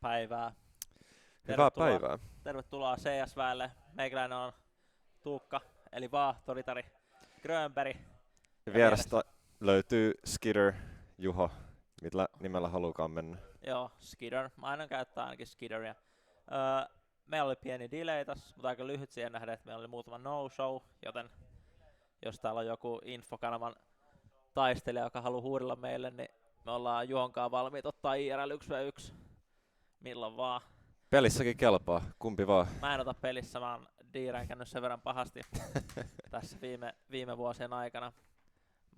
Päivää. Hyvää päivää. Tervetuloa CS2:lle. Meikäläinen on Tuukka, eli Vaahtoritari Grönberg. Ja vierestä löytyy Skidder, Juho, millä nimellä halukaan mennä. Joo, Skidder. Mä aina käyttää ainakin Skidderia. Meillä oli pieni delay tässä, mutta aika lyhyt siihen nähden, että meillä oli muutama no-show, joten jos täällä on joku infokanavan taistelija, joka haluaa huudella meille, niin me ollaan Juhonkaan valmiit ottaa IRL 1v1 milloin vaan. Pelissäkin kelpaa, kumpi vaan. Mä en ota pelissä, mä oon diiränkännyt sen verran pahasti tässä viime vuosien aikana.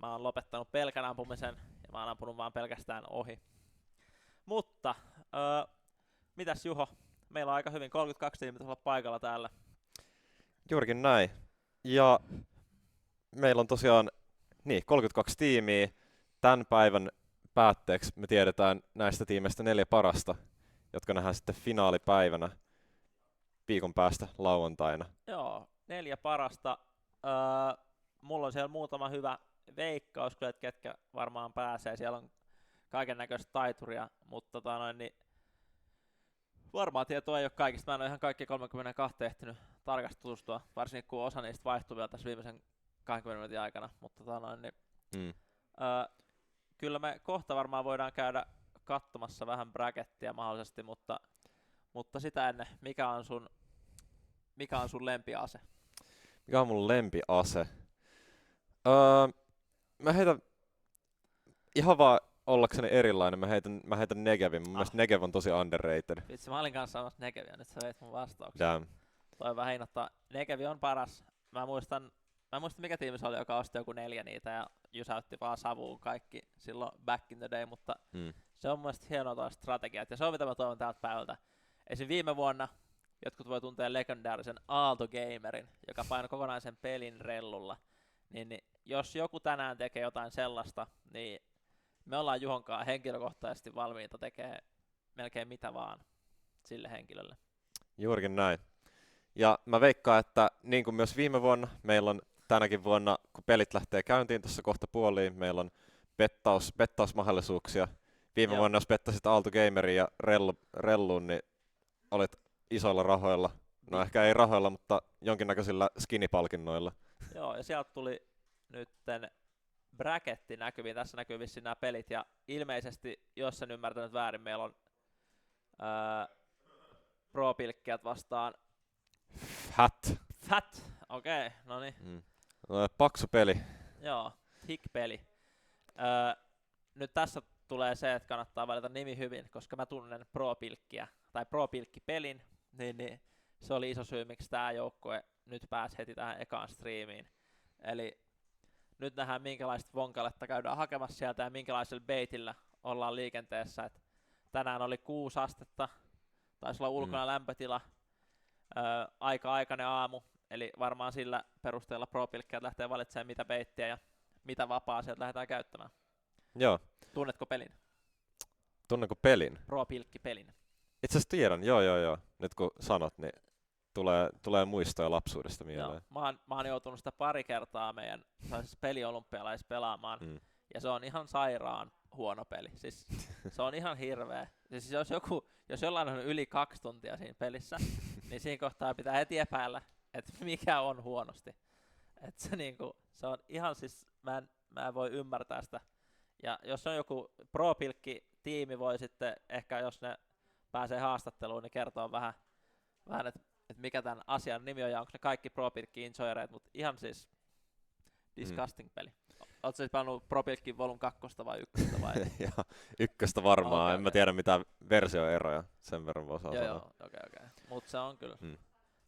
Mä oon lopettanut pelkän ampumisen ja mä oon ampunut vaan pelkästään ohi. Mutta, mitäs Juho? Meillä on aika hyvin 32 tiimiä olla paikalla täällä. Juurikin näin. Ja meillä on tosiaan 32 tiimiä. Tämän päivän päätteeksi me tiedetään näistä tiimeistä 4 parasta, jotka nähdään sitten finaalipäivänä viikon päästä lauantaina. Joo, 4 parasta. Mulla on siellä muutama hyvä veikkaus, että ketkä varmaan pääsee. Siellä on kaiken näköistä taituria, mutta niin varmaan tietoa ei ole kaikista. Mä en ole ihan kaikki 32 ehtinyt tarkasti tutustua, varsinkin kun osa niistä vaihtuu vielä tässä viimeisen 20 minuutin aikana. Mutta kyllä me kohta varmaan voidaan käydä katsomassa vähän brackettia mahdollisesti, mutta sitä ennen, mikä on sun lempiase? Mikä on mun lempiase? Mä heitän ihan vaan ollakseni erilainen, mä heitän Negevin. Mun mielestä Negev on tosi underrated. Vitsi, mä olin kanssa sanomassa Negeviä, nyt sä veit mun vastauksen. Damn. Toi vähän hinnoittaa. Negevi on paras. Mä muistan mikä tiimi se oli, joka osti joku 4 niitä ja jysäytti vaan savuun kaikki silloin back in the day, mutta se on mun mielestä hienoa toi strategiat. Ja se on mitä mä toivon tältä päivältä. Esim. Viime vuonna jotkut voi tuntea legendaarisen Aalto-gamerin, joka painoi kokonaisen pelin rellulla. Niin jos joku tänään tekee jotain sellaista, niin me ollaan Juhonkaan henkilökohtaisesti valmiita tekemään melkein mitä vaan sille henkilölle. Juurikin näin. Ja mä veikkaan, että niin kuin myös viime vuonna, meillä on tänäkin vuonna, kun pelit lähtee käyntiin tuossa kohta puoliin, meillä on bettausmahdollisuuksia. Viime vuonna, jos bettasit Aalto Gamerin ja Relluun, niin olit isoilla rahoilla. No ehkä ei rahoilla, mutta jonkinnäköisillä skinipalkinnoilla. Joo, ja sieltä tuli nytten bracketti näkyviin. Tässä näkyy vissiin nämä pelit, ja ilmeisesti, jos en ymmärtänyt väärin, meillä on pro-pilkkiät vastaan Fat. Okei, no niin. Paksu peli. Joo, thick-peli. Nyt tässä tulee se, että kannattaa valita nimi hyvin, koska mä tunnen pro-pilkkiä, tai pro-pilkkipelin, niin se oli iso syy, miksi tää joukkue nyt pääsi heti tähän ekaan striimiin. Eli nyt nähdään, minkälaista vonkaletta käydään hakemassa sieltä ja minkälaisella baitillä ollaan liikenteessä. Et tänään oli 6 astetta, taisi olla ulkona lämpötila, aikainen aamu, eli varmaan sillä perusteella pro-pilkkiät lähtee valitsemaan mitä baittiä ja mitä vapaa sieltä lähdetään käyttämään. Joo. Tunnetko pelin? Tunnenko pelin? Pro-pilkkipelin. Itse asiassa tiedän, joo. Nyt kun sanot, niin tulee muistoja lapsuudesta mieleen. Joo. Mä oon joutunut sitä pari kertaa meidän peliolympialaisissa pelaamaan, ja se on ihan sairaan huono peli. Siis se on ihan hirveä. Siis jos jollain on yli 2 tuntia siinä pelissä, niin siinä kohtaa pitää heti epäillä, että mikä on huonosti. Et se on ihan siis, mä en voi ymmärtää sitä. Ja jos on joku pro-pilkki-tiimi, voi sitten ehkä, jos ne pääsee haastatteluun, niin kertoo vähän että mikä tämän asian nimi on ja onko ne kaikki pro-pilkki-enjoyereet, mutta ihan siis disgusting peli. Oletko siis pelannut pro-pilkki Volun 2 vai 1 vai? Joo, 1 varmaan. En mä tiedä mitä versioeroja, sen verran voi sanoa. Joo, okei. Mutta se on kyllä.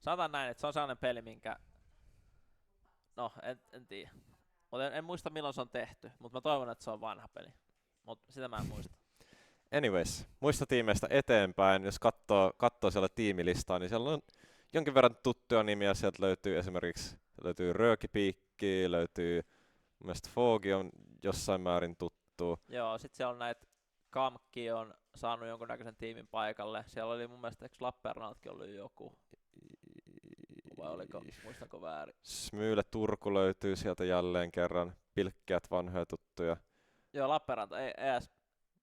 Sanotaan näin, että se on sellainen peli, minkä... No, en tiedä. Mutta en muista milloin se on tehty, mutta mä toivon, että se on vanha peli. Mutta sitä mä en muista. Anyways, muista tiimeistä eteenpäin, jos katsoo siellä tiimilistaa, niin siellä on jonkin verran tuttuja nimiä. Sieltä löytyy esimerkiksi Röökipiikki, löytyy mun mielestä Fogi on jossain määrin tuttu. Joo, sit siellä on näitä Kamkki on saanut jonkunnäköisen tiimin paikalle. Siellä oli mun mielestä, eikö Lappeenrannaltakin ollut joku? Vai oliko, muistanko väärin? Smyyle Turku löytyy sieltä jälleen kerran. Pilkkiät vanhoja tuttuja. Joo, Lappeenranta,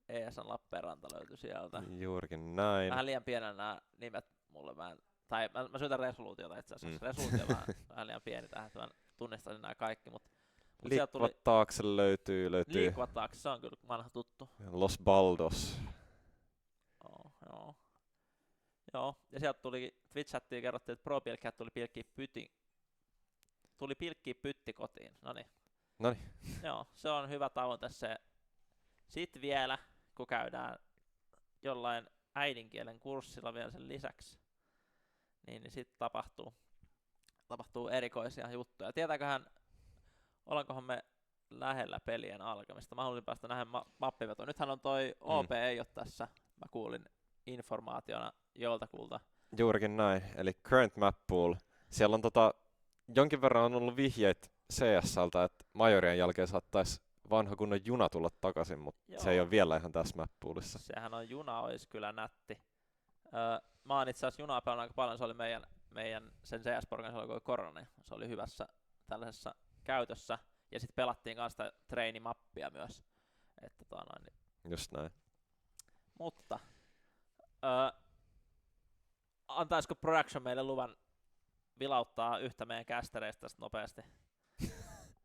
ESN Lappeenranta löytyi sieltä. Juurikin näin. Vähän liian pienellä nämä nimet mulle. Mä syytän resoluutiota itse asiassa. Resoluutio on vähän liian pieni tähän, että mä tunnistaisin nämä kaikki. Liikkuvat taakse löytyy. Liikkuvat taakse, se on kyllä vanha tuttu. Los Baldos. Joo, ja sieltä tuli Twitch-chattiin kerrottiin, että pro-pilkkiä tuli pilkkiä pytti kotiin. Noniin. Joo, se on hyvä tavoite se. Sitten vielä, kun käydään jollain äidinkielen kurssilla vielä sen lisäksi, niin sitten tapahtuu erikoisia juttuja. Tietääköhän, ollaankohan me lähellä pelien alkamista? Mä haluaisin päästä nähdä mappivetoon. Nythän on toi OP ei ole tässä, mä kuulin informaationa joltakulta. Juurikin näin, eli current map pool. Siellä on jonkin verran on ollut vihjeet CS:ltä, että majorien jälkeen saattaisi vanha kunnon juna tulla takaisin, mutta se ei ole vielä ihan tässä map poolissa. Sehän on juna, olisi kyllä nätti. Mä oon itse asiassa junaa pelannut aika paljon, se oli meidän sen CS-porkan, se oli korona, se oli hyvässä tällaisessa käytössä. Ja sitten pelattiin kanssa sitä treenimappia myös. Että Just näin. Mutta antaisiko Production meille luvan vilauttaa yhtä meidän castereista tästä nopeasti?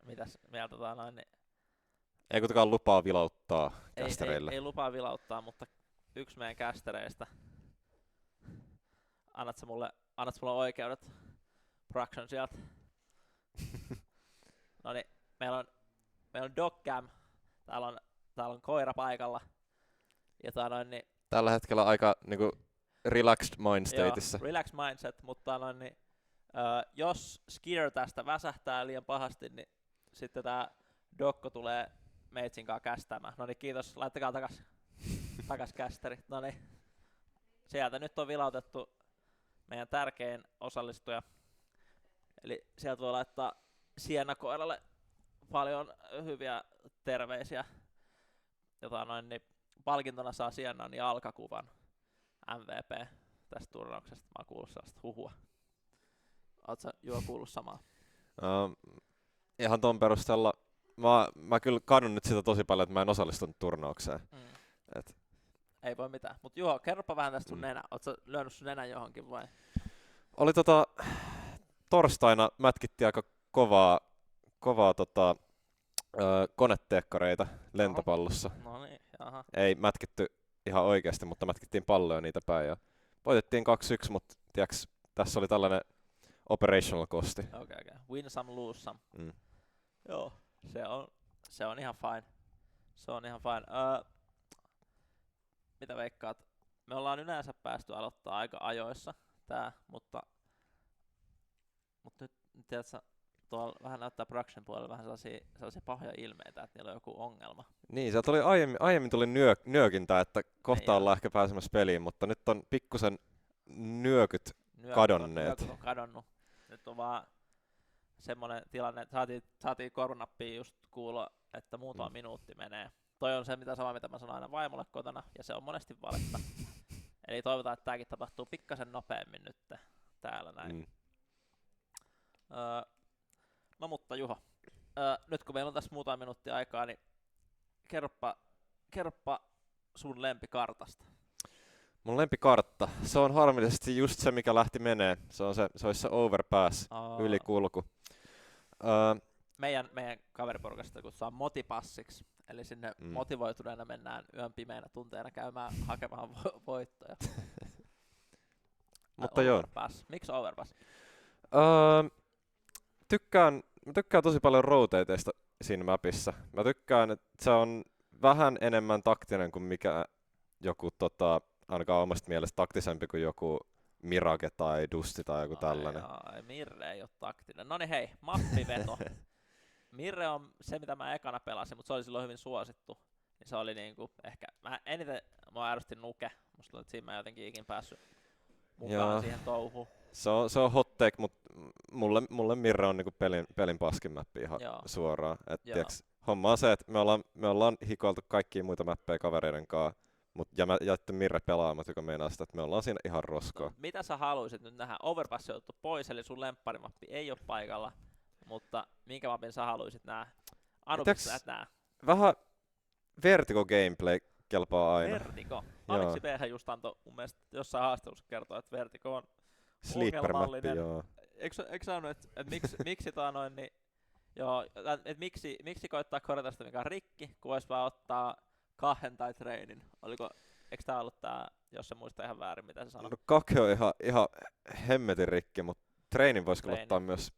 Mitäs mieltä niin? Ei kuitenkaan lupaa vilauttaa castereille. Ei lupaa vilauttaa, mutta yksi meidän castereista. Annatko mulle oikeudet? Production sieltä. Noniin, meillä on Dogcam. Täällä on koira paikalla. Ja niin tällä hetkellä aika niinku relaxed mindstateissa. Joo, relaxed mindset, mutta jos Skier tästä väsähtää liian pahasti, niin sitten tää Dokko tulee meitsin kanssa kästämään. Noniin, kiitos. Laittakaa takas kästerit. Noniin. Sieltä nyt on vilautettu meidän tärkein osallistuja. Eli sieltä voi laittaa Sienna-koiralle paljon hyviä terveisiä. Niin palkintona saa Siennan jalkakuvan MVP tästä turnauksesta. Mä oon kuullut sellaista huhua. Ootko sä kuullut samaa? Ihan ton perusteella. Mä kyllä kadun nyt sitä tosi paljon, että mä en osallistunut turnaukseen. Ei voi mitään. Mut Juho, kerropa vähän tästä sun nenä. Ootko sä lyönyt sun nenän johonkin vai? Oli torstaina mätkittiin aika kovaa koneteekkareita lentopallossa. No niin, jaha. Ei mätkitty ihan oikeasti, mutta mätkittiin palloja niitä päin. Ja voitettiin 2-1, mutta tiiäks, tässä oli tällainen operational kosti. Okei. Win some, lose some. Mm. Joo, se on ihan fine. Se on ihan fine. Mitä veikkaat? Me ollaan yleensä päästy aloittaa aika ajoissa tää, mutta nyt tiedätkö, tuolla vähän näyttää production puolella vähän sellaisia pahoja ilmeitä, että niillä on joku ongelma. Niin, sieltä oli aiemmin tuli nyökintä, että kohta ollaan ehkä pääsemässä peliin, mutta nyt on pikkusen nyökyt kadonneet. Nyökyt on kadonnut. Nyt on vaan semmoinen tilanne, että saatiin korvanappiin just kuulla, että muutama minuutti menee. Toi on se sama, mitä mä sanon aina vaimolle kotona, ja se on monesti valetta. Eli toivotaan, että tääkin tapahtuu pikkasen nopeammin nyt täällä näin. No mutta Juho, nyt kun meillä on tässä muutama minuutti aikaa, niin kerropa sun lempikartasta. Mun lempikartta, se on harmillisesti just se, mikä lähti menee. Se olisi se overpass, ylikulku. Meidän kaveriporukasta kutsutaan motipassiksi, eli sinne motivoituneena mennään yön pimeinä tunteina käymään hakemaan voittoja. Mutta joo. Overpass. Miksi overpass? Mä tykkään tosi paljon rotateista siinä mapissa. Mä tykkään, että se on vähän enemmän taktinen kuin mikä joku, ainakaan omasta mielestä taktisempi kuin joku Mirage tai Dusty tai joku tällainen. Mirre ei ole taktinen. Noniin hei, mappiveto. Mirre on se, mitä mä ekana pelasin, mutta se oli silloin hyvin suosittu. Niin se oli niinku ehkä, eniten mä ärsytin Nuke. Musta tuntuu, että siinä mä jotenkin ikin päässyt mukaan siihen touhuun. Se on hot take, mutta mulle Mirre on niinku pelin paskin mappi ihan suoraan. Tiiäks, homma on se, että me ollaan hikoiltu kaikkia muita mappeja kavereiden kanssa, ja mä jätty Mirre pelaamat, joka meinaa sitä, että me ollaan siinä ihan roskoa. No, mitä sä haluisit nyt nähdä? Overpass on otettu pois, eli sun lempparimappi ei ole paikalla, mutta minkä mapin sä haluisit nähdä? Anubis näet nää? Vähän Vertigo gameplay kelpaa aina. Vertigo? Aleksi B just antoi mun mielestä jossain haastattelussa kertoa, että Vertigo on sleeper-mappi, joo. Eikö sanonut, että miksi koittaa korjata sitä, mikä on rikki, kun vois vaan ottaa 2 tai trainin? Eikö tää ollut tää, jos se muistaa ihan väärin, mitä se sanoi? No 2 on ihan hemmetin rikki, mutta trainin voisi kyllä ottaa myös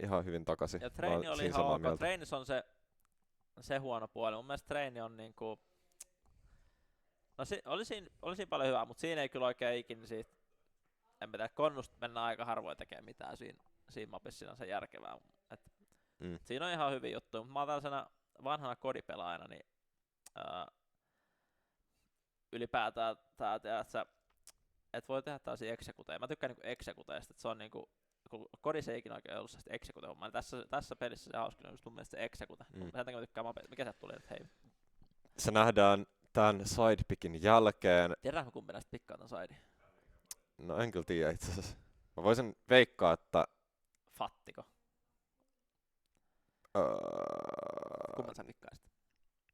ihan hyvin takaisin. Ja traini oli ihan ok. Trainis on se huono puoli. Mun mielestä traini on niinku... No oli siinä paljon hyvää, mutta siinä ei kyllä oikein ikinä siitä... En tiedä, konnusta mennään aika harvoin tekemään mitään siinä mapissa sinänsä järkevää. Siinä on ihan hyviä juttuja, mutta mä oon tällaisena vanhana kodipelaajana, niin ylipäätään tää, että voi tehdä tällaisia executeja. Mä tykkään niinku executeista, että se on niinku, kun kodissa ei ikinä oikein ollut sellaista execute-hommaa, niin tässä pelissä se hauska on just mun mielestä se execute. Sen takia mä tykkään mapeista. Mikä sieltä tuli nyt, hei? Se nähdään tän sidepickin jälkeen. Tiedätkö kumpi näistä pikkaa tän sidin? No en kyllä tiedä itse asiassa. Mä voisin veikkaa, että... Fattiko? Kumman sä pikkaisit?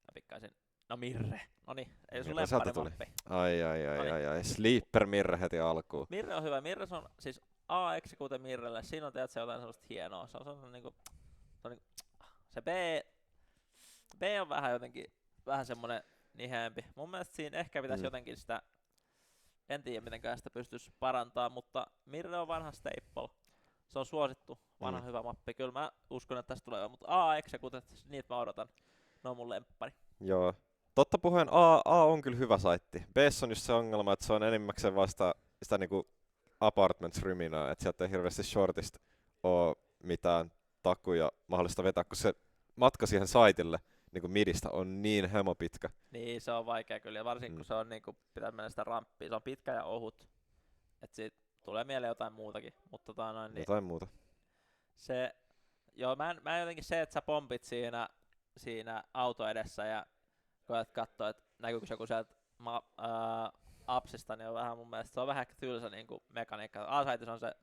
Mä pikkaisin... No Mirre. Noniin, ei sun lempparimappi. Ai. Sleeper Mirre heti alkuun. Mirre on hyvä. Mirre on siis A-execute Mirrelle. Siinä on teet se jotain sellaista hienoa. Se on niinku... Se B on vähän jotenkin... Vähän semmonen niheempi. Mun mielestä siinä ehkä pitäisi jotenkin sitä... En tiedä mitenkään sitä pystyisi parantaa, mutta Mirre on vanha staple. Se on suosittu, vanha hyvä mappi. Kyllä mä uskon, että tästä tulee, mutta A-executet, niitä mä odotan. Ne on mun lemppari. Joo. Totta puheen A on kyllä hyvä saitti. B on just se ongelma, että se on enimmäkseen vasta sitä niinku apartments-ryminää, että sieltä ei hirveästi shortista ole mitään takuja mahdollista vetää, kun se matka siihen saitille niinku midistä on niin hemopitkä. Niin, se on vaikea kyllä, ja varsinkin kun se on niinku, pitää mennä sitä ramppia, se on pitkä ja ohut. Et siitä tulee mieleen jotain muutakin, mutta niin jotain muuta. Se, joo, mä jotenkin se, että sä pompit siinä auto edessä ja koet katsoa, että näkyykö joku sieltä appsista, niin on vähän mun mielestä, se on vähän ehkä tylsä niinku mekaniikka. A-saitis on se,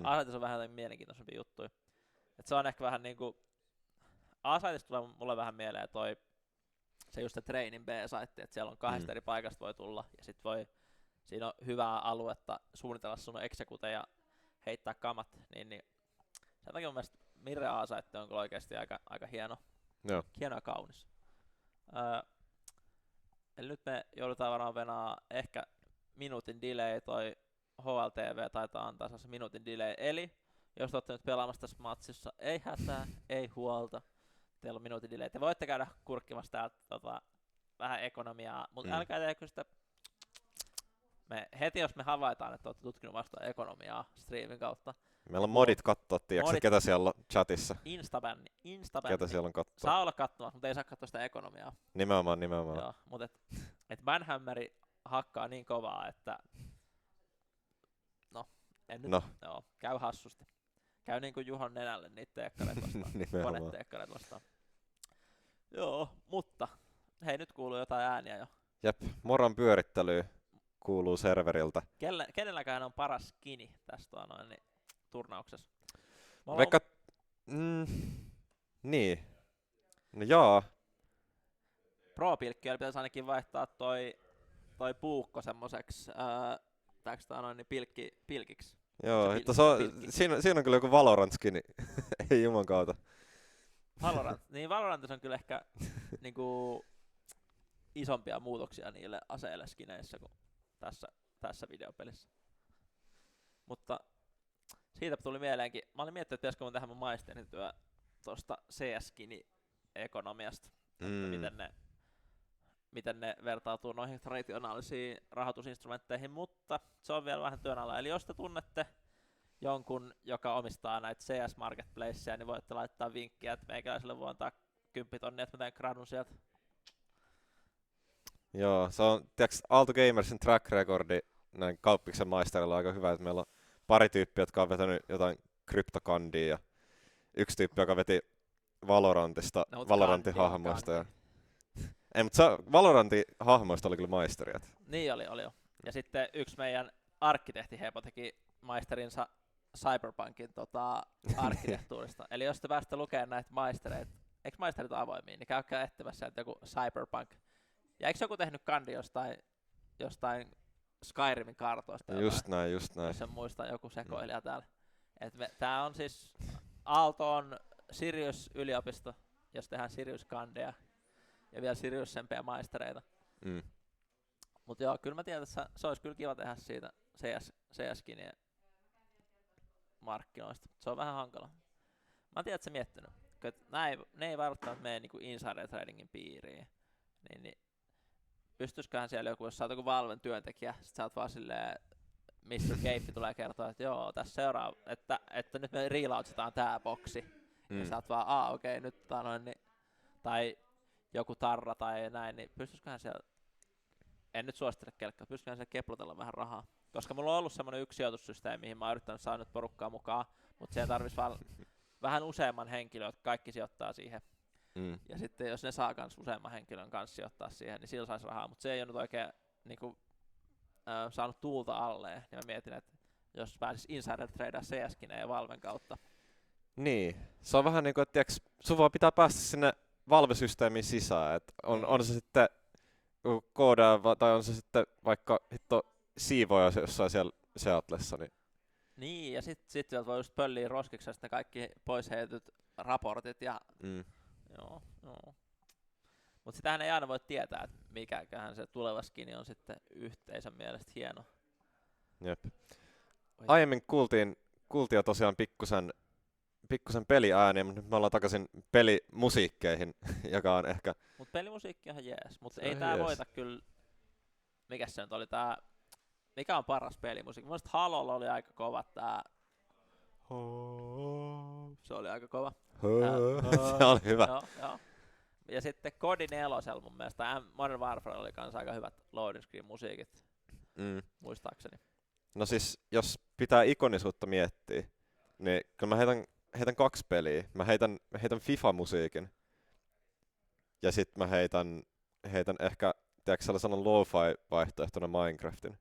A-saitis on vähän jotain mielenkiintoisempi juttuja. Et se on ehkä vähän niinku, A-saitis tulee mulle vähän mieleen se just se trainin B-saitti, että siellä on 2 eri paikasta voi tulla ja sit siinä on hyvää aluetta suunnitella sun execute ja heittää kamat, niin sen takia mun mielestä Mirre A-saitti on kyllä oikeesti aika hieno. Joo. Hieno ja kaunis. Eli nyt me joudutaan varmaan venaa ehkä minuutin delay, toi HLTV taitaa antaa se minuutin delay, eli jos olette nyt pelaamassa tässä matsissa, ei hätää, ei huolta, teillä on minuutin delay. Te voitte käydä kurkkimassa täältä vähän ekonomiaa, mutta älkää teekö sitä. Heti jos me havaitaan, että olette tutkinut vasta ekonomiaa streamin kautta. Meillä on modit kattoo, tiedätkö, ketä siellä on chatissa. Instabänni. Ketä siellä on kattoo. Saa olla kattomassa, mutta ei saa katsoa sitä ekonomiaa. Nimenomaan. Joo, mutta et Banhammeri hakkaa niin kovaa, että joo, käy hassusti. Käy niin kuin Juhon nenälle niitä teekkareita vastaan. Koneteekkareita vastaan. Joo, mutta hei, nyt kuuluu jotain ääniä jo. Jep, moran pyörittelyä kuuluu serveriltä. Kenelläkään on paras skini tästä turnauksessa? Vaikka, niin. No jaa. Pro-pilkkiöllä pitäisi ainakin vaihtaa toi puukko semmoseksi pilkiksi. Joo, siinä on kyllä joku Valorant-skini. Ei juman kautta. Valorantissa on kyllä ehkä niinku isompia muutoksia niille aseille skineissä kuin tässä videopelissä. Mutta siitä tuli mieleenkin. Mä olin miettinyt, että pitäisikö mun tehdä mun maisterityö tuosta CS-skini-ekonomiasta. Miten ne vertautuu noihin traditionaalisiin rahoitusinstrumentteihin, mutta se on vielä vähän työn alla. Eli jos te tunnette jonkun, joka omistaa näitä CS Marketplaceja, niin voitte laittaa vinkkiä, että meikäläiselle voi antaa 10 tonnia, että mä teen gradun sieltä. Joo, se on, tiiäks, Aalto Gamersin track recordi näin kauppiksen maisterilla on aika hyvä, että meillä on pari tyyppiä, jotka on vetänyt jotain kryptokandia ja yksi tyyppi, joka veti Valorantista, Valorantin hahmoista. Ei, mutta Valorantin hahmoista oli kyllä maisteriat. Niin oli jo. Ja sitten yksi meidän arkkitehtihepo teki maisterinsa Cyberpunkin arkkitehtuurista. Eli jos te pääsette lukemaan näitä maistereita, eikö maisterit ole avoimia, niin käykää etsimässä sieltä joku Cyberpunk. Ja eikö joku tehnyt kandi jostain Skyrimin kartoista? Just näin. Jos en muista, joku sekoilija täällä. Tää on siis, Aalto on Sirius-yliopisto, jos tehdään Sirius-kandeja ja vielä Sirius-sempeä maistereita. Mut joo, kyllä mä tiedän, että se olisi kyllä kiva tehdä siitä CS-skinien markkinoista. Se on vähän hankala. Mä tiedän, että sä miettinyt, että ne ei välttämättä mene niinku insider tradingin piiriin. Niin pystyisiköhän siellä joku, jos sä oot joku Valven työntekijä, sit sä oot vaan silleen, Mr. Keippi tulee kertoa, että joo, tässä seuraava, että nyt me reloadsitaan tää boksi. Ja sä oot vaan, okei, nyt tai joku tarra tai näin, niin pystyisiköhän siellä, en nyt suosittele kelkkaa, pystyisiköhän siellä keplotella vähän rahaa. Koska mulla on ollut semmonen yksi sijoitussysteemi, mihin mä oon yrittänyt saada nyt porukkaa mukaan, mutta siellä tarvis vähän useamman henkilön, jotka kaikki sijoittaa siihen. Ja sitten jos ne saa kans useamman henkilön kanssa sijoittaa siihen, niin sillä saisi rahaa, mutta se ei ole nyt oikein niinku, saanut tuulta alleen, niin mä mietin, että jos pääsis insider tradea CS-kineen ja Valven kautta. Niin, se on vähän niinku, että sun vaan pitää päästä sinne Valve-systeemiin sisään, että on se sitten koodaa tai on se sitten vaikka siivoja jossain siellä Seatlessa. Niin, ja sitten voi just pölliä roskiksesta kaikki pois heitetyt raportit ja joo. Mutta sitähän ei aina voi tietää, että mikäköhän se tuleva skini on sitten yhteisön mielestä hieno. Jep. Aiemmin kuultiin jo tosiaan pikkusen peliääniä, mutta nyt me ollaan takaisin pelimusiikkeihin, joka on ehkä... Mut pelimusiikki on jees, mutta ei tää voita kyllä... Mikäs se nyt oli tää... Mikä on paras pelimusiikki? Mielestäni Halolla oli aika kova tää... Se oli aika kova. Se oli hyvä. Joo. Ja sitten Codi 4 mun mielestä Modern Warfare oli kans aika hyvät loading screen musiikit, muistaakseni. No siis, jos pitää ikonisuutta miettiä, niin kyllä mä heitän 2 peliä. Mä heitän FIFA-musiikin. Ja sit mä heitän ehkä, tiedätkö sellaisen lo-fi-vaihtoehtona Minecraftin.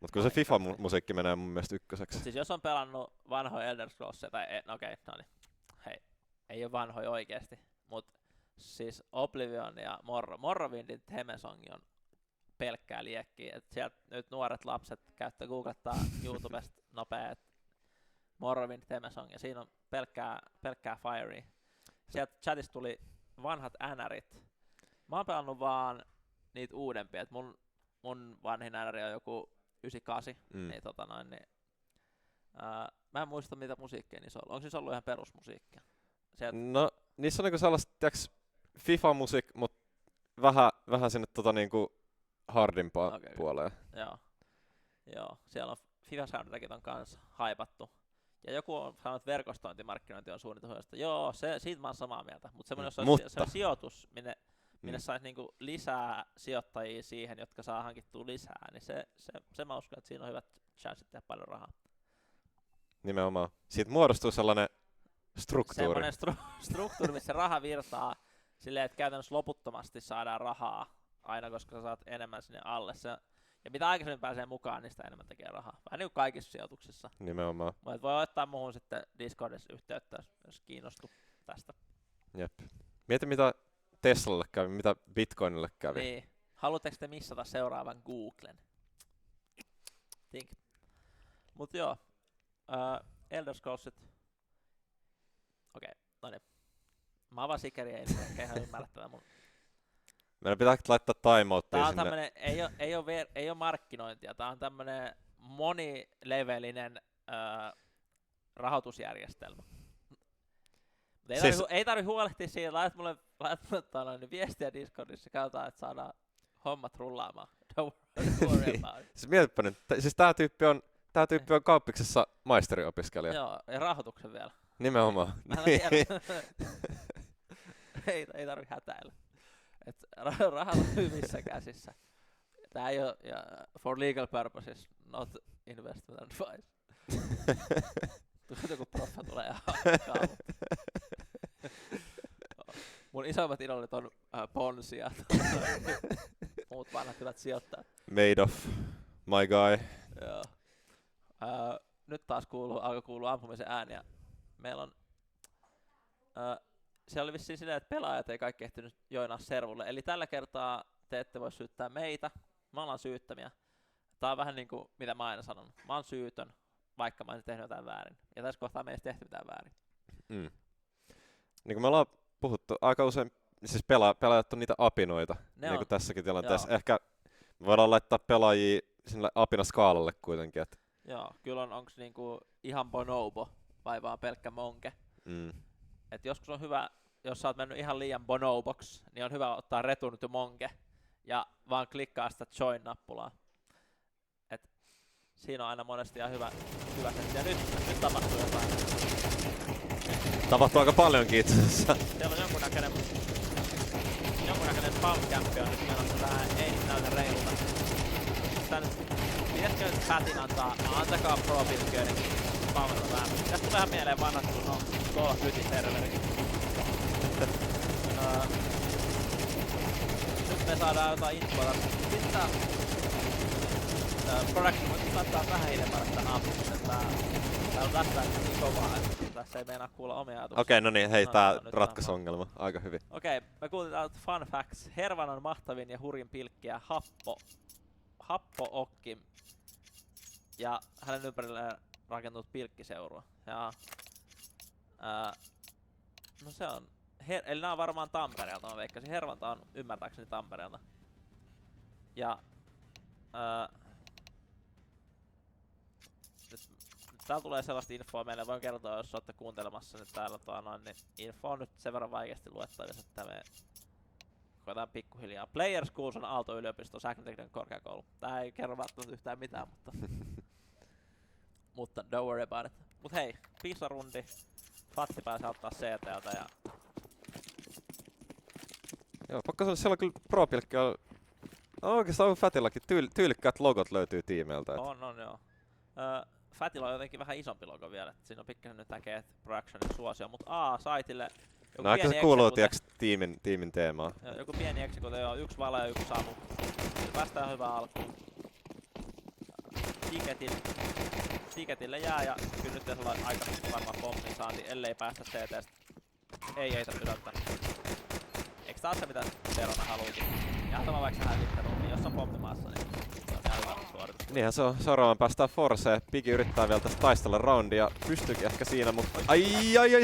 Mut kyllä se FIFA-musiikki menee mun mielestä ykköseksi. Siis jos on pelannut vanhoja Elder Scrollsia, tai hei, ei oo vanhoja oikeesti, mut siis Oblivion ja Morrowindin Theme-songi on pelkkää liekkiä. Et sieltä nyt nuoret lapset googlettaa YouTubesta nopeet Morrowind Theme-song, ja siinä on pelkkää firey. Sieltä chatista tuli vanhat NRit. Mä oon pelannut vaan niitä uudempia, et mun mun vanhin NR on joku 98, niin mä en muista mitä musiikkia niissä on ollut. Onko niissä ollut ihan perusmusiikkia? No, niissä on niinku sellaista, tiiäks, FIFA-musiik, mut vähän sinne niinku hardimpaan puoleen. Joo, siellä on FIFA-soundtrackit on kans haipattu. Ja joku on sanonut, että verkostointimarkkinointi on suunniteltu, että joo, siitä mä oon samaa mieltä. Mutta semmoinen, jos olisi se sijoitus, minne saisi niinku lisää sijoittajia siihen, jotka saa hankittua lisää, niin se mä uskon, että siinä on hyvät chanssit tehdä paljon rahaa. Nimenomaan. Siitä muodostuu sellainen struktuuri. Semmoinen struktuuri, missä raha virtaa silleen, että käytännössä loputtomasti saadaan rahaa aina, koska sä saat enemmän sinne alle. Ja mitä aikaisemmin pääsee mukaan, niin sitä enemmän tekee rahaa. Vähän niin kuin kaikissa sijoituksissa. Nimenomaan. Mutta voi ottaa muuhun sitten Discordissa yhteyttä, jos kiinnostuu tästä. Jep. Mieti mitä Teslalle kävi, mitä Bitcoinille kävi. Niin. Haluatteko te missata seuraavan Googlen? Think. Mut joo. Elder Scrollsit. Okei, no niin. Mä avaan sikeri, ei nyt ehkä ihan ymmärrä tätä mun. Meidän pitää laittaa timeouttia sinne. Tää on tämmönen, ei oo markkinointia, tää on tämmönen monilevelinen rahoitusjärjestelmä. Ei tarvi huolehtia siitä, laitat mulle viestiä Discordissa, katsotaan, että saadaan hommat rullaamaan. Don't worry about it. Siis mietipä nyt, siis tää tyyppi on kauppiksessa maisteriopiskelija. Joo, ja rahoituksen vielä. Nimenomaan. Ei tarvi hätäillä. Et rahat on hyvissä käsissä. Tää ei oo for legal purposes, not investment advice. Joku proffa tulee ja hakkaa. Mun isoimmat idolit on Ponsia. Muut vanhat hyvät sijoittajat. Madoff, my guy. Joo. Nyt taas alkoi kuulua ampumisen ääniä. Meillä on siellä oli vissiin silleen, että pelaajat ei kaikki ehtinyt joinaa servulle. Eli tällä kertaa te ette voi syyttää meitä. Me ollaan syyttömiä. Tää on vähän niinku mitä mä aina sanon. Mä oon syytön, vaikka mä en tehnyt jotain väärin. Ja tässä kohtaa me ei tehty mitään väärin. Niin kuin me ollaan puhuttu aika usein, siis pelaajat on niitä apinoita. Niin kuin tässäkin tilanteessa. Ehkä me voidaan laittaa pelaajia sinne apinaskaalalle kuitenkin. Että joo, kyllä onks niinku ihan bonobo vai vaan pelkkä monke. Et joskus on hyvä, jos sä oot mennyt ihan liian bonoboksi, niin on hyvä ottaa return to monke ja vaan klikkaa sitä join-nappulaa. Et siinä on aina monesti ihan hyvä setti. Ja nyt tapahtuu jotain. Tapahtuu aika paljonkin itse asiassa. Siellä on jonkunnäköinen spawn-kämpi on nyt menossa tähän, ei nyt näytä reilulta. Pitäisikö nyt Fatin antakaa pro-pilkköidenkin spawnilla vähän. Tästä tulee ihan mieleen vanhat kun on Call of Duty-serveri. Nyt me saadaan jotain infoa. Sitten production voisi saattaa vähän hiljempaa tämän ampumisen. Tää on tästä niin kovaa, että tässä ei meinaa kuulla omia ajatuksia. Okei, no niin, hei, tää ratkaisi ongelma. Aika hyvin. Okei, me kuultiin fun facts. Hervan on mahtavin ja hurjin pilkkiä Happo-okki. Ja hänen ympärilleen rakentunut pilkkiseurua. Ja no se on, eli nää on varmaan Tampereelta, mä veikkasin. Hervanta on ymmärtääkseni Tampereelta. Ja nyt täällä tulee sellaista infoa meille, voin kertoa, jos olette kuuntelemassa nyt täällä niin info on nyt sen verran vaikeasti luettavissa, että me koetaan pikkuhiljaa. Player Schools on Aalto-yliopisto, sähkötekniikan korkeakoulu. Tää ei kerro välttämättä yhtään mitään, mutta don't worry about it. Mut hei, pisarundi. Fatti pääsee ottaa CT:ltä ja joo, pakko sanoa, siellä on kyllä pro-pilkki on oikeastaan Fatillakin tyylikkäät logot löytyy tiimeiltä. On joo. Fatilla on jotenkin vähän isompi logo vielä, että siinä on pikkasen nyt näkee Productionin suosio, mutta saitille no ehkä se kuuluu tiiäks tiimin teemaan. Joo, joku pieni eksekute, joo, 1 valo ja 1 samu. Päästään hyvään alkuun. Tiketille jää ja kyllä nyt tässä ollaan aika varmaan pommin saanti, ellei päästä CT:stä. Ei pysäyttää. Eiks tää oo se mitä Terona haluukin? Jahtava vaikka hävittää rummiin, jos on pommi maassa, niin se on ihan hyvä suoritus. Niinhän se on. Seuraavan päästään Forceen. Pigi yrittää vielä tästä taistella roundia. Pystyykin ehkä siinä, mutta ai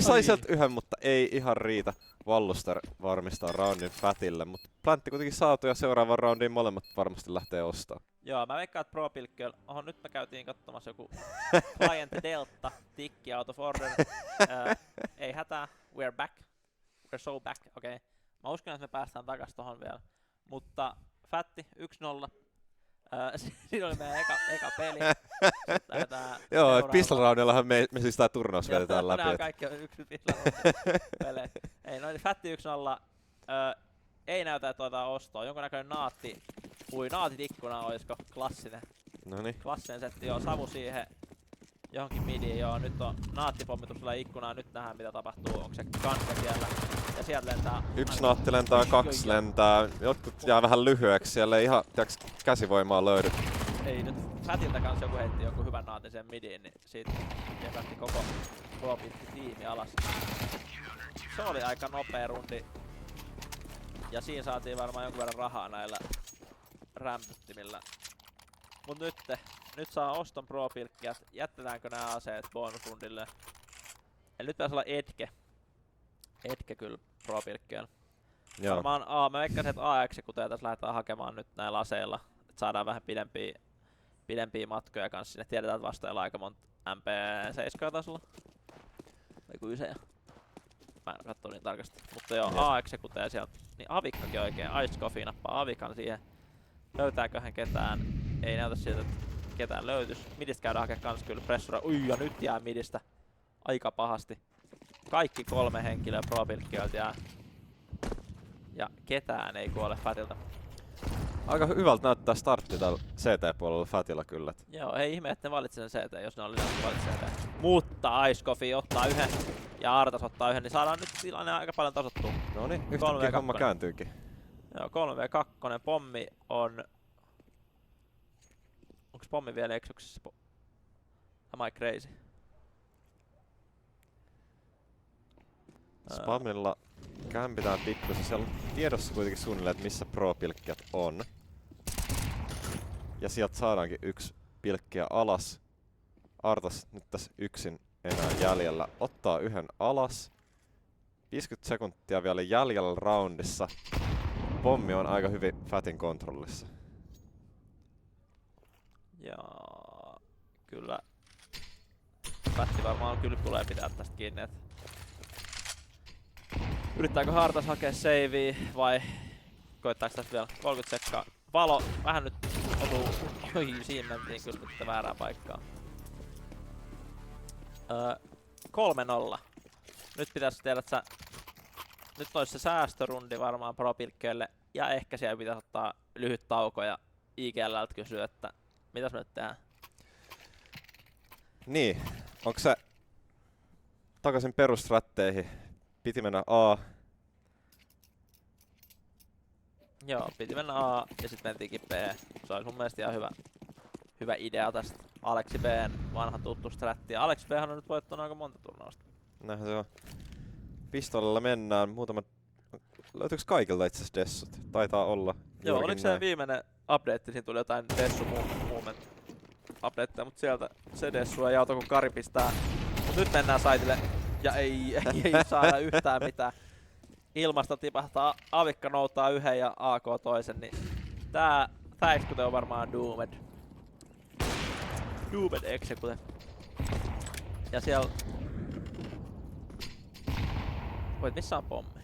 sai sieltä yhden, mutta ei ihan riitä. Walluster varmistaa roundin Fatille, mutta plantti kuitenkin saatu ja seuraavan roundin molemmat varmasti lähtee ostaa. Joo, mä veikkaan, että Pro Pilkköllä, nyt me käytiin katsomassa joku Client Delta, tikki out of order. Ei hätää, we're back. We're so back, okei. Okay. Mä uskon, että me päästään takas tohon vielä. Mutta Fatti, 1-0. Siinä oli meidän eka peli. Joo, pistol roundillahan me siis tää turnaus vedetään läpi. Nää on kaikki yksi pistol pelejä. Ei, noin Fatti 1-0. Ei näytä, että otetaan ostoa. Jonkunnäköinen naatti. Naatit ikkuna oisko klassinen. Noniin. Klassinen setti, joo, savu siihen. Johonkin midiin, joo. Nyt on naattipommitus ikkunaan. Nyt nähdään mitä tapahtuu. Onko se kanka siellä? Ja sieltä lentää... Yksi naatti lentää, kaksi lentää. Jotkut jää vähän lyhyeksi. Siellä ei ihan käsivoimaa löydy. Ei nyt. Fatilta kanssa joku heitti joku hyvän naatin sen midiin, niin siitä jäpähti koko tiimi alas. Se oli aika nopea rundi. Ja siinä saatiin varmaan jonkun verran rahaa näillä rämpyttimillä. Mut nyt saa oston pro-pilkkiä. Jätetäänkö nämä aseet bonusrundille? Eli nyt pitäisi olla Edge kyllä pro-pilkkiä. Varmaan mä veikkasin, että AX-kuteja tässä lähdetään hakemaan nyt näillä aseilla. Et saadaan vähän pidempiä matkoja kanssa sinne. Tiedetään, että vastaajalla aika monta MP7 tasolla. Vai kuin ysejä. Mä en katso niin tarkasti. Mutta joo, AX-kuteja sieltä. Niin Avikkakin oikein. Ice Coffee nappaa Avikan siihen. Löytääköhän ketään? Ei näytä siltä, että ketään löytys. Midistä käydään hakemaan kans kyllä pressura. Ja nyt jää midistä aika pahasti. Kaikki 3 henkilöä pro-pilkkiöltä jää. Ja ketään ei kuole Fatilta. Aika hyvältä näyttää startti tällä CT-puolella Fatilla kyllä. Joo, ei ihme, että ne valitsi sen CT, jos ne oli valitsi CT. Mutta Ice Coffee ottaa yhden ja Artas ottaa yhden, niin saadaan nyt tilanne aika paljon tasottua. Noniin, yhtäkkiä homma kääntyykin. Joo, 3v2, pommi on... Onks pommi vielä eksyksissä? Am I crazy? Spamilla kämpitään pikkusen. Siellä on tiedossa kuitenkin suunnilleen, että missä pro-pilkkijät on. Ja sieltä saadaankin yksi pilkkiä alas. Artas nyt tässä yksin enää jäljellä. Ottaa yhden alas. 50 sekuntia vielä jäljellä roundissa. Pommi on aika hyvin Fatin kontrollissa. Ja kyllä Fatti varmaan kyllä tulee pitää tästä kiinni. Yrittääkö Hartas hakea savea vai koittaako tästä vielä 30 sekkaa? Valo vähän nyt otuu. Oi, siinä mentiin kyllä väärään paikkaan. 3-0. Nyt pitäisi tehdä, että nyt olisi se säästörundi varmaan pro-pilkkeille. Ja ehkä siellä pitäisi ottaa lyhyt tauko ja IGL:ltä kysyä, että mitäs me nyt tehdään? Niin, onko se takaisin perusstratteihin? Piti mennä A. Joo, piti mennä A ja sitten mentiinkin B. Se olisi mun mielestä ihan hyvä idea tästä Aleksi B:n vanha tuttu stratti. Aleksi B:hän on nyt voittanut aika monta turnausta. Näinhän se on. Pistolilla mennään. Löytyykö kaikilta itse asiassa dessut? Taitaa olla. Joo, oliko se viimeinen update? Siinä tuli jotain dessu movement updateja, mutta sieltä se dessu ei auta kun Kari pistää. Mut nyt mennään saitille ja ei saada yhtään mitään. Ilmasta tipahtaa, Avikka noutaa yhden ja AK toisen, niin tää execute on varmaan Doomed execute. Ja siellä... Voit, missä on pommi?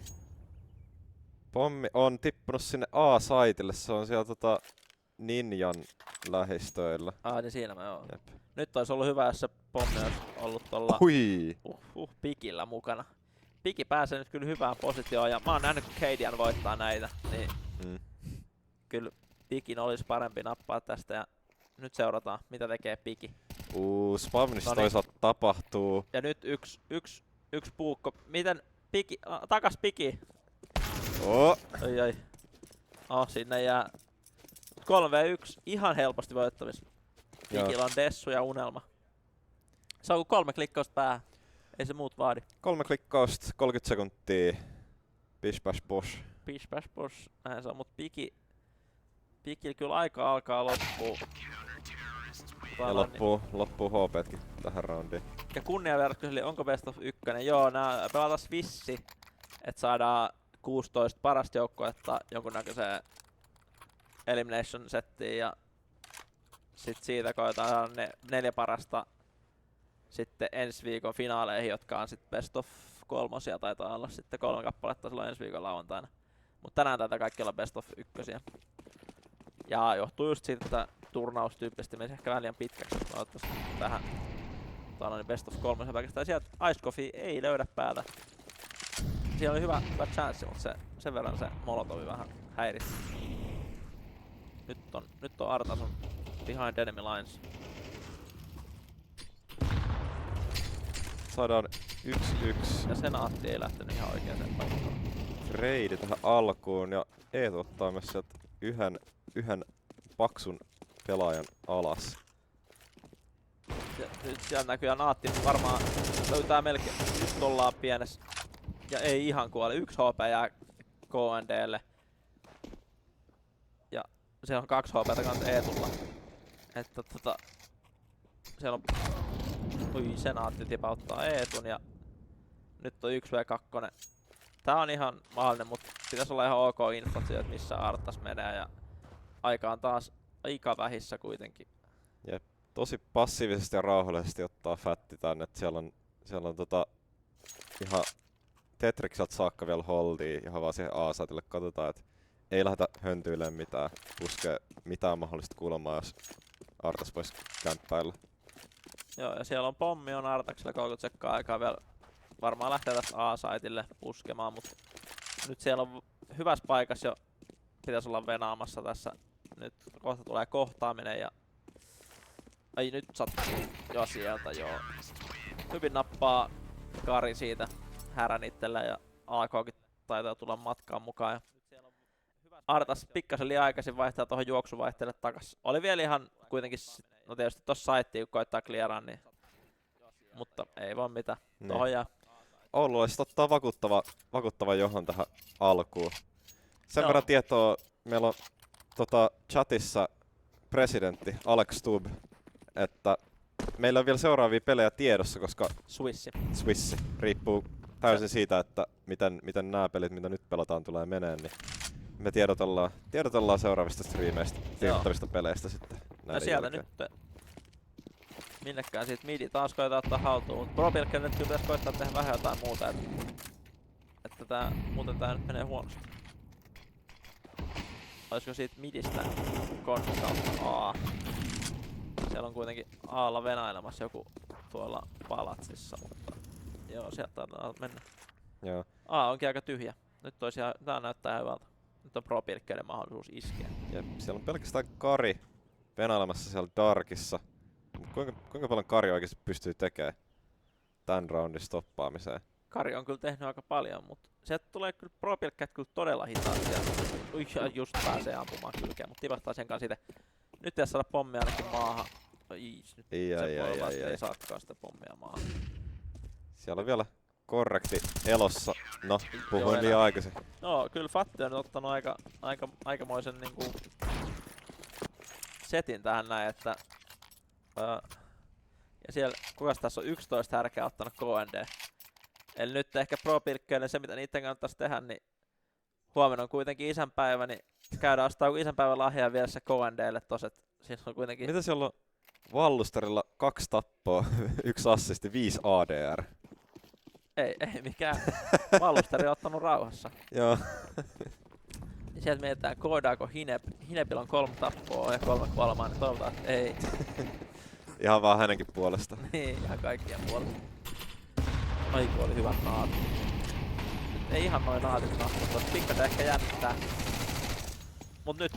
Pommi on tippunut sinne A-saitille, se on siellä Ninjan lähistöillä. Niin siinä mä oon. Jep. Nyt olisi ollut hyvä, jos se pommi olisi ollut tuolla Pikillä mukana. Piki pääsee nyt kyllä hyvään positioon ja mä oon nähnyt kun Cadian voittaa näitä, niin kyllä Pikin olisi parempi nappaa tästä ja nyt seurataan mitä tekee Piki. Spavnissa toisaalta tapahtuu. Ja nyt yksi puukko. Miten Piki, takas Piki. Oi. Sinne jää 3v1 ihan helposti voittavissa. Pikillä on dessu ja unelma. Se on 3 klikkausta päähän. Ei se muut vaadi. 3 klikkausta, 30 sekuntia. Bish bash bosh. Bish bash bosh. Näin se on, mut Pikillä kyllä aika alkaa loppua. Ja loppuu HP:tkin tähän roundiin. Ja kunniaverrat kyseli, onko best of 1? Joo, nää pelataan Swissi, että saadaan 16 parasta joukkuetta jonkunnäköiseen elimination settiin ja sit siitä koetaan ne 4 parasta sitten ensi viikon finaaleihin, jotka on sit best of 3, taitaa olla sitten 3 kappaletta silloin ensi viikon lauantaina. Mut tänään taitaa kaikki olla best of 1. Ja johtuu just siitä, että turnaus tyyppisesti menisi ehkä vähän liian pitkäksi. Toivottavasti tähän best of 3 pelkästään. Sieltä Ice Coffee ei löydä päätä. Siellä oli hyvä chanssi, mutta sen verran se Molotovi vähän häiritti. Nyt on Artas on behind enemy lines. Saadaan 1-1. Ja Senaatti ei lähtenyt ihan oikeaan paikkaan. Reidi tähän alkuun ja Eetu ottaa myös sieltä yhden paksun pelaajan alas. Nyt siellä näkyy ja Naatti varmaan löytää melkein. Nyt ollaan pienessä. Ja ei ihan kuole. 1 HP jää KNDlle. Ja siellä on 2 HP:tä kans Eetulla. Että siellä on... Ui, Senaatti tipauttaa Eetun ja nyt on 1v2. Tää on ihan mahdollinen, mutta pitäisi olla ihan ok infot siitä, että missä Artas menee ja aika on taas aika vähissä kuitenkin. Jep, tosi passiivisesti ja rauhallisesti ottaa Fatti tänne, että siellä on ihan Tetrikseltä saakka vielä holdia ihan vaan siihen A-saitille. Katsotaan, että ei lähdetä höntyilemään mitään, puskee mitään mahdollista kulmaa, jos Artas voisi kämppäillä. Joo, ja siellä on pommi on Artaksella 30 sekkaa aikaa vielä. Varmaan lähtee tästä A-saitille puskemaan, mutta nyt siellä on hyvässä paikassa jo. Pitäisi olla venaamassa tässä. Nyt kohta tulee kohtaaminen ja... Ai nyt sattuu jo sieltä, joo. Hyvin nappaa Kari siitä härän itsellä ja alkoikin taitaa tulla matkaan mukaan. Ja Artas pikkasen liian aikaisin vaihtaa tuohon juoksuvaihteelle takas. Oli vielä ihan kuitenkin, no tietysti tossa saittiin kun koittaa clearaa, niin... Mutta ei voi mitään, tohon jää. Oululaiset ottaa vakuuttava johon tähän alkuun. Sen verran tietoa, meillä on chatissa presidentti Alex Stubb, että meillä on vielä seuraavia pelejä tiedossa, koska Swissi riippuu täysin siitä, että miten nämä pelit, mitä nyt pelataan, tulee meneen, niin me tiedotellaan seuraavista striimeistä, tiedottavista peleistä sitten. Ja sieltä jälkeen. Nyt minnekään siitä midi taas koetaan ottaa haltuun, mutta ProBilken nyt pitäisi koittaa tehdä vähän jotain muuta, että muuten tää nyt menee huonosti. Olisiko siitä midistä konsin kautta A? Siellä on kuitenkin Aalla venailemassa joku tuolla palatsissa, mutta joo, sieltä taitaa mennä. Joo. A onkin aika tyhjä. Nyt tää näyttää hyvältä. Nyt on ProBilkeiden mahdollisuus iskeä. Jep, siellä on pelkästään Kari venailemassa siellä Darkissa. Kuinka paljon Kari oikeesti pystyy tekemään tän roundin stoppaamiseen? Kari on kyllä tehnyt aika paljon, mutta sieltä tulee kyllä ProBilket kyllä todella hitaasti. Ui, just pääsee ampumaan kylkeen, mutta tipahtaa sen kanssa itse. Nyt pitäisi saada pommia ainakin maahan. Nyt ei saakaan sitä pommia maahan. Siellä on vielä korrekti elossa. No, puhuin liian aikaisin. No, kyllä Fatti on ottanut aikamoisen niinku setin tähän näin, että ja siellä, kukas tässä on 11 härkää ottanut KND. Eli nyt ehkä ProBilkeille se mitä niitten kannattaisi tehdä, niin huomenna on kuitenkin isänpäivä, niin käydään ostaa isänpäivän lahjaa vielä se KNDlle tos, et siis on kuitenkin... Mitä siellä on Vallusterilla 2 tappoa, 1 assisti, 5 ADR? Ei mikään. Vallusteri on ottanut rauhassa. Joo. Ja sieltä mietitään, koodaako Hinepillä on 3 tappoa ja 3 kuolemaa, niin toivotaan, että ei. Ihan vaan hänenkin puolesta. Niin, ihan kaikkien puolesta. Aiku oli hyvät naatit. Nyt ei ihan noin naatit mutta pikkasen ehkä jännittää. Mut nyt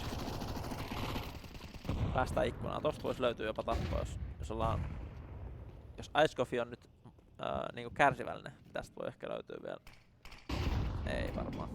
päästään ikkunaan. Tosta voisi löytyä jopa tappo, jos Ice Coffee on nyt niinku kärsivällinen. Tästä voi ehkä löytyä vielä. Ei varmaan.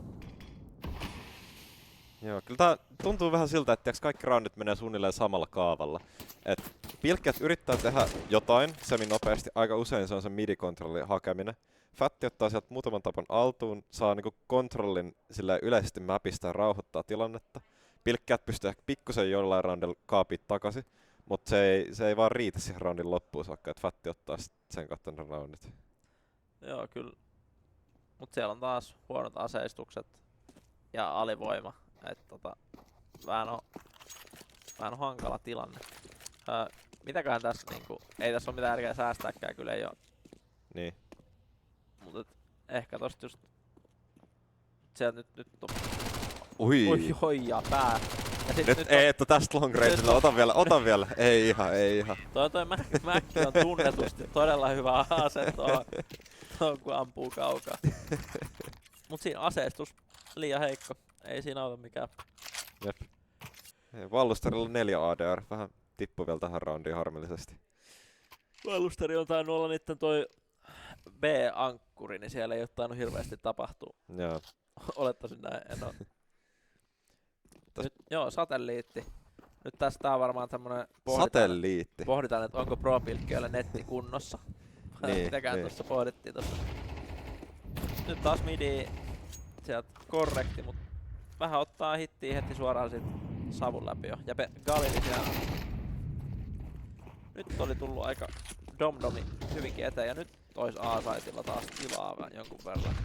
Joo, kyllä tää tuntuu vähän siltä, että kaikki roundit menee suunnilleen samalla kaavalla. Et Pilkket yrittää tehdä jotain semi-nopeasti, aika usein se on se midi-kontrollin hakeminen. Fatti ottaa sieltä muutaman tapan altuun, saa niinku kontrollin silleen yleisesti mapista ja rauhoittaa tilannetta. Pilkkeet pystyy ehkä pikkusen jollain roundilla kaapit takaisin, Mutta se ei vaan riitä siihen roundin loppuun saakka, että Fatti ottaa sen kautta ne roundit. Joo, kyllä. Mut siellä on taas huonot aseistukset ja alivoima. Et vähän on hankala tilanne. Mitäköhän tässä niinku, ei tässä ole mitään järkeä säästääkään, kyllä ei oo. Niin. Mut ehkä tosta just sieltä nyt on. Ui. Oi ja pää. Ja sit Nyt ei, että tästä long rangella, ota vielä. Ei ihan. Toi Mäkki on tunnetusti todella hyvä ase tuohon kun ampuu kaukaa. Mut siinä aseistus liian heikko. Ei siinä auta mikään. Jep. Vallustarilla 4 ADR. Vähän tippui vielä tähän roundiin harmillisesti. Vallusteri on tainnut olla niitten toi B-ankkuri, niin siellä ei oo tainnut hirveästi tapahtua. Joo. Olettaisin näin, en oo. Nyt, joo, satelliitti. Nyt tästä on varmaan tämmönen Satelliitti. Pohditaan, että onko Pro-pilkkiöllä netti kunnossa. Niin, Mitäkään niin. tuossa pohdittiin tossa. Nyt taas midi sieltä korrekti, mut vähän ottaa hittiä heti suoraan sit savun läpi jo. Ja Galili siellä. Nyt oli tullut aika domdomi hyvinkin eteen ja nyt tois A-saitilla taas tilaa vähän jonkun verran.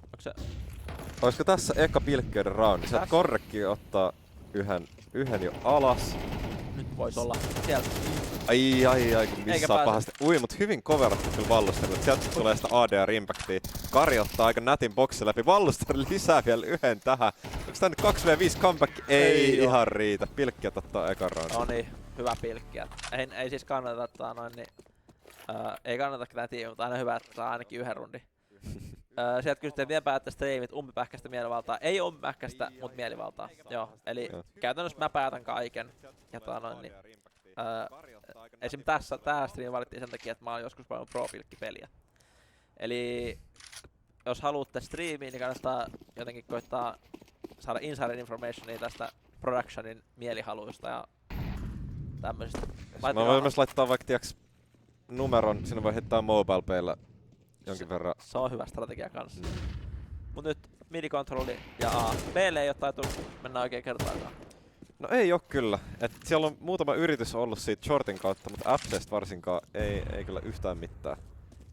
Onko se? Olisiko tässä eka pilkkeiden roundi? Sieltä korrekki ottaa yhden jo alas. Nyt vois olla sieltä. Ai kun missaa pahasti. Ui, mut hyvin coverattu kyllä Vallustarille. Sieltä tulee sitä ADR impactia. Kari ottaa aika nätin boksin läpi. Vallustari lisää vielä yhden tähän. Onks tää nyt 2v5 comeback? Ei ihan riitä. Pilkkiät ottaa ekan roundin. No niin, hyvä pilkkiä. Ei siis kannata ei kannata ketään tiimiä, mutta aina hyvä, että saa ainakin yhden rundin. Sieltä kysyttiin vielä päättää striimit umpipähkästä mielivaltaa. Ei umpipähkästä, mut mielivaltaa. Joo, eli käytännössä mä päätän kaiken. Ja esim. Tää stream valittiin sen takia, että mä oon joskus paljon pro-pilkkipeliä. Eli jos haluatte striimiin, niin kannattaa jotenkin koittaa saada insider informationia tästä productionin mielihaluista ja tämmöisistä. Mä voin myös laittaa vaikka numeron, sinne voi heittää mobile paylla jonkin verran. Se on hyvä strategia kanssa. Mut nyt midi-kontrolli ja A. B:lle ei oo taitu mennä oikein kertaakaan. No ei oo kyllä. Et siellä on muutama yritys ollut siitä shortin kautta, mutta appsesta varsinkaan ei kyllä yhtään mitään.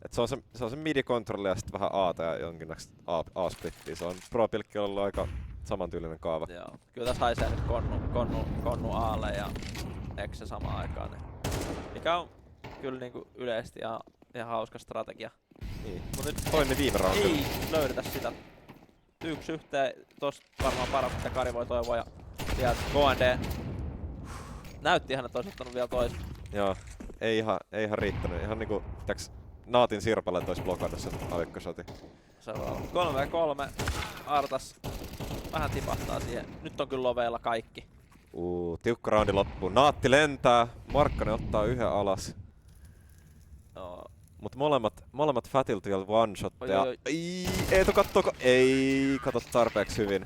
Et se on se midi-kontrolli ja sit vähän A:ta ja jonkinlaista A-splittiä. Se on Pro-pilkki ollut aika samantyylinen kaava. Joo. Kyllä tässä haisee nyt konnu Aalle ja Exe samaan aikaan. Niin. Mikä on kyllä niinku yleisesti ja hauska strategia. Niin. Mut nyt toinen viime round. Ei löydetä sitä. Yksi yhteen, tosta varmaan paras mitä Kari voi toivoa ja sieltä KND. Näyttihän, että ois ottanut vielä toisen. Joo, ei ihan riittänyt. Ihan niinku Naatin sirpaleet ois blokannut sen avikkosotin. Seuraava 3v3. Artas vähän tipahtaa siihen. Nyt on kyllä loveilla kaikki. Tiukka roundi loppuun. Naatti lentää, Markkanen ottaa yhden alas. Joo. Mut molemmat Fatilta vielä one-shotteja. Oi. Ei kato tarpeeksi hyvin.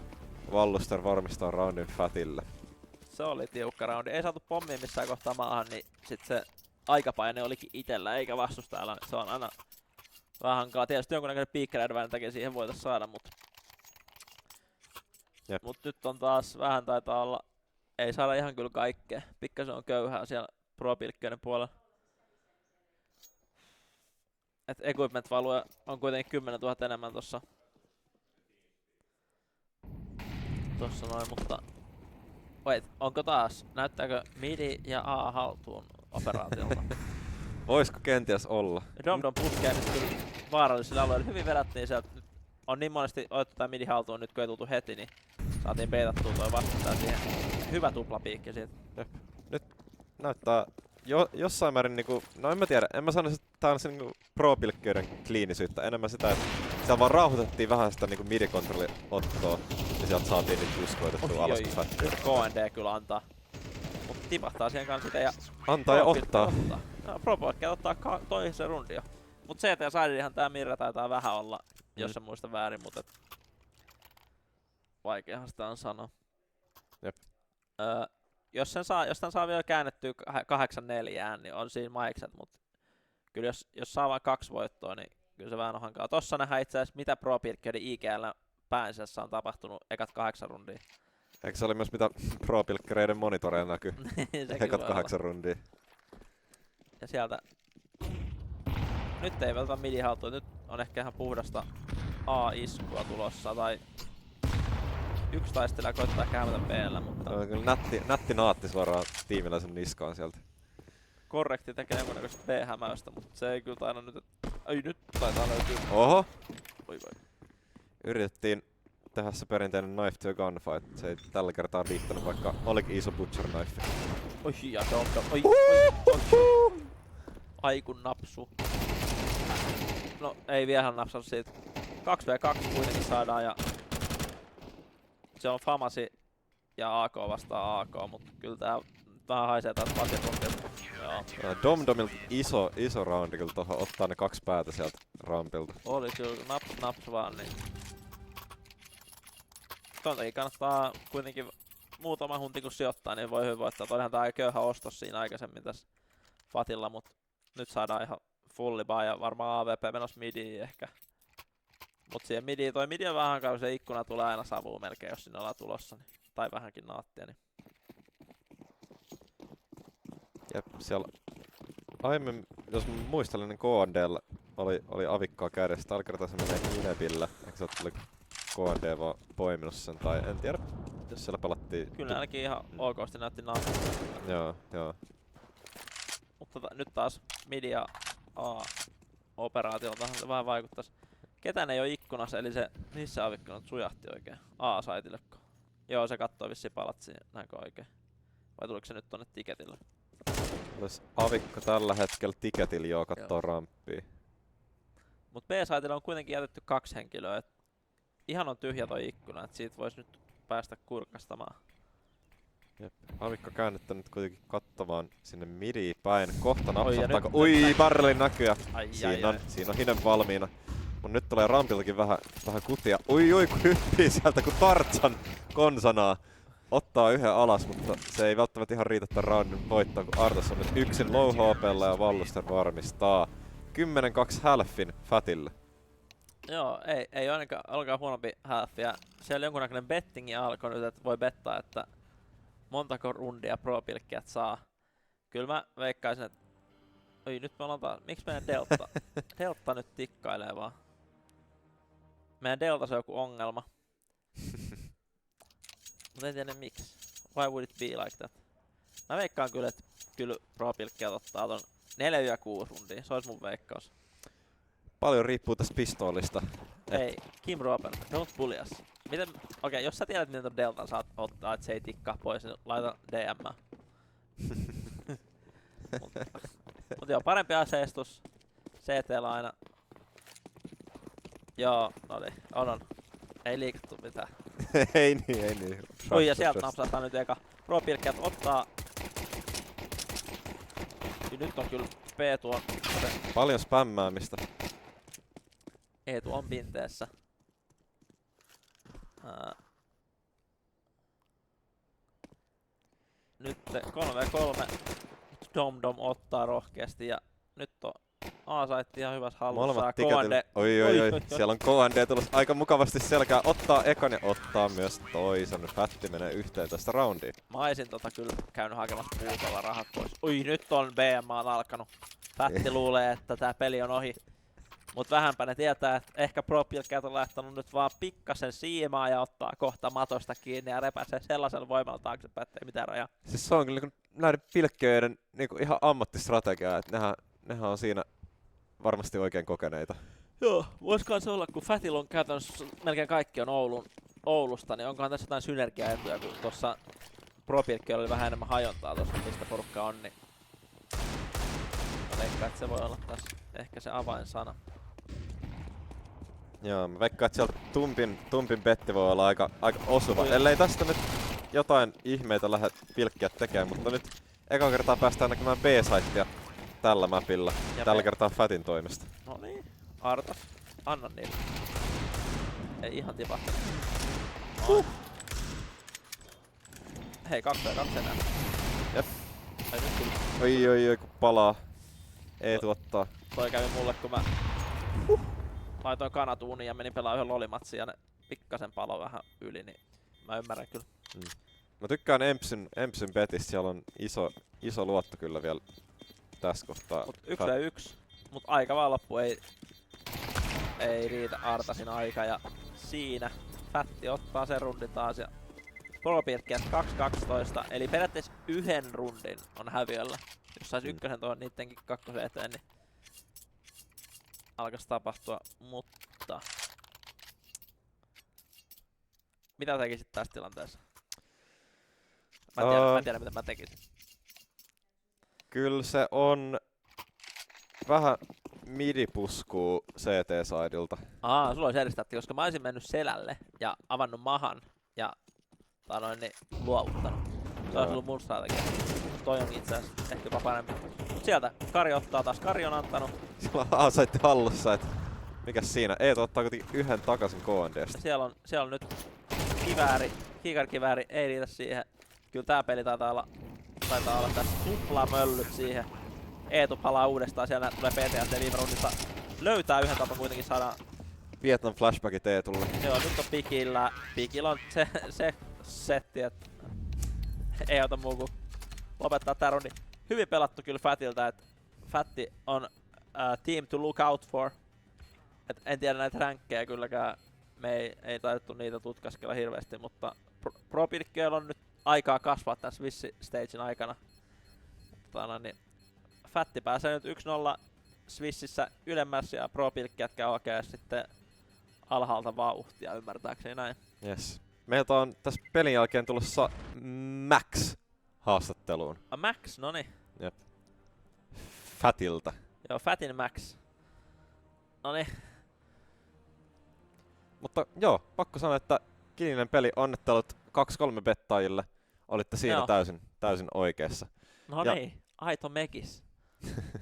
Valluster varmistaa roundin Fatille. Se oli tiukka roundi. Ei saatu pommia missään kohtaa maahan, niin sit se aikapaine olikin itellä eikä vastustajalla. Se on aina vähän hankalaa. Tietysti jonkunnäköinen piikkeräidvään takia siihen voitais saada, mut nyt on taas vähän taitaa olla. Ei saada ihan kyllä kaikkea. Pikkasen on köyhää siellä pro-pilkkiöiden puolella. Et equipment value on kuitenkin 10 000 enemmän tossa noin, mutta wait, onko taas? Näyttääkö midi ja A haltuun operaatiolta? Voisiko kenties olla? Domdom puskee nyt kyllä vaarallisille alueille. Hyvin vedettiin sieltä. Nyt on niin monesti otettu tää midi haltuun nyt kun ei tultu heti, niin saatiin beitattua toi vastustaja siihen. Hyvä tuplapiikki siitä. Nyt näyttää jossain määrin niinku, no en mä tiedä, en mä sano, että tää on se niinku pro-pilkkiöiden kliinisyyttä, enemmän sitä, että siellä vaan rauhoitettiin vähän sitä niinku midi-kontrolliottoa ja sieltä saatiin niitä puskoitettua alas. Nyt KND kyllä antaa, mutta tipahtaa siihen kanssa sitä ja antaa ja ottaa. No, pro-pilkkiöt ottaa toisen rundin jo. Mut CT ja Siderihan tää Mirra taitaa vähän olla, jos en muista väärin, mutta vaikeahan sitä on sanoa. Jep. Jos tän saa vielä käännettyä 8-4, niin on siinä maikset, mutta kyllä jos saa vain 2 voittoa, niin kyllä se vähän on hankalaa. Tossa nähdään itse asiassa, mitä pro-pilkkiöiden IGL päänsessä on tapahtunut ekat 8 rundia. Eikö se oli myös mitä pro-pilkkereiden monitoreja näkyy? Ekat 8 rundia. Ja sieltä... Nyt ei välttämättä midi haltuun, nyt on ehkä ihan puhdasta A-iskua tulossa, tai... Yksi taistelija koittaa käydä B:llä, mutta... On kyllä nätti naatti suoraan tiimiläisen niskaan sieltä. Korrekti tekee jonkunnäköistä B-hämäystä, mutta se ei kyllä taida nyt... Ai nyt taitaa löytyä. Oho! Oi voi. Yritettiin tehdä se perinteinen knife to a gunfight. Se ei tällä kertaa riittänyt, vaikka olikin iso butcher knife. Oi ja oi. Ai kun napsu. No ei vielä napsannut siitä. 2v2 kuitenkin saadaan ja... Se on Famasi ja AK vastaan AK, mutta kyllä tää vähän haisee taas paketuntia. Joo. Domdomilta iso roundi kyllä tohon, ottaa ne 2 päätä sieltä rampilta. Oli kyllä naps vaan niin. Ton takia kannattaa kuitenkin muutama hunti kun sijoittaa, niin voi hyvin voittaa. Olihan tää aika köyhä ostos siinä aikaisemmin tässä Fatilla, mut nyt saadaan ihan fulli buy ja varmaan AVP menossa midiin ehkä. Mut siihen midiin, toi midi on vähän hankala, se ikkuna tulee aina savuun melkein, jos sinne ollaan tulossa. Niin, tai vähänkin naattia. Niin. Jep, siellä aiemmin, jos mä muistelen, niin KND:llä oli avikkaa kädessä. Tällä kertaa se menee Inepillä. Eikö se ole KND vaan poiminut sen, tai en tiedä, jos siellä pelattiin... Kyllä ainakin ihan okosti näytti naattia. Joo. Mutta nyt taas midi ja A-operaatiolta se vähän vaikuttais. Ketään ei oo ikkunassa, eli se missä avikkunat sujahti oikein? A-saitilleko? Joo, se kattoo vissiin palatsiin, näinkö oikein? Vai tuliko se nyt tonne tiketille? Olis avikko tällä hetkellä tiketillä joo, kattoo ramppia. Mut B-saitille on kuitenkin jätetty 2 henkilöä, et ihan on tyhjä toi ikkuna, et siitä vois nyt päästä kurkastamaan. Jep. Avikko käännyttänyt kuitenkin kattomaan sinne midiin päin. Kohta napsahtaa. Ui, barrelin näkyä. Siinä on hinen valmiina. Mut nyt tulee rampiltakin vähän kutia. Ui, kun hyppii sieltä kun Tarzan konsanaa. Ottaa yhden alas, mutta se ei välttämättä ihan riitä tämän roundin voittaa, kun Artas on nyt yksin low HP:llä ja Walluster varmistaa 10-2 halfin Fatille. Joo, ei ollenkaan huonompi half. Ja siellä jonkunnäköinen bettingi alkoi nyt, että voi bettaa, että montako rundia pro-pilkkiät saa. Kyllä mä veikkaisin, että... Oi, nyt me ollaan taas... Miksi meidän Delta? Delta nyt tikkailee vaan. Meidän Delta se on joku ongelma. Mut en tiedä miksi. Why would it be like that? Mä veikkaan kyllä, että kyllä pro-pilkkiät ottaa ton 4-6 rundia. Se ois mun veikkaus. Paljon riippuu tästä pistoolista. Hei, Kim Roper, don't bully us. Okei, jos sä tiedät miten ton Deltan saat ottaa, et se ei tikkaa pois, niin laita DM. Mut joo, parempi aseistus. CT:llä aina. Joo, on. Ei liikattu mitään. ei niin. Ui, ja sieltä napsahtaa nyt eka. Pro-pilkkiät ottaa. Nyt on kyllä P tuon. Paljon spämmäämistä. Eetu on pinteessä. Nyt 3v3. Dom ottaa rohkeasti ja nyt on A-saitti ihan hyvässä hallussa. Molemmat tiketil. Oi. Siellä on KND tulossa aika mukavasti selkää. Ottaa ekan ja ottaa myös toisen. Fatti menee 11 roundiin. Mä oisin kyllä käynyt hakemassa puukolla rahat pois. Ui, nyt on BMA alkanut. Fatti luulee, että tää peli on ohi. Mut vähänpä ne tietää, että ehkä pro-pilkkäät on lähtenyt nyt vaan pikkasen siimaa ja ottaa kohta matosta kiinni ja repäsee sellaisella voimalla taaksepäin, ettei mitään rajaa. Siis se on kyllä näiden pilkkiöiden ihan ammattistrategia, että nehän on siinä varmasti oikein kokeneita. Joo, voisikohan se olla, kun Fatilla on käytännössä melkein kaikki on Oulusta, niin onkohan tässä jotain synergiaetuja, kun tuossa pro-pilkkiöillä oli vähän enemmän hajontaa tuossa, mistä porukka on, niin veikkaan, että se voi olla taas ehkä se avainsana. Joo, mä veikkaan, että sieltä tumpin betti voi olla aika osuva. Ellei tästä nyt jotain ihmeitä lähde pilkkiä tekemään, mutta nyt eka kertaa päästään näkemään B-saittia tällä mapilla. Ja tällä kertaa Fatin toimesta. No niin, Artas, anna niille. Ei ihan tipahtanut. Hei, 2v2 enää. Jep. Ai nyt kyllä. Oi, kun palaa. Ei tuottaa. Toi kävi mulle, kun mä laitoin kanatuuniin ja menin pelaamaan yhden lolimatsin ja ne pikkasen palo vähän yli, niin mä ymmärrän kyllä. Mä tykkään Empsyn betistä, siellä on iso luotto kyllä vielä tässä kohtaa. Mut 1v1, mut aika vaan loppu, ei riitä Artasin aika ja siinä Fatti ottaa sen rundin taas ja Propirkkiät 2-12, eli periaatteessa yhden rundin on häviöllä. Jos sais ykkösen tuohon niittenkin kakkosen eteen, niin alkaisi tapahtua, mutta mitä tekisit tässä tilanteessa? Mä en tiedä mitä mä tekisin. Kyllä se on vähän midipuskuu CT-sidelta. Sulla olisi edistatti, koska mä olisin mennyt selälle ja avannut mahan ja niin luovuttanut. Se olisi ollut mun strategia. Toi on itse asiassa ehkä jopa parempi. Mut sieltä Kari ottaa taas. Kari on antanut. Sillä on saitte hallussa, et mikäs siinä? Eetu ottaa kuitenkin yhden takaisin KNDstä. Siellä on nyt kiikarikivääri, ei riitä siihen. Kyllä tää peli taitaa olla tässä tuplamöllyt siihen. Eetu palaa uudestaan, siellä tulee PTSD viime rundissa. Löytää yhden tapan kuitenkin saadaan. Vietnam flashbackit Eetulle. Joo, nyt on Pikillä. Pikillä on se setti, että ei ota muu kuin lopettaa tää rundi. Hyvin pelattu kyllä Fatilta, että Fatti on team to look out for. Et en tiedä näitä ränkkejä kylläkään. Me ei taidettu niitä tutkaskella hirveästi, mutta Pro-pirkkeillä on nyt aikaa kasvaa tässä Swiss-stagen aikana. Niin Fatti pääsee nyt 1-0 Swississä ylemmässä ja Pro-pirkkiät käy hakee sitten alhaalta vauhtia, ymmärtääkseni näin. Yes. Meiltä on tässä pelin jälkeen tulossa Max haastatteluun. Max, noni. Jep. Fatilta. Joo, Fatin Max. Noni. Mutta joo, pakko sanoa, että kilinen peli, onnittelut 2-3 bettaajille. Olitte siinä täysin oikeassa. No niin, aito Mekis.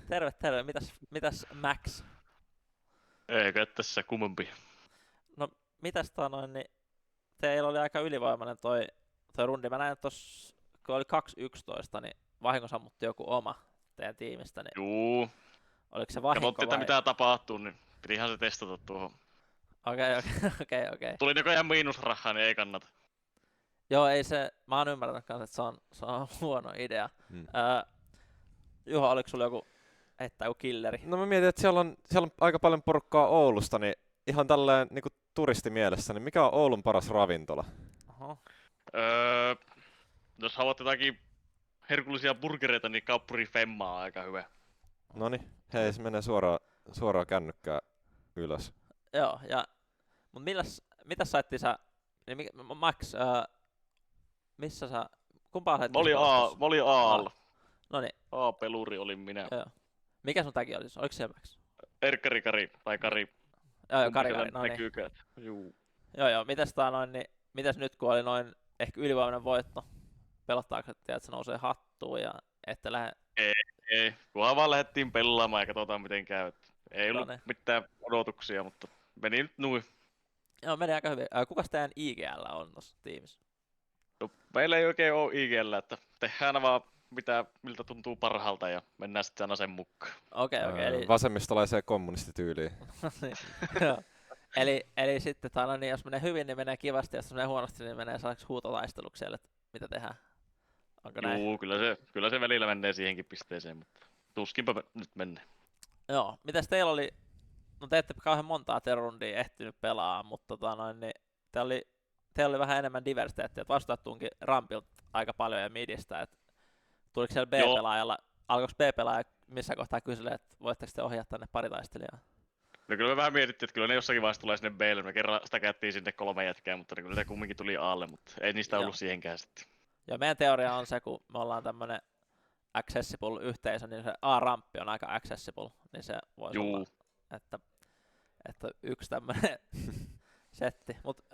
Terve. Mitäs Max? Eikä tässä kummempi. No mitäs niin teillä oli aika ylivoimainen toi rundi. Mä näin tossa, kun oli 2-11, niin vahinko sammutti joku oma teidän tiimistä. Niin Juu. oliko se vahinko Katsottiin, että mitä tapahtuu, niin pitihän se testata tuohon. Okei. Tuli näköjään miinusrahaa, niin ei kannata. Joo, ei se, mä oon ymmärtänyt kanssa, että se on huono idea. Juha, oliko sulla joku killeri? No mä mietin, että siellä on aika paljon porukkaa Oulusta, niin ihan tälleen niinku turistimielessä, niin mikä on Oulun paras ravintola? Oho. Jos haluat jotakin herkullisia burgereita, niin Kauppuri Femma on aika hyvä. Noniin, hei se menee suoraan kännykkää ylös. Joo, mut mitäs saitti sä, Max, missä sä, kumpaa sait? Mä olin Aalla. Noniin. A-peluri olin minä. Joo. Mikä sun tagi oli? Oliko se Max? Erkkari Kari, tai Kari. Joo, Kari, noniin. Juu. Joo, mitäs nyt kun oli ehkä ylivoimainen voitto? Pelottaako, että se nousee hattuun ja ette lähde? Ei, kunhan vaan lähdettiin pelaamaan ja katsotaan miten käy. Ei ollut mitään odotuksia, mutta meni nyt nuin. Joo, meni aika hyvin. Kukas teidän IGL on tuossa tiimissä? No, meillä ei oikein ole IGL, että tehdään vaan miltä tuntuu parhaalta ja mennään sitten aina sen mukaan. Okei, eli vasemmistolaiseen kommunistityyliin. Joo. Eli sitten niin jos menee hyvin, niin menee kivasti, jos menee huonosti, niin menee sellaiseksi huutotaisteluksi siellä, että mitä tehdään. Onko näin? Juu, kyllä se välillä menee siihenkin pisteeseen, mutta tuskinpä nyt menee. Joo, mitäs teillä oli, no te ette kauhean montaa rundia ehtinyt pelaa, mutta niin teillä oli vähän enemmän diversiteettiä, että vastaat tuunkin rampilta aika paljon ja midistä, että tuliko siellä B-pelaajalla, alkoiko B-pelaaja missä kohtaa kysyä, että voitteko te ohjaa tänne pari taistelijaa? No kyllä me vähän mietittiin, että kyllä ne jossakin vaiheessa tulee sinne B:lle. Me kerran sitä käyttiin sinne 3 jätkää, mutta kyllä ne kumminkin tuli Alle, mutta ei niistä ollut siihenkään sitten. Joo, meidän teoria on se, kun me ollaan tämmönen accessible-yhteisö, niin se A-ramppi on aika accessible, niin se voisi olla, että yksi tämmönen setti. Mut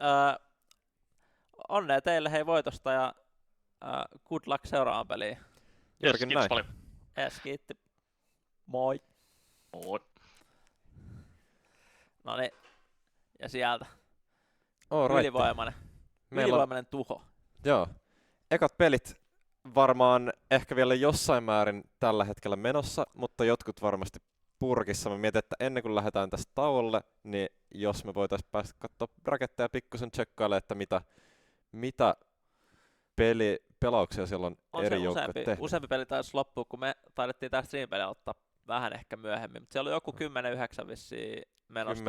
onnea teille hei voitosta ja good luck seuraavaan peliin. Yes, kiitos paljon. Yes, kiitti. Moi. Moi. Noniin, ja sieltä Ylivoimainen tuho. Joo. Ekat pelit varmaan ehkä vielä jossain määrin tällä hetkellä menossa, mutta jotkut varmasti purkissa. Mä mietin, että ennen kuin lähdetään tästä tauolle, niin jos me voitaisiin päästä katsoa bracketteja pikkusen tsekkailemaan, että mitä pelauksia siellä on eri se joukkueet tehnyt? useampi peli taisi loppua, kun me taidettiin tää stream-peliä ottaa vähän ehkä myöhemmin, mutta siellä oli joku 10-9 vissiin menossa. 10-12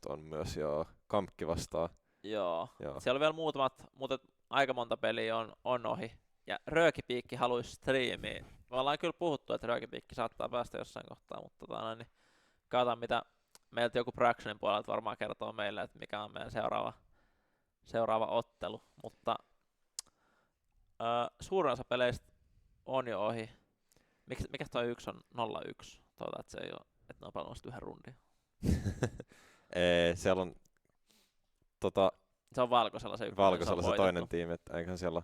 on myös, joo. Kampki vastaa. Joo. Siellä oli vielä muutamat, mutta aika monta peliä on ohi. Ja Röökipiikki haluaisi striimiin. Me ollaan kyllä puhuttu, että Röökipiikki saattaa päästä jossain kohtaa, mutta niin katsotaan mitä meiltä joku productionin puolelta varmaan kertoo meille, että mikä on meidän seuraava ottelu. Mutta suurin osa peleistä on jo ohi. Mikä toi 1 on 0-1? Toivotaan, että se ei ole, että ne on pelannut yhden rundin. Siellä on se on valkoisella se se toinen tiimi, että eiköhän siellä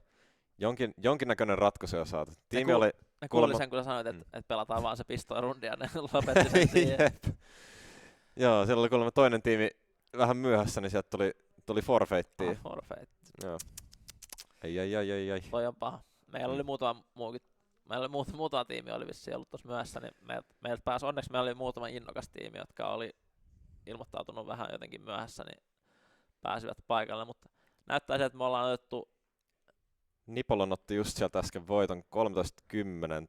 jonkinnäköinen ratkaisu jo saatu. Tiimi oli kuulin sen, kun sä sanoit, että pelataan vaan se pistoirundi ja ne lopetti sen siihen. Joo, siellä oli kuulemma toinen tiimi vähän myöhässä, niin sieltä tuli forfeittiin. Forfeit. Joo. Ai. Toi on paha. Meillä oli muutama tiimi oli vissiin ollut tuossa myöhässä, niin meiltä pääsi onneksi meillä oli muutama innokas tiimi, jotka oli ilmoittautunut vähän jotenkin myöhässä, niin pääsivät paikalle, mutta näyttää se, että me ollaan otettu... Nipolon otti just sieltä äsken voiton 13-10.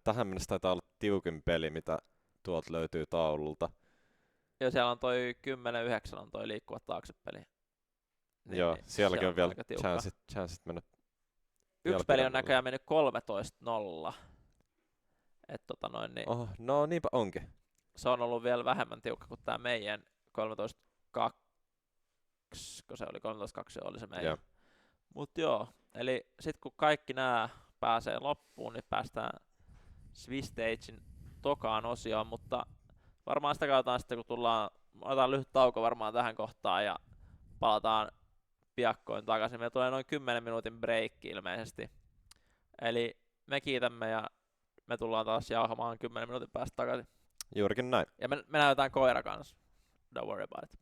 Tähän mennessä taitaa olla tiukin peli, mitä tuolta löytyy taululta. Joo, siellä on toi 10-9 on toi liikkuvat taakse-peli. Joo, sielläkin on vielä chanssit mennä. Yksi peli on näköjään mennyt 13-0. Niin, no niinpä onkin. Se on ollut vielä vähemmän tiukka kuin tää meidän 13-2. Kun se oli 13-2, oli se meidän. Yeah. Mut joo, eli sit kun kaikki nää pääsee loppuun, niin päästään Swiss Stagein tokaan osioon, mutta varmaan sitä katsotaan sitten, kun otetaan lyhyt tauko varmaan tähän kohtaan ja palataan piakkoin takaisin. Meillä tulee noin 10 minuutin breikki ilmeisesti. Eli me kiitämme ja me tullaan taas jauhamaan 10 minuutin päästä takaisin. Juurikin näin. Ja me näytetään koira kanssa. Don't worry about it.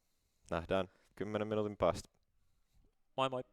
Nähdään 10 minuutin päästä. Moi moi.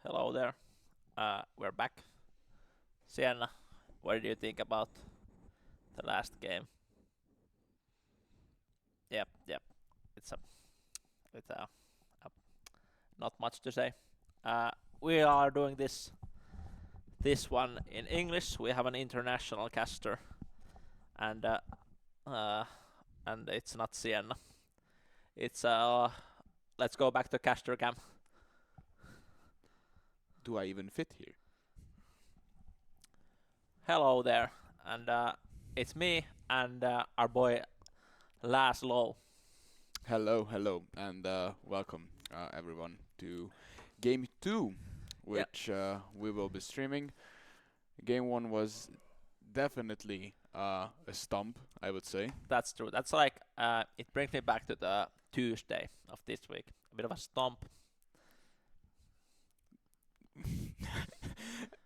Hello there. We're back. Sienna, what do you think about the last game? Yep. It's not much to say. We are doing this one in English. We have an international caster, and it's not Sienna. It's let's go back to caster cam. Do I even fit here? Hello there, and it's me and our boy Laszlo. Hello, and welcome everyone to Game 2, which we will be streaming. Game 1 was definitely a stump, I would say. That's true. That's like it brings me back to the Tuesday of this week. A bit of a stomp.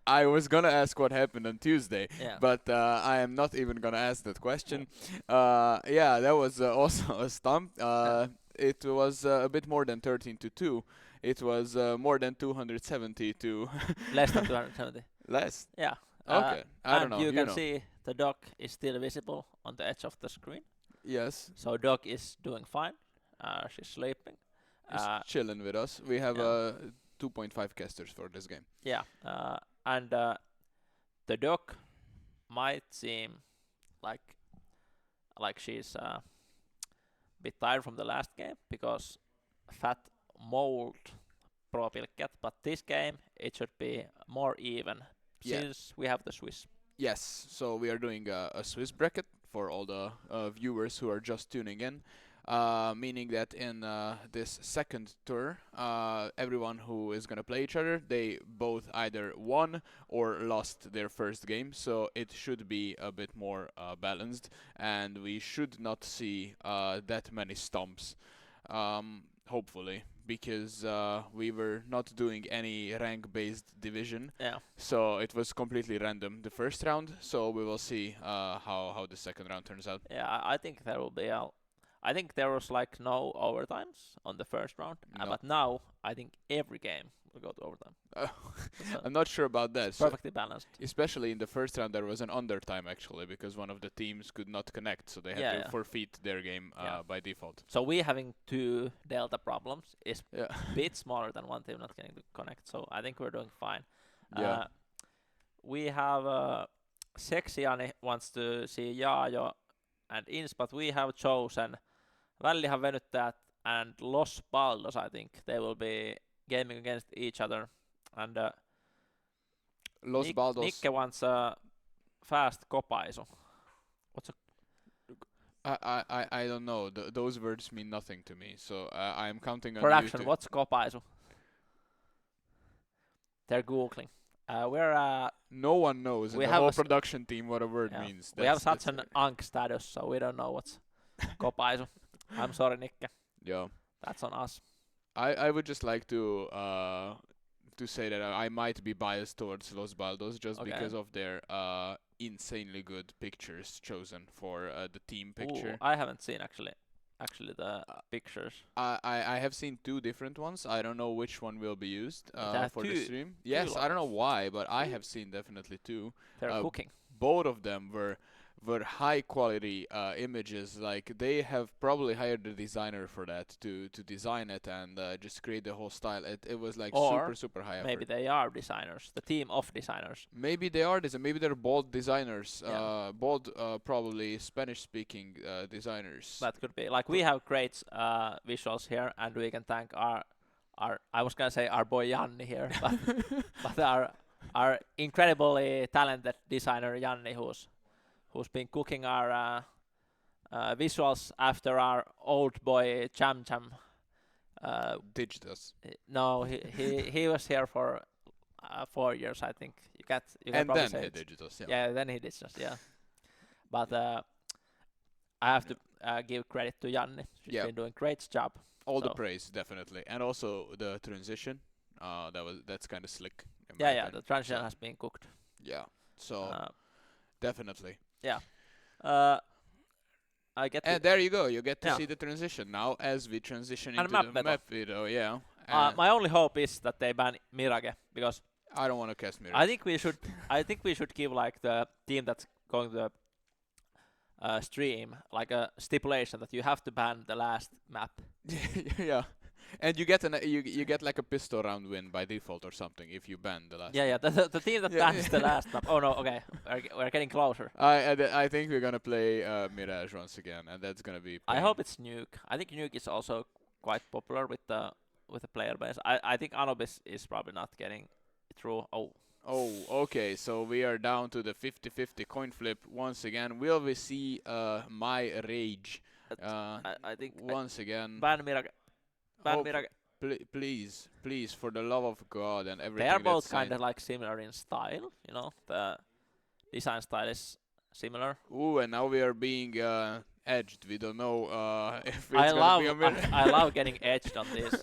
I was gonna ask what happened on Tuesday, Yeah. but I am not even gonna ask that question. Yeah, that was also a stump. It was a bit more than 13-2. It was more than 270 to Less than 270. less. Yeah. Okay, I don't and know. you can know. see the dog is still visible on the edge of the screen. Yes, So dog is doing fine. She's sleeping. he's chilling with us. We have yeah. 2.5 casters for this game. Yeah. And the dog might seem like she's a bit tired from the last game because fat mold propilket, but this game it should be more even since we have the Swiss. Yes, so we are doing a Swiss bracket for all the viewers who are just tuning in, meaning that in this second tour, everyone who is gonna play each other, they both either won or lost their first game, so it should be a bit more balanced, and we should not see that many stomps, hopefully, because we were not doing any rank-based division. Yeah. So it was completely random the first round. So we will see how the second round turns out. Yeah, I think there will be I think there was like no overtimes on the first round, No. but now I think every game will go to overtime. I'm not sure about that. So Perfectly balanced. especially in the first round, there was an undertime actually because one of the teams could not connect, so they had to forfeit their game by default. So we having 2 delta problems is Yeah. a bit smaller than one team not getting to connect. So I think we're doing fine. Yeah. We have Sexiani wants to see Jaajo and Ins, but we have chosen Vällihan Venyttäjät and Los Baldos. I think they will be gaming against each other. And Los Baldos. Nikke wants a fast kopaisu. What's a I don't know. Those words mean nothing to me. So I am counting on production? you to... What's kopaisu? They're googling. We're No one knows in we the have whole a production team what a word means. we have such an Ankh status, so we don't know what's kopaisu. I'm sorry, Nikke. Yeah. That's on us. I would just like to say that I might be biased towards Los Baldos just because of their insanely good pictures chosen for the team picture. Ooh, I haven't seen actually the pictures. I have seen 2 different ones. I don't know which one will be used for the stream. Yes, I don't know why, but I have seen definitely 2. They're cooking. Both of them were high quality images. Like they have probably hired the designer for that to design it and just create the whole style. It was like super high effort. Maybe they are designers, the team of designers. Maybe they are maybe they're bold designers. Bold probably Spanish speaking designers. That could be. Like we have great visuals here, and we can thank our I was gonna say our boy Janni here, but our incredibly talented designer Janni, who's been cooking our visuals after our old boy Cham. Digitus. No, he was here for 4 years, I think. You can and probably then say he it. Digitus. Yeah, then he Digitus. Yeah, but I have to give credit to Janni. She's been doing great job. All the praise definitely, and also the transition. That's kind of slick. Yeah, the transition has been cooked. Yeah, so definitely. Yeah. I get. And there you go. You get to see the transition now as we transition into the map video. Yeah. My only hope is that they ban Mirage, because I don't want to cast Mirage. I think we should give like the team that's going to the stream like a stipulation that you have to ban the last map. Yeah. And you get you get like a pistol round win by default or something if you ban the last. Yeah, the team that Yeah. bans the last map. Oh no, okay, we're getting closer. I think we're gonna play Mirage once again, and that's gonna be. I pain. hope it's Nuke. I think Nuke is also quite popular with the player base. I think Anubis is probably not getting through. Oh, Oh, okay. So we are down to the 50-50 coin flip once again. Will we see my rage I think once again? ban Mirage. Ban Hope- Mirage. Please, please, for the love of God and everything. They are that's both signed. kind of like similar in style. You know, the design style is similar. Ooh, and now we are being edged. We don't know if it's I gonna love be a mirror. I love getting edged on this.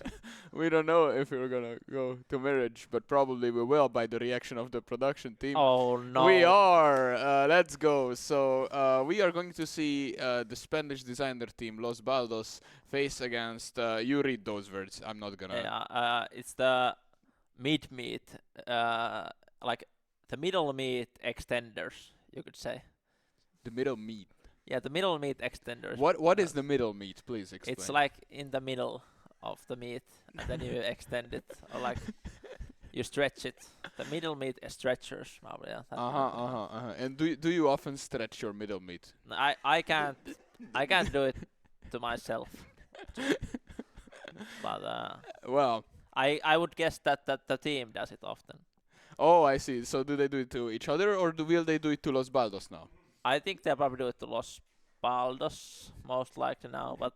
We don't know if we're gonna go to marriage, but probably we will by the reaction of the production team. Oh no. We are. Let's go. So we are going to see the Spanish designer team Los Baldos face against. You read those words. I'm not gonna. Yeah, it's the mid meat, like the middle meat extenders, you could say. The middle meat. Yeah, the middle meat extenders. What is the middle meat? Please explain. It's like in the middle of the meat, and then you extend it, or like you stretch it. The middle meat stretchers, probably. Yeah, And do you often stretch your middle meat? I can't do it to myself. But Well. I would guess that the team does it often. Oh, I see. So do they do it to each other, or will they do it to Los Baldos now? I think they'll probably do it to Los Baldos, most likely now. But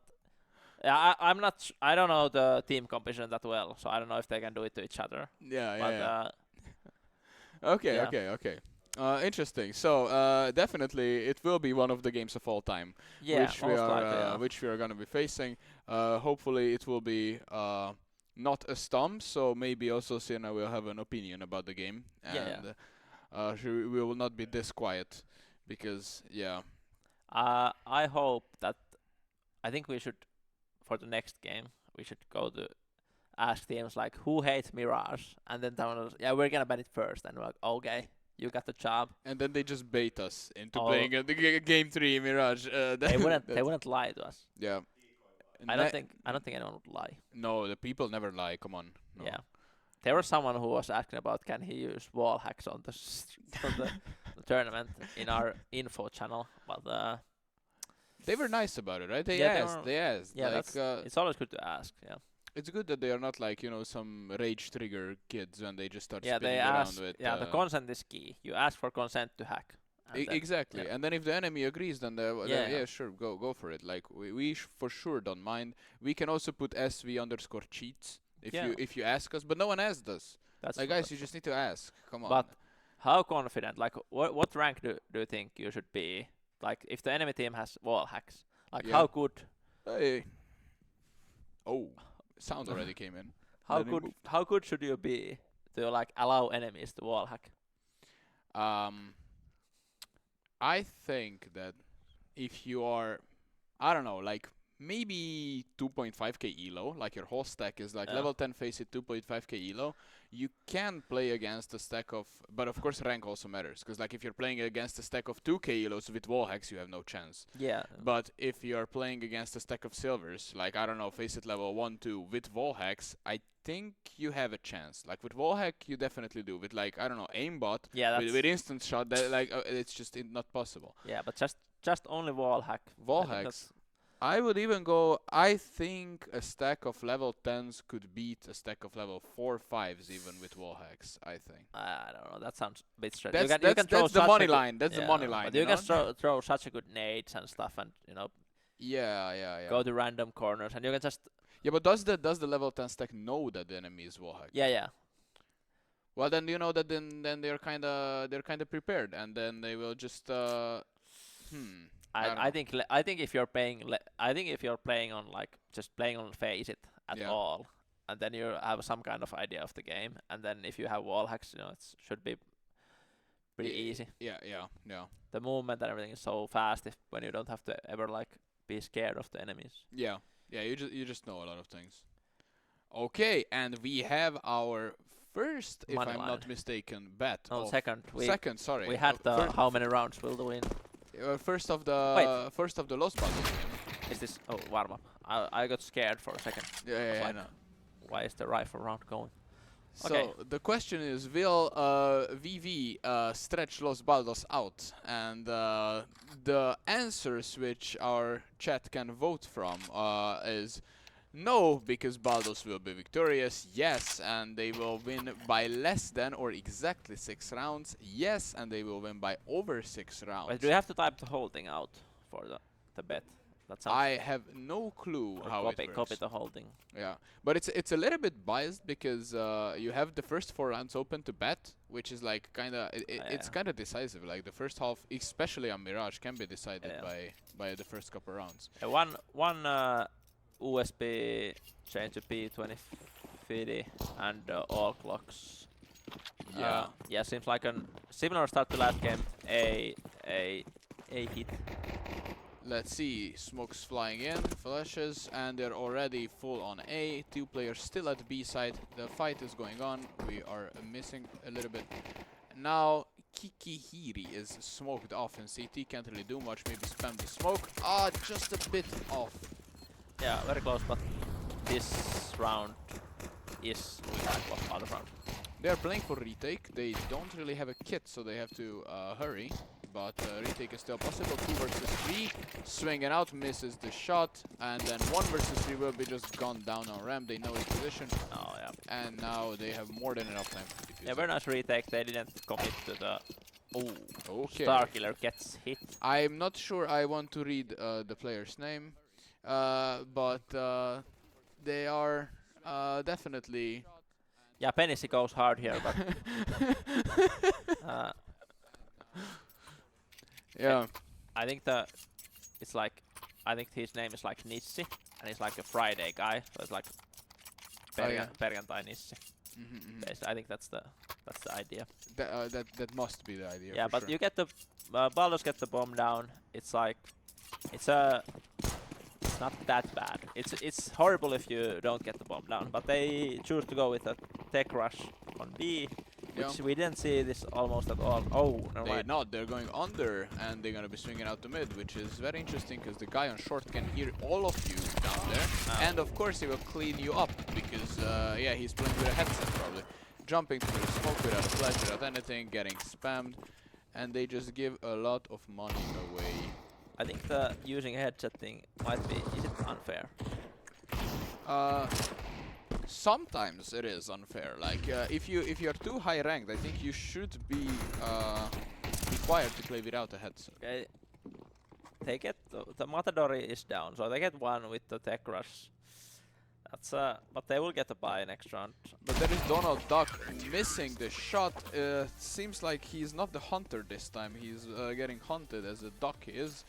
yeah, I'm not. I don't know the team composition that well, so I don't know if they can do it to each other. Yeah, But yeah. Okay, yeah. okay. Interesting. So definitely, it will be one of the games of all time, yeah, which we most are likely. Yeah. which we are gonna be facing. Hopefully, it will be not a stomp. So maybe also Sienna will have an opinion about the game, and we will not be this quiet, because I hope that. I think we should, for the next game, we should go to ask teams like who hates Mirage, and then tell us, yeah, we're gonna ban it first, and we're like, okay, you got the job. and then they just bait us into Oh. playing the game 3 Mirage. They wouldn't lie to us. Yeah. I don't think anyone would lie. No, the people never lie. Come on. No. Yeah. There was someone who was asking about can he use wall hacks on the tournament in our info channel, but They were nice about it, right? They Yeah, they asked. were- They asked. yeah, like, it's always good to ask. Yeah. it's good that they are not like, some rage trigger kids when they just start Yeah, they spinning around ask. with. Yeah, the consent is key. You ask for consent to hack. and then- Exactly. yeah. And then if the enemy agrees, then Yeah. sure, go for it. Like we for sure don't mind. We can also put SV_cheats if you ask us, but no one asked us. That's Like, guys, you just need to ask. Come on. But how confident? Like, what rank do you think you should be? Like, if the enemy team has wall hacks, like Yeah. how good? Hey. Oh, sound already came in. How Then he good? moved. How good should you be to like allow enemies to wall hack? I think that if you are, I don't know, like maybe 2.5k elo, like your whole stack is like Yeah. level 10 face it 2.5k elo, you can play against a stack of, but of course rank also matters, because like if you're playing against a stack of 2k elos with wall hacks, you have no chance. Yeah. But if you're playing against a stack of silvers, like I don't know, face it level 1, 2 with wall hacks, I think you have a chance. Like with wall hack, you definitely do. With like I don't know, aimbot, Yeah, that's with instant shot, that like it's just not possible. yeah, but just only wall hack. Wall I think hacks. I would even go. I think a stack of level 10s could beat a stack of level 4, 5s even with wall hacks. I think. I don't know. That sounds a bit strange. That's you can throw the such a money good- line. That's the yeah, money line. But you can know? throw such a good nades and stuff, and Yeah. go to random corners, and you can just Yeah, but does the level 10 stack know that the enemy is wall hack? yeah. Well, then you know that then they're kinda prepared, and then they will just I don't know. I think if you're playing on like just playing on face it at Yeah. all, and then you have some kind of idea of the game, and then if you have wall hacks, it should be pretty easy. Yeah. The movement and everything is so fast when you don't have to ever like be scared of the enemies. Yeah, you just know a lot of things. Okay, and we have our first, if Money I'm line. not mistaken, bet. No, of second. second, sorry. We had the first, how many rounds will the win? first of the Wait. first of the Los Baldos. Is this? Oh, warm up. I got scared for a second. Yeah, It's I like, know. why is the rifle round going? So Okay. the question is, will VV stretch Los Baldos out? And the answers which our chat can vote from is no, because Baldos will be victorious. Yes, and they will win by less than or exactly 6 rounds. Yes, and they will win by over 6 rounds. But do you have to type the whole thing out for the bet? That sounds. I have no clue or how copy, it works. copy the whole thing. Yeah, but it's a little bit biased because you have the first 4 rounds open to bet, which is like it's kind of decisive. Like the first half, especially on Mirage, can be decided by the first couple rounds. One USB change to P2050 and all clocks. Yeah. Yeah, seems like a similar start to last game. A hit. Let's see, smokes flying in, flashes, and they're already full on A. 2 players still at B side. The fight is going on. We are missing a little bit. Now Kikihiri is smoked off in CT. Can't really do much. Maybe spam the smoke. Ah, just a bit off. Yeah, very close, but this round is like what other round. They are playing for retake. They don't really have a kit, so they have to hurry. But retake is still possible. 2 versus 3. Swinging out, misses the shot. And then 1 versus 3 will be just gone down on ramp. They know his position. Oh yeah. And now they have more than enough time to defuse Yeah, it. very nice retake. They didn't commit to the. Oh, Okay. Starkiller gets hit. I'm not sure I want to read the player's name. But they are definitely... Yeah, Penisi goes hard here, but yeah. I think I think his name is like Nissi, and he's like a Friday guy, so it's like Perjantai Nissi. I think that's the idea. That must be the idea. Yeah, for but sure. you get the Baldos get the bomb down. It's like it's not that bad. It's horrible if you don't get the bomb down, but they choose to go with a tech rush on B, which we didn't see this almost at all. Oh, never They're mind. not. They're going under, and they're gonna be swinging out to mid, which is very interesting because the guy on short can hear all of you down there, and of course he will clean you up because yeah, he's playing with a headset probably, jumping through the smoke without a flash, without anything, getting spammed, and they just give a lot of money away. I think the using a headset thing might be. Is it unfair? Sometimes it is unfair. Like if you're too high ranked, I think you should be required to play without a headset. Okay. They get the Matadori is down, so they get 1 with the tech rush. That's but they will get a buy next round. But there is Donald Duck missing the shot. Seems like he's not the hunter this time. He's getting hunted as the Duck is.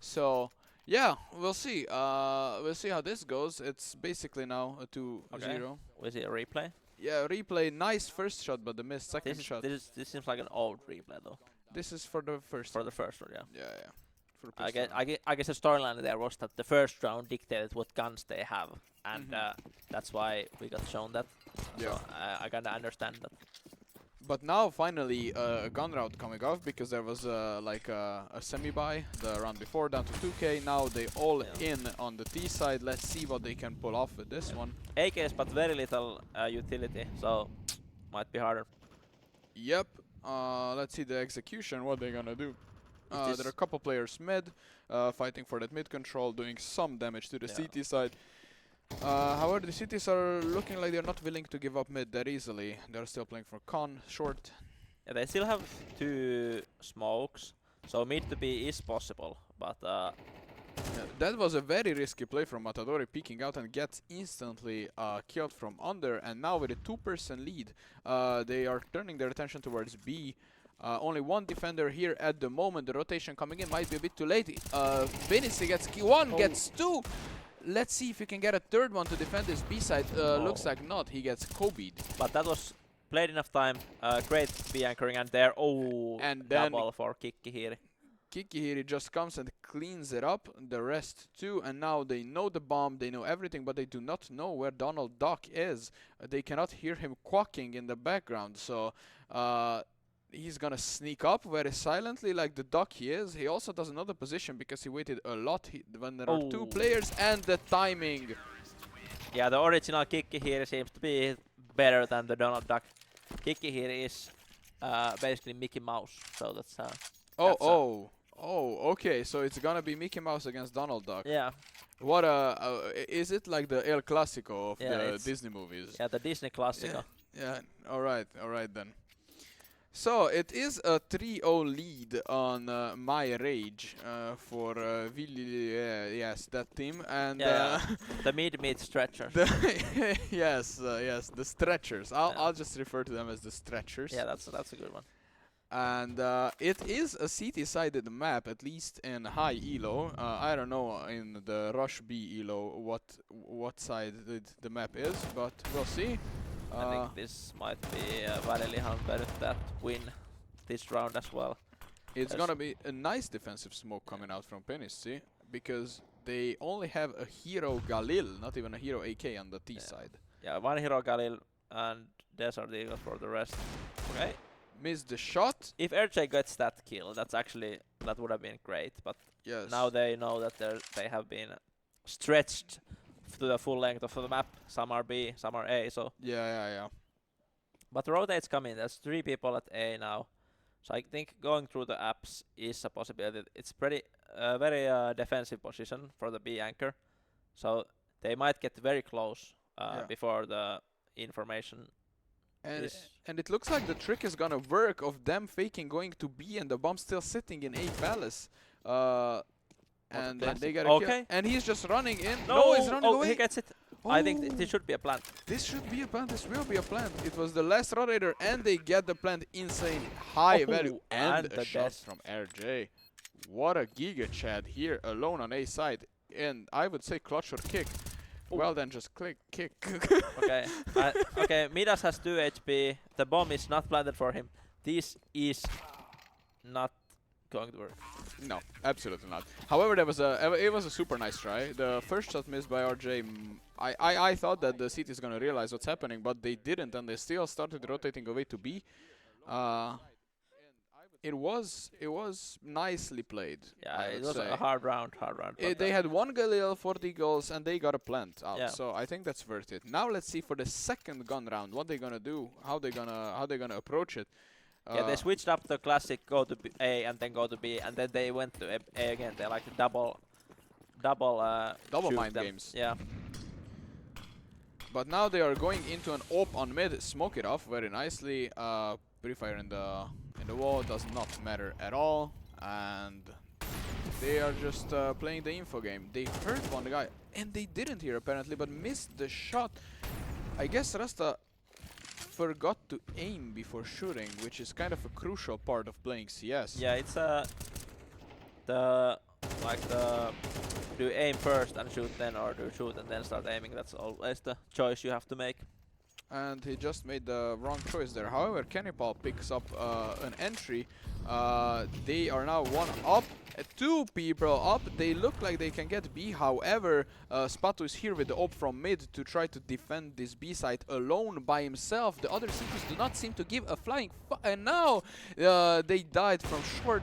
So yeah, we'll see. We'll see how this goes. It's basically now a 2-0. We see a replay. Yeah, replay. Nice first shot, but the missed second shot. This seems like an old replay though. This is for the first. For the first one, yeah. Yeah. For the I pistol. guess the storyline there was that the first round dictated what guns they have, and that's why we got shown that. Yeah. So I kinda understand that. But now finally a gun route coming off because there was like a semi-buy the round before down to 2k. Now they all in on the T side. Let's see what they can pull off with this one. AKs but very little utility, so might be harder. Yep. Let's see the execution. What they're gonna do. There are a couple players mid, fighting for that mid control, doing some damage to the CT side. However, the cities are looking like they're not willing to give up mid that easily. They're still playing for con, short. Yeah, they still have 2 smokes, so mid to B is possible, but That was a very risky play from Matadori, peeking out and gets instantly killed from under. And now with a 2-person lead, they are turning their attention towards B. Only 1 defender here at the moment. The rotation coming in might be a bit too late. Benisi gets 1, gets 2. Let's see if he can get a 3rd one to defend this B side. Looks like not. He gets Kobe'd. But that was played enough time. Great B anchoring, and there. And And then double for Kikki here. Kikihiri just comes and cleans it up, the rest too, and now they know the bomb, they know everything, but they do not know where Donald Duck is. They cannot hear him quacking in the background, so he's gonna sneak up very silently like the duck he is. He also doesn't know the position because he waited a lot when there are two players, and the timing. Yeah, the original Kikihiri seems to be better than the Donald Duck. Kikihiri is basically Mickey Mouse, so that's okay, so it's gonna be Mickey Mouse against Donald Duck. yeah. What is it like the El Clasico of the it's Disney movies? Yeah, the Disney Classico. Yeah, alright then. So it is a 3-0 lead on My Rage for yes, that team, and The mid stretchers. yes, the stretchers. I'll just refer to them as the stretchers. Yeah, that's a good one. And it is a CT-sided map, at least in high elo. I don't know in the Rush B elo what side the map is, but we'll see. I think this might be Valley-Lihan that win this round as well. It's gonna be a nice defensive smoke coming out from Penissi, because they only have a hero Galil, not even a hero AK on the T side. Yeah, one hero Galil and Desert Eagle for the rest. Okay. Missed the shot. If RJ gets that kill, that would have been great, but Yes. now they know that they have been stretched to the full length of the map. Some are B, some are A, so. Yeah. But the rotate's coming. There's 3 people at A now. So I think going through the apps is a possibility. It's pretty very defensive position for the B anchor. So they might get very close before the information And it looks like the trick is gonna work of them faking going to B and the bomb still sitting in A palace. And then they get a kill. And he's just running in. No, he's running away. He gets it. I think this should be a plant. This should be a plant. This will be a plant. It was the last rotator, and they get the plant. Insane high value and a shot from RJ. What a giga Chad here, alone on A side, and I would say clutch or kick. Well then, just kick. Okay. Okay. Midas has 2 HP. The bomb is not planted for him. This is not going to work. No, absolutely not. However, it was a super nice try. The first shot missed by RJ. I thought that the CT is gonna realize what's happening, but they didn't, and they still started rotating away to B. It was nicely played. Yeah, it was a hard round. They had 1 Galil, 40 goals, and they got a plant out. Yeah. So I think that's worth it. Now let's see for the second gun round what they're gonna do, how they're gonna approach it. Yeah, they switched up the classic go to A and then go to B, and then they went to A again. They like double mind games. Yeah. But now they are going into an op on mid, smoke it off very nicely. Pre-fire in the wall does not matter at all, and they are just playing the info game. They heard one guy, and they didn't hear apparently, but missed the shot. I guess Rasta forgot to aim before shooting, which is kind of a crucial part of playing CS. Yeah, it's do you aim first and shoot then, or do you shoot and then start aiming? That's always the choice you have to make. And he just made the wrong choice there. However, Cannibal picks up an entry. They are now 1 up, 2 people up. They look like they can get B. However, Spatu is here with the op from mid to try to defend this B site alone by himself. The other CTs do not seem to give a flying and now they died from short.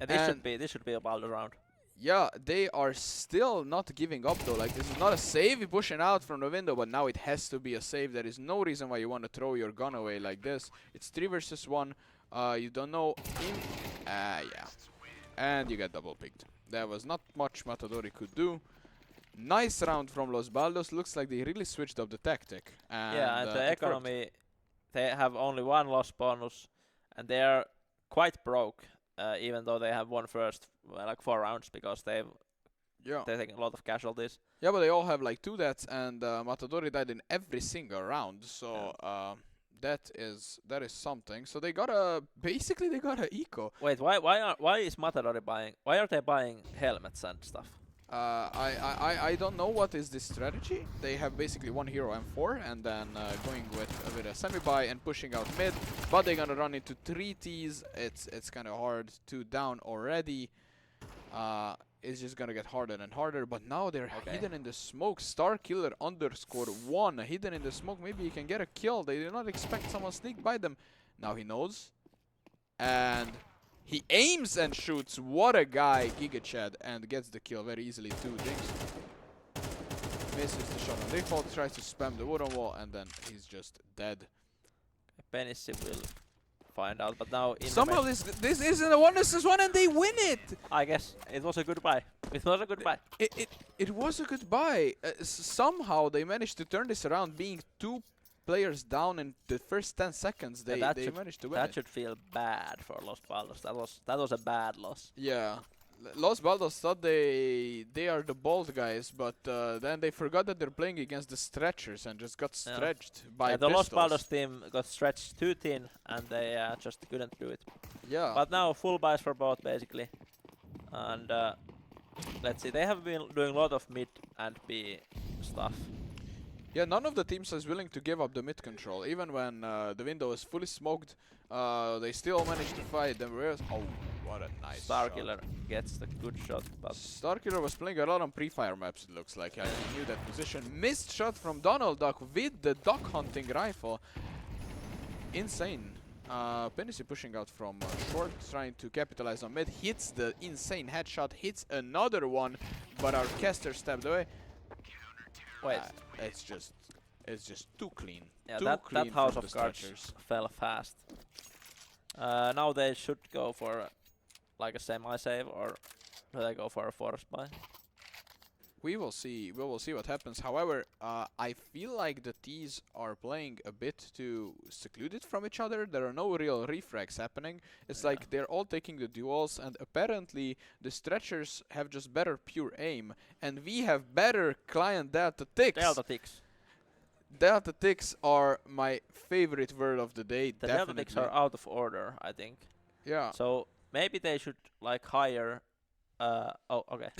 And this should be a Baldur round. Yeah, they are still not giving up though. Like, this is not a save, you're pushing out from the window, but now it has to be a save. There is no reason why you want to throw your gun away like this. It's 3 versus 1. You don't know yeah. And you get double picked. There was not much Matadori could do. Nice round from Los Baldos. Looks like they really switched up the tactic. And the economy, they have only 1 loss bonus, and they are quite broke. Even though they have won first like 4 rounds, because they're taking a lot of casualties. Yeah, but they all have like 2 deaths, and Matadori died in every single round. So that is something. So they got a eco. Wait, why is Matadori buying? Why are they buying helmets and stuff? I don't know what is the strategy. They have basically one hero M4 and then going with a semi-buy and pushing out mid, but they're gonna run into 3 Ts. It's kind of hard to down already. It's just gonna get harder and harder, but now they're hidden in the smoke. Starkiller _1 hidden in the smoke. Maybe he can get a kill. They do not expect someone sneak by them. Now he knows, and he aims and shoots. What a guy, Giga Chad, and gets the kill very easily too. Jinx misses the shot on default, tries to spam the wooden wall, and then he's just dead. Penissi will find out, but now in Somehow this isn't a 1 vs 1 and they win it! I guess it was a goodbye. It was a goodbye. It was a goodbye. Somehow they managed to turn this around, being 2 players down in the first 10 seconds. They managed to win That it. should feel bad for Los Baldos. That was a bad loss. Yeah. Los Baldos thought they are the bold guys, but then they forgot that they're playing against the stretchers and just got stretched by the Los pistols. Baldos team got stretched too thin and they just couldn't do it. Yeah. But now full buys for both basically. And let's see, they have been doing a lot of mid and B stuff. Yeah, none of the teams is willing to give up the mid control. Even when the window is fully smoked, they still manage to fight them. Oh, what a nice Starkiller shot. gets the good shot, but Starkiller was playing a lot on pre-fire maps, it looks like. He knew that position. Missed shot from Donald Duck with the duck hunting rifle. Insane. Penissi pushing out from short, trying to capitalize on mid. Hits the insane headshot, hits another one, but our caster stepped away. wait. It's just too clean. Yeah, too that clean house from of the cards stretchers. fell fast. Now they should go for like a semi-save, or do they go for a force buy? We will see. We will see what happens. However, I feel like the T's are playing a bit too secluded from each other. There are no real refrags happening. It's like they're all taking the duels, and apparently the stretchers have just better pure aim, and we have better client delta ticks. Delta ticks. Delta ticks are my favorite word of the day. The definitely. delta ticks are out of order, I think. Yeah. So maybe they should like hire. Oh, okay.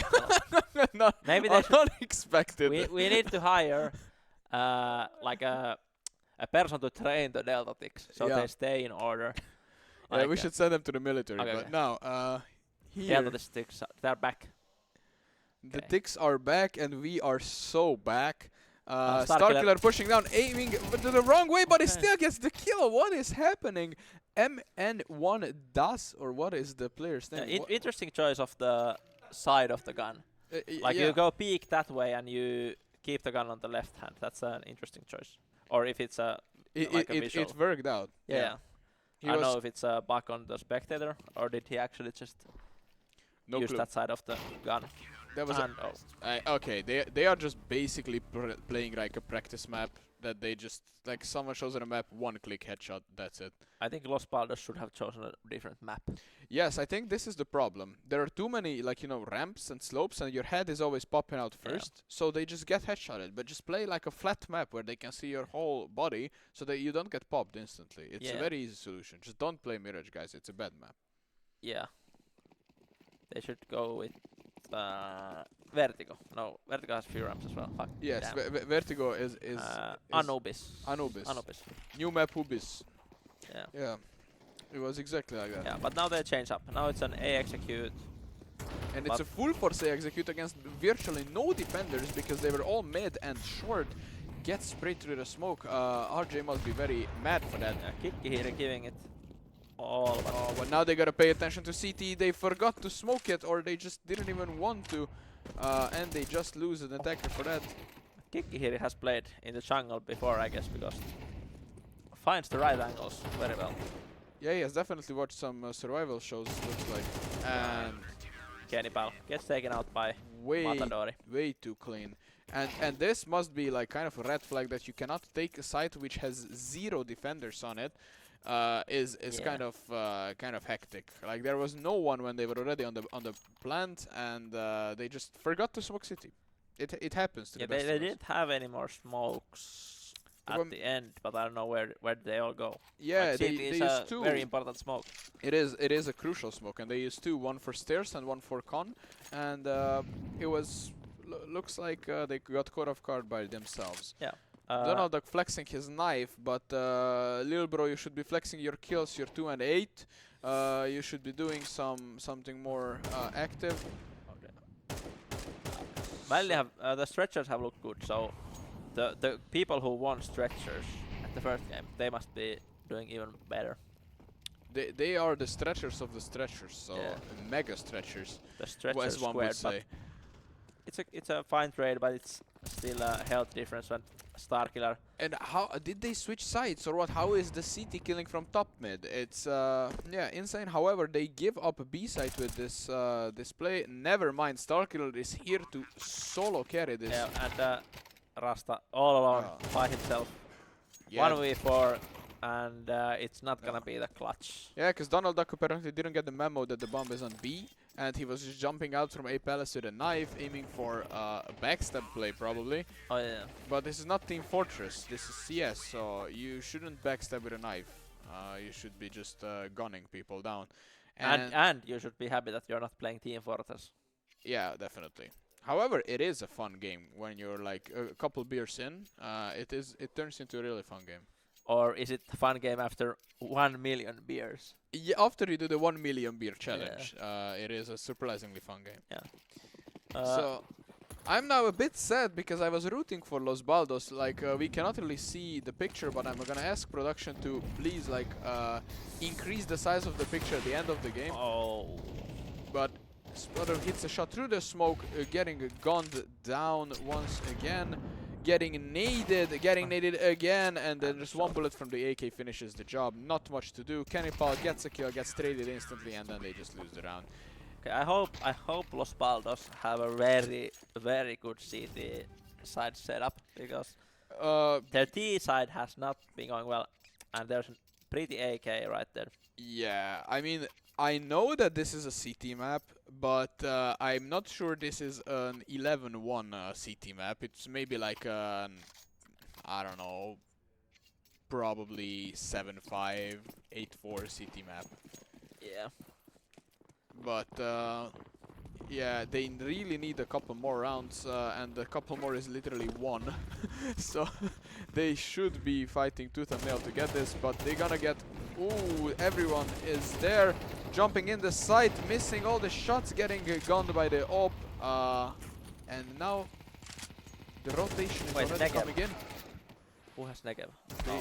No, Maybe they should. unexpected. We need to hire like a person to train the delta ticks, so Yeah. they stay in order. Yeah, we should send them to the military. Okay, But okay. now, here Delta ticks, they're back. the okay. ticks are back, and we are so back. Starkiller. Starkiller pushing down, aiming to the wrong way, but he Okay. still gets the kill. What is happening? MN1 does, or what is the player's name? Interesting choice of the side of the gun. Like yeah. you go peek that way and you keep the gun on the left hand. That's an interesting choice. Or if it's a like a visual. It worked out. yeah. He I don't was know if it's a bug on the spectator or did he actually just no use clue. that side of the gun. That was And, okay. They are just basically playing like a practice map that they just like someone shows on a map, one click headshot. That's it. I think Los Baldos should have chosen a different map. Yes, I think this is the problem. There are too many, like, ramps and slopes, and your head is always popping out Yeah. first, so they just get headshotted. But just play like a flat map where they can see your whole body, so that you don't get popped instantly. It's a Yeah. very easy solution. Just don't play Mirage, guys. It's a bad map. Yeah. They should go with Vertigo. No, Vertigo has few ramps as well. Fuck. Yes, damn. Vertigo is Anubis. Anubis. Anubis. New map Ubis. Yeah. Yeah, it was exactly like that. Yeah, but now they change up. Now it's an A execute. And it's But- a full force execute against virtually no defenders because they were all mid and short. Gets sprayed through the smoke. RJ must be very mad for that. Yeah, Kikki here giving it all. But Oh, but now they gotta pay attention to CT. They forgot to smoke it, or they just didn't even want to, and they just lose an attacker for that. Kikki here has played in the jungle before, I guess, because finds the right angles very well. Yeah, he has definitely watched some survival shows. Looks like, and Cannibal gets taken out by way Matadori. way too clean. And this must be like kind of a red flag that you cannot take a site which has 0 defenders on it. Is Yeah. kind of hectic. Like there was no one when they were already on the plant, and they just forgot to smoke city. It happens to Yeah, the best they of us. didn't have any more smokes. at the end, but I don't know where they all go. Yeah, like, they CT is use a two. very important smoke. It is a crucial smoke, and they use two, one for stairs and one for con, and it was looks like they got caught off guard by themselves. Yeah. Donald Duck flexing his knife, but little bro, you should be flexing your kills. You're 2 and 8. You should be doing something more active. Okay. Mainly the stretchers have looked good, so the people who won stretchers at the first game, they must be doing even better. They are the stretchers of the stretchers, so Yeah. mega stretchers, The stretchers as one would squared, say. but it's a fine trade, but it's still a health difference when Starkiller. And how did they switch sides or what? How is the CT killing from top mid? It's yeah, insane. However, they give up a B side with this display. Never mind, Starkiller is here to solo carry this. Yeah, and Rasta all alone by himself. Yeah. 1v4, and it's not gonna be the clutch. Yeah, because Donald Duck apparently didn't get the memo that the bomb is on B, and he was just jumping out from A palace with a knife, aiming for a backstab play probably. Oh yeah. But this is not Team Fortress, this is CS, so you shouldn't backstab with a knife. You should be just gunning people down. And you should be happy that you're not playing Team Fortress. Yeah, definitely. However, it is a fun game when you're like a couple beers in. It turns into a really fun game. Or is it a fun game after 1 million beers? Yeah, after you do the 1 million beer challenge, it is a surprisingly fun game. Yeah. So I'm now a bit sad because I was rooting for Los Baldos. Like we cannot really see the picture, but I'm gonna ask production to please like increase the size of the picture at the end of the game. Oh. But Spotter hits a shot through the smoke, getting gunned down once again, getting naded again, and then just one bullet from the AK finishes the job. Not much to do. Cannibal gets a kill, gets traded instantly, and then they just lose the round. Okay, I hope Los Baldos have a very good CT side setup, because their T side has not been going well, and there's a pretty AK right there. Yeah, I mean, I know that this is a CT map, but I'm not sure this is an 11-1 CT map. It's maybe like an, I don't know, probably 7-5, 8-4 CT map. Yeah. But yeah, they really need a couple more rounds, and a couple more is literally one. So they should be fighting tooth and nail to get this, but they're gonna get... Ooh, everyone is there, jumping in the site, missing all the shots, getting gunned by the op, and now the rotation is already coming in. Who has Negev?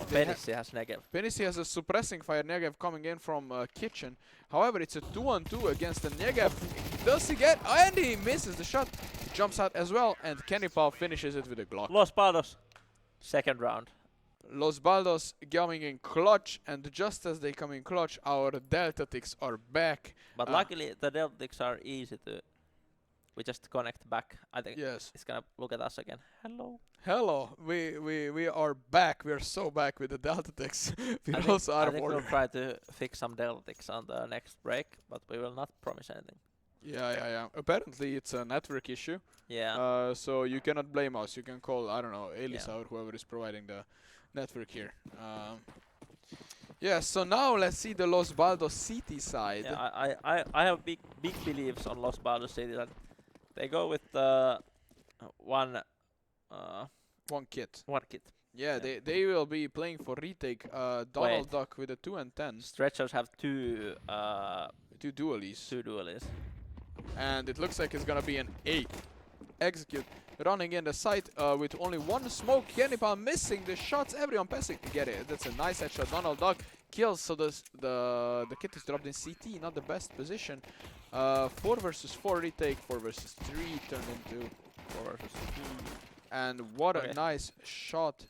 They Penissi has Negev. Penissi has a suppressing fire Negev coming in from kitchen. However, it's a 2-on-2 against the Negev. Does he get? And he misses the shot. He jumps out as well, and Cannibal finishes it with a Glock. Los Baldos, second round. Los Baldos coming in clutch, and just as they come in clutch, our Deltatics are back. But luckily, the Deltics are easy to... We just connect back. I think Yes. it's gonna look at us again. Hello. Hello, we are back. We are so back with the Deltatics. We're also out I of think order. we'll try to fix some Deltics on the next break, but we will not promise anything. Yeah. Apparently, it's a network issue. Yeah. So you cannot blame us. You can call, I don't know, Elisa or whoever is providing the network here. Yeah, so now let's see the Los Baldos CT side. Yeah, I have big beliefs on Los Baldos City that they go with one kit. one kit. Yeah, Yeah. they will be playing for retake. Donald Duck with a 2 and 10. Stretchers have two dualies. two dualies. And it looks like it's gonna be an 8. Execute. Running in the site with only one smoke. Cannibal missing the shots. Everyone passing. Get it. That's a nice headshot. Donald Duck kills. So the kit is dropped in CT. Not the best position. 4 versus 4 retake. 4 versus 3 turned into 4 versus 2. And what Okay. a nice shot.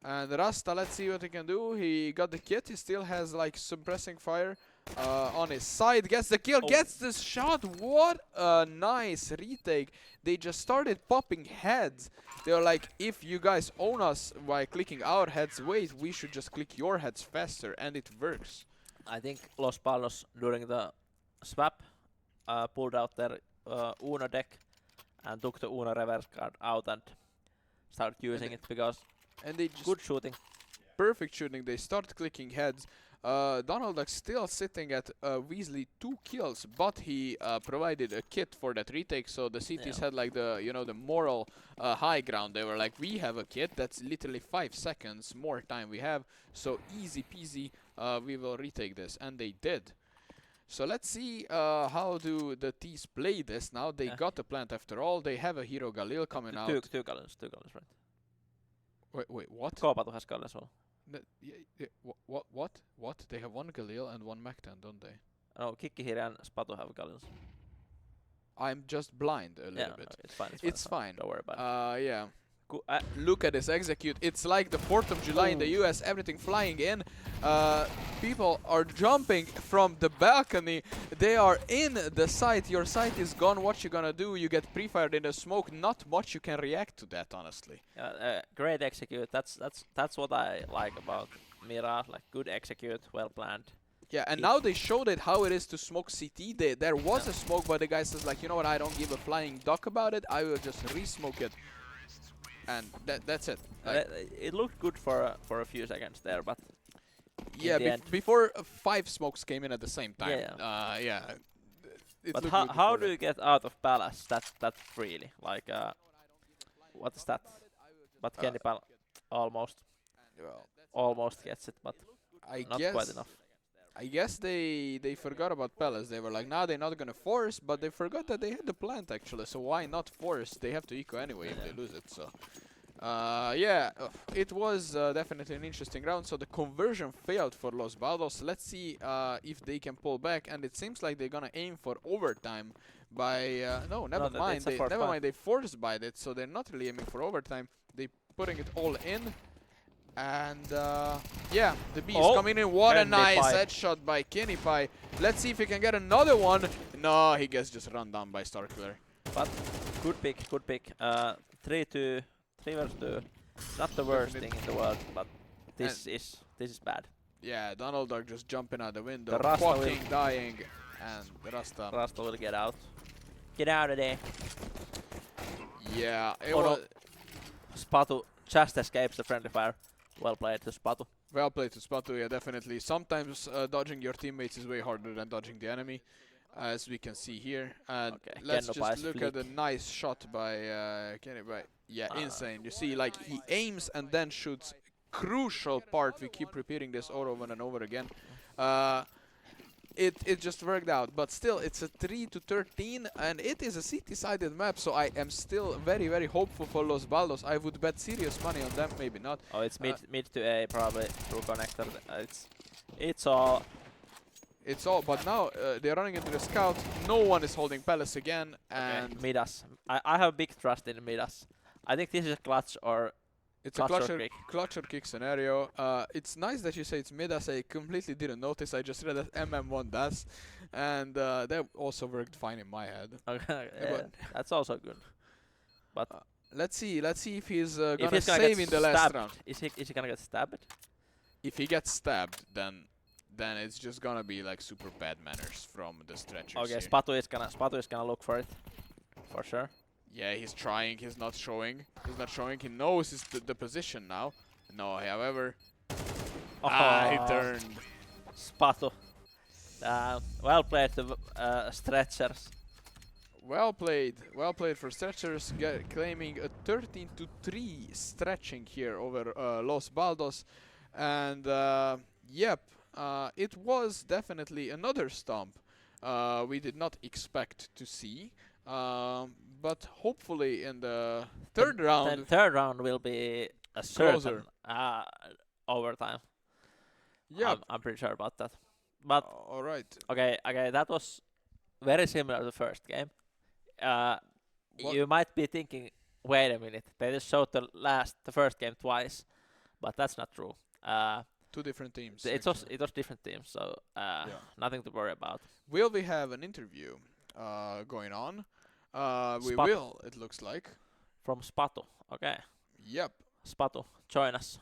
And Rasta, let's see what he can do. He got the kit. He still has like suppressing fire on his side. Gets the kill. Oh. Gets this shot. What a nice retake. They just started popping heads. They were like, if you guys own us by clicking our heads, wait, we should just click your heads faster. And it works. I think Los Palos during the swap pulled out their Uno deck and took the Uno reverse card out and started using it, because and they just Good shooting. perfect shooting. They start clicking heads. Donald Duck still sitting at Weasley 2 kills, but he provided a kit for that retake, so the CTs had like the, you know, the moral high ground. They were like, we have a kit that's literally 5 seconds more time we have, so easy peasy, we will retake this, and they did. So let's see how do the T's play this now. They got the plant after all. They have a hero Galil coming out. Two Galils, right? Wait, what? Koopatu has Galil as well. What? They have one Galil and one Mactan, don't they? No, Kikkihiri and Spatu have Galils. I'm just blind a little bit. No, it's fine. It's fine. Don't worry about it. Yeah. Look at this execute. It's like the 4th of July in the US, everything flying in. People are jumping from the balcony. They are in the site. Your site is gone. What you gonna do? You get pre-fired in the smoke. Not much you can react to that, honestly. Great execute. That's what I like about Mira. Like good execute, well planned. Yeah, and now they showed it how it is to smoke CT. There was a smoke, but the guy says like, you know what? I don't give a flying duck about it. I will just re-smoke it. And that's it. Like It looked good for a few seconds there, but yeah, before 5 smokes came in at the same time. Yeah. It but looked good how before do you get out of Palace that freely? Like what is that? But Kenny Pal almost gets it, but not quite enough. I guess they forgot about Palace. They were like, nah, they're not gonna force, but they forgot that they had the plant actually. So why not force? They have to eco anyway if they lose it. So yeah, it was definitely an interesting round. So the conversion failed for Los Baldos. Let's see if they can pull back. And it seems like they're gonna aim for overtime by no, never mind. Never mind. They forced by it, so they're not really aiming for overtime. They putting it all in. And yeah, the B is coming in. What a nice headshot by Kenny Pie. Let's see if he can get another one. No, he gets just run down by Starkiller. But good pick. 3 versus 2. Not the worst thing in the world, but this is bad. Yeah, Donald Duck just jumping out the window, The Rasta fucking dying, and Rasta will get out. Get out of there. Yeah, it no. Spatu just escapes the friendly fire. Well played to Spatu. Well played to Spatu, yeah, definitely. Sometimes dodging your teammates is way harder than dodging the enemy, as we can see here. And let's just look at the nice shot by Kenny. Yeah, insane. You see, like, he aims and then shoots. Crucial part. We keep repeating this over and over again. It just worked out, but still, it's a 3-13, and it is a city-sided map, so I am still very, very hopeful for Los Baldos. I would bet serious money on them, maybe not. Oh, it's mid to A, probably through connector. It's all. It's all, but now they're running into the scout. No one is holding Palace again, and okay. Midas. I have big trust in Midas. I think this is a clutch or. It's a clutch or kick scenario. It's nice that you say it's Midas. I completely didn't notice. I just read that MM1 does, and that also worked fine in my head. Okay, that's also good. But let's see if he's gonna save in the last round. Is he gonna get stabbed? If he gets stabbed, then it's just gonna be like super bad manners from the stretchers. Okay, here. Spatu is gonna look for it, for sure. Yeah, he's trying. He's not showing. He knows the position now. No, however. He turned. Spatu. Well played to stretchers. Well played for stretchers, claiming a 13-3 stretching here over Los Baldos. And yep, it was definitely another stomp we did not expect to see. But hopefully in the third round... The third round will be a certain overtime. Yeah, I'm pretty sure about that. But all right. Okay, that was very similar to the first game. You might be thinking, wait a minute, they just showed the first game twice, but that's not true. 2 different teams. It was different teams, so nothing to worry about. Will we have an interview going on? We will, it looks like. From Spatu, okay. Yep. Spatu, join us.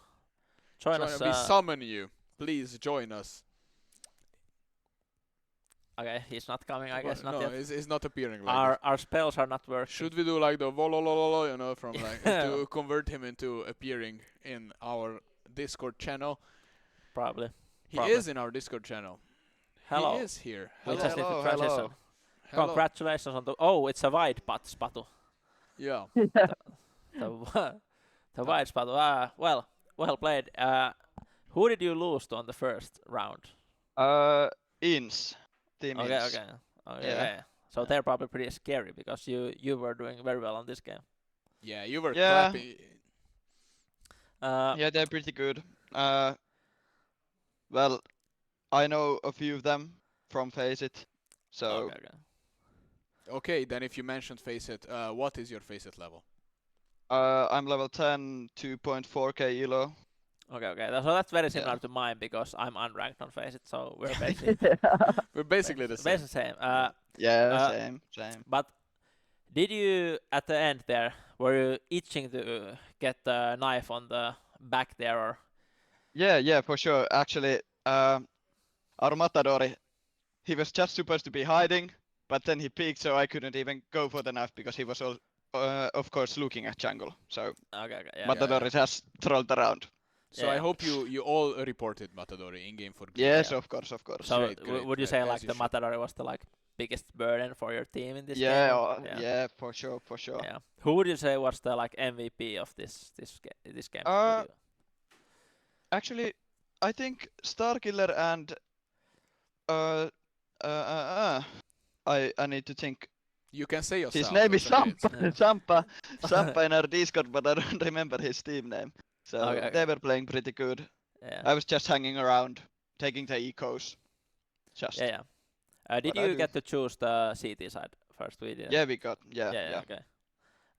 Join us. We summon you. Please join us. Okay, he's not coming, I Well, guess, not no, yet. it's not appearing like Our spells are not working. Should we do like the vololololo, you know, from like to convert him into appearing in our Discord channel? Probably. He Probably. is in our Discord channel. Hello. He is here. We Hello. just need to Hello, transition. hello. Hello. Congratulations on the... Oh, it's a wide spatu. Yeah. The wide spatu. Well played. Who did you lose to on the first round? Ins. Team Okay, Ins. okay. Yeah. Okay. So they're probably pretty scary because you were doing very well on this game. Yeah, you were Yeah. clapping. Yeah, they're pretty good. Well, I know a few of them from Face It, so Okay. Okay, then if you mentioned Faceit, what is your Faceit level? I'm level 10, 2.4k elo. Okay. So that's very similar Yeah. to mine because I'm unranked on Faceit, so we're basically We're basically the same. same. Yeah, Uh, same. But did you at the end there were you itching to get the knife on the back there or? Yeah, for sure. Actually, our Matadori, he was just supposed to be hiding, but then he peeked, so I couldn't even go for the knife because he was all, of course, looking at jungle. So Okay. Yeah. Matadori just trolled around. So Yeah. I hope you all reported Matadori in game for good. Yes, Yeah. of course. So Great, would you say as like you the should. Matadori was the like biggest burden for your team in this Yeah, game? Or- yeah, for sure. Yeah. Who would you say was the like MVP of this game? Would you- Actually, I think Starkiller and I need to think. You can say yourself. His name is it's okay, Sampa. Sampa in our Discord, but I don't remember his team name. So Okay. they were playing pretty good. Yeah. I was just hanging around, taking the ecos. Just. Yeah. Did What I you do. get to choose the CT side first? We didn't. Yeah, we got. Yeah. Yeah. Okay.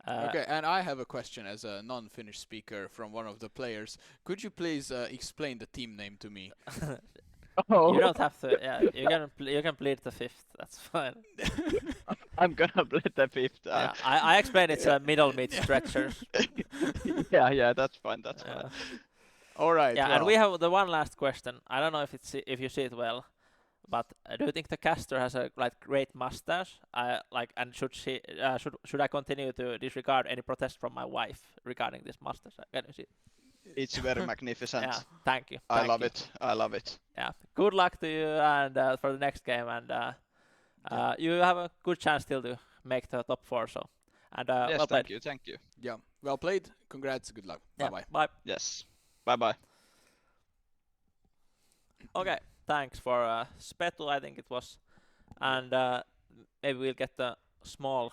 Okay, and I have a question as a non-Finnish speaker from one of the players. Could you please explain the team name to me? You don't have to. Yeah, you can plead the fifth. That's fine. I'm gonna play the fifth. Yeah, I explained it's a middle mid stretchers. Yeah, that's fine. That's Yeah. fine. All right. Yeah, and well, we have the one last question. I don't know if you see it well, but do you think the caster has a like great mustache? And should I continue to disregard any protest from my wife regarding this mustache? Can you see? It's very magnificent. Yeah, thank you. I thank love you. it. I love it. Yeah, good luck to you and for the next game, and you have a good chance still to make the top 4. So, and Yes, well played. thank you. yeah, well played. Congrats. Good luck. Yeah, Bye-bye. bye. Yes. Bye. Okay, thanks for Spetu, I think it was, and maybe we'll get a small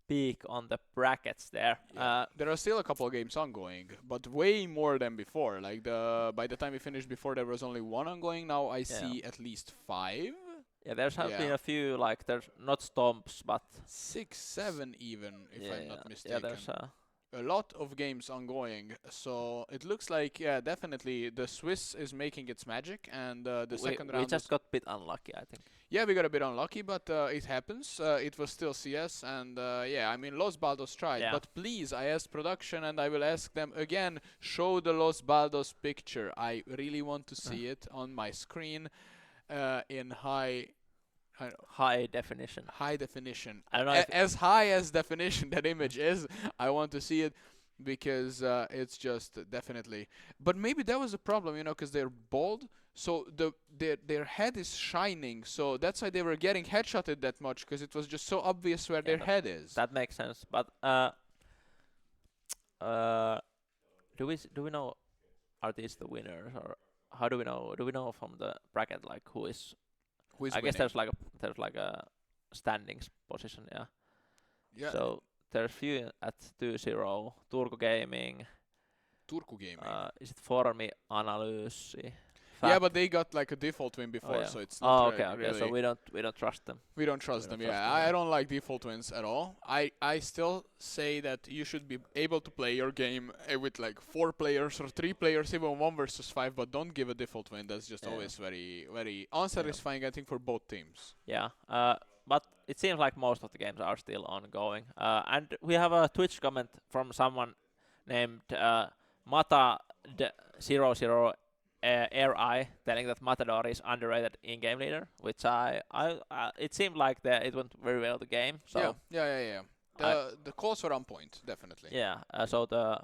peek on the brackets there. Yeah. There are still a couple of games ongoing, but way more than before. Like by the time we finished before, there was only 1 ongoing. Now I see at least 5, Yeah, there's have been Yeah. a few, like there's not stomps, but 6, 7 even, if I'm not yeah, mistaken. there's A lot of games ongoing, so it looks like definitely the Swiss is making its magic, and the second round. we just got a bit unlucky, I think. Yeah, we got a bit unlucky, but it happens. It was still CS, and I mean, Los Baldos tried. Yeah. But please, I asked production, and I will ask them again, show the Los Baldos picture. I really want to see it on my screen in high definition. high definition. I don't know if As high as definition that image is, I want to see it because it's just definitely. But maybe that was a problem, because they're bald, so their head is shining, so that's why they were getting headshotted that much, because it was just so obvious where their head is. that makes sense. But do we know, are these the winners, or how do we know? Do we know from the bracket like who is? Who is I guess winning? there's like a standings position, yeah. Yeah, So there's few at 2-0. Turku Gaming. Turku Gaming. Is it Formi Analysi? Yeah, but they got like a default win before, yeah. so it's not okay. really. So we don't trust them. We don't trust them. Yeah, I don't like default wins at all. I still say that you should be able to play your game with like 4 players or 3 players, even 1 versus 5, but don't give a default win. That's just Yeah. always very, very unsatisfying, I think, for both teams. Yeah. But it seems like most of the games are still ongoing. And we have a Twitch comment from someone named Mata 008 Air Eye telling that Matador is underrated in-game leader, which it seemed like it went very well the game. So yeah. The calls were on point, definitely. yeah. So the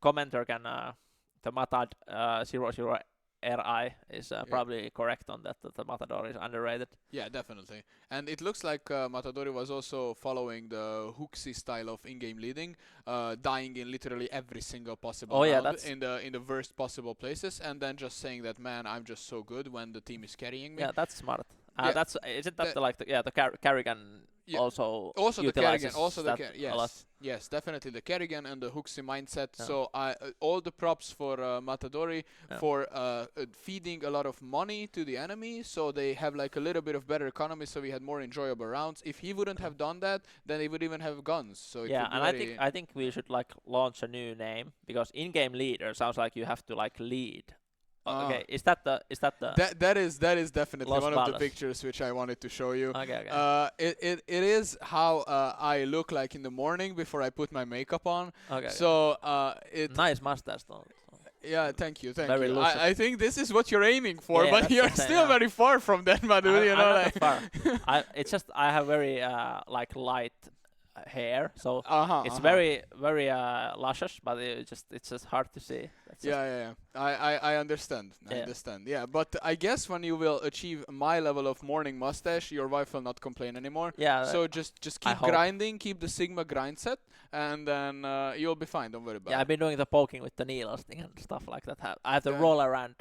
commenter can the Matad 00 RI is probably correct on that the Matador is underrated. Yeah, definitely. And it looks like Matadori was also following the Hooksy style of in-game leading, dying in literally every single possible round in the worst possible places, and then just saying that, man, I'm just so good when the team is carrying me. Yeah, that's smart. Yeah, Isn't that the Carrigan also the Kerrigan, yes, yes, definitely the Kerrigan and the Hooksy mindset. Yeah. So all the props for Matadori for feeding a lot of money to the enemy, so they have like a little bit of better economy, so we had more enjoyable rounds. If he wouldn't have done that, then they would even have guns. So yeah, and I think we should like launch a new name, because in-game leader sounds like you have to like lead. Okay, is that the that is definitely Los one Balas. of the pictures which I wanted to show you. Okay. It is how I look like in the morning before I put my makeup on. Okay. So nice mustache though. Yeah, thank you. Very I think this is what you're aiming for, yeah, but you're still very far from that, Madu. You know, I'm not that far. It's just I have very like light hair, so it's very luscious, but it's just hard to see. I understand. I understand. Yeah, but I guess when you will achieve my level of morning mustache, your wife will not complain anymore. Yeah. So just keep grinding, keep the Sigma grind set, and then you'll be fine. Don't worry about it. Yeah, I've been doing the poking with the needles thing and stuff like that. I have to roll around.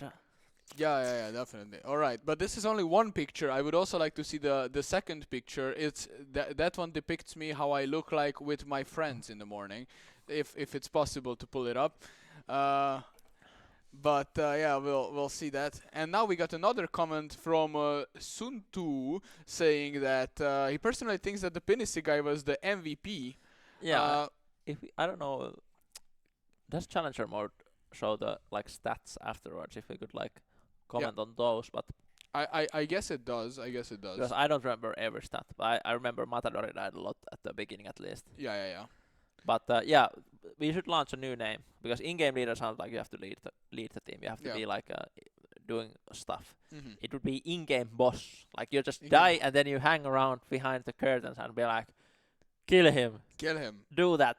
Yeah, definitely. All right, but this is only one picture. I would also like to see the second picture. It's that one depicts me how I look like with my friends in the morning, if it's possible to pull it up. But yeah, we'll see that. And now we got another comment from Sun2 saying that he personally thinks that the Pinisi guy was the MVP. Yeah. I don't know. Does Challenger mode show the like stats afterwards? If we could like comment on those, but I guess it does. Because I don't remember every stat, but I remember Matadori died a lot at the beginning at least. Yeah. But we should launch a new name, because in-game leader sounds like you have to lead the team. You have to be like doing stuff. Mm-hmm. It would be in-game boss. Like you just die and then you hang around behind the curtains and be like, kill him, do that,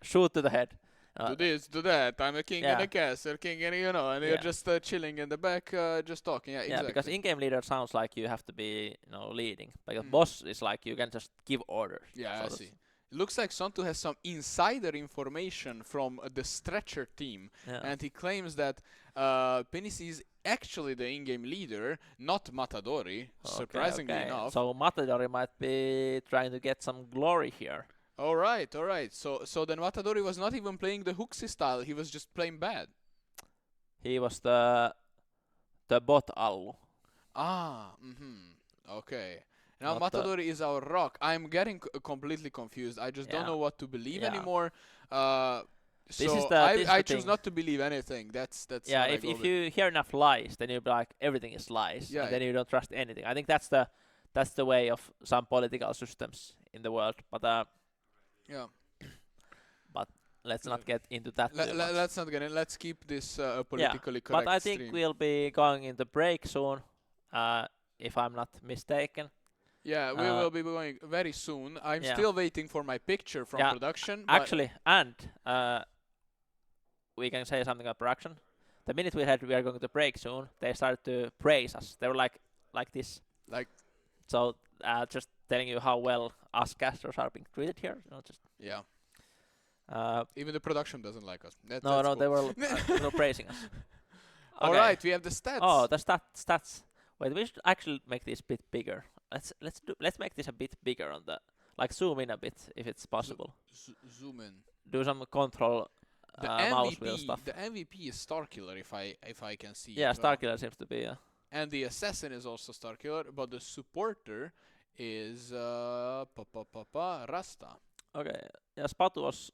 shoot to the head. Do this, do that. I'm a king in a castle, king in, and you're just chilling in the back, just talking. Yeah, exactly. Because in-game leader sounds like you have to be, leading. Because boss is like you can just give orders. Yeah, I see. It looks like Santu has some insider information from the Stretcher team, and he claims that Pinisi is actually the in-game leader, not Matadori, surprisingly enough. So Matadori might be trying to get some glory here. All right. So then Matadori was not even playing the Hooksy style, he was just playing bad. He was the bot Allu. Okay. Now Matadori is our rock. I'm getting completely confused. I just don't know what to believe anymore. I choose not to believe anything. That's yeah. If you hear enough lies, then you'll be like everything is lies, and then you don't trust anything. I think that's the way of some political systems in the world. But but let's not get into that. Let's keep this politically correct. But I think we'll be going into break soon, if I'm not mistaken. Yeah, we will be going very soon. I'm still waiting for my picture from production. Actually, and we can say something about production. The minute we are going to break soon, they started to praise us. They were like this. So just telling you how well us casters are being treated here. Even the production doesn't like us. No, cool. they were praising us. Okay. All right, we have the stats. Oh, the stats. Wait, we should actually make this a bit bigger. Let's make this a bit bigger on the zoom in a bit if it's possible. Zoom in. Do some control mouse wheel stuff. The MVP is Starkiller, if I can see. Yeah, Starkiller seems to be. And the assassin is also Starkiller, but the supporter is Rasta. Okay, yeah, Spatu was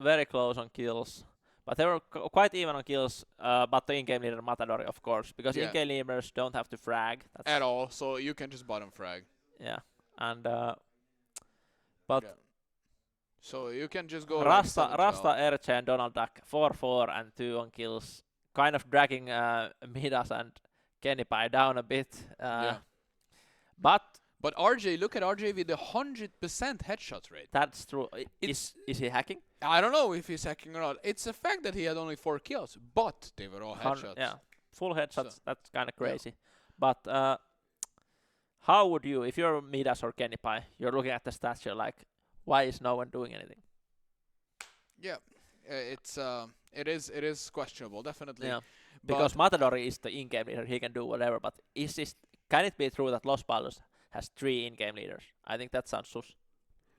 very close on kills, but they were quite even on kills. But the in-game leader Matadori, of course, because in-game leaders don't have to frag at all, so you can just bottom frag. Yeah, and but so you can just go. Rasta, Erche, and Donald Duck 4-4 and 2 on kills. kind of dragging Midas and Kennypie down a bit. Yeah. But But RJ, look at RJ with 100% headshot rate. that's true. It's- Is he hacking? I don't know if he's hacking or not. It's a fact that he had only 4 kills, but they were all headshots. Yeah, full headshots. So- That's kind of Yeah. crazy. But how would you, if you're Midas or Kennypie, you're looking at the stats, you're like, why is no one doing anything? Yeah, it is questionable, definitely. Yeah, But because Matadori is the in-game leader, he can do whatever. But can it be true that Los Baldos has 3 in-game leaders? I think that sounds sus.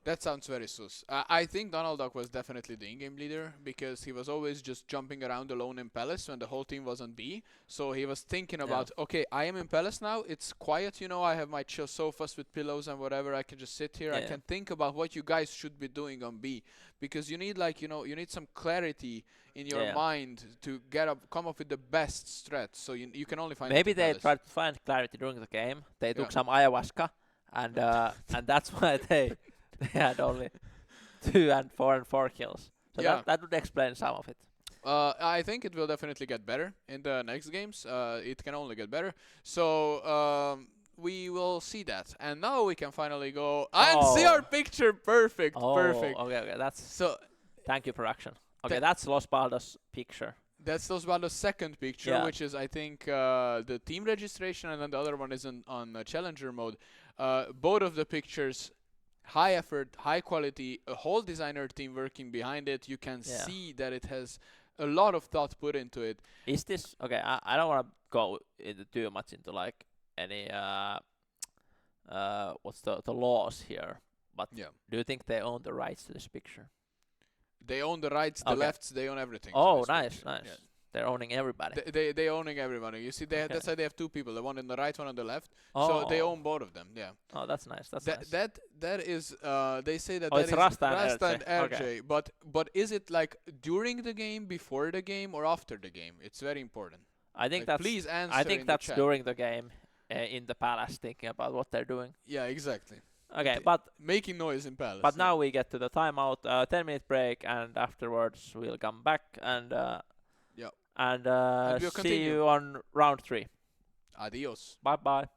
that sounds very sus. I think Donald Duck was definitely the in-game leader because he was always just jumping around alone in Palace when the whole team was on B. So he was thinking about, okay, I am in Palace now. It's quiet, you know. I have my chill sofas with pillows and whatever. I can just sit here. I Yeah. can think about what you guys should be doing on B because you need you need some clarity in your Yeah. mind to come up with the best strat. So you can only find it Maybe in they Palace. tried to find clarity during the game. They took Yeah. some ayahuasca, and and that's why they had only 2 and 4 kills. So Yeah. that would explain some of it. I think it will definitely get better in the next games. It can only get better. So we will see that. And now we can finally go and see Oh. our picture. Perfect. Oh, Perfect. okay. That's So thank you, production. Okay, Tha- that's Los Baldos picture. that's Osvaldo's second picture, Yeah. which is I think the team registration, and then the other one is on challenger mode. Both of the pictures, high effort, high quality, a whole designer team working behind it. You can Yeah. see that it has a lot of thought put into it. Is this okay? I don't want to go into too much into like any what's the laws here. But Yeah. do you think they own the rights to this picture? They own the rights, the Okay. lefts, they own everything. to Oh, this nice, picture. nice. Yeah. They're owning everybody. They owning everybody. You see, Okay. that's why they have 2 people, the one on the right, one on the left. Oh, So they own both of them. Yeah. Oh, that's nice. That's nice. That is. They say that Oh, that it's is Rasta and Rasta RJ. and RJ. Okay. But is it like during the game, before the game, or after the game? It's very important. I think Like, that's. please answer. I think in the that's chat. during the game in the palace, thinking about what they're doing. Yeah, exactly. Okay, Okay. but Making noise in Palace. But yeah. now we get to the timeout, 10-minute break, and afterwards we'll come back and Yeah. and And we'll see continue. you on round 3. Adios. Bye bye.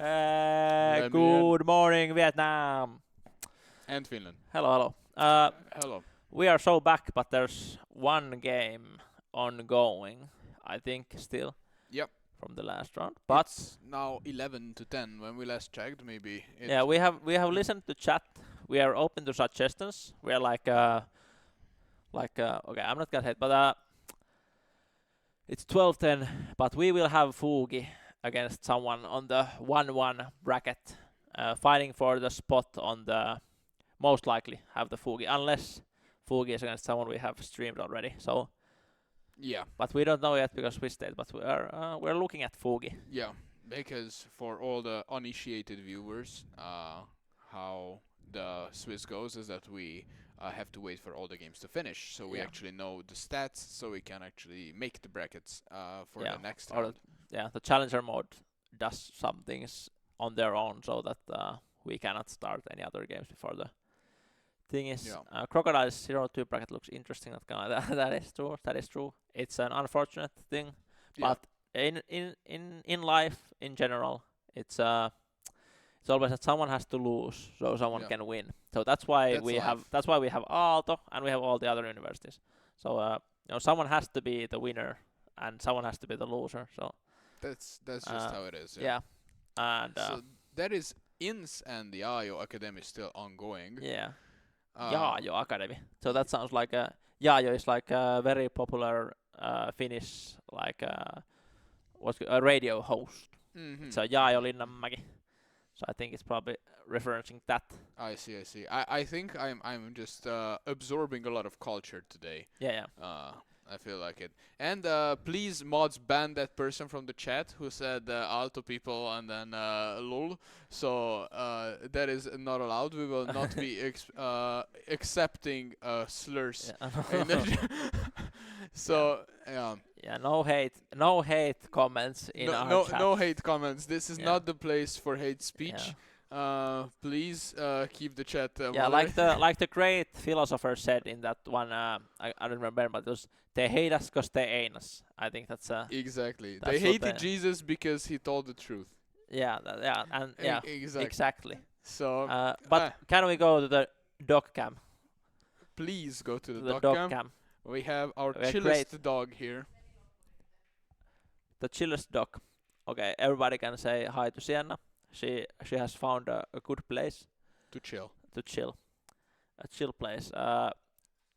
Let me Good morning, Vietnam. And Finland. Hello. Hello. We are so back, but there's one game ongoing, I think, still. Yep. From the last round. But It's now 11 to 10. When we last checked, maybe. yeah, we have listened to chat. We are open to suggestions. We are okay, I'm not gonna hate, but it's 12-10. But we will have Fugi against someone on the 1-1 bracket, fighting for the spot on the most likely have the Fugi, unless Fugi is against someone we have streamed already. So Yeah. but we don't know yet because we stayed. But we're looking at Fugi. Yeah. Because for all the uninitiated viewers, how the Swiss goes is that we have to wait for all the games to finish, so we Yeah. actually know the stats, so we can actually make the brackets for Yeah, the next or round. Yeah, the challenger mode does some things on their own, so that we cannot start any other games before the thing is. Yeah. Crocodile's 0-2 bracket looks interesting. That is true. That is true. It's an unfortunate thing, Yeah. but in life in general, it's always that someone has to lose so someone Yeah. can win. So that's why That's that's why we have Aalto and we have all the other universities. So someone has to be the winner and someone has to be the loser. So That's just how it is. yeah, and So that is INS and the Ajo Academy still ongoing. yeah, Uh, Jaajo Academy. So that sounds like Jaajo is like a very popular Finnish like a radio host. mhm. It's a Jaajo Linnanmäki. So I think it's probably referencing that. I see. I think I'm just absorbing a lot of culture today. Yeah. I feel like it. And please, mods, ban that person from the chat who said Alto people and then lol. So that is not allowed. We will not be accepting slurs. In the so yeah. Yeah, no hate comments in our chat. No hate comments. This is Yeah. not the place for hate speech. Please keep the chat. Yeah, like the great philosopher said in that one. I don't remember, but it was they hate us because they ain't us. I think that's Exactly. That's They what hated Jesus because he told the truth. Exactly. exactly. So But can we go to the dog cam? please go to To the the dog cam. cam. We have our We are chillest dog here. The chillest dog. Okay, everybody can say hi to Sienna. She has found a good place To chill. to chill. A chill place.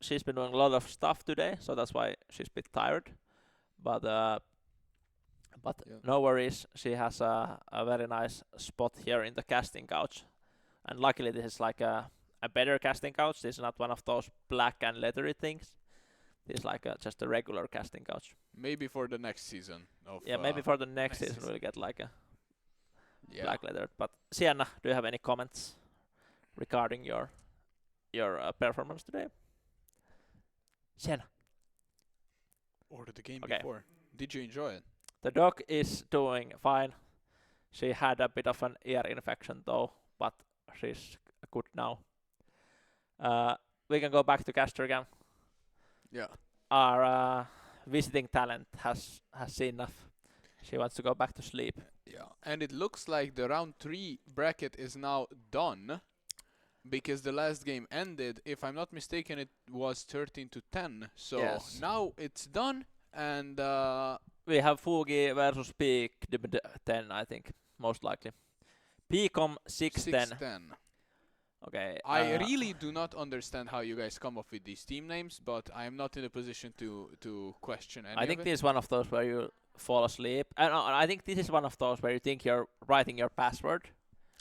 She's been doing a lot of stuff today, so that's why she's a bit tired. But Yeah. no worries. She has a very nice spot here in the casting couch, and luckily this is like a better casting couch. This is not one of those black and leathery things. This is like just a regular casting couch. Maybe for the next season. Maybe for the next next season season. we'll get like a Yeah. black leather. But Sienna, do you have any comments regarding your performance today? Sienna. Or the game Okay. before. Did you enjoy it? The dog is doing fine. She had a bit of an ear infection though, but she's good now. We can go back to Castergam. Yeah. Our visiting talent has seen enough. She wants to go back to sleep. Yeah. And it looks like the round 3 bracket is now done. Because the last game ended, if I'm not mistaken, it was 13-10. So Yes. now it's done, and We have Fugi versus Peak 10, I think, most likely. Peakom 6-10. 6-10. Okay. I really do not understand how you guys come up with these team names, but I am not in a position to question any I think of it. this is one of those where you fall asleep. I think this is one of those where you think you're writing your password,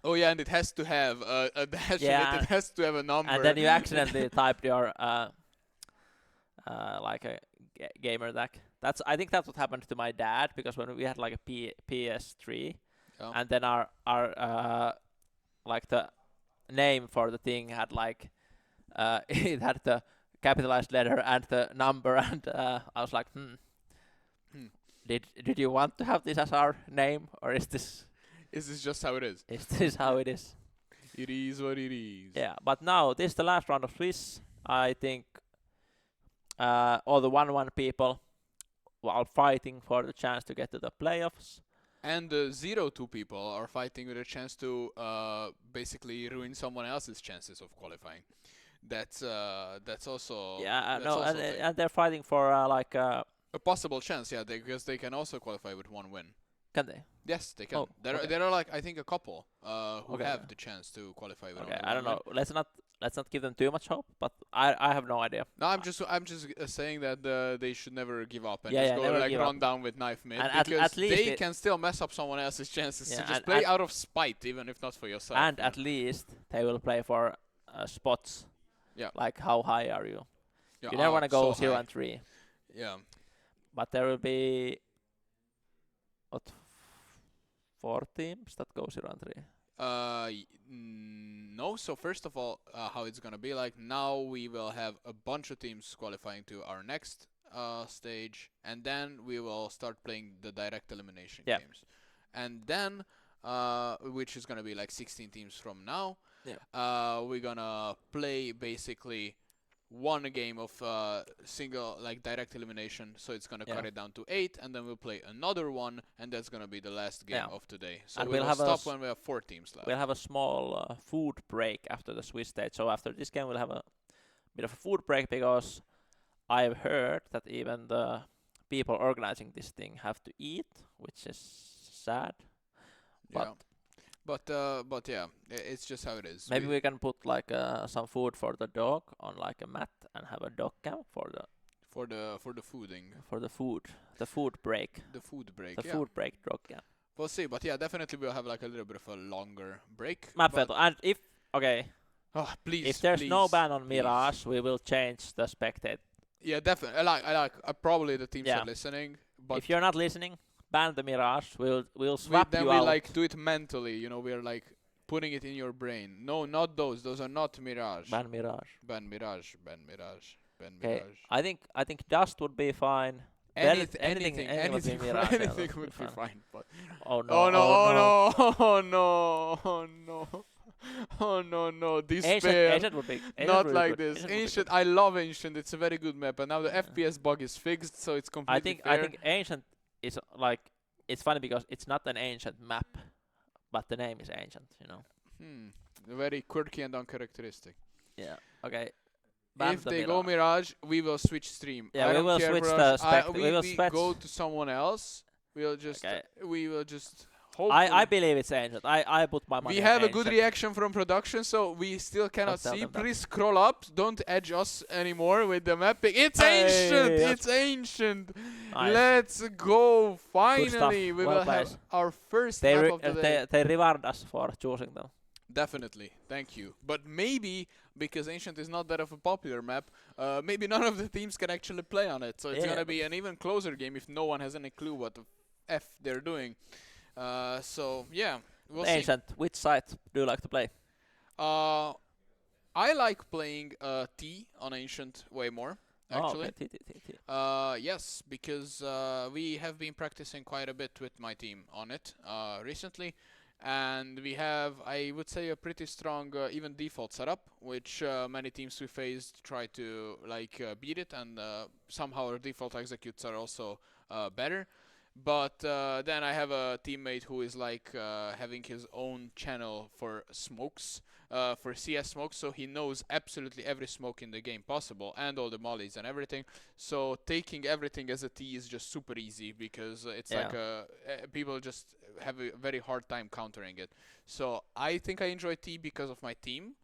Oh yeah, and it has to have a dash in Yeah, it. It has to have a number. and then you accidentally typed your like a gamer tag. I think that's what happened to my dad, because when we had like a PS3, Yeah. and then our like the name for the thing had like it had the capitalized letter and the number, and I was like, Hmm. Did you want to have this as our name, or is this just how it is? how it is? It is what it is. Yeah, but now this is the last round of Swiss. I think all the 1-1 people are fighting for the chance to get to the playoffs. And 0-2 people are fighting with a chance to basically ruin someone else's chances of qualifying. That's also that's no, also a thing. and they're fighting for like A possible chance, yeah, because they can also qualify with 1 win. can they? Yes, they can. Oh, okay. There are like I think a couple who Okay. have the chance to qualify with Okay, only I don't 1 know. Let's not give them too much hope, but I have no idea. No, I'm just saying that they should never give up and Yeah, just yeah, go never like give run up. down with knife mid And because at least they it- can still mess up someone else's chances. Yeah, So just and play out of spite, even if not for yourself. And you know. at least they will play for spots. Yeah. Like how high are you? Yeah, You never want to go so 0 high. and 3, Yeah. but there will be what 4 teams that go 0 and 3. No. So first of all, how it's gonna be like now we will have a bunch of teams qualifying to our next stage, and then we will start playing the direct elimination Yeah. games, and then which is gonna be like 16 teams from now. Yeah. We're gonna play basically 1 game of single like direct elimination, so it's gonna cut Yeah. it down to 8, and then we'll play another one, and that's gonna be the last game Yeah. of today. So And we we'll will have a stop s- when we have 4 teams left. We'll have a small food break after the Swiss stage. So after this game, we'll have a bit of a food break because I've heard that even the people organizing this thing have to eat, which is sad. Yeah. But yeah, it's just how it is. Maybe we can put like some food for the dog on like a mat and have a dog camp for the for the fooding, the food break, the food break. the Yeah, food break dog camp. we'll see. But yeah, definitely we'll have like a little bit of a longer break. Map but, Veto. And if please, if there's no please, ban on please. Mirage, we will change the spectate. Yeah, definitely. I like. Probably the teams Yeah. are listening, but If you're not listening, ban the Mirage. We'll we, swap then you we out. like do it mentally. You know, we're like putting it in your brain. No, not those. Those are not Mirage. Ban Mirage. Ban Mirage. Ban Mirage. Ban Okay, Mirage. I think Dust would be fine. Anything would be Mirage, yeah, anything that would be fine. But Oh no! oh no! Oh no! Oh no! Oh no! Oh no! No! Despair. Ancient would be Not would be like good. this. Ancient would be Ancient. good. I love Ancient. It's a very good map, and now the Yeah. FPS bug is fixed, so it's completely I fair. think Ancient is like it's funny because it's not an ancient map, but the name is Ancient. You know. Very quirky and uncharacteristic. Yeah. Okay. Ban If the they go Mirage, we will switch stream. Yeah, I we don't will care switch for the us. we will switch. go to someone else. We'll just Okay. hope. I believe it's Ancient. I put my money. We on have a good Ancient. reaction from production, so we still cannot tell see. them that. Please scroll up. Don't edge us anymore with the mapping. It's Hey, Ancient. that's- It's Ancient. Nice. Let's go. stuff. Finally, we Well will have played. our first They map of the day. they reward us for choosing them. Definitely, thank you. But maybe because Ancient is not that of a popular map, maybe none of the teams can actually play on it. So it's Yeah. gonna be an even closer game if no one has any clue what the f they're doing. So yeah, we'll see. Ancient. Which side do you like to play? I like playing T on Ancient way more. Actually, Oh, okay. T. yes, because we have been practicing quite a bit with my team on it recently. And we have, I would say, a pretty strong even default setup, which many teams we faced try to like beat it, and somehow our default executes are also better. But then I have a teammate who is like having his own channel for smokes, for CS smokes, so he knows absolutely every smoke in the game possible and all the mollies and everything. So taking everything as a T is just super easy because it's Yeah. like people just have a very hard time countering it. So I think I enjoy T because of my team,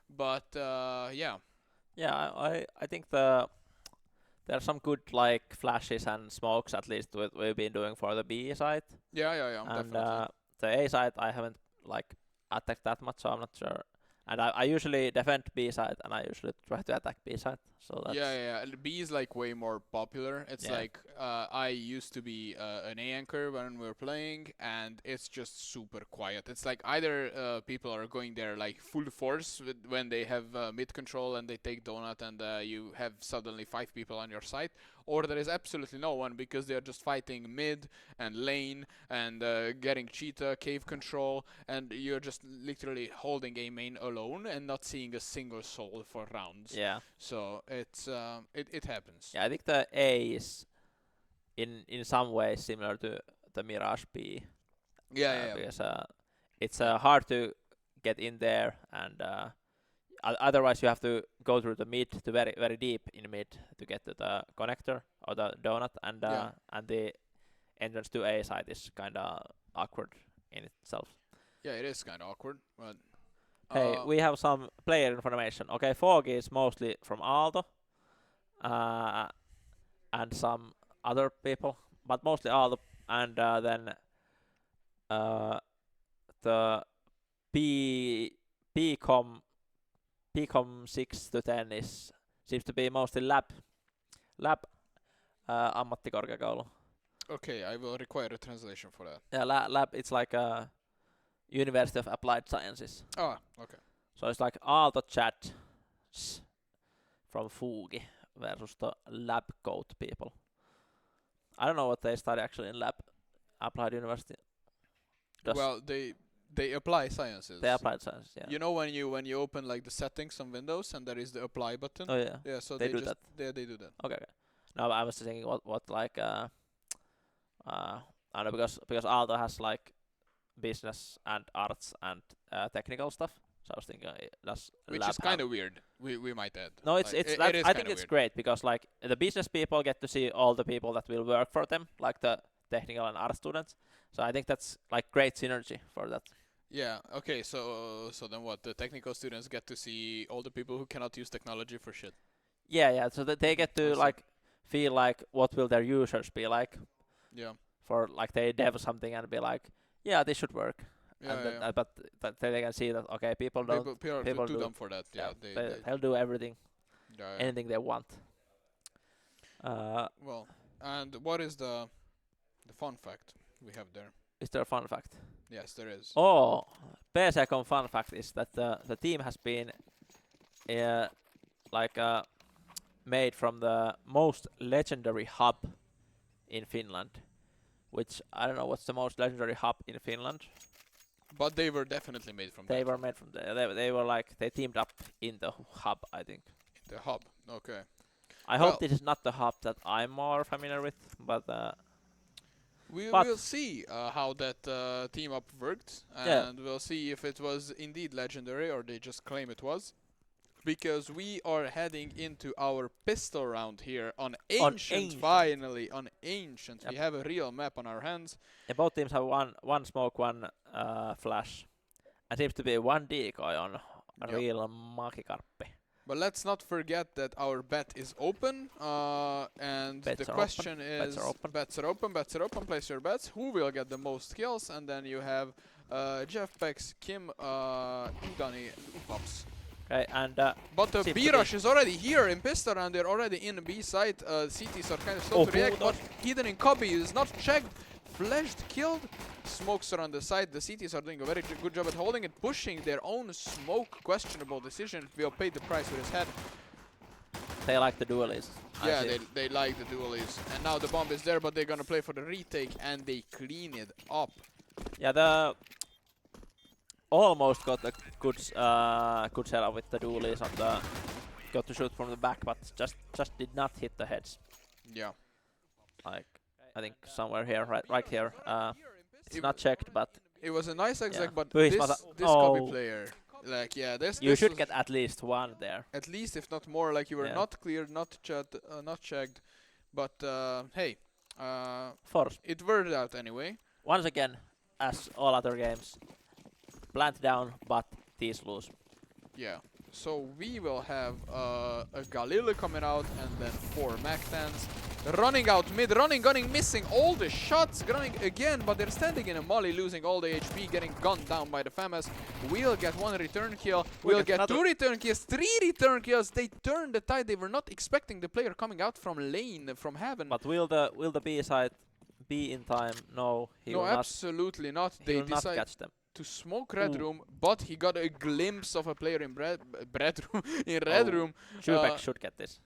but yeah. Yeah, I think there are some good like flashes and smokes at least we've been doing for the B side. Yeah, And definitely. the A side I haven't like attacked that much, so I'm not sure. And I usually defend B side and I usually try to attack B side. So that's Yeah. B is like way more popular. It's Yeah. like I used to be an A anchor when we were playing, and it's just super quiet. It's like either people are going there like full force when they have mid control and they take donut, and you have suddenly 5 people on your side, or there is absolutely no one because they are just fighting mid and lane and getting cheetah, cave control, and you're just literally holding a main alone and not seeing a single soul for rounds. yeah. So it's it happens. Yeah, I think the A is in some ways similar to the Mirage B. Yeah. Because it's hard to get in there, and otherwise you have to go through the mid to very very deep in mid to get to the connector or the donut, and and the entrance to A side is kind of awkward in itself. Yeah, it is kind of awkward, but. Hey, we have some player information. Okay, Foggy is mostly from Aalto, and some other people, but mostly Aalto, and then the PCom 6 to 10 seems to be mostly lab ammattikorkeakoulu. Okay, I will require a translation for that. Yeah, lab. It's like a University of Applied Sciences. Ah, okay. So it's like Aalto chat from Fugi versus the lab code people. I don't know what they study actually in lab applied university. Well, they apply sciences. They applied science, yeah. You know when you open like the settings on Windows and there is the apply button. Oh yeah. Yeah, so They do just, that. Yeah, they do that. Okay. No, I was thinking what like I don't know, because Aalto has like business and arts and technical stuff. So I was thinking that's Which lab is kind of weird. We might add. No, it's like, that, it is I think kinda it's weird. great because like the business people get to see all the people that will work for them, like the technical and art students. So I think that's like great synergy for that. Yeah. Okay. So then what? The technical students get to see all the people who cannot use technology for shit. Yeah. So that they get to I see. like feel like what will their users be like Yeah. for like they dev something and be like, yeah, this should work. Yeah. And then, yeah. but they can see that okay, people don't. People are people too do- dumb for that. Yeah. They'll do everything, yeah. anything they want. Well, and what is the fun fact we have there? Is there a fun fact? Yes, there is. Oh, PCCom fun fact is that the team has been made from the most legendary hub in Finland, which I don't know what's the most legendary hub in Finland. But they were definitely made from They that. were made from they were like they teamed up in the hub, I think. The hub. Okay. I Well- hope this is not the hub that I'm more familiar with, but We But- will see how that team up worked, Yeah. and we'll see if it was indeed legendary or they just claim it was. Because we are heading into our pistol round here on Ancient, Ancient. finally, on Ancient. We Yep. have a real map on our hands. yeah, both teams have one smoke, one flash, and seems to be one decoy on Yep. real Makikarppi. But let's not forget that our bet is open, and Bets the are question open. is, Bets are open. bets are open, bets are open, place your bets, who will get the most kills, and then you have Jeff Bex, Kim, Udani, Upops. Okay, and But the Seems to B-Rush is already here in pistol and they're already in B side. CTs are kind of slow Oh, to react, but Bulldog. Hidden in Cubby is not checked. Flashed, killed. Smokes are on the side. The CTs are doing a very good job at holding it, pushing their own smoke. Questionable decision. Will pay the price with his head. they like the duelies. I Yeah, see. they like the duelies. And now the bomb is there, but they're gonna play for the retake and they clean it up. Yeah, the almost got a good setup with the duelies on the got to shoot from the back, but just did not hit the heads. Yeah. Like I think somewhere here, right here. It's not checked, but It was a nice exec, Yeah. but Who is this Masa- Cubby Oh. player, like, yeah, this you this should was- get at least one there. at least if not more, like you were Yeah. not cleared, not checked, but hey, Force. it worked out anyway. Once again, as all other games, plant down, but these lose. Yeah. So we will have a Galil coming out and then 4 Mac-10s. Running out mid, gunning, missing all the shots, gunning again, but they're standing in a molly, losing all the HP, getting gunned down by the FAMAS. We'll get 1 return kill, we'll get 2 return kills, 3 return kills. They turned the tide, they were not expecting the player coming out from lane, from heaven. But will the B side be in time? No, he No, will not. absolutely not. He They will not decide catch them. to smoke Red Ooh. Room, but he got a glimpse of a player in Red Room. In Red Oh. Room. Shubek should get this.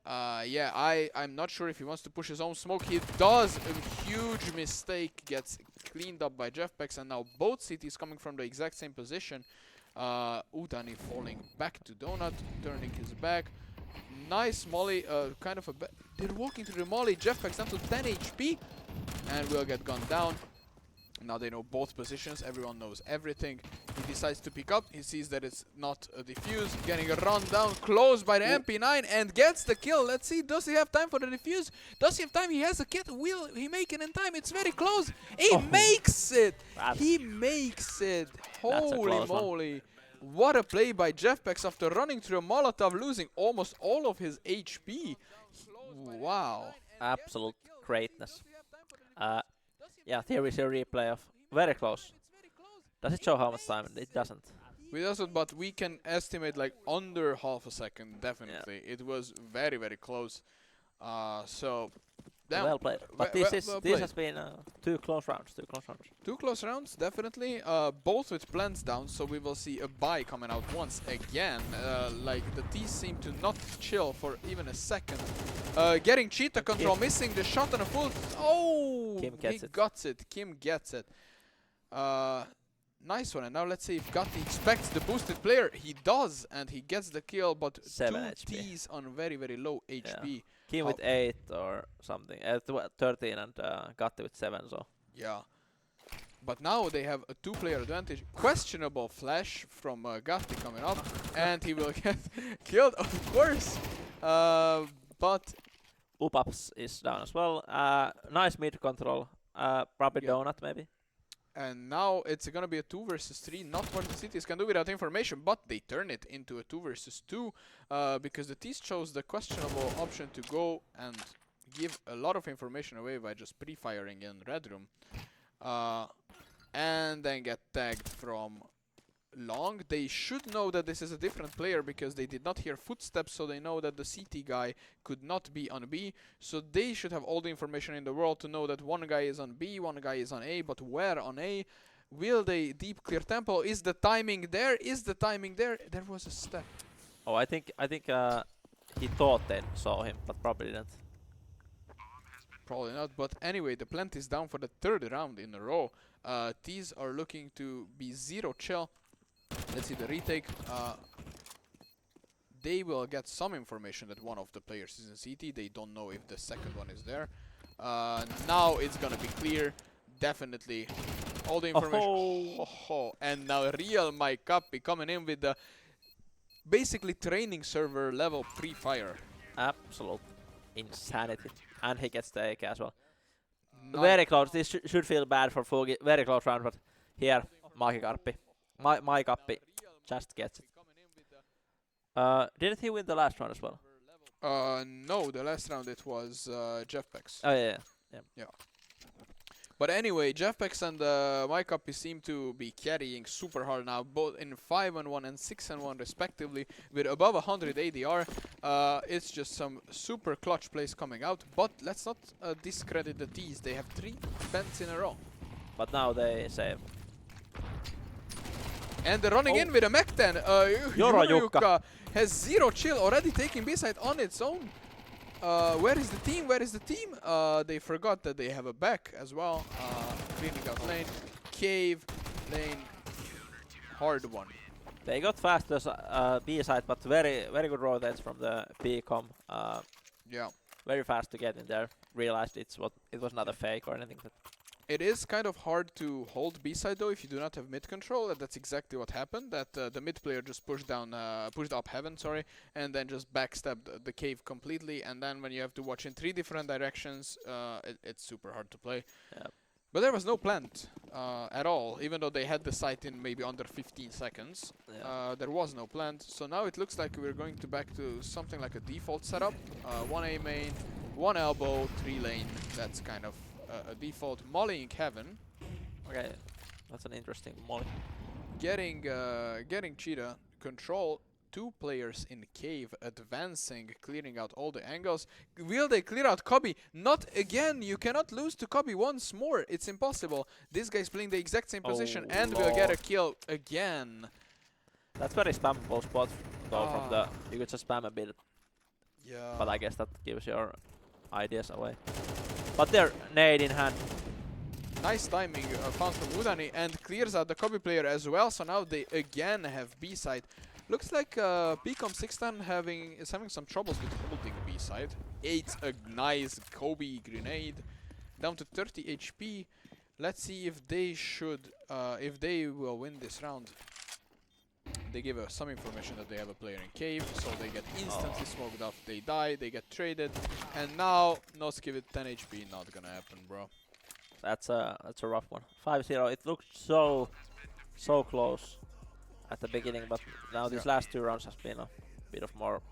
Yeah, I'm not sure if he wants to push his own smoke. He does. A huge mistake gets cleaned up by Jeff Bex, and now both cities coming from the exact same position. Udani falling back to Donut, turning his back. Nice molly, kind of a. They're walking through the molly. Jeff Bex down to 10 HP, and will get gunned down. Now they know both positions, everyone knows everything. He decides to pick up, he sees that it's not a defuse, getting a run down close by the MP9 and gets the kill. Let's see, does he have time for the defuse? Does he have time? He has a kit, will he make it in time? It's very close. He makes it! He makes it! Holy moly! What a play by Jeffpex after running through a Molotov, losing almost all of his HP. Wow. Absolute greatness. Yeah, here is a replay of very close. Does it show how much time? It doesn't. It doesn't, but we can estimate like under half a second, definitely. Yeah. It was very, very close. So, damn. Well played. But this has been 2 close rounds. 2 close rounds, definitely. Both with plants down, so we will see a buy coming out once again. Like the T's seem to not chill for even a second. Getting cheetah control, missing the shot on a full. Oh, Kim gets it. Got it. Kim gets it. Nice one. And now let's see if Gatti expects the boosted player. He does, and he gets the kill, but 2 HP. T's on very, very low HP. Yeah. Kim with 8 or something. 13 and Gatti with 7. So. Yeah. But now they have a 2-player advantage. Questionable flash from Gatti coming up, and he will get killed, of course. But Upaps is down as well. Nice mid control. Probably donut maybe. And now it's gonna be a 2 versus 3. Not what the cities can do without information, but they turn it into a 2 versus 2 because the T's chose the questionable option to go and give a lot of information away by just pre-firing in Red Room. And then get tagged from long. They should know that this is a different player because they did not hear footsteps, so they know that the CT guy could not be on B. So they should have all the information in the world to know that one guy is on B, one guy is on A, but where on A? Will they deep clear tempo? Is the timing there? Is the timing there? There was a step. Oh, I think he thought they saw him, but probably didn't. Probably not, but anyway, the plant is down for the 3rd round in a row. T's are looking to be 0 chill. Let's see the retake. They will get some information that one of the players is in CT. They don't know if the second one is there. Now it's gonna be clear. Definitely all the information. And now real Mike Cuppi coming in with the basically training server level pre-fire. Absolute insanity. And he gets the AK as well. Very close. This should feel bad for Fugi. Very close round, but here, Mike Cuppi just gets it. Didn't he win the last round as well? No, the last round it was Jeffpex. Oh yeah. But anyway, Jeffpex and Mike Cuppi seem to be carrying super hard now, both in 5-1 and 6-1 respectively, with above 100 ADR. It's just some super clutch plays coming out, but let's not discredit the T's. They have 3 bends in a row. But now they save. And they're running in with a mech 10. Yorojukka has 0 chill, already taking B-side on its own. Where is the team? They forgot that they have a back as well. Cleaning out lane. Cave, lane. Hard one. They got faster B-side, but very good rotates from the B-com. Yeah. very fast to get in there. Realized it was not a fake or anything. But it is kind of hard to hold B-side though if you do not have mid control, and that's exactly what happened. That the mid player just pushed up heaven, and then just backstabbed the cave completely. And then when you have to watch in 3 different directions, it's super hard to play. yeah. But there was no plant at all, even though they had the site in maybe under 15 seconds. Yeah. There was no plant, so now it looks like we're going back to something like a default setup. 1 A main, 1 elbow, 3 lane. That's kind of a default. Mollying heaven. Okay, that's an interesting molly. Getting Cheetah control. 2 players in cave advancing, clearing out all the angles. Will they clear out Cubby? Not again! You cannot lose to Cubby once more. It's impossible. This guy's playing the exact same position and will get a kill again. That's very spammable spot though from the... You could just spam a bit. Yeah. But I guess that gives your ideas away. But they're nade in hand. Nice timing found from Udani and clears out the Cubby player as well. So now they again have B-side. Looks like PCOM 610 is having some troubles with holding B-side. It's a nice Kobe grenade. Down to 30 HP. Let's see if they should, if they will win this round. They give us some information that they have a player in cave, so they get instantly smoked off. They die, they get traded, and now Noski with 10 HP, not gonna happen, bro. That's a rough one. 5-0. It looked so close at the beginning, but now these last 2 rounds has been a bit of more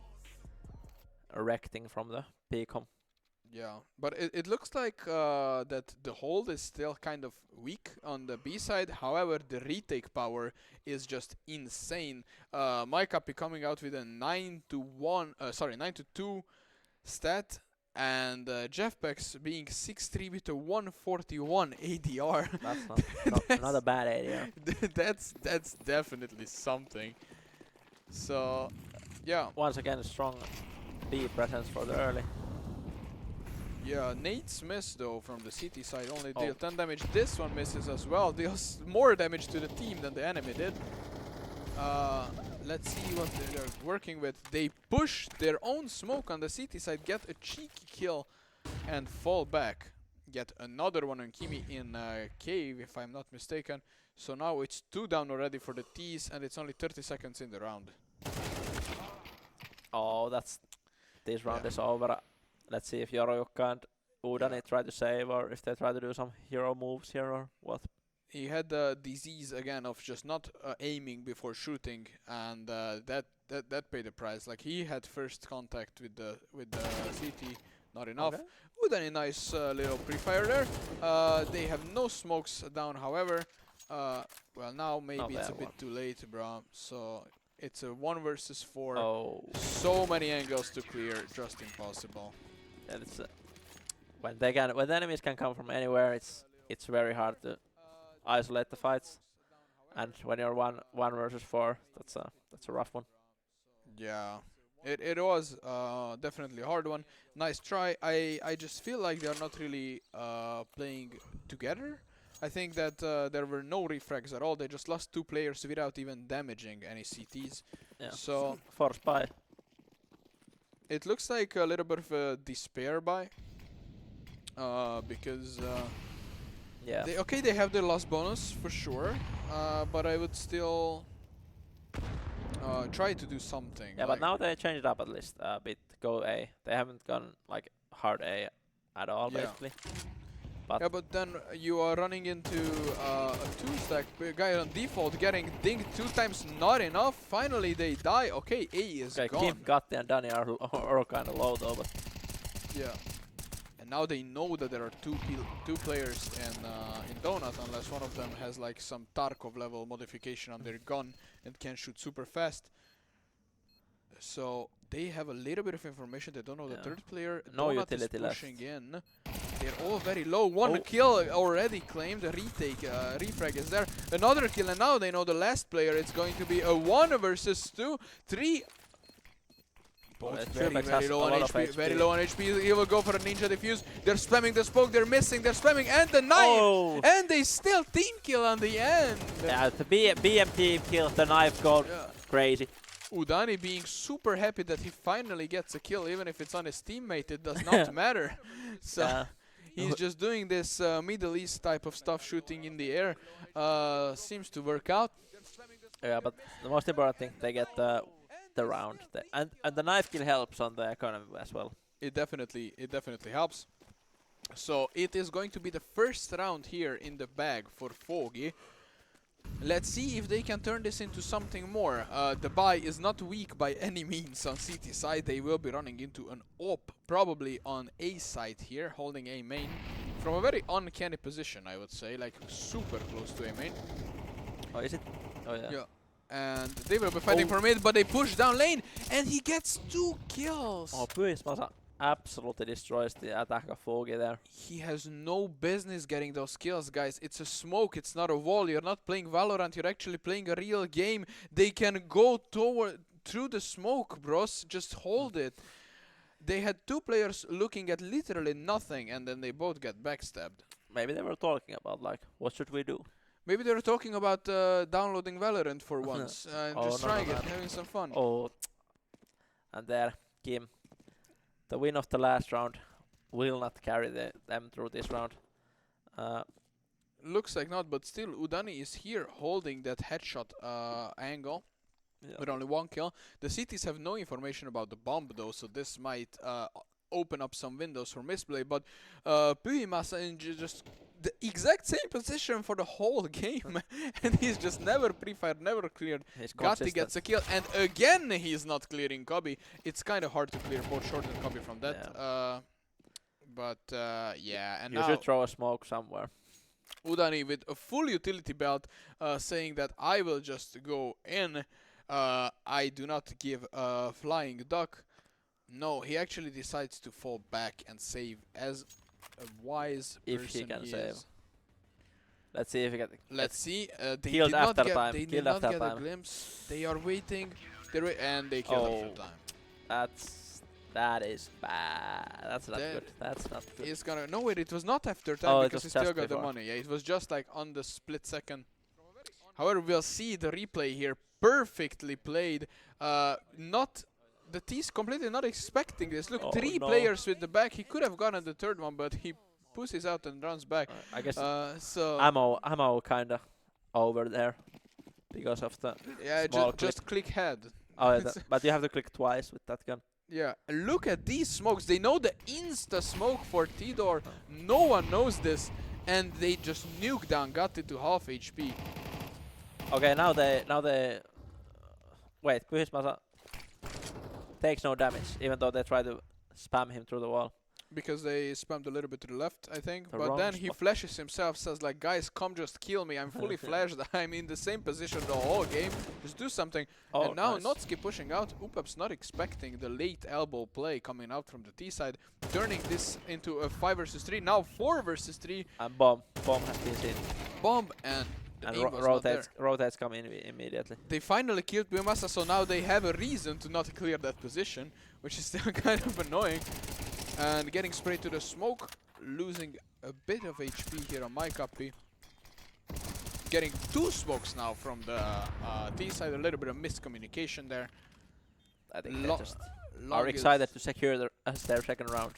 erecting from the Peacom. Yeah, but it looks like that the hold is still kind of weak on the B side. However, the retake power is just insane. MyCuppy coming out with a 9-2 stat, and Jeffpex being 6-3 with a 141 ADR. That's not a bad ADR. That's definitely something. So, yeah. Once again, strong B presence for the early. Yeah, Nate Smith though from the CT side only deal 10 damage. This one misses as well. Deals more damage to the team than the enemy did. Let's see what they're working with. They push their own smoke on the CT side, get a cheeky kill, and fall back. Get another one on Kimi in cave, if I'm not mistaken. So now it's 2 down already for the T's, and it's only 30 seconds in the round. Oh, this round is over. Let's see if Yorojukka and Udani try to save, or if they try to do some hero moves here, or what. He had the disease again of just not aiming before shooting, and that paid the price. Like, he had first contact with the CT, not enough. Okay. Udani, nice little pre-fire there. They have no smokes down, however. Well, now maybe it's a bit too late, bro. So it's a 1 versus 4. Oh. So many angles to clear, just impossible. And it's when the enemies can come from anywhere, it's very hard to isolate the fights. And when you're 1 versus 4, that's a rough one. Yeah, it was definitely a hard one. Nice try. I just feel like they're not really playing together. I think that there were no refrags at all. They just lost 2 players without even damaging any CTs. Yeah. So Force buy. it looks like a little bit of a despair buy. Because Yeah. they have their loss bonus for sure. But I would still try to do something. Yeah, but now they changed it up at least a bit. Go A. They haven't gone like hard A at all, basically. But yeah, but then you are running into a 2-stack guy on default getting dinged 2 times, not enough. Finally they die. Okay, A is gone. Kim, Gatti and Danny are kind of low though, but Yeah. And now they know that there are 2 players in Donut, unless one of them has like some Tarkov level modification on their gun and can shoot super fast. So they have a little bit of information. They don't know the 3rd player. No Donut utility is left. pushing in. They're all very low. 1 kill already claimed. A retake, refrag is there. Another kill, and now they know the last player. It's going to be a 1 versus 2. 3. Both very low on HP. Very low on HP. He will go for a ninja defuse. They're spamming the smoke. They're missing. They're spamming, and the knife. Oh. And they still team kill on the end. Yeah, the BMT kills the knife goal. Crazy. Udani being super happy that he finally gets a kill, even if it's on his teammate. It does not matter. So he's just doing this Middle East type of stuff, shooting in the air. Seems to work out. Yeah, but the most important thing, they get the round. And the knife kill helps on the economy as well. It definitely helps. So it is going to be the first round here in the bag for Foggy. Let's see if they can turn this into something more. The buy is not weak by any means on CT side. They will be running into an AWP, probably on A side here, holding A main. From a very uncanny position, I would say, like super close to A main. Oh, is it? Oh, yeah. Yeah. And they will be fighting for mid, but they push down lane, and he gets 2 kills. Oh, Pyysmasa absolutely destroys the attack of Foggy there. He has no business getting those kills, guys. It's a smoke, it's not a wall. You're not playing Valorant, you're actually playing a real game. They can go through the smoke, bros. Just hold it. They had 2 players looking at literally nothing, and then they both get backstabbed. Maybe they were talking about, like, what should we do? Maybe they were talking about downloading Valorant for once, and just trying it, having some fun. Oh, and there, Kim. The win of the last round will not carry them through this round. Looks like not, but still Udani is here holding that headshot angle Yeah. with only 1 kill. The CTs have no information about the bomb though, so this might open up some windows for misplay. But Pyhimasa in just the exact same position for the whole game, and he's just never pre-fired, never cleared. He's Gatti consistent. gets a kill, and again he's not clearing Kobe. It's kind of hard to clear both Short and Kobe from that. Yeah, and You now should throw a smoke somewhere. Udani with a full utility belt, saying that I will just go in. I do not give a flying duck. No, he actually decides to fall back and save as a wise If person he can is. save. Let's see if he can. Let's see. They Killed did not after get. time, They did killed not after get a time. glimpse. They are waiting. And they killed Oh. after time. That is bad. That's not That good. That's not good. He's gonna. No wait, it was not after time Oh, it because was he still just got the before. money. Yeah, it was just like on the split second. However, we'll see the replay here. Perfectly played. Not the T's completely not expecting this. Look, Oh, 3 no. players with the back. He could have gotten the third one, but he pushes out and runs back. I guess So ammo kinda over there because of the. yeah, small just click head. Oh, yeah, but you have to click twice with that gun. Yeah, look at these smokes. They know the insta smoke for T-Door. No one knows this, and they just nuke down, got it to half HP. Okay, now they. Wait, Pyhimasa takes no damage, even though they try to spam him through the wall. Because they spammed a little bit to the left, I think. The But wrong then he spot. flashes himself, says like, guys, come just kill me. I'm fully flashed. I'm in the same position the whole game. Just do something. Oh, And now nice. Notski pushing out. Upap's not expecting the late elbow play coming out from the T side, turning this into a 5 versus 3. Now 4 versus 3. And bomb has been seen. Bomb and the And aim was not there. rotates come in immediately. They finally killed Pyhimasa, so now they have a reason to not clear that position, which is still kind of annoying. And getting sprayed to the smoke, losing a bit of HP here on my copy. Getting 2 smokes now from the T side, a little bit of miscommunication there. I think they Lo- just are Longest- excited to secure their second round.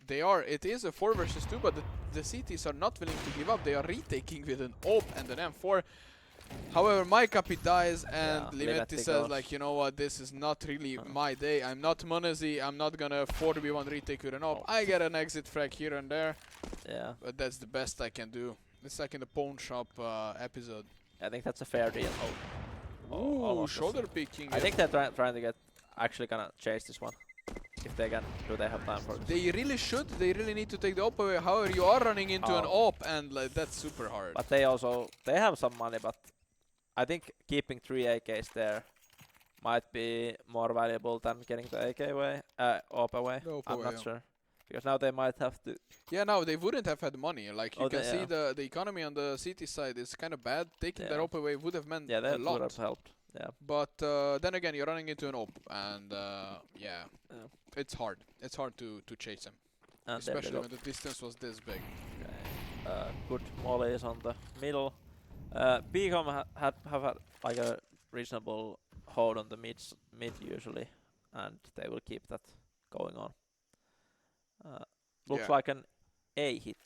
They are. It is a 4 versus 2, but the CTs are not willing to give up. They are retaking with an AWP and an M4. However, my copy dies, and Yeah, Limetti Limetti says goes. like, you know what, this is not really my day. I'm not Monezi. I'm not gonna 4v1 retake with an AWP. Oh. I get an exit frag here and there, Yeah, but that's the best I can do. It's like in the pawn shop episode. I think that's a fair deal. Oh, Ooh, almost a shoulder picking. I think they're trying to get actually gonna chase this one. If they can, do they have time for this? they really should. They really need to take the AWP away. However, you are running into an Oh. AWP, and like, that's super hard. But they have some money, but I think keeping 3 AKs there might be more valuable than getting the AK away, AWP away. The AWP I'm away, not yeah. sure. Because now they might have to. Yeah, no, they wouldn't have had money. Like, you Oh, can they- see yeah. the economy on the city side is kind of bad. Taking that Yeah. AWP away would have meant Yeah, a that would lot. have helped. Yeah. But then again, you're running into an AWP, and yeah, Yeah. it's hard. It's hard to chase him, And there they especially go. when the distance was this big. Okay. Good mollies on the middle. BCom have had like a reasonable hold on the mid usually, and they will keep that going on. Looks Yeah. like an A hit.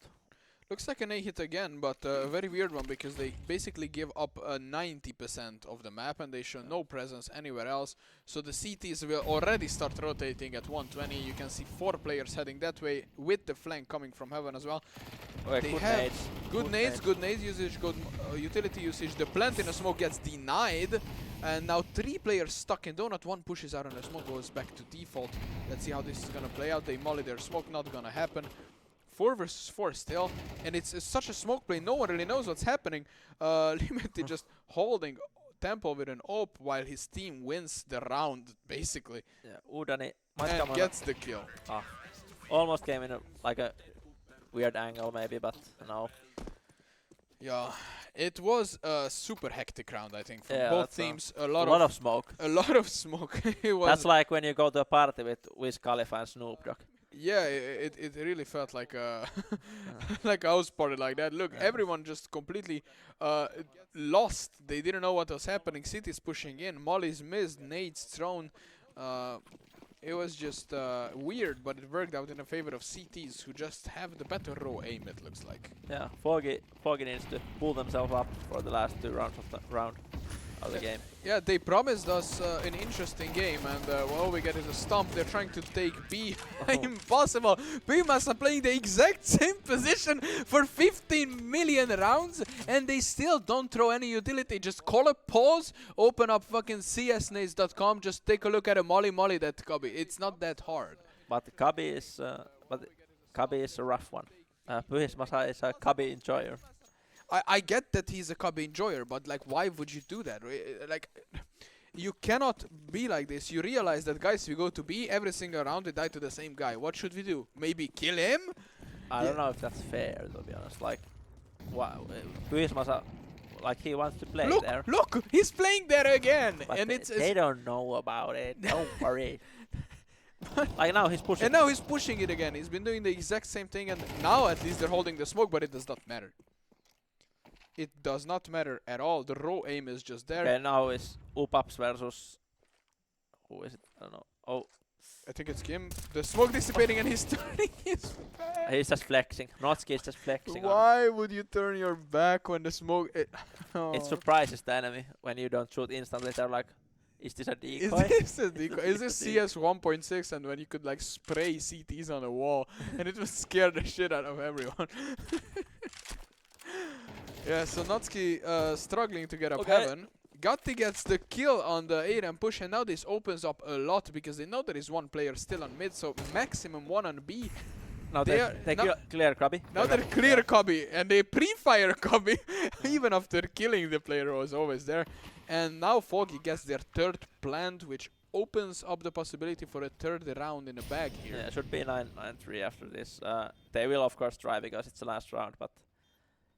Looks like an A hit again, but a very weird one because they basically give up 90% of the map and they show no presence anywhere else. So the CTs will already start rotating at 120. You can see 4 players heading that way with the flank coming from heaven as well. Okay, They good have nades. Good nades, good nades usage, good utility usage. The plant in the smoke gets denied. And now 3 players stuck in donut. 1 pushes out and the smoke goes back to default. Let's see how this is gonna play out. They molly their smoke, not gonna happen. 4 versus 4 still, and it's such a smoke play, no one really knows what's happening. Limetti just holding tempo with an AWP while his team wins the round, basically, Yeah, Udani might and come on. gets the kill. Almost came in like a weird angle maybe, but no. Yeah, it was a super hectic round, I think, from Yeah, both that's a teams. A lot of smoke. A lot of smoke. It was, That's like when you go to a party with Wiz Khalifa and Snoop Dogg. yeah, it really felt like a like a house party like that. Look, everyone just completely lost. They didn't know what was happening. City's pushing in. Molly's missed. Nade's thrown. It was just weird, but it worked out in the favor of CTs, who just have the better raw aim, it looks like. Yeah, Foggy needs to pull themselves up for the last 2 rounds of the game. Yeah, they promised us an interesting game, and all we get is a stomp. They're trying to take B. Impossible! Pumas are playing the exact same position for 15 million rounds, and they still don't throw any utility. Just call a pause, open up fucking csnades.com, just take a look at a molly that copy. It's not that hard. But Kabi is a rough one. Pyhismasa is a Kabi enjoyer. I get that he's a Kabi enjoyer, but like, why would you do that? Like, you cannot be like this. You realize that, guys, we go to B, every single round we die to the same guy. What should we do? Maybe kill him? I don't know if that's fair, to be honest. Like, wow, Pyhismasa, like, he wants to play there. Look! He's playing there again! But And they don't know about it. Don't worry. Like, now he's pushing. And now he's pushing it again. He's been doing the exact same thing, and now at least they're holding the smoke, but it does not matter. It does not matter at all. The raw aim is just there. Okay, now is Upaps versus... Who is it? I don't know. Oh, I think it's Kim. The smoke dissipating and he's turning his back. he's just flexing. Notsky is just flexing. Why would you turn your back when the smoke... It surprises the enemy when you don't shoot instantly. They're like, is this a Is decoy? this a decoy? Is this CS 1.6 and when you could like spray CTs on a wall and it would scare the shit out of everyone? Yeah, so Notsky struggling to get up heaven. Gatti gets the kill on the 8 and push, and now this opens up a lot because they know there is one player still on mid, so maximum 1 on B. Now They they are- clear Krabby. Now they're clear Cubby, and they pre-fire Cubby, even after killing the player who was always there. And now Foggy gets their 3rd plant, which opens up the possibility for a 3rd round in the bag here. Yeah, it should be 9-3 after this. They will of course try because it's the last round, but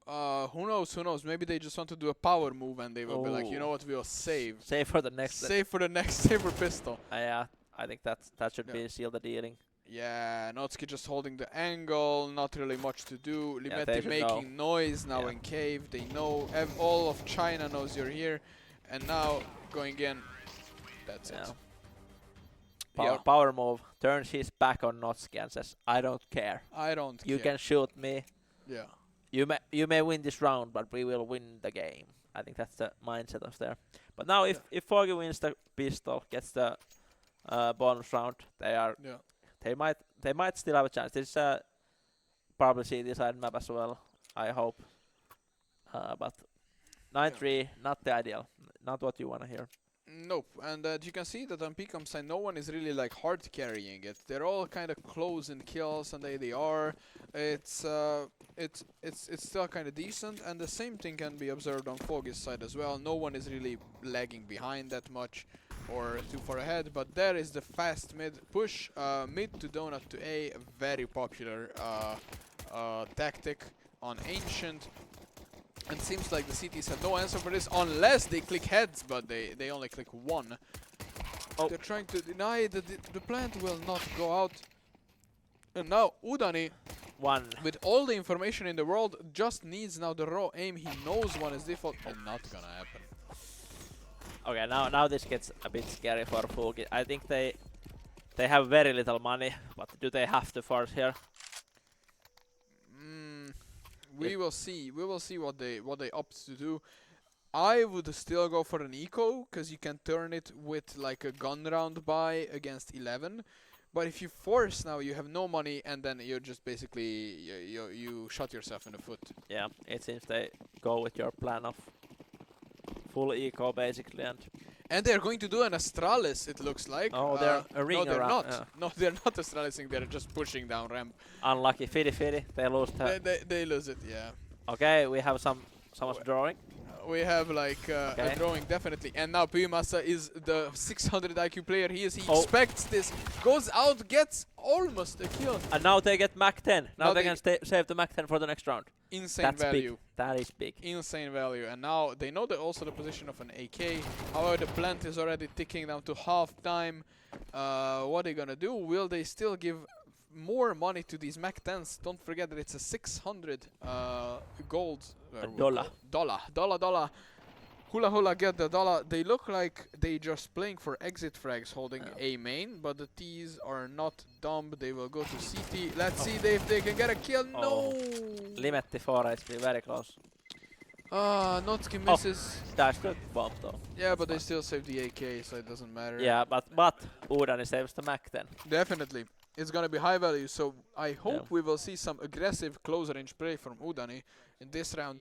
Who knows? Maybe they just want to do a power move and they will be like, you know what, we'll save. save for the next. Save for the next saver pistol. Yeah, I think that should Yeah. be seal the dealing. Yeah, Notsky just holding the angle, not really much to do. they Limetti should making noise now Yeah. in cave. They know, all of China knows you're here. And now going in, that's Yeah. it. Power move, turns his back on Notsky and says, I don't care. I don't You care. can shoot me. Yeah. You may win this round, but we will win the game. I think that's the mindset of there. But now if Foggy wins the pistol, gets the bonus round, Yeah. they might still have a chance. This is probably CT side map as well, I hope. But 9-3, not the ideal, not what you wanna hear. Nope, and you can see that on PCOM side, no one is really like hard carrying it. They're all kind of close in kills, and they are. It's still kind of decent, and the same thing can be observed on Foggy's side as well. No one is really lagging behind that much or too far ahead. But there is the fast mid push, mid to donut to A, very popular tactic on Ancient. And seems like the CTs have no answer for this unless they click heads, but they only click 1. Oh. They're trying to deny that the plant will not go out. And now Udani, One. with all the information in the world, just needs now the raw aim. He knows one is default. Oh, not gonna happen. Okay, now this gets a bit scary for Foggy. I think they have very little money, but do they have to force here? We will see. We will see what they opt to do. I would still go for an eco because you can turn it with like a gun round buy against 11. But if you force now, you have no money, and then you're just basically you shot yourself in the foot. Yeah, it seems they go with your plan of full eco basically, and they're going to do an Astralis, it looks like. Oh, they're a ring no, they're around, not. yeah. No, they're not Astralising. They're just pushing down ramp. unlucky. Fiddy, they lose her. They lose it. Yeah. Okay, we have someone's drawing. We have like a drawing definitely, and now Pyumasa is the 600 IQ player he is. He expects this, goes out, gets almost a kill. And now they get Mac 10. Now Now they they can save the Mac 10 for the next round. Insane That's value. big. That is big. Insane value, and now they know also the position of an AK. However, the plant is already ticking down to half time. What are they gonna do? Will they still give more money to these Mac 10s? Don't forget that it's a 600 gold. Dollar. Dollar. Hula Hula get the dollar. They look like they just playing for exit frags holding Yeah. A main, but the T's are not dumb. They will go to CT. Let's see if they can get a kill. No! Limetti 4 HP, very close. Notski misses. Dies to bomb though. Yeah, but they still save the AK, so it doesn't matter. Yeah, but Udani saves the Mac then. Definitely. It's gonna be high value, so I hope we will see some aggressive close range play from Udani in this round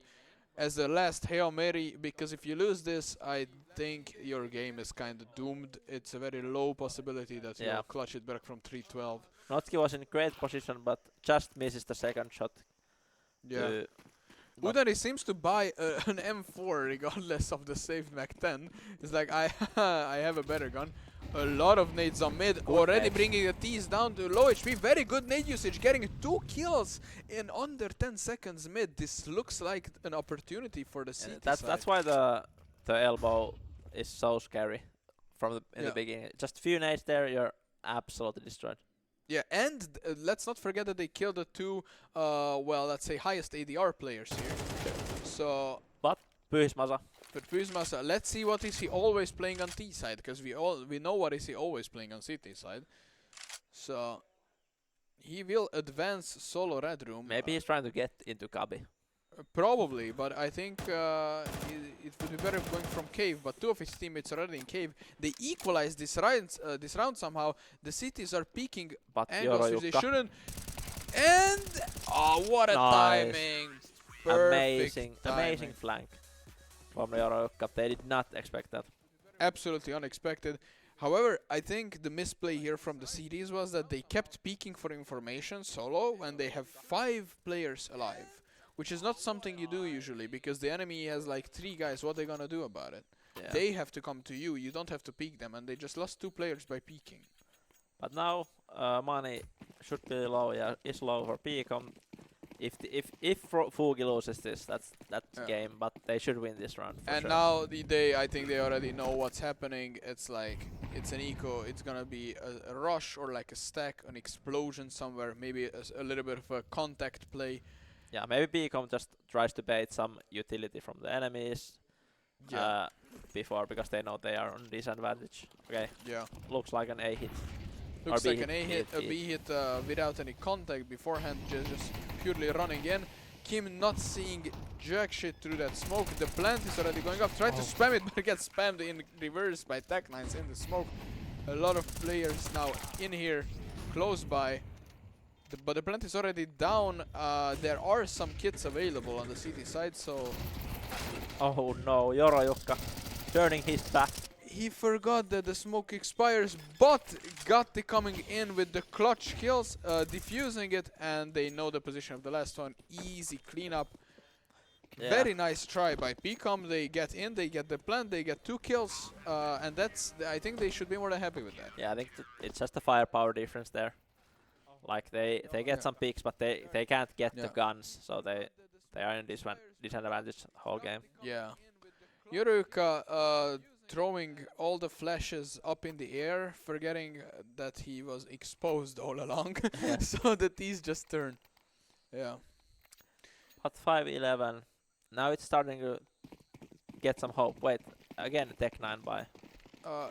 as the last Hail Mary, because if you lose this, I think your game is kinda doomed. It's a very low possibility that Yeah. you'll clutch it back from 3-12. Notski was in great position, but just misses the second shot. Yeah. But- Udani seems to buy an M4 regardless of the saved Mac 10. It's like, I I have a better gun. A lot of nades on mid, already nades. bringing the T's down to low HP. Very good nade usage, getting 2 kills in under 10 seconds mid. This looks like an opportunity for the CT That's side. why the elbow is so scary from in the Yeah. beginning. Just few nades there, you're absolutely destroyed. Yeah, and let's not forget that they killed the 2, well, let's say highest ADR players here. So, Pyhismasa. but Pyysmasa, let's see what is he always playing on T side, because we know what is he always playing on CT side. So he will advance solo red room. Maybe he's trying to get into Kabi. Probably, but I think it would be better going from cave. But 2 of his teammates are already in cave. They equalize this round somehow. The cities are peeking But angles which they Yorojukka, shouldn't. And what a Nice. timing! Perfect amazing timing. flank from Yorojukka. They did not expect that. Absolutely unexpected. However, I think the misplay here from the CDs was that they kept peeking for information solo and they have 5 players alive, which is not something you do usually because the enemy has like 3 guys. What they gonna do about it? Yeah. They have to come to you. You don't have to peek them, and they just lost 2 players by peeking. But now money should be low. Yeah, is low for Picom. If Fugi loses this, that's Yeah. game. But they should win this round. For And sure. now I think they already know what's happening. It's like it's an eco. It's gonna be a rush or like a stack, an explosion somewhere. Maybe a little bit of a contact play. Yeah, maybe Picom just tries to bait some utility from the enemies before because they know they are on disadvantage. Okay, Yeah. looks like an A hit. Looks Or like B an A hit, a B hit without any contact beforehand, just purely running in. Kim not seeing jack shit through that smoke. The plant is already going up. Try to spam it, but gets spammed in reverse by Tech9s in the smoke. A lot of players now in here, close by. But the plant is already down. There are some kits available on the CT side, so Oh no, Yorojukka turning his back. he forgot that the smoke expires, but Gatti coming in with the clutch kills, defusing it, and they know the position of the last one. Easy cleanup. Yeah. Very nice try by Pcom. They get in, they get the plant, they get 2 kills, and I think they should be more than happy with that. Yeah, I think it's just a firepower difference there. Like they get Yeah. some picks, but they can't get the Yeah. guns, so they are in disadvantage whole game. Yeah. Yoruka throwing all the flashes up in the air, forgetting that he was exposed all along, Yeah. so the T's just turn. Yeah. But 5-11. Now it's starting to get some hope. Wait, again Tech9 by.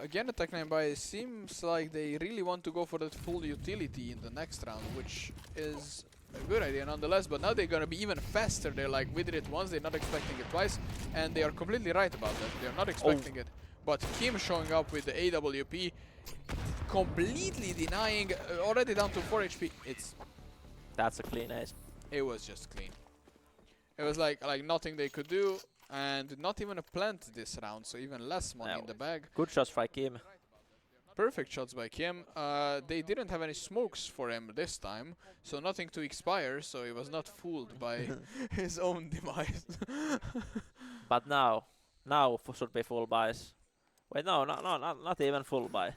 Again, the Tech9 buy seems like they really want to go for that full utility in the next round, which is a good idea nonetheless, but now they're gonna be even faster. They're like, we did it once, they're not expecting it twice, and they are completely right about that. They're not expecting it. But Kim showing up with the AWP, completely denying, already down to 4 HP. That's a clean ace. It was just clean. It was like nothing they could do, and not even a plant this round, so even less money No. in the bag. Good shots by Kim. Perfect shots by Kim. They didn't have any smokes for him this time, so nothing to expire, so he was not fooled by his own demise. But now should be full buys. Wait, no, not even full buy.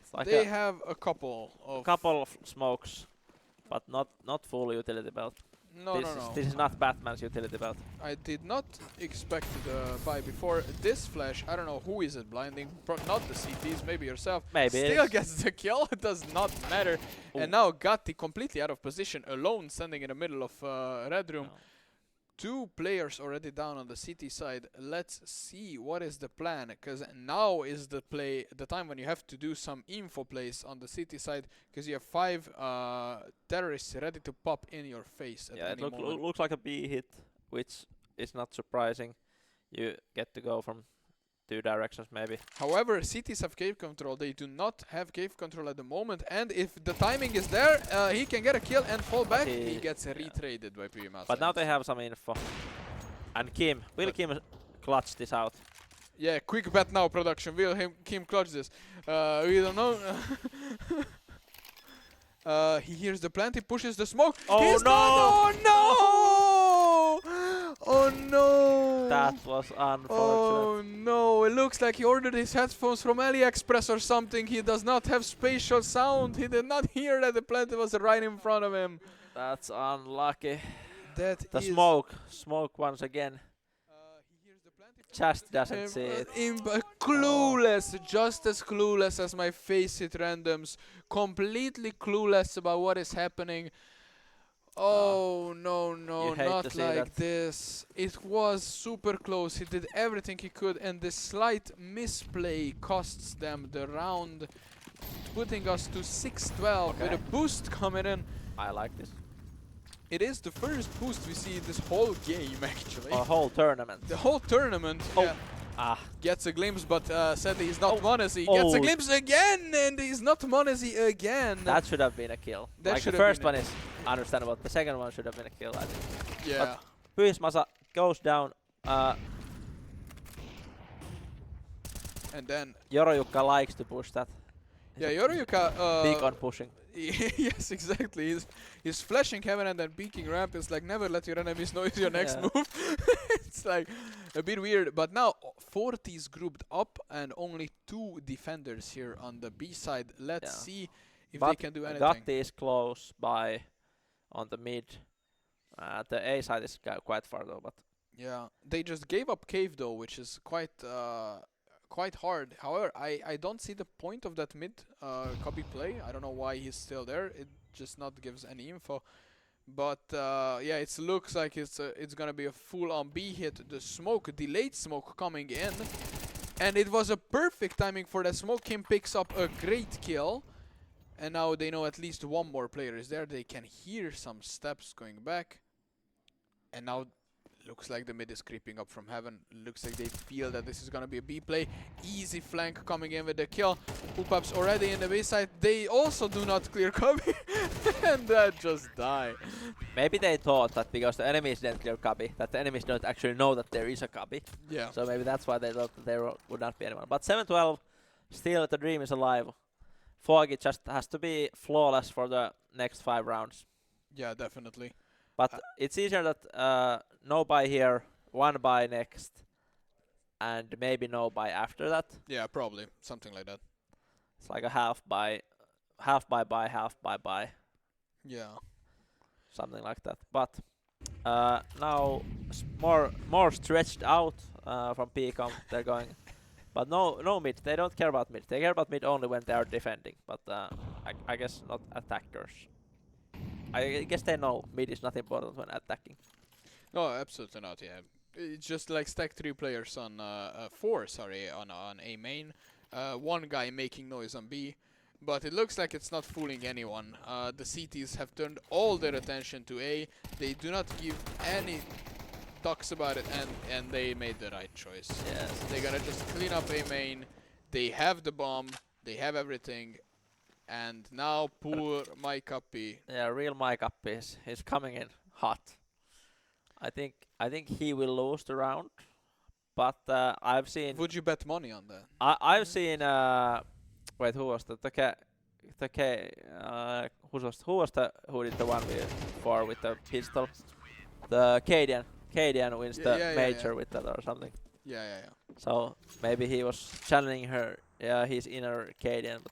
It's like They a have a couple of... couple of smokes, but not full utility belt. No, This is not Batman's utility belt. I did not expect the buy before. This flash, I don't know who is it blinding. Not the CTs, maybe yourself. Maybe it Still is. gets the kill. It does not matter. Ooh. And now Gatti completely out of position, alone, standing in the middle of red room. No. 2 players already down on the city side. Let's see what is the plan, because now is the time when you have to do some info plays on the city side, because you have 5 terrorists ready to pop in your face at Yeah, it any moment. looks like a B hit, which is not surprising. You get to go from 2 directions maybe. However, cities have cave control. They do not have cave control at the moment, and if the timing is there, he can get a kill and fall back. He gets retraded by PML. But now they have some info. And will Kim clutch this out? Yeah, quick bet now, production. Will Kim clutch this? We don't know. He hears the plant. He pushes the smoke. Oh He's no! gone. Oh no! Oh no! That was unfortunate. Oh no, it looks like he ordered his headphones from AliExpress or something. He does not have spatial sound. He did not hear that the plant was right in front of him. That's unlucky. The Smoke once again. He hears the plant, he Just pushes doesn't see it. clueless, just as clueless as my face hit randoms. Completely clueless about what is happening. Oh no, You hate to not see like that. this. It was super close. He did everything he could, and the slight misplay costs them the round, putting us to 6-12 with a boost coming in. I like this. It is the first boost we see this whole game, actually. A whole tournament. The whole tournament. Oh. Yeah. Ah, Gets a glimpse, but sadly he's not Monazy. Oh. Gets a glimpse again, and he's not Monazy again. that should have been a kill. That Like the should have first been one is understandable. The second one should have been a kill, I think. yeah. Pyysmasa goes down. And then Yorojukka likes to push that. yeah, Yorojukka. Big on pushing. Yes, exactly. He's flashing heaven and then peeking ramp. It's like never let your enemies know it's your next Yeah. move. It's like a bit weird. But now 40 is grouped up and only 2 defenders here on the B side. Let's Yeah. see if But they can do anything. Gatti is close by on the mid. The A side is quite far though, but Yeah, they just gave up cave though, which is quite hard. However, I don't see the point of that mid copy play. I don't know why he's still there. It just not gives any info. But yeah, it looks like it's gonna be a full-on B hit. The smoke, delayed smoke coming in, and it was a perfect timing for that smoke. Kim picks up a great kill, and now they know at least 1 more player is there. They can hear some steps going back, and now looks like the mid is creeping up from heaven. Looks like they feel that this is gonna be a B play. Easy flank coming in with the kill. Hoopap's already in the B side. They also do not clear copy, and that just die. maybe they thought that because the enemies didn't clear copy, that the enemies don't actually know that there is a copy. Yeah. So maybe that's why they thought that there would not be anyone. But 7-12, still the dream is alive. Foggy just has to be flawless for the next 5 rounds. Yeah, definitely. But it's easier that no buy here, 1 buy next, and maybe no buy after that. Yeah, probably something like that. It's like a half buy, half buy, Yeah. something like that. But now more stretched out from Pcom. They're going, but no mid. They don't care about mid. They care about mid only when they are defending. But I guess not attackers. I guess they know mid is not important when attacking. No, absolutely not. Yeah, it's just like stack 3 players on 4. Sorry, on A main. 1 guy making noise on B, but it looks like it's not fooling anyone. The CTs have turned all their attention to A. They do not give any talks about it, and they made the right choice. Yes. They're gonna just clean up A main. They have the bomb. They have everything. And now poor Mike Uppy. Yeah, real Mike up is coming in hot. I think he will lose the round, but I've seen. Would you bet money on that? I've seen. Wait, who was that? Who did the 1v4 with the pistol? The Cadian. Cadian wins the major with that or something. Yeah. So maybe he was channeling his inner Cadian,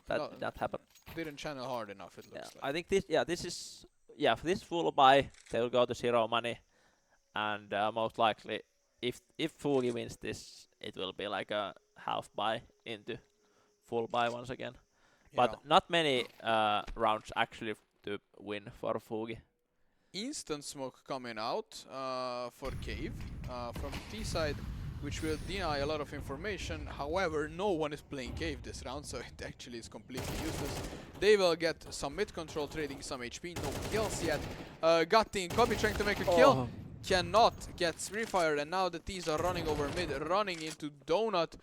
but that did not happen. Didn't channel hard enough, it looks like. I think this is full buy. They will go to 0 money, and most likely, if Fugi wins this, it will be like a half buy into full buy once again. Yeah. But not many rounds actually to win for Fugi. instant smoke coming out for cave from T side, which will deny a lot of information. However, no one is playing cave this round, so it actually is completely useless. They will get some mid control, trading some HP, no kills yet. Gatti and Kobe trying to make a kill. Cannot, gets refired, and now the T's are running over mid, running into Donut,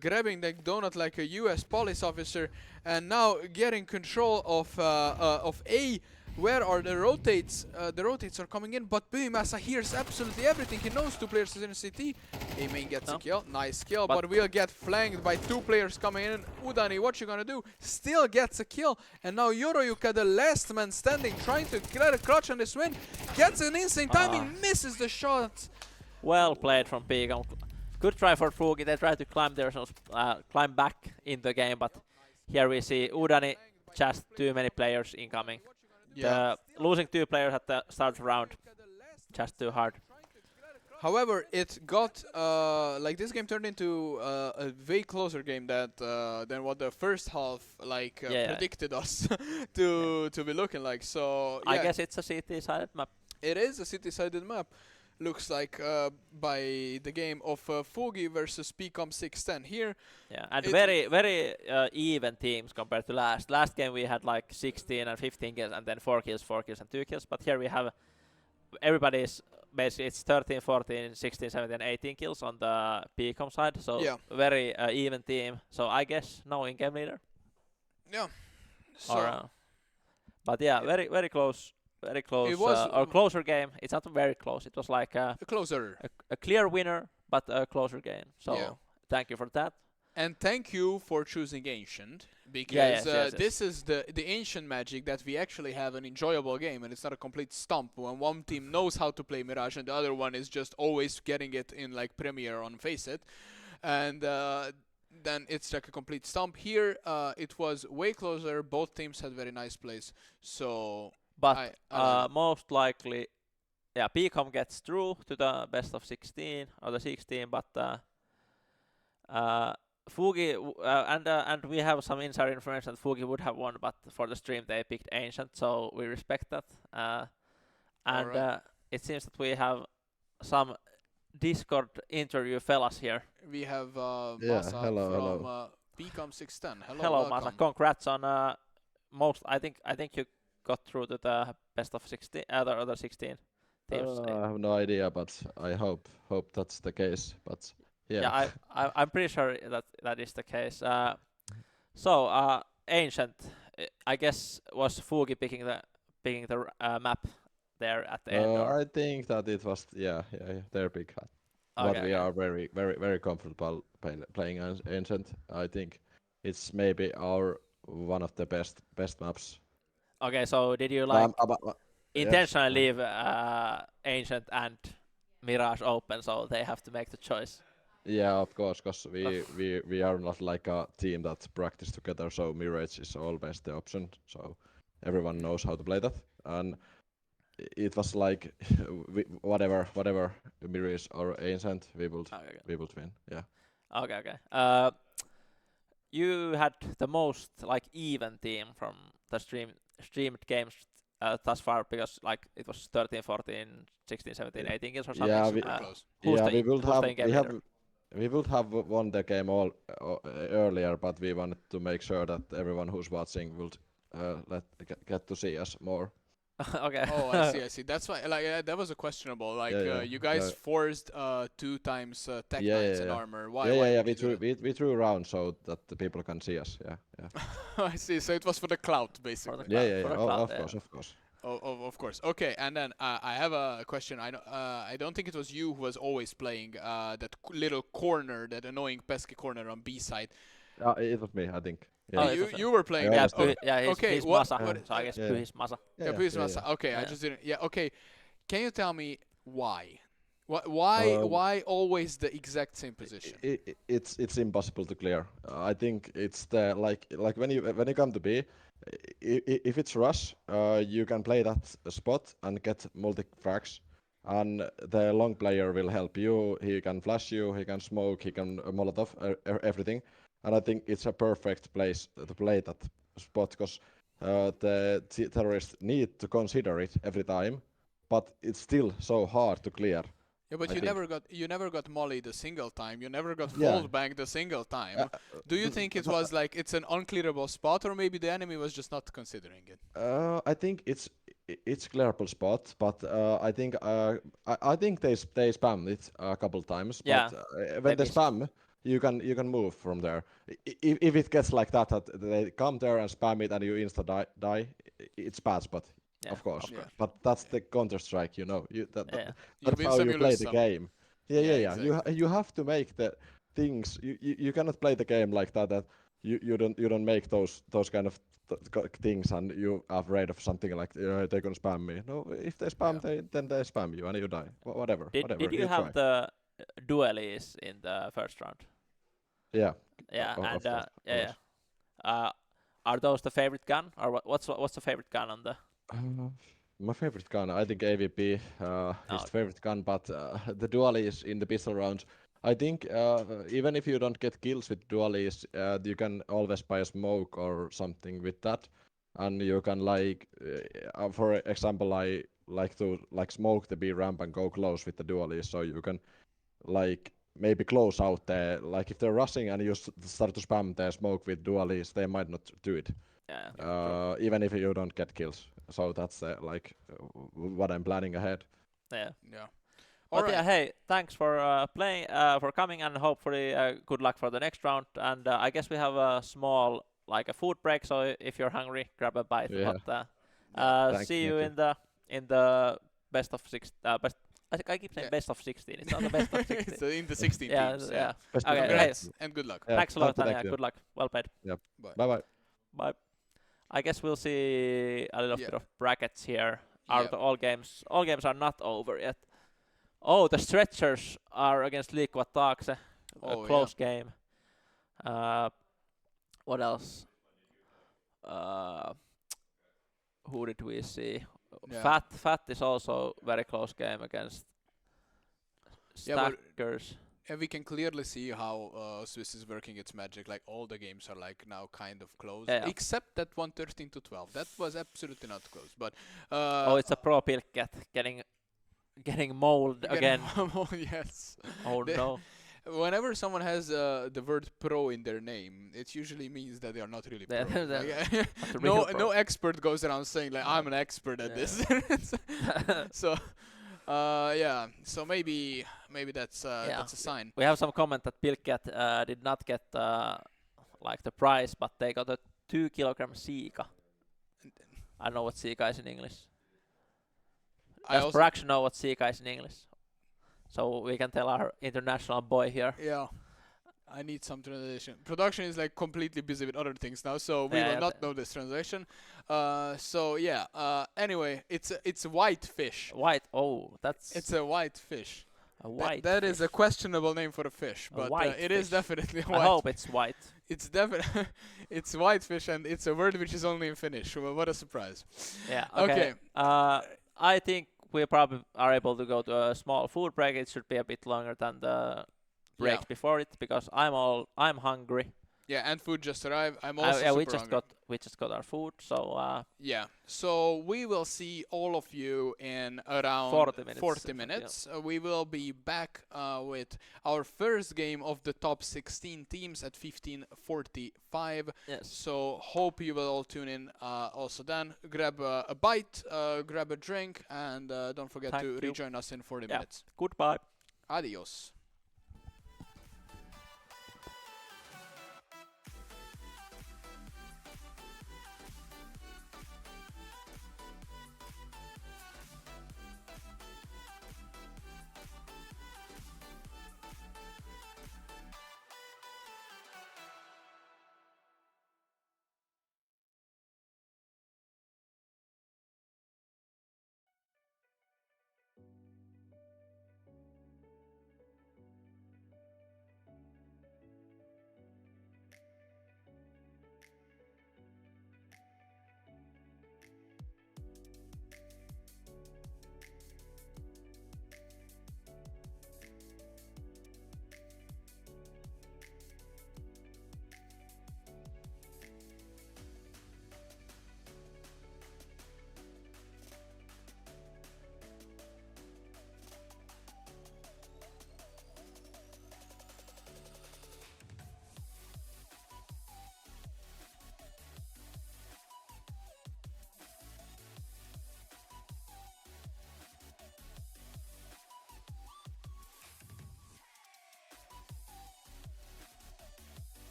grabbing the Donut like a US police officer, and now getting control of A. Where are the rotates? The rotates are coming in, but Massa hears absolutely everything. He knows two players is in CT. A main gets a kill, nice kill, but we'll get flanked by two players coming in. Udani, what you gonna do? Still gets a kill, and now Yoroyuka, the last man standing, trying to get a clutch on this win, gets an insane timing, misses the shot. Well played from Peacock. Good try for Fugi. They tried to climb themselves, climb back in the game, but here we see Udani, just too many players incoming. Losing two players at the start of the round, just too hard. However, it got like this game turned into a way closer game than what the first half predicted us to be looking like. So yeah, I guess it's a CT-sided map. it is a city-sided map. Looks like by the game of Fugi versus PCOM 610 here. Yeah, and very even teams compared to last. Last game we had like 16 and 15 kills, and then 4 kills and 2 kills. But here we have everybody's basically it's 13, 14, 16, 17, 18 kills on the PCOM side. So very even team. So I guess no in-game leader. Yeah. So Or, but yeah, very close. Very close, it was or closer game. It's not very close. It was like a closer, a clear winner, but a closer game. So thank you for that. And thank you for choosing Ancient, because yes. this is the Ancient magic that we actually have an enjoyable game, and it's not a complete stump when one team knows how to play Mirage and the other one is just always getting it in like Premiere on Faceit, and then it's like a complete stump. Here it was way closer. Both teams had very nice plays. So. But most likely, yeah, PCOM gets through to the best of 16 or the 16. But Fugi and we have some insider information that Fugi would have won, but for the stream they picked Ancient, so we respect that. And it seems that we have some Discord interview fellas here. We have Masa from PCOM 610. Hello, Masa. Congrats on most. I think you got through to the best of 16, other 16 teams. I have no idea, but I hope that's the case. But yeah, I'm pretty sure that is the case. So Ancient, I guess was Fugi picking the map there at the end. I think that it was their pick. But we are very comfortable playing Ancient. I think it's maybe one of the best maps. Okay, so did you intentionally leave Ancient and Mirage open, so they have to make the choice? Yeah, of course, because we are not like a team that practice together, so Mirage is always the option. So everyone knows how to play that, and it was like whatever Mirage or Ancient, we would win. Yeah. Okay. You had the most like even team from the streamed games thus far, because like it was 13, 14, 16, 17, 18 games or something. We would have won the game all earlier, but we wanted to make sure that everyone who's watching would get to see us more. Okay. Oh, I see. That's why, that was a questionable. You guys forced 2 times tech knights and armor. Why? We threw around so that the people can see us. Yeah. I see. So it was for the clout, basically. Of course. Of course. Okay, and then I have a question. I don't think it was you who was always playing that little corner, that annoying pesky corner on B side. It was me, I think. Yeah. You were playing that. He's Masa. So I guess he's Masa. He's Masa. Okay, I just didn't. Yeah. Okay, can you tell me why? Why always the exact same position? It's impossible to clear. I think it's the like when you come to B, if it's rush, you can play that spot and get multi frags, and the long player will help you. He can flash you, he can smoke, he can molotov, everything. And I think it's a perfect place to play that spot, because the terrorists need to consider it every time. but it's still so hard to clear. Yeah, but I you think. never got mollied a single time. You never got Yeah. fold banked a single time. Uh, Do you think it was like it's an unclearable spot, or maybe the enemy was just not considering it? I think it's clearable spot, but I think they spammed it a couple times. Yeah, But they when they missed. spam, you can move from there. If it gets like that they come there and spam it and you insta die, it's bad spot, Yeah, of course. Yeah. course. But that's the Counter Strike, you know. Yeah. You That's win how some, you you play lose the some. game. Yeah, Yeah, yeah, yeah. exactly. You have to make the things. You cannot play the game like that. That you don't make those kind of things and you are afraid of something like they're gonna spam me. No, if they spam, Yeah. then they spam you and you die. Whatever, Did you you have try. the duelies in the first round? Yeah, Yeah, and of course, of yeah, yeah. course. Are those the favorite gun, or what's the favorite gun on the? My favorite gun, I think AVP is Oh, the favorite gun, but the dualies in the pistol rounds. I think even if you don't get kills with dualies, you can always buy a smoke or something with that, and you can for example, I like to smoke the B ramp and go close with the dualies, so you can maybe close out the if they're rushing and you start to spam the smoke with dualies, they might not do it. yeah. True. Even if you don't get kills. So that's what I'm planning ahead. Yeah. Yeah. All But right. yeah, hey, thanks for playing, for coming, and hopefully good luck for the next round. And I guess we have a small a food break, so if you're hungry, grab a bite. Yeah. But Thank see you you. in the best of six. Best. I think I keep saying Yeah. best of 16. It's not the best of 16. So in the 16 yeah, teams. yeah. Best of Okay, luck. hey, Congrats and good luck. Yeah, thanks a lot, thank Tanya. you. Good luck. Well played. Bye. Bye bye. Bye. I guess we'll see a little Yeah. bit of brackets here. Yeah. All games are not over yet. Oh, the stretchers are against Liikkuvat Taakse. Oh, A close game. What else? Who did we see? Yeah. Fat is also very close game against Yeah, but- Stackers. And we can clearly see how Swiss is working its magic. Like all the games are like now kind of close, Yeah. except that one 13-12. That was absolutely not close. But Oh, it's a pro Pilkket getting mauled again. yes. Oh The- no. Whenever someone has the word pro in their name, it usually means that they are not really pro. They're Like, Not a real pro. no expert goes around saying like I'm an expert at Yeah. this. So yeah, so maybe that's Yeah. a sign. We have some comment that Pilkket did not get the prize, but they got a 2 kilogram Sika. I don't know what Sika is in English. I Does also Brax know what Sika is in English? So we can tell our international boy here. yeah. I need some translation. Production is like completely busy with other things now, so we Yeah, will not know this translation. So yeah. Anyway, it's a white fish. White. Oh, that's It's a white fish. a white. That is a fish. questionable name for a fish, A but white it is fish. definitely a I white. hope it's white. It's definitely it's white fish, and it's a word which is only in Finnish. Well, what a surprise! Yeah. Okay. I think we probably are able to go to a small food break. It should be a bit longer than the breaks before it because I'm hungry. Yeah, and food just arrived. I'm also Yeah, super hungry. we just got our food, so Yeah, so we will see all of you in around 40 minutes. 40 minutes. We will be back with our first game of the top 16 teams at 15:45. yes. So hope you will all tune in. Also then, grab a bite, grab a drink, and don't forget Thank to you. rejoin us in 40 Yeah. minutes. Goodbye. Adios.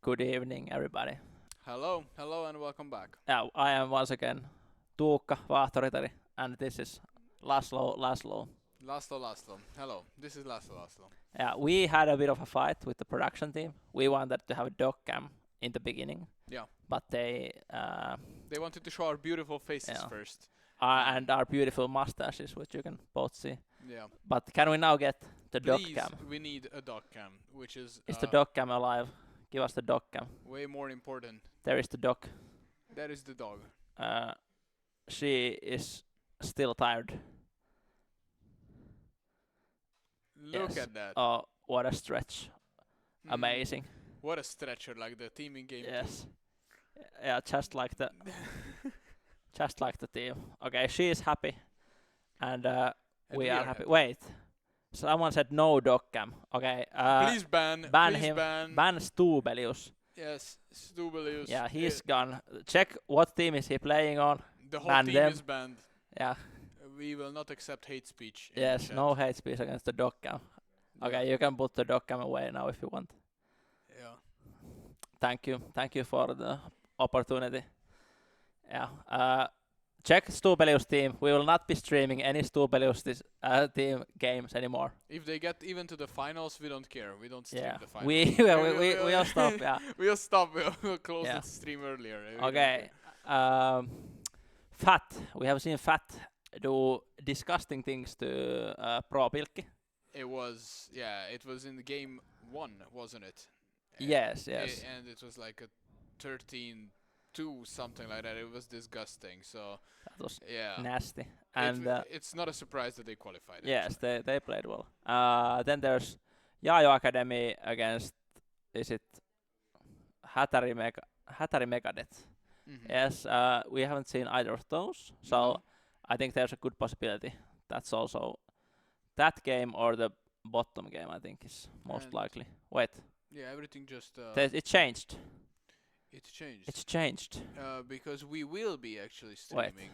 Good evening, everybody. Hello, hello, and welcome back. Yeah, I am once again Tuukka Vaahtoritari, and this is Laszlo. Laszlo. Hello, this is Laszlo. Yeah, we had a bit of a fight with the production team. We wanted to have a dog cam in the beginning. Yeah. But they wanted to show our beautiful faces first. And our beautiful mustaches, which you can both see. Yeah. But can we now get the dog Please, cam? we need a dog cam, which is... Is the dog cam alive? Give us the dog cam. Way more important. There is the dog. That is the dog. She is still tired. Look Yes. at that. Oh, what a stretch. Amazing. What a stretcher, like the team in game. Yes. Yeah, just like the just like the team. Okay, she is happy, and we are happy. Wait, someone said no dog cam. Okay. Please ban him. Ban. Ban Stubelius. Yes, Stubelius. Yeah, he's gone. Check what team is he playing on. The whole ban team them. is banned. Yeah. We will not accept hate speech. in Yes, the chat. no hate speech against the dog cam. Okay, you can put the dog cam away now if you want. Yeah. Thank you for the opportunity. Yeah. Check Stubelius team. We will not be streaming any Stubelius team games anymore. If they get even to the finals, we don't care. We don't stream the finals. We'll stop. Yeah. We'll stop. We'll close Yeah. the stream earlier. Okay. Fat. We have seen Fat do disgusting things to Pro Pilkki. It was in the game 1, wasn't it? Yes. And it was like a 13-2, something like that. It was disgusting. So That was yeah, nasty. And it's not a surprise that they qualified. yes, they played well. Then there's Yaajo Academy against, is it Hatari Megadeth? Mhm. Yes, we haven't seen either of those, so No. I think there's a good possibility that's also that game or the bottom game. I think is most And- likely. Wait, Yeah, everything just it changed. it's changed. It's changed. Because we will be actually Wait. streaming.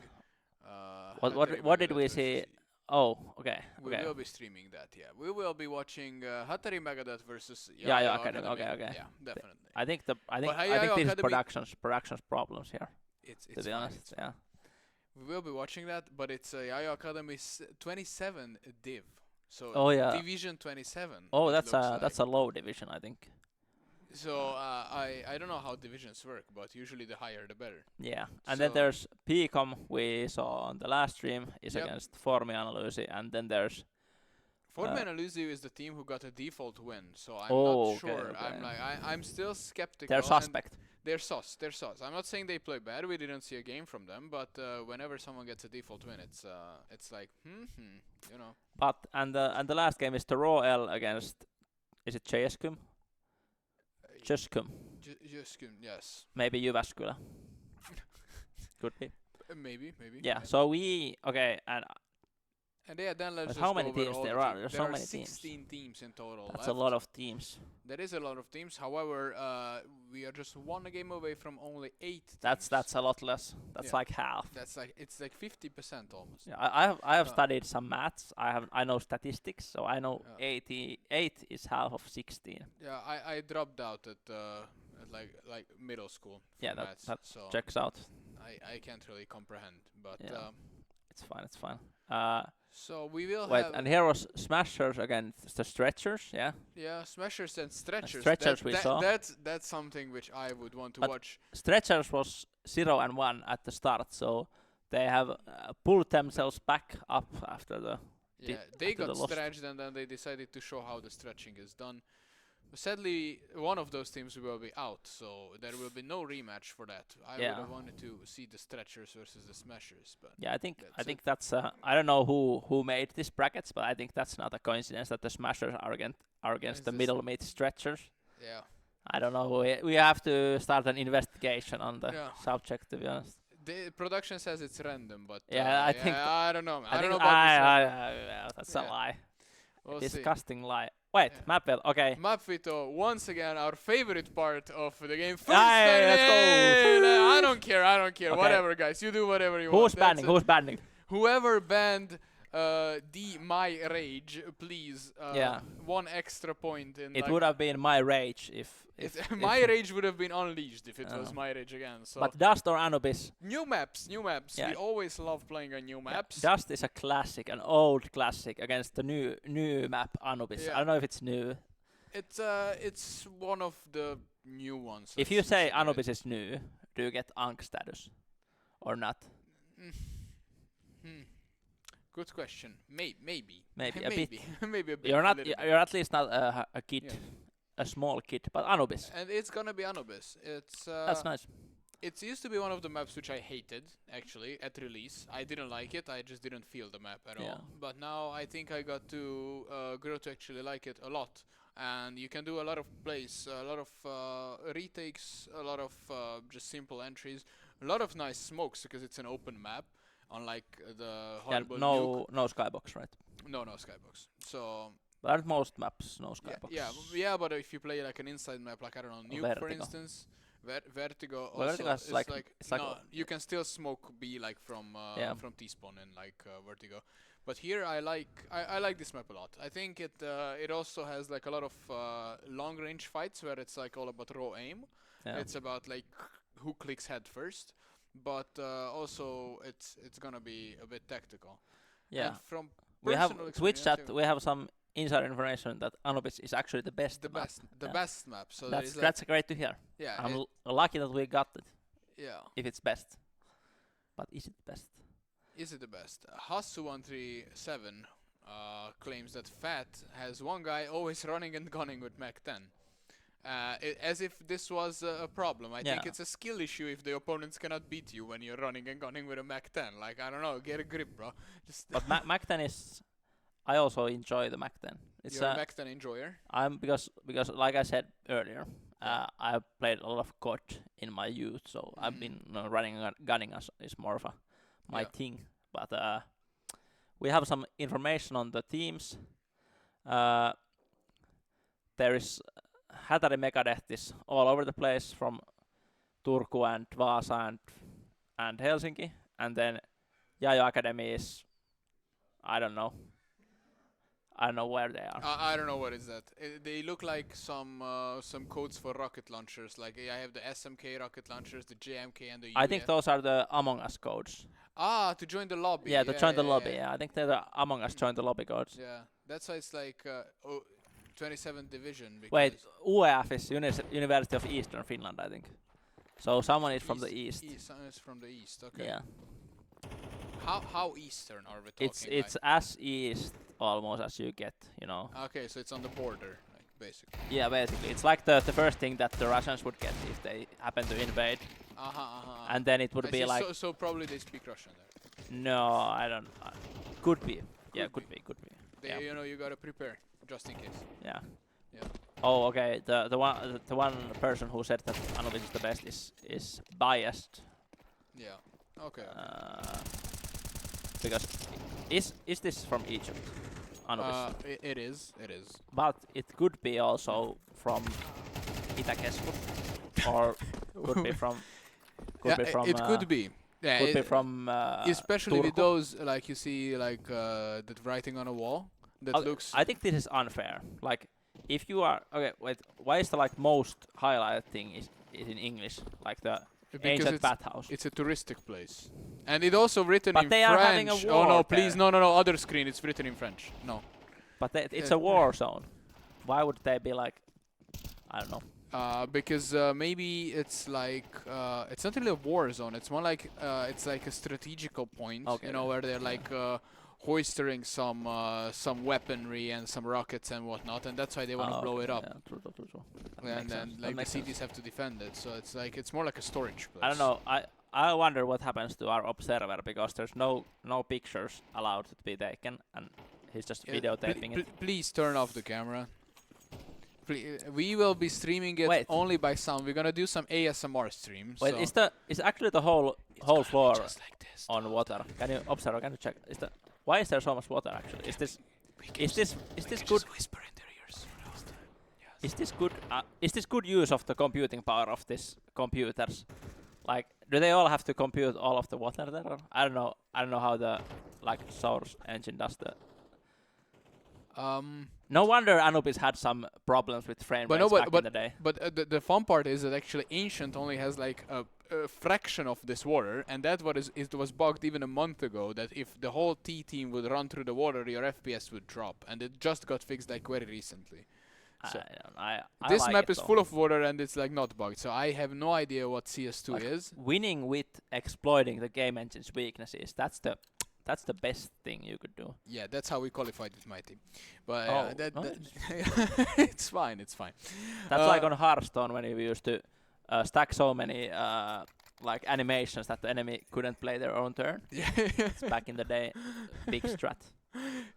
What did we see? Oh, okay. We will be streaming that. Yeah, we will be watching Hatari Megadeth versus Yaajo Academy. Okay. Yeah, definitely. I think I think Yaajo this is Academy- production's problems here. It's To be fine, honest, it's fine. yeah. We will be watching that, but it's Yaajo Academy 27 div. So Oh, yeah. Division 27. Oh, it that's looks a low division, I think. So I don't know how divisions work, but usually the higher the better. Yeah, and then So- there's PCOM we saw on the last stream is Yep. against Formi Analysi, and then there's Fortman Analysi is the team who got a default win, so I'm Oh, not okay, sure. okay. I'm still skeptical. they're and suspect. They're sus. I'm not saying they play bad. We didn't see a game from them, but whenever someone gets a default win, it's like you know. But and the last game is the Raw L against, is it JSKUM? JSKUM, Yes. maybe Jyväskylä. Could be. Maybe. Yeah. So and And yeah, then let's But just how go many over teams all there the are? teams. There's There so are many teams. 16 teams in total. that's a left. lot of teams. That is a lot of teams. However, we are just one game away from only 8 teams. That's a lot less. That's Yeah. like half. It's like 50% almost. Yeah, I have Uh, studied some maths. I know statistics, so I know Yeah. 88 is half of 16. Yeah, I dropped out at like middle school. For Yeah, maths, that so checks out. I can't really comprehend, but Yeah. It's fine. so we will Wait, have and here was Smashers against the Stretchers, yeah? smashers and stretchers. Stretchers we saw. That's something which I would want to But watch. Stretchers was 0-1 at the start, so they have pulled themselves back up after the... Yeah, they after the got loss. stretched and then they decided to show how the stretching is done. Sadly, one of those teams will be out, so there will be no rematch for that. I would Yeah. have wanted to see the stretchers versus the smashers, but Yeah, I That's think that's I don't know who made these brackets, but I think that's not a coincidence that the Smashers are against Is the this- middle mid Stretchers. yeah. I don't know. We have to start an investigation on the Yeah. subject, to be honest. The production says it's random, but Yeah, I think I don't know. I don't think know about this. that's a Yeah. lie. We'll see. Disgusting lie. Wait, Yeah. Mapville. Okay. Mapvito, once again, our favorite part of the game. First Yeah, let's go. I don't care. Okay. Whatever, guys. You do whatever you Who's want. That's banning? it. Who's banning? Whoever banned my rage, please. Yeah. 1 extra point in. It like, would have been my rage if my rage would have been unleashed if it was my rage again. So But Dust or Anubis? new maps. Yeah. We always love playing on new maps. Dust is a classic, an old classic against the new map Anubis. Yeah. I don't know if it's new. It's one of the new ones. If you say Anubis is new, do you get Ankh status or not? Good question. Maybe. Maybe a bit. Maybe a bit. You're a not. little bit. You're at least not a kid, Yeah. a small kid. But Anubis, And it's gonna be Anubis. It's that's nice. It used to be one of the maps which I hated, actually, at release. I didn't like it, I just didn't feel the map at Yeah. all. But now I think I got to grow to actually like it a lot. And you can do a lot of plays, a lot of retakes, a lot of just simple entries, a lot of nice smokes because it's an open map, unlike the Yeah, horrible nuke. no skybox, right? No skybox. So But aren't most maps no skybox? yeah, but if you play like an inside map, like I don't know, nuke for Vertigo. instance, Vertigo Well, also Vertigo is is like- like, it's like no, a- you can still smoke B like from T-spawn and like Vertigo, but here I like this map a lot. I think it also has like a lot of long range fights where it's like all about raw aim. Yeah. It's about like who clicks head first, but also it's gonna be a bit tactical. Yeah. And from We have personal Twitch experience, chat. We have some insider information that Anubis is actually the best. the map. best, the Yeah. best map. So there That's is like, that's great to hear. yeah, I'm lucky that we got it. yeah. If it's best, but is it best? Is it the best? Hassu137 claims that Fat has one guy always running and gunning with Mac 10. As if this was a problem. I think Yeah. it's a skill issue if the opponents cannot beat you when you're running and gunning with a Mac 10. Like, I don't know, get a grip, bro. Just But Mac 10 is. I also enjoy the Mac 10. It's you're a Mac 10 enjoyer. I'm because like I said earlier, I played a lot of COD in my youth, so I've been running and gunning is more of my Yeah. thing. But we have some information on the teams. There is Hatari Megadeth is all over the place from Turku and Vaasa and Helsinki, and then Yayo Academy is I don't know where they are. I don't know what is that. They look like some codes for rocket launchers. Like I have the SMK rocket launchers, the JMK, and the I think those are the Among Us codes. to join the lobby. Yeah, to join the lobby. Yeah, I think they're the Among Us join the lobby codes. Yeah, that's why it's like 27th division. Because Wait, UEF is University of Eastern Finland, I think. So someone is from the east. Someone is from the east. Okay. Yeah, How eastern are we talking? it's as east almost as you get, you know. Okay, so it's on the border, like basically. Yeah, basically, it's like the first thing that the Russians would get if they happen to invade, and then it would I be see, like, so probably they speak Russian there. no, I don't. Could be. Yeah, could be. They, Yeah. you know, you gotta prepare just in case. Yeah. Yeah. Oh, okay. The one person who said that Anubis is the best is biased. Yeah. Okay. Because is this from Egypt? Anubis. It is. It is. But it could be also from Itäkeskus, or could be from. Could be from. It could be. Yeah. Could be from. Especially with Turku. those, like you see, like that writing on a wall that Okay, looks. I think this is unfair. Like, if you are okay, wait. Why is the like most highlighted thing is in English? Like the because ancient bathhouse. it's a touristic place, and it also written But in they French. are having a Oh no! war Please, there. no! Other screen. It's written in French. No. But it's a war zone. Why would they be like? I don't know. Because maybe it's like it's not really a war zone. It's more like it's like a strategical point. Okay. You know, where they're like hoistering some weaponry and some rockets and whatnot, and that's why they want to blow it up. Yeah, true. That And makes then sense. That like the makes sense. cities have to defend it. So it's like it's more like a storage place. I don't know. I wonder what happens to our observer because there's no pictures allowed to be taken, and he's just videotaping it. Please turn off the camera. We will be streaming it Wait. only by sound. We're gonna do some ASMR streams. Wait, so is actually the whole floor just like this. on water? Can you observe? Can you check? Why is there so much water actually? Is this good? Whisper in their ears for the whole time. Yes. Is this good? Is this good use of the computing power of this computers? Like, do they all have to compute all of the water there? Or? I don't know. I don't know how the like source engine does the. No wonder Anubis had some problems with frame But rates no, back in the day. But the fun part is that actually Ancient only has like a fraction of this water, and that it was bugged even a month ago. That if the whole T team would run through the water, your FPS would drop, and it just got fixed like very recently. So I this like map it is though. full of water and it's like not bugged, so I have no idea what CS2 Like, is. winning with exploiting the game engine's weaknesses. That's the best thing you could do. Yeah, that's how we qualified with my team. But Oh, that nice. it's fine, it's fine. That's like on Hearthstone when we used to stack so many like animations that the enemy couldn't play their own turn. Yeah, It's back in the day, big strat.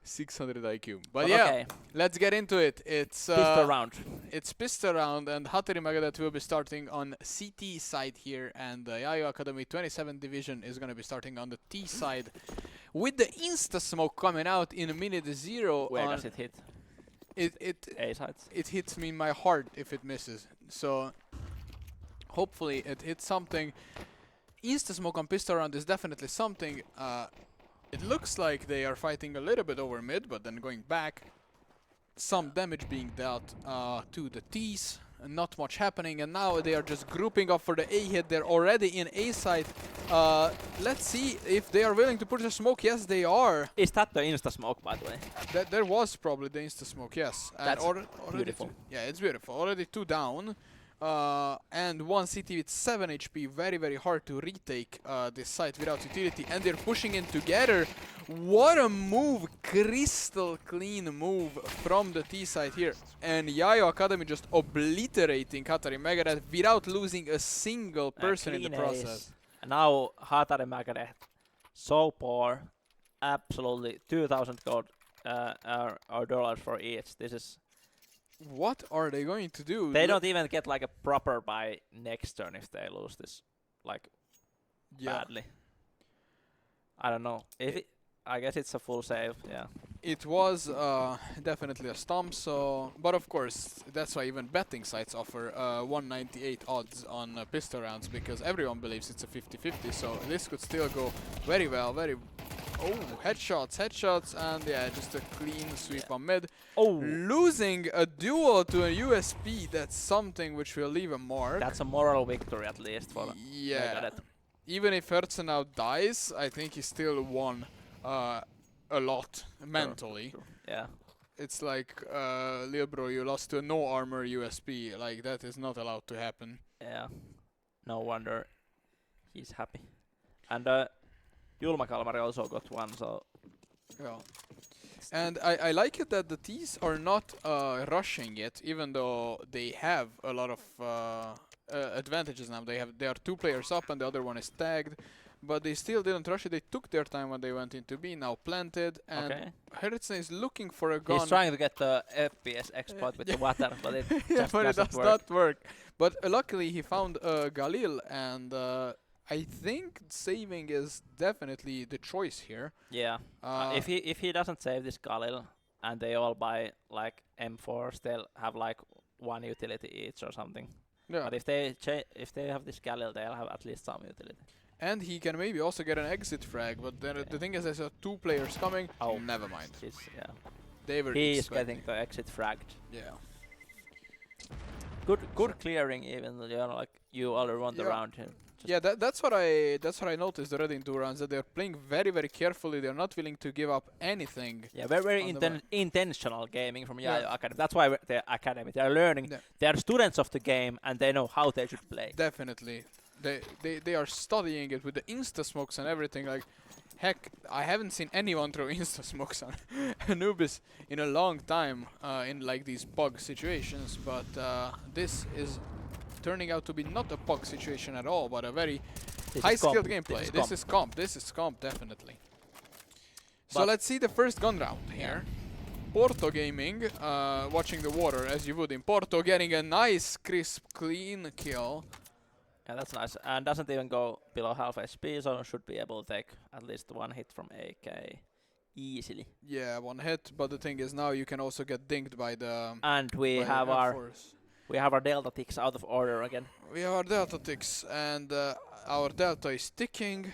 600 IQ. But But yeah, okay, let's get into it. It's pistol round. It's pistol round, and Hattori Megadeth will be starting on CT side here, and Yayo Academy 27 division is gonna be starting on the T side, with the insta smoke coming out in minute 0. Where does it hit? A sides. It hits me in my heart if it misses. So hopefully it hits something. Insta smoke on pistol round is definitely something. It looks like they are fighting a little bit over mid, but then going back. Some damage being dealt to the T's. Not much happening, and now they are just grouping up for the A hit. They're already in A side. Let's see if they are willing to put a smoke. Yes, they are. Is that the insta smoke, by the way? There was probably the insta smoke. Yes, and That's already beautiful. yeah, it's beautiful. Already 2 down. And 1 CT with 7 HP, very hard to retake this site without utility, and they're pushing in together. What a move, crystal clean move from the T side here, and Yayo Academy just obliterating Hattori Megadeth without losing a single person in the Clean process. ace. And now Hattori Megadeth, so poor, absolutely 2,000 gold or dollars for each. This is. What are they going to do? They don't even get like a proper buy next turn if they lose this, like badly. I don't know. I guess it's a full save. Yeah. It was definitely a stomp, so but of course that's why even betting sites offer 198 odds on pistol rounds, because everyone believes it's a 50-50, so this could still go very well. Headshots, and yeah, just a clean sweep on mid. Oh, Losing a duel to a USP, that's something which will leave a mark. that's a moral victory at least for Yeah. Megadeth. Even if Hertzen now dies, I think he still won a lot mentally. True. Yeah. It's like, Lil bro, you lost to a no armor USP. Like, that is not allowed to happen. Yeah. No wonder he's happy. And Julma Kalmari also got one, so Yeah. And I like it that the T's are not rushing it, even though they have a lot of advantages now. They are 2 players up and the other one is tagged, but they still didn't rush it. They took their time when they went into B, now planted, and okay. Hertzen is looking for a gun. He's trying to get the FPS exploit with the water, but it Yeah, just but it doesn't does work. not work. But luckily he found Galil, and I think saving is definitely the choice here. Yeah. If he doesn't save this Galil and they all buy like M4s, they'll have like 1 utility each or something. Yeah. But if they have this Galil, they'll have at least some utility. And he can maybe also get an exit frag, but then the thing is there's 2 players coming. Oh. Never mind. Yeah. They were He is expecting. getting the exit fragged. Yeah. Good clearing, even though like you already won the Yeah. round here. Yeah, that's what I noticed already in 2 rounds, that they're playing very carefully. They're not willing to give up anything. Yeah, very on the intentional gaming from Yeah. Yayo Academy. That's why they're academy. They're learning. Yeah. They are students of the game and they know how they should play. Definitely. They are studying it with the insta smokes and everything. Like, heck, I haven't seen anyone throw insta smokes on Anubis in a long time in like these bug situations, but this is turning out to be not a bug situation at all, but a very high skilled gameplay. This is comp, definitely. So But let's see the first gun round here. Porto Gaming, watching the water as you would in Porto, getting a nice crisp clean kill. Yeah, that's nice. And doesn't even go below half HP, so should be able to take at least 1 hit from AK easily. Yeah, 1 hit, but the thing is now you can also get dinged by the And we by the have our M4s. We have our delta ticks out of order again. We have our delta ticks, and our delta is ticking.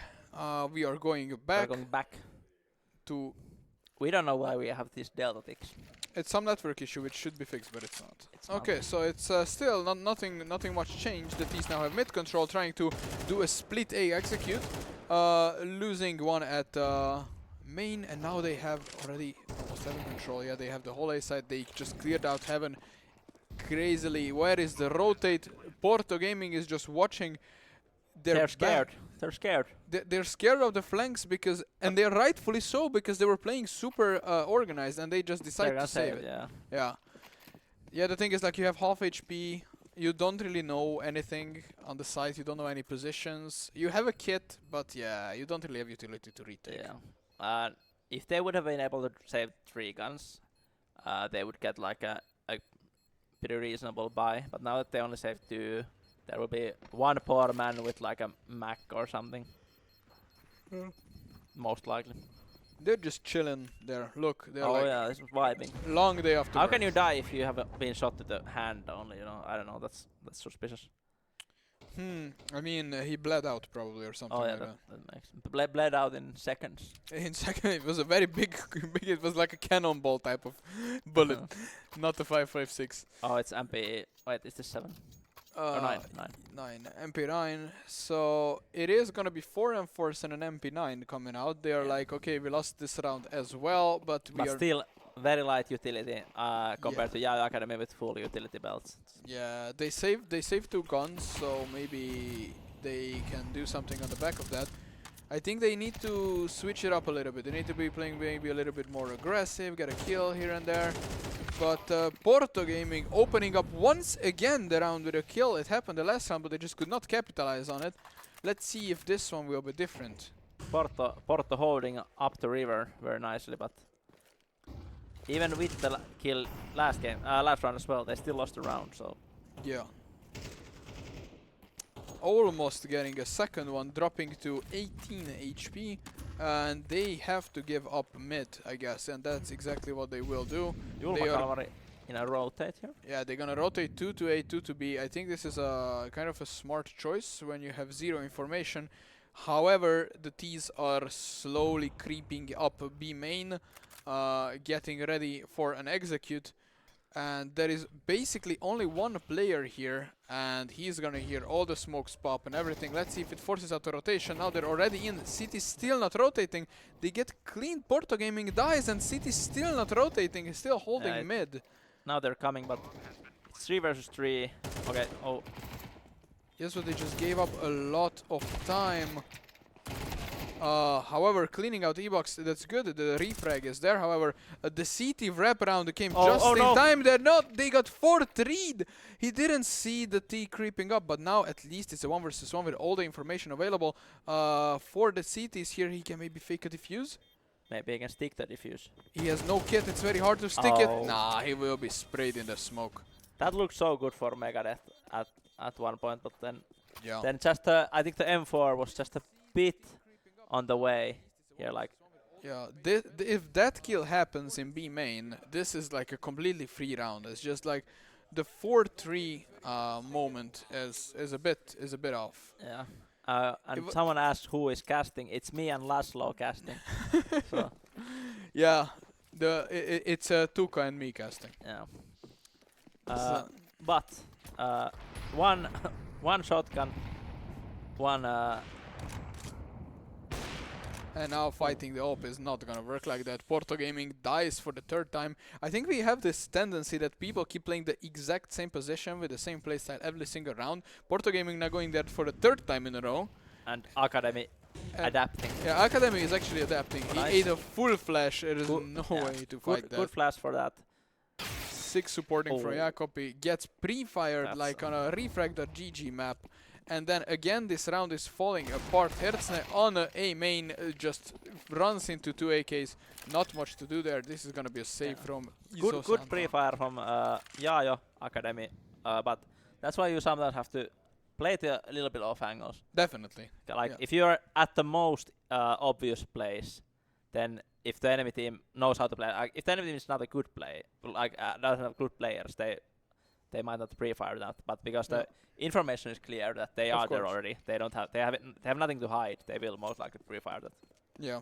We are going back We're going back. to. We don't know why we have these delta ticks. It's some network issue which should be fixed, but it's not. It's not. Okay, so it's still nothing much changed. The T's now have mid control, trying to do a split A execute, losing one at main, and now they have already almost heaven control. Yeah, they have the whole A side. They just cleared out heaven crazily. Where is the rotate? Porto Gaming is just watching. They're scared. They're scared. They're scared of the flanks because, and they're rightfully so, because they were playing super organized and they just decided to save it. Yeah. Yeah, the thing is, like, you have half HP, you don't really know anything on the site, you don't know any positions. You have a kit, but yeah, you don't really have utility to retake. Yeah. If they would have been able to save 3 guns, they would get like a pretty reasonable buy. But now that they only saved 2, there will be 1 poor man with like a Mac or something. Most likely. They're just chilling there. Look, they're Oh like yeah, this is vibing. long day after How work. can you die if you have been shot to the hand only? You know, I don't know. That's suspicious. I mean, he bled out probably or something Oh yeah, like that makes bled out in seconds. that. In second, it was a very big, it was like a cannonball type of bullet, not the 5.56. Oh, it's MP. Wait, is this 7? Or 9? 9 MP9. So it is gonna be 4 M4s and an MP9 coming out. They are like, okay, we lost this round as well, but we But are still very light utility compared to Yaya Academy with full utility belts. yeah. They saved 2 guns, so maybe they can do something on the back of that. I think they need to switch it up a little bit. They need to be playing maybe a little bit more aggressive, get a kill here and there. But Porto Gaming opening up once again the round with a kill. It happened the last round, but they just could not capitalize on it. Let's see if this one will be different. Porto holding up the river very nicely, but even with the kill last round as well, they still lost the round. So Yeah. Almost getting a second one, dropping to 18 HP. And they have to give up mid, I guess, and that's exactly what they will do. Julma They are- Kalmari in a rotate here. Yeah, they're gonna rotate 2 to A, 2 to B. I think this is a kind of a smart choice when you have 0 information. However, the T's are slowly creeping up B main, getting ready for an execute. And there is basically only 1 player here, and he's gonna hear all the smokes pop and everything. Let's see if it forces out a rotation. Now they're already in. City's still not rotating. They get clean. Porto Gaming dies, and City's still not rotating. He's still holding mid. Now they're coming, but it's 3 versus 3. Okay. Oh, Yes, but they just gave up a lot of time. However, cleaning out E-Box, that's good. The refrag is there. However, the CT wraparound came just in no. time. They got 4-3'd. He didn't see the T creeping up, but now at least it's a 1 versus 1 with all the information available. For the CTs here, he can maybe fake a defuse. maybe he can stick the defuse. He has no kit. It's very hard to stick it. Oh. Nah, he will be sprayed in the smoke. That looked so good for Megadeth at one point, but then Yeah. just I think the M4 was just a bit on the way here, like. Yeah, if that kill happens in B main, this is like a completely free round. It's just like the 4-3 moment is a bit off. Yeah. And someone asked who is casting. It's me and Laszlo casting. So Yeah, it's Tuka and me casting. yeah. So- But one shotgun, one. And now fighting the op is not gonna work like that. Porto Gaming dies for the 3rd time. I think we have this tendency that people keep playing the exact same position with the same playstyle every single round. Porto Gaming now going there for the 3rd time in a row. And Academy adapting. Yeah, Academy is actually adapting. He Nice. ate a full flash. There is Good- no yeah. way to fight that. Good flash for that. 6 supporting for Oh. Jakob. He gets pre-fired That's like on a refrag.gg map. And then again this round is falling apart. Hertzne on a main just runs into 2 AKs. Not much to do there. This is gonna be a save from Good Iso-Santa. pre-fire from Yaajo Academy, but that's why you sometimes have to play it a little bit off angles. Definitely. Like Yeah. if you're at the most obvious place, then if the enemy team knows how to play, if the enemy team is not a good play, like doesn't have good players, they they might not pre-fire that, but because Yeah. the information is clear that they Of are there course. already, they have nothing to hide. They will most likely pre-fire that. Yeah.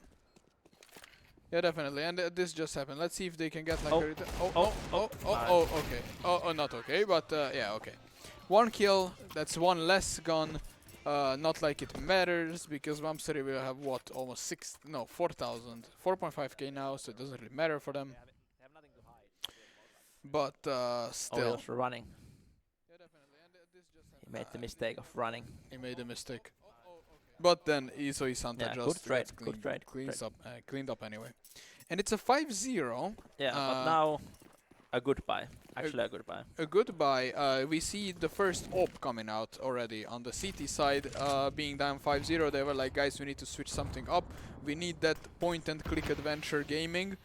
Yeah, definitely. And this just happened. Let's see if they can get like Oh. a Oh. okay. Oh, not okay, but yeah, okay. 1 kill, that's 1 less gun. Not like it matters, because Vamsari will have what, almost 4,000, 4.5k now, so it doesn't really matter for them. They have nothing to hide. But Oh, he still. was running. Yeah, definitely. And this just He made the mistake of running. He made a mistake. But then Iso Isanta Yeah, just good trade, gets good trade, cleaned up anyway. And it's a 5-0. Yeah, but now a goodbye. Actually, a goodbye. A goodbye. We see the first op coming out already on the CT side, being down 5-0. They were like, guys, we need to switch something up. We need that point and click adventure gaming.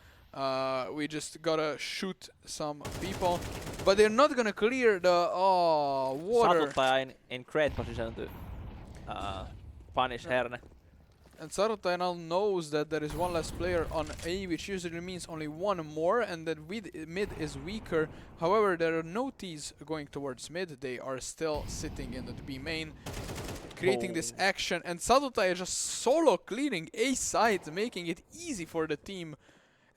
We just gotta shoot some people, but they're not gonna clear the water. Satutta in great position to punish Herne. And Sarota now knows that there is 1 less player on A, which usually means only 1 more, and that mid is weaker. However, there are no Ts going towards mid. They are still sitting in the B main, creating this action. And Sarota is just solo clearing A side, making it easy for the team.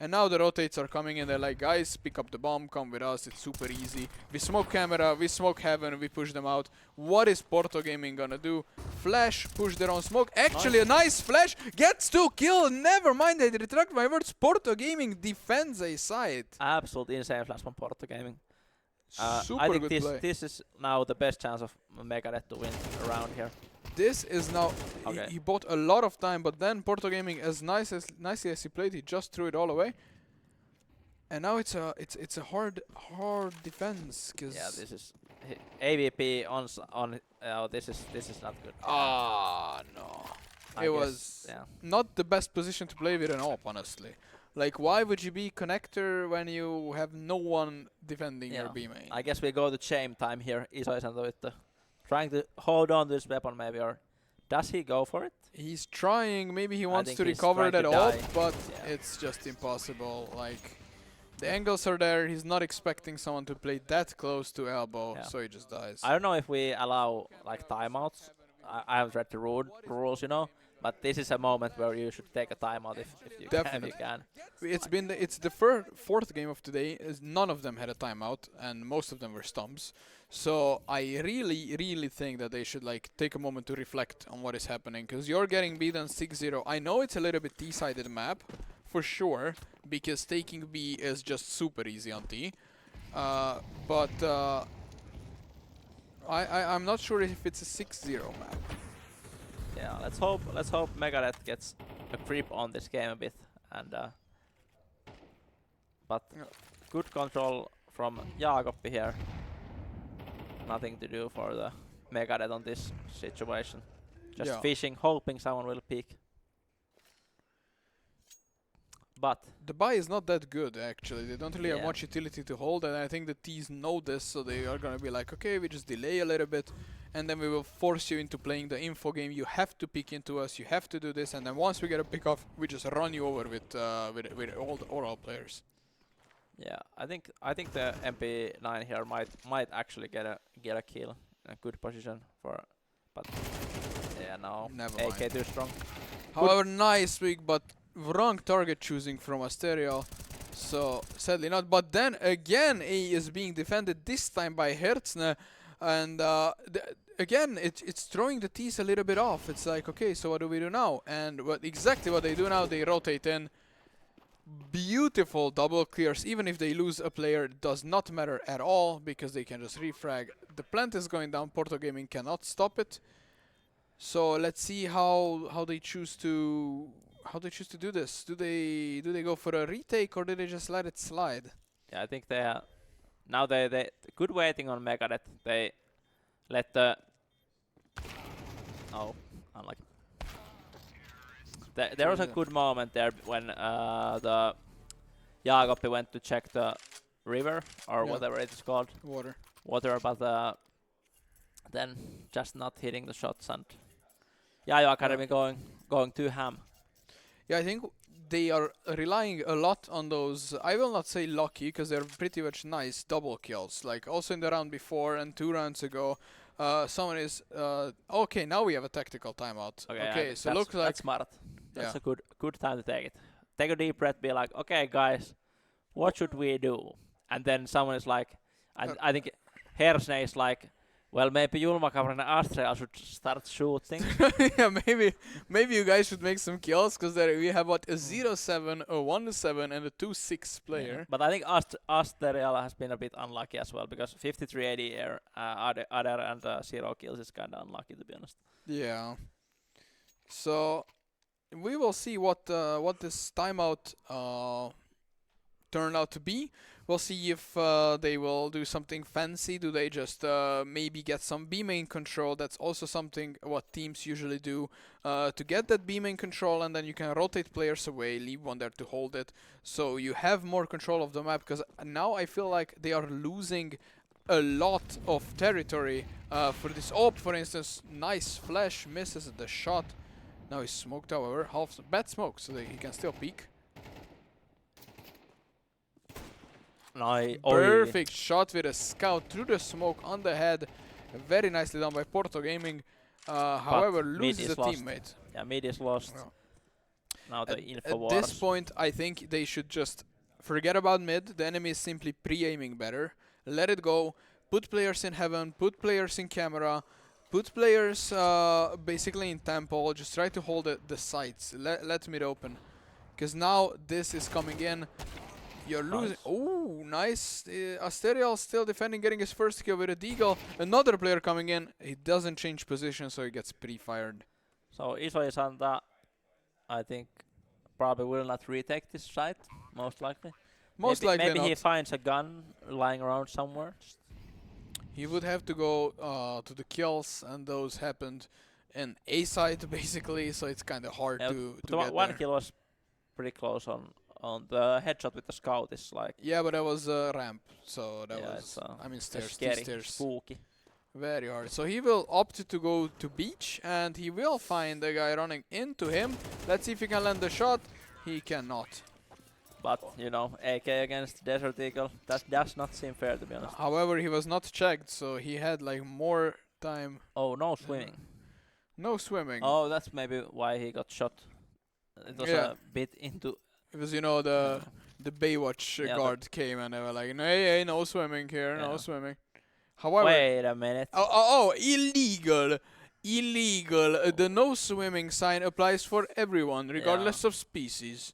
And now the rotates are coming in. They're like, guys, pick up the bomb, come with us. It's super easy. We smoke camera, we smoke heaven, we push them out. What is Porto Gaming gonna do? Flash, push their own smoke. Actually, a nice flash gets 2 kill. Never mind, I retract my words. Porto Gaming defends a site. Absolute insane flash from Porto Gaming. Super I think good play. this is now the best chance of Megadeth to win around here. This is now. Okay. He bought a lot of time, but then Porto Gaming, as nicely as he played, he just threw it all away. And now it's a hard defense. Cause Yeah, this is AVP on. This is not good. No. I It guess, was yeah. not the best position to play with an AWP, honestly. Like, why would you be connector when you have no one defending your Yeah. B main? I guess we go to shame time here. Iso is with the trying to hold on to this weapon maybe, or does he go for it? He's trying. Maybe he wants think to he's recover trying that to AWP, die. but Yeah. it's just impossible. Like, the angles are there. He's not expecting someone to play that close to elbow, Yeah. so he just dies. I don't know if we allow like timeouts. I haven't read the rules, you know, but this is a moment where you should take a timeout if you Definitely. can. It's the fourth game of today. None of them had a timeout, and most of them were stumps. So I really think that they should like take a moment to reflect on what is happening, because you're getting beaten 6-0. I know it's a little bit T-sided map, for sure, because taking B is just super easy on T. But I'm not sure if it's a 6-0 map. Yeah, let's hope Megadeth gets a grip on this game a bit, and but Yeah. good control from Jakob here. Nothing to do for the Megadeth on this situation. Just Yeah. fishing, hoping someone will peek. But The buy is not that good, actually. They don't really have Yeah. much utility to hold, and I think the T's know this, so they are gonna be like, okay, we just delay a little bit, and then we will force you into playing the info game. You have to pick into us, you have to do this, and then once we get a pick off, we just run you over with all our players. yeah, I think the MP9 here might actually get a kill in a good position for, but yeah, no, Never AK mind. too strong. However, nice week, but wrong target choosing from Asterio, so sadly not. But then again, A is being defended, this time by Hertzne, and again, it's throwing the T's a little bit off. It's like, okay, so what do we do now? And exactly what they do now, they rotate in. Beautiful double clears. Even if they lose a player, it does not matter at all, because they can just refrag. The plant is going down, Porto Gaming cannot stop it. So let's see how they choose to do this. Do they go for a retake, or do they just let it slide? Yeah, I think they now they good waiting on Megadeth. They let the unlucky. There was a good moment there when the Jakob went to check the river or Yeah. whatever it is called, water, but then just not hitting the shots, and Yayo Academy going too ham. Yeah, I think they are relying a lot on those, I will not say lucky, because they're pretty much nice double kills. Like also in the round before and 2 rounds ago, someone is, okay, now we have a tactical timeout. Okay, so looks like... That's smart. That's Yeah. a good time to take it. Take a deep breath, be like, okay guys, what should we do? And then someone is like, I think Hersne is like, well, maybe Julmakaver and Astral should start shooting. Yeah, maybe you guys should make some kills, because we have what, a 0-7, a 1-7, and a 2-6 player. Yeah. But I think Asterial has been a bit unlucky as well, because 53-80 air, other and 0 kills is kind of unlucky, to be honest. Yeah. So we will see what this timeout turned out to be. We'll see if they will do something fancy. Do they just maybe get some B main control? That's also something what teams usually do to get that B main control, and then you can rotate players away, leave one there to hold it, so you have more control of the map. Because now I feel like they are losing a lot of territory for this AWP, for instance. Nice flash, misses the shot. Now he's smoked, however, bad smoke, so he can still peek. Perfect shot with a scout through the smoke on the head. Very nicely done by Porto Gaming. However, loses a teammate. Yeah, mid is lost. Yeah. Now the info At this point, I think they should just forget about mid. The enemy is simply pre-aiming better. Let it go. Put players in heaven. Put players in camera. Put players basically in temple. Just try to hold the sights. Let mid open. Because now this is coming in. You're losing. Oh, nice. Asterial still defending, getting his first kill with a deagle. Another player coming in. He doesn't change position, so he gets pre-fired. So Iso Santa, I think, probably will not retake this site, most likely. Most likely maybe not. he finds a gun lying around somewhere. He would have to go to the kills, and those happened in A side basically, so it's kind of hard to get one there. kill was pretty close on the headshot with the scout. Is like, Yeah, but that was a ramp, so that yeah, was, it's, I mean, stairs, scary, stairs. spooky. Very hard. So he will opt to go to beach, and he will find the guy running into him. Let's see if he can land the shot. He cannot. But you know, AK against Desert Eagle, that does not seem fair, to be honest. However, he was not checked, so he had like more time. Oh, no swimming. No swimming. Oh, that's maybe why he got shot. It was Yeah. a bit into. It was, you know, the Baywatch Yeah, guard came and they were like, no, hey, no swimming here, no Yeah. swimming. However, Wait a minute. oh, illegal. Illegal. The no swimming sign applies for everyone, regardless of species.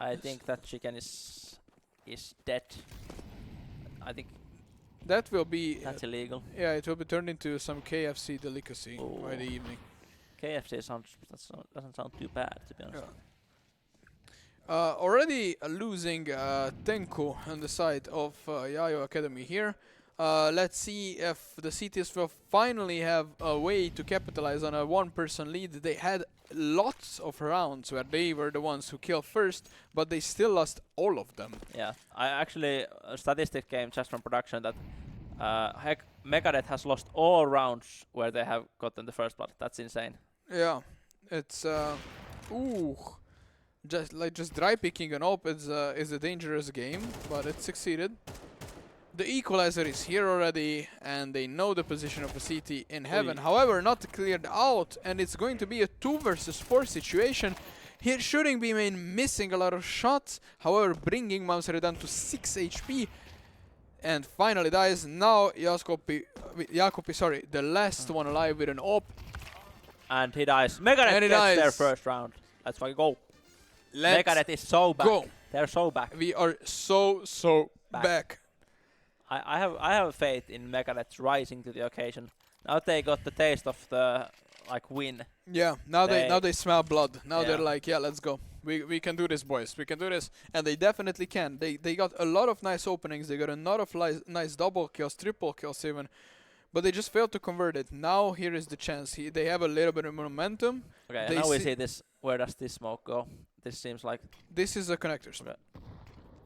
I think that chicken is dead. I think That will be, that's illegal. yeah, it will be turned into some KFC delicacy by the evening. KFC doesn't sound too bad, to be honest. Already losing Tenku on the side of Yayo Academy here. Let's see if the CTS will finally have a way to capitalize on a one-person lead. They had lots of rounds where they were the ones who killed first, but they still lost all of them. Yeah, I actually a statistic came just from production that Megadeth has lost all rounds where they have gotten the first blood. That's insane. Yeah, it's ooh, just dry picking an op is a dangerous game, but it succeeded. The equalizer is here already, and they know the position of the CT in heaven. However, not cleared out, and it's going to be a 2 versus 4 situation. Here, shooting B main missing a lot of shots, however, bringing Mamsari down to 6 HP. And finally dies. Now Jakopi, the last one alive with an op. And he dies. Megadeth gets their first round. Let's fucking go. Megadeth is so back. Go. They're so back. We are so back. I have faith in Megadeth rising to the occasion. Now they got the taste of the win. Yeah, now they smell blood. Now Yeah. they're like, yeah, let's go. We can do this, boys. We can do this, and they definitely can. They got a lot of nice openings. They got a lot of nice double kills, triple kills even, but they just failed to convert it. Now here is the chance. They have a little bit of momentum. Okay, They now we see- see this. Where does this smoke go? This seems like This is a connector smoke.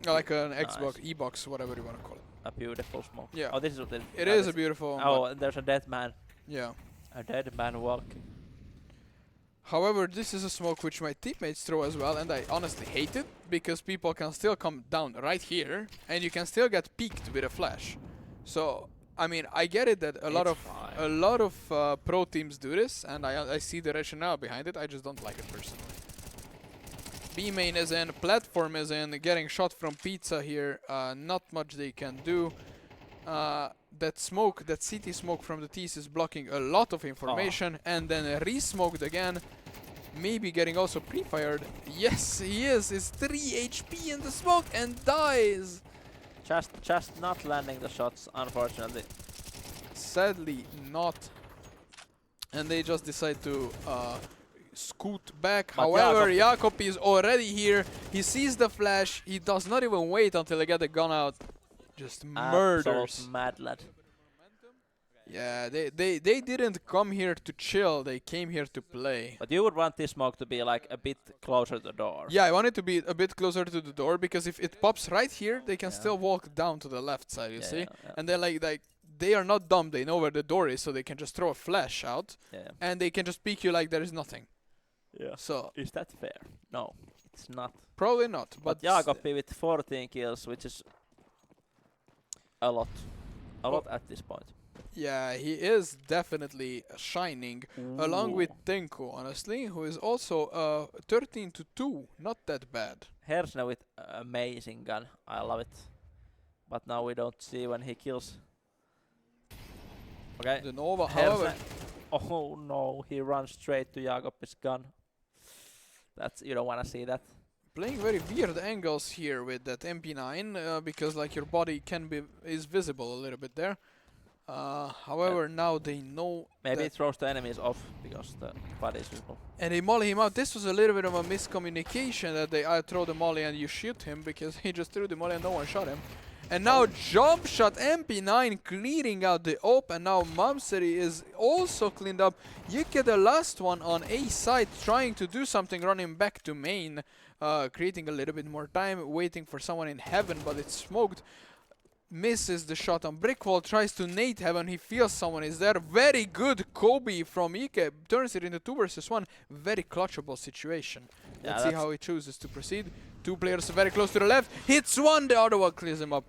Like an Xbox, E-box, whatever you want to call it. a beautiful smoke. Yeah. Oh, this is what It is a beautiful. Oh, and there's a dead man. Yeah. A dead man walking. However, this is a smoke which my teammates throw as well, and I honestly hate it because people can still come down right here, and you can still get peeked with a flash. So I mean, I get it that a lot of pro teams do this, and I see the rationale behind it. I just don't like it personally. B main is in, platform is in, getting shot from pizza here. Not much they can do. That smoke, that CT smoke from the T's is blocking a lot of information, and then re-smoked again. Maybe getting also pre-fired. Yes, he is. Is 3 HP in the smoke and dies. Just not landing the shots, unfortunately. Sadly not. And they just decide to scoot back. But However, Jakob is already here. He sees the flash. He does not even wait until they get the gun out. Just murders. Absolute mad lad. Yeah, they didn't come here to chill. They came here to play. But you would want this smoke to be like a bit closer to the door. Yeah, I want it to be a bit closer to the door because if it pops right here, they can still walk down to the left side, you see? Yeah. And they're like they are not dumb. They know where the door is, so they can just throw a flash out. Yeah. And they can just peek you like there is nothing. Yeah. So Is that fair? No, it's not. probably not. But Jakob with 14 kills, which is a lot. A lot at this point. yeah, he is definitely shining along with Tenko, honestly, who is also 13-2. Not that bad. Hersne with amazing gun. I love it. But now we don't see when he kills. Okay. The Nova, Hersne. however, Oh no, he runs straight to Jakob's gun. That's, you don't want to see that. playing very weird angles here with that MP9 because like your body is visible a little bit there. However, now they know Maybe that it throws the enemies off because the body is visible. and they molly him out. This was a little bit of a miscommunication that they throw the molly and you shoot him because he just threw the molly and no one shot him. And now jump shot MP9 clearing out the op, and now Mamseri is also cleaned up. You get the last one on A side trying to do something, running back to main, creating a little bit more time, waiting for someone in heaven, but it's smoked. Misses the shot on brick wall, tries to nade heaven, he feels someone is there. Very good Kobe from Ike, turns it into 2 versus 1. Very clutchable situation. Yeah, Let's see how he chooses to proceed. 2 players very close to the left, hits one, the other one clears him up.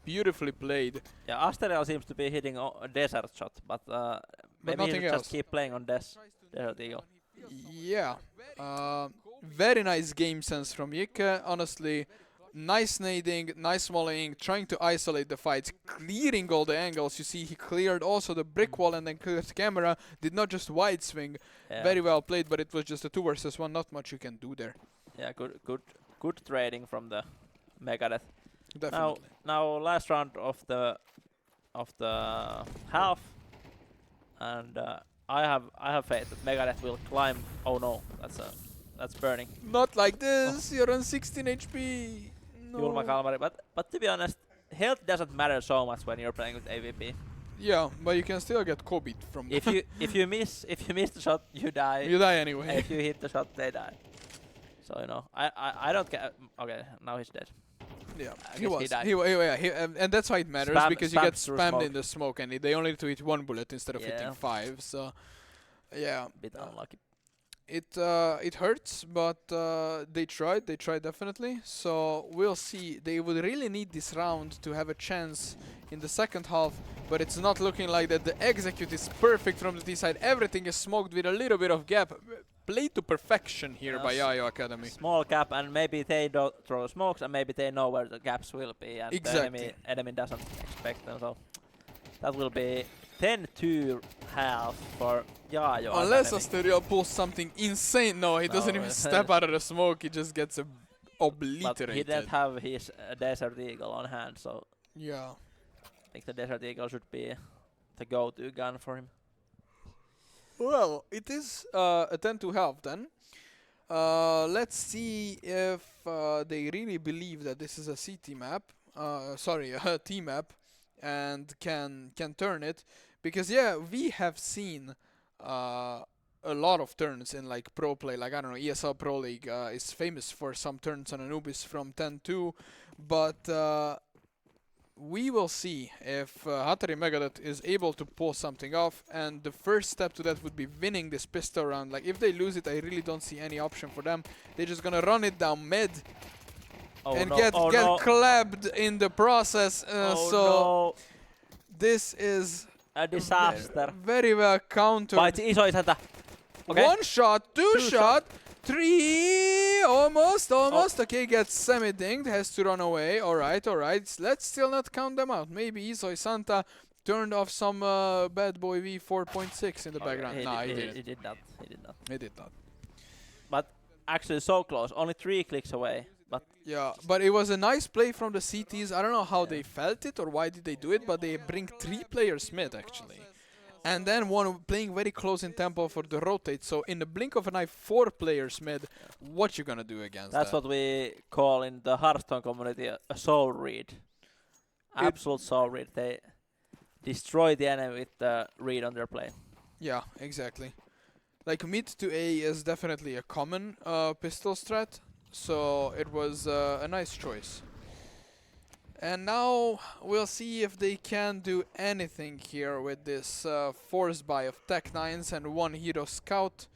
Beautifully played. Yeah, Asterial seems to be hitting a desert shot, but maybe he nothing should else. just keep playing on Desert Eagle. Yeah, very nice game sense from Ike, honestly. Nice nading, nice volleying, trying to isolate the fight, clearing all the angles. You see he cleared also the brick wall and then cleared camera, did not just wide swing. Yeah. Very well played, but it was just a 2 versus 1, not much you can do there. Yeah, good trading from the Megadeth. Definitely. Now last round of the half, and I have faith that Megadeth will climb. Oh no, that's burning. Not like this, you're on 16 HP. No. Julma Kalmari, but to be honest, health doesn't matter so much when you're playing with AVP. Yeah, but you can still get Kobe from If you miss the shot, you die. you die And anyway. if you hit the shot, they die. So you know, I don't care. Okay, now he's dead. Yeah, I he guess was. he died. And that's why it matters because you Spammed get through spammed smoke. in the smoke, and they only need to hit 1 bullet instead of hitting Yeah. 5. So, yeah, Bit unlucky. it hurts, but they tried. They tried definitely. So we'll see. They would really need this round to have a chance in the second half, but it's not looking like that. The execute is perfect from the T side. Everything is smoked with a little bit of gap. Played to perfection here by Yes. Yayo Academy. Small gap, and maybe they don't throw smokes, and maybe they know where the gaps will be, and Exactly. the enemy doesn't expect them. So that will be 10-2 half for Yayo Unless Academy. Asterio pulls something insane. No, he doesn't No. even step out of the smoke. He just gets But obliterated. he didn't have his Desert Eagle on hand, so Yeah. I think the Desert Eagle should be the go-to gun for him. Well, it is a 10 to half then. Let's see if they really believe that this is a CT map. Sorry, a T map, and can turn it. Because yeah, we have seen a lot of turns in like pro play. Like I don't know, ESL Pro League is famous for some turns on Anubis from 10-2, but we will see if Hatari Megadeth is able to pull something off, and the first step to that would be winning this pistol round. Like, if they lose it, I really don't see any option for them. They're just gonna run it down mid and get clapped in the process. So this is a disaster. Very well countered. Paitsi iso isäntä. Okay. One shot, two shot, three, almost. Okay, gets semi-dinged, has to run away. All right. Let's still not count them out. Maybe Isoi Santa turned off some Bad Boy V 4.6 in the background. Nah, he didn't. He did not. He did not. But actually so close, only 3 clicks away. But yeah, but it was a nice play from the CTs. I don't know how they felt it or why did they do it, but they bring 3 players mid actually. And then one playing very close in tempo for the rotate. So in the blink of an eye, 4 players mid. What you gonna do against that? That's what we call in the Hearthstone community a soul read. Absolute soul read. They destroy the enemy with the read on their play. Yeah, exactly. Like mid to A is definitely a common pistol strat. So it was a nice choice. And now we'll see if they can do anything here with this force buy of Tech9s and 1 Hero Scout.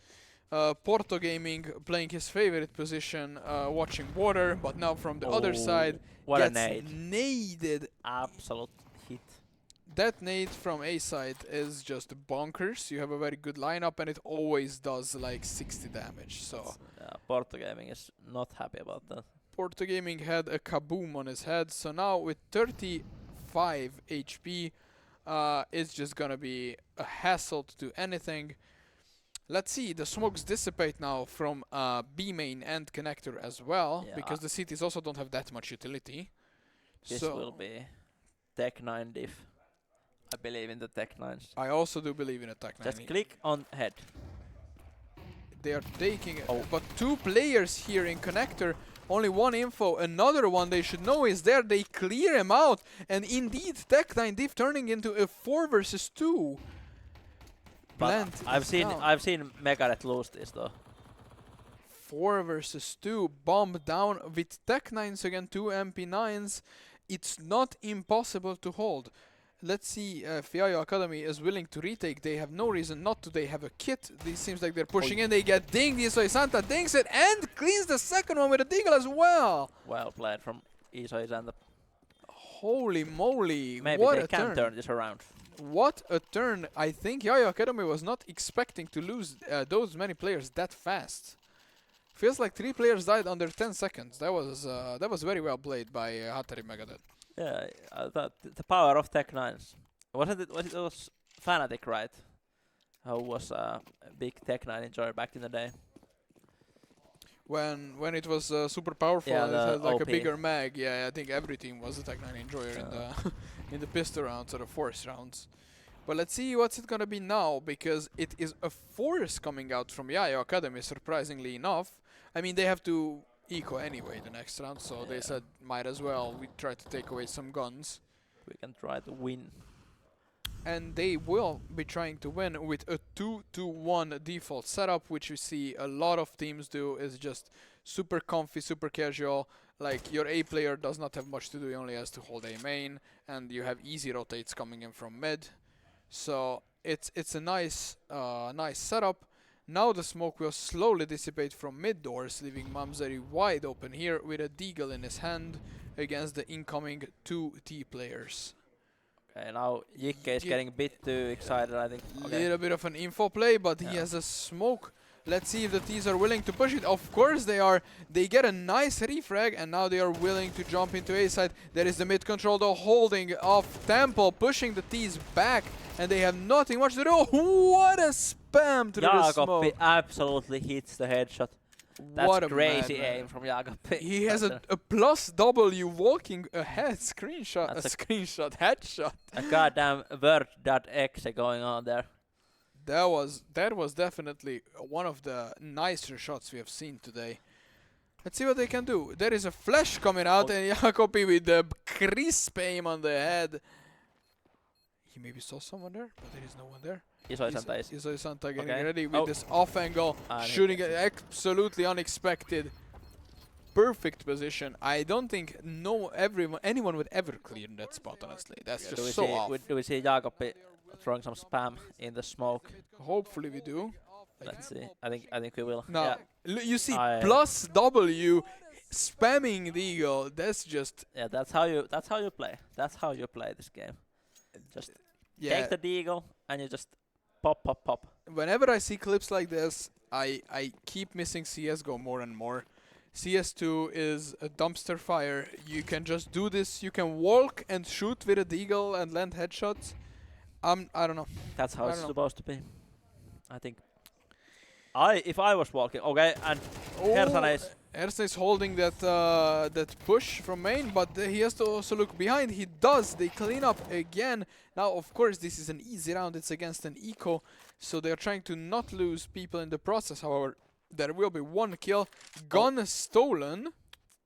Porto Gaming playing his favorite position, watching water, but now from the other side what gets a naded. Absolute hit. That nade from A side is just bonkers. You have a very good lineup and it always does like 60 damage. So Porto Gaming is not happy about that. Porto Gaming had a kaboom on his head, so now with 35 HP, it's just gonna be a hassle to do anything. Let's see, the smokes dissipate now from B main and connector as well, because the cities also don't have that much utility. This will be Tech9 diff. I believe in the Tech9s. I also do believe in a Tech9. Just click on head. They are taking it, but 2 players here in connector. Only 1 info, another one they should know is there. They clear him out, and indeed Tech9 diff turning into a 4 versus 2. But I've seen Megadeth lose this though. 4 versus 2, bomb down with Tech9s again, 2 MP9s. It's not impossible to hold. Let's see if Yayo Academy is willing to retake. They have no reason not to. They have a kit. It seems like they're pushing in. They get dinged. Isoi Santa dings it and cleans the second one with a deagle as well. Well played from Isoi Santa. Holy moly. Maybe what they a can turn. turn this around. What a turn. I think Yayo Academy was not expecting to lose those many players that fast. Feels like 3 players died under 10 seconds. That was very well played by Hatari Megadeth. Yeah, the power of Tech9s. It was Fnatic, right? Who was a big Tech9 enjoyer back in the day. When it was super powerful, yeah, and it had like OP. a bigger mag. Yeah, I think every team was a Tech9 enjoyer in the in the pistol rounds or the force rounds. But let's see what's it gonna be now, because it is a force coming out from Yayo Academy, surprisingly enough. I mean, they have to eco anyway the next round, so they said might as well we try to take away some guns. We can try to win. And they will be trying to win with a 2-2-1 default setup, which you see a lot of teams do. Is just super comfy, super casual. Like, your A player does not have much to do, he only has to hold A main, and you have easy rotates coming in from mid. So it's a nice nice setup. Now the smoke will slowly dissipate from mid doors, leaving Mamzeri wide open here with a deagle in his hand against the incoming 2 T players. Okay, now Jikke is getting a bit too excited, I think. Little bit of an info play, but he has a smoke. Let's see if the T's are willing to push it. Of course they are. They get a nice refrag, and now they are willing to jump into A side. There is the mid control though, holding off Temple, pushing the T's back, and they have nothing much to do. What a spam through the smoke. Jaakopi absolutely hits the headshot. That's crazy aim from Jaakopi. He has a plus W walking ahead screenshot. That's a screenshot headshot. A goddamn word.exe going on there. That was definitely one of the nicer shots we have seen today. Let's see what they can do. There is a flash coming out, and Jaakopi with the crisp aim on the head. He maybe saw someone there, but there is no one there. Isoi Santa getting ready with this off angle, shooting it absolutely unexpected. perfect position. I don't think anyone would ever clear that spot, honestly. That's Do we just so see, off. do we see Jakobi throwing some spam in the smoke? Hopefully we do. Let's see. I think we will. Now, Yeah. you see I- plus W spamming the eagle. That's just Yeah, that's how you play. That's how you play this game. Just yeah. take the deagle and you just pop, pop, pop. Whenever I see clips like this, I keep missing CS:GO more and more. CS2 is a dumpster fire. You can just do this. You can walk and shoot with a deagle and land headshots. I don't know. That's how I it's don't know. supposed to be. I think. If I was walking, okay, and Hersana is Ersen is holding that push from main, but he has to also look behind. He does. They clean up again. Now, of course, this is an easy round. It's against an eco, so they're trying to not lose people in the process. However, there will be one kill. Gun stolen.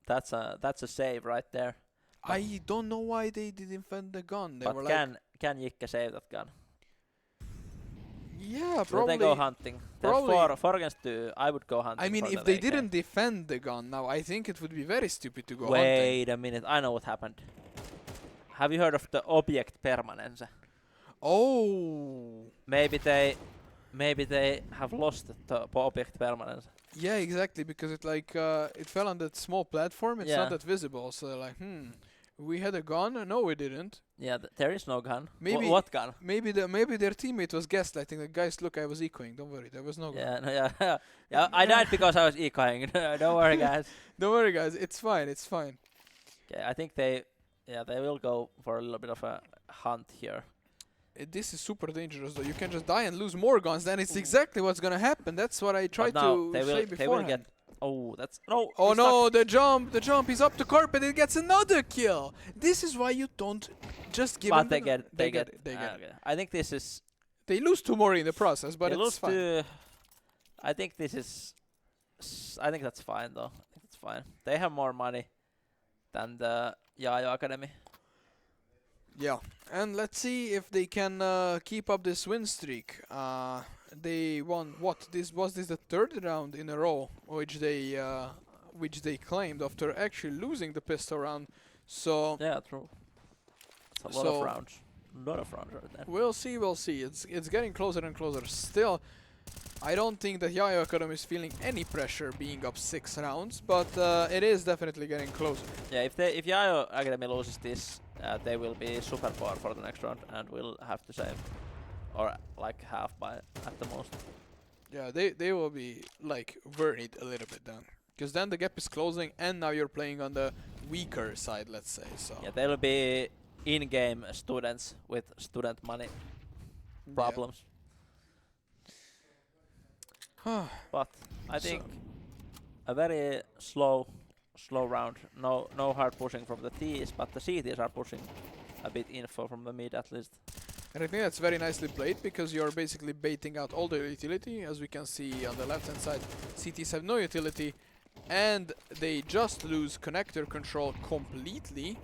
that's a save right there. I don't know why they didn't defend the gun. They were But like, can Jikke save that gun? yeah, Will probably. they go hunting? There's probably. four against 2. I would go hunting. I mean, for if the they AK. didn't defend the gun, now I think it would be very stupid to go hunting. Wait a minute, I know what happened. Have you heard of the object permanence? Oh. Maybe they have lost the object permanence. Yeah, exactly, because it fell on that small platform. It's Yeah. not that visible, so they're like, we had a gun? No, we didn't. Yeah, there is no gun. Maybe- What gun? Maybe their teammate was gaslighting. The guys, look, I was ecoing. Don't worry, there was no gun. Yeah, no, yeah, yeah. I died because I was ecoing. Don't worry, guys. Don't worry, guys. It's fine. It's fine. Okay, I think they will go for a little bit of a hunt here. This is super dangerous, though. You can just die and lose more guns. Then it's exactly what's gonna happen. That's what I tried But now to they say will beforehand. get. Oh, that's no. Oh he's no, stuck. the jump, he's up to carpet, it gets another kill. This is why you don't just give But them they the- get. they get it. Okay. I think this is. They lose 2 more in the process, but they it's lose fine. to. I think this is. I think that's fine though. I think it's fine. They have more money than the Yayo Academy. Yeah, and let's see if they can keep up this win streak. They won what? This the 3rd round in a row, which they claimed after actually losing the pistol round. So Yeah, true. It's a lot So- of rounds. Lot of rounds right there. we'll see. It's getting closer and closer. Still, I don't think that Yayo Academy is feeling any pressure being up 6 rounds, but it is definitely getting closer. Yeah, if Yayo Academy loses this, they will be super poor for the next round and will have to save, or like half by at the most. Yeah, they will be like worried a little bit then, because then the gap is closing, and now you're playing on the weaker side, let's say. So Yeah, they will be in-game students with student money problems. Yeah. But I So- think a very slow round. No hard pushing from the Ts, but the CTs are pushing a bit info from the mid at least. And I think that's very nicely played, because you're basically baiting out all the utility. As we can see on the left hand side, CTs have no utility, and they just lose connector control completely.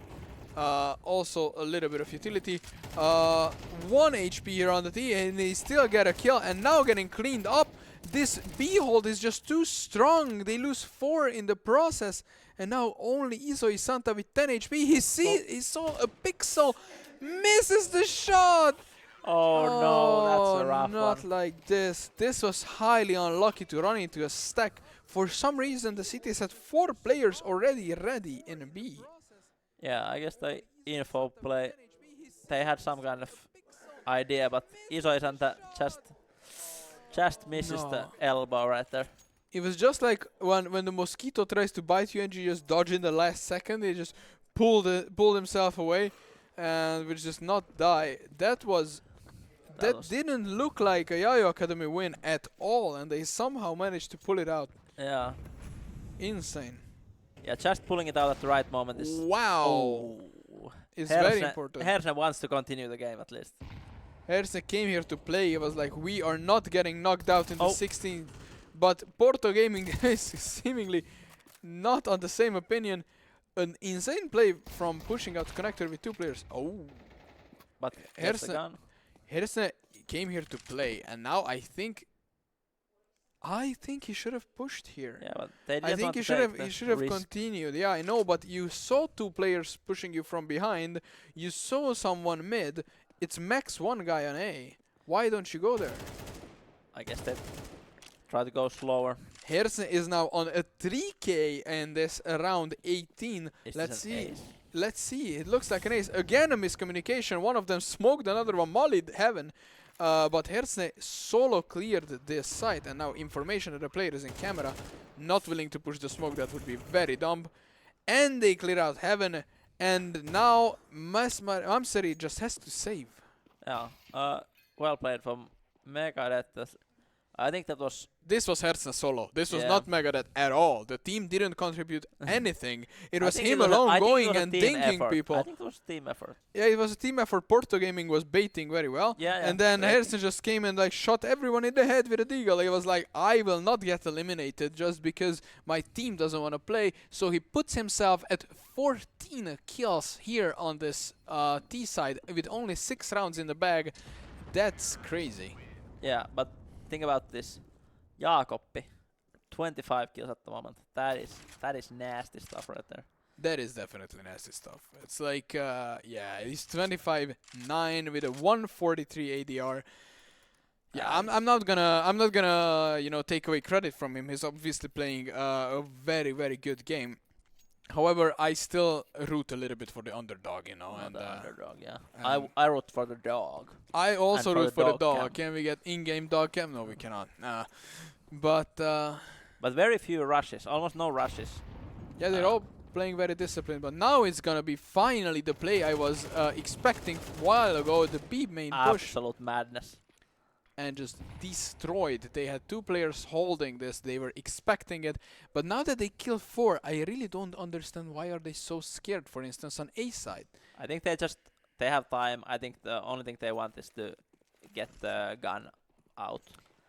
Also a little bit of utility. 1 HP here on the T, and they still get a kill, and now getting cleaned up. This B hold is just too strong. They lose 4 in the process, and now only Iso Santa with 10 HP. He saw a pixel, misses the shot. Oh no, that's a rough not one. like this. This was highly unlucky to run into a stack. For some reason, the cities had 4 players already ready in B. Yeah, I guess the info play, they had some kind of idea, but Iso Santa just misses the No. elbow right there. It was just like when the mosquito tries to bite you and you just dodge in the last second. They just pulled himself away and would just not die. That was- didn't look like a Yayo Academy win at all, and they somehow managed to pull it out. Yeah, Insane. yeah, just pulling it out at the right moment is. Wow. Oh. It's very Herse- important. Herse wants to continue the game at least. Herse came here to play. It was like, we are not getting knocked out in the Oh. 16th. But Porto Gaming is seemingly not on the same opinion. An insane play from pushing out connector with 2 players. Oh, But Herse- here's the gun. Herse came here to play, and now I think I think he should have pushed here. Yeah, but they I didn't think want he to should take have the he should have risk. continued. Yeah, I know, but you saw two players pushing you from behind. You saw someone mid. It's max one guy on A. Why don't you go there? I guess they try to go slower. Hersen is now on a 3k and this around 18. Is Let's this an see. ace? Let's see. It looks like an ace. Again a miscommunication. One of them smoked, another one mollied heaven. But Hersen solo cleared this site, and now information that the player is in camera, not willing to push the smoke. That would be very dumb. And they clear out heaven, and now Mamsari just has to save. Yeah. Well played from Megadeth. I think that was This was Hersen solo. This was Yeah. not Megadeth at all. The team didn't contribute anything. It I was think him was alone I think it going was a and team dinking effort. people. I think it was a team effort. Yeah, it was a team effort. Porto Gaming was baiting very well. Yeah, And then correct. Hersen just came and like shot everyone in the head with a deagle. He was like, I will not get eliminated just because my team doesn't want to play. So he puts himself at 14 kills here on this T side with only 6 rounds in the bag. That's crazy. Yeah, but think about this. Jaakoppi, 25 kills at the moment. That is nasty stuff right there. That is definitely nasty stuff. It's like, yeah, he's 25-9 with a 143 ADR. Yeah, I'm not gonna, you know, take away credit from him. He's obviously playing a very, very good game. However, I still root a little bit for the underdog, you know. And The underdog, yeah. um, I root for the dog. I also and for root the for the dog dog. cam. Can we get in-game dog cam? No, we cannot. But But very few rushes, almost no rushes. yeah, they're all playing very disciplined. But now it's gonna be finally the play I was expecting a while ago. The B main push. Absolute madness. And just destroyed. They had 2 players holding this. They were expecting it. But now that they kill 4, I really don't understand why are they so scared, for instance, on A side. I think they have time. I think the only thing they want is to get the gun out.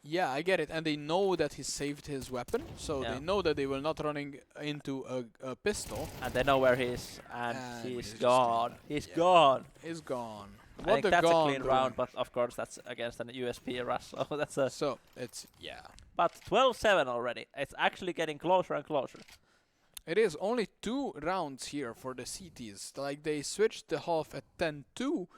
Yeah, I get it. And they know that he saved his weapon. So Yeah. they know that they will not running into a pistol. And they know where he is, and And he's he's gone. He's Yeah. gone. He's gone. I think a that's a gone clean doing. round, but of course that's against an USP rush, so that's a... So it's, yeah. But 12-7 already. It's actually getting closer and closer. It is only 2 rounds here for the CTs. Like they switched the half at 10-2,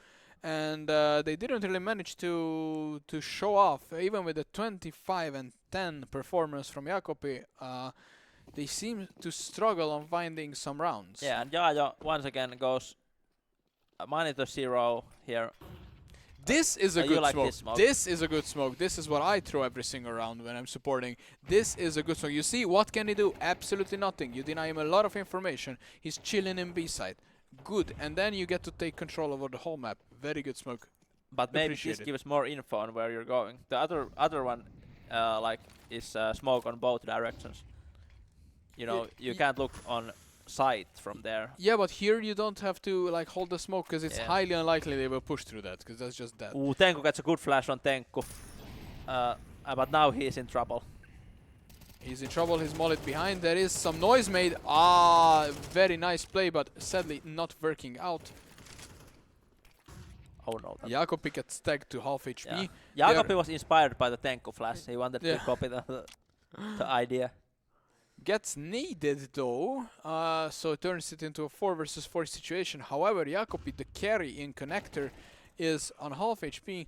and they didn't really manage to show off. Even with the 25-10 performance from Jakobi, they seem to struggle on finding some rounds. Yeah, and Jaja once again goes -0 here. This is a you good like smoke. this smoke. This is a good smoke. This is what I throw every single round when I'm supporting. This is a good smoke. You see, what can he do? Absolutely nothing. You deny him a lot of information. He's chilling in B side. Good. And then you get to take control over the whole map. Very good smoke. But maybe Appreciate this it. gives more info on where you're going. The other one, like, is smoke on both directions. You know, you can't look on sight from there. Yeah, but here you don't have to like hold the smoke because it's Yeah. highly unlikely they will push through that because that's just that. Ooh, Tenku gets a good flash on Tenku. But now he's in trouble. He's in trouble. He's mullet behind. There is some noise made. Very nice play, but sadly not working out. Oh no. Jakobi gets tagged to half HP. Yeah. They're- Jakobi was inspired by the Tenku flash. He wanted Yeah. to copy the idea. Gets needed though, so it turns it into a 4 versus 4 situation. However, Jakobi, the carry in connector, is on half HP,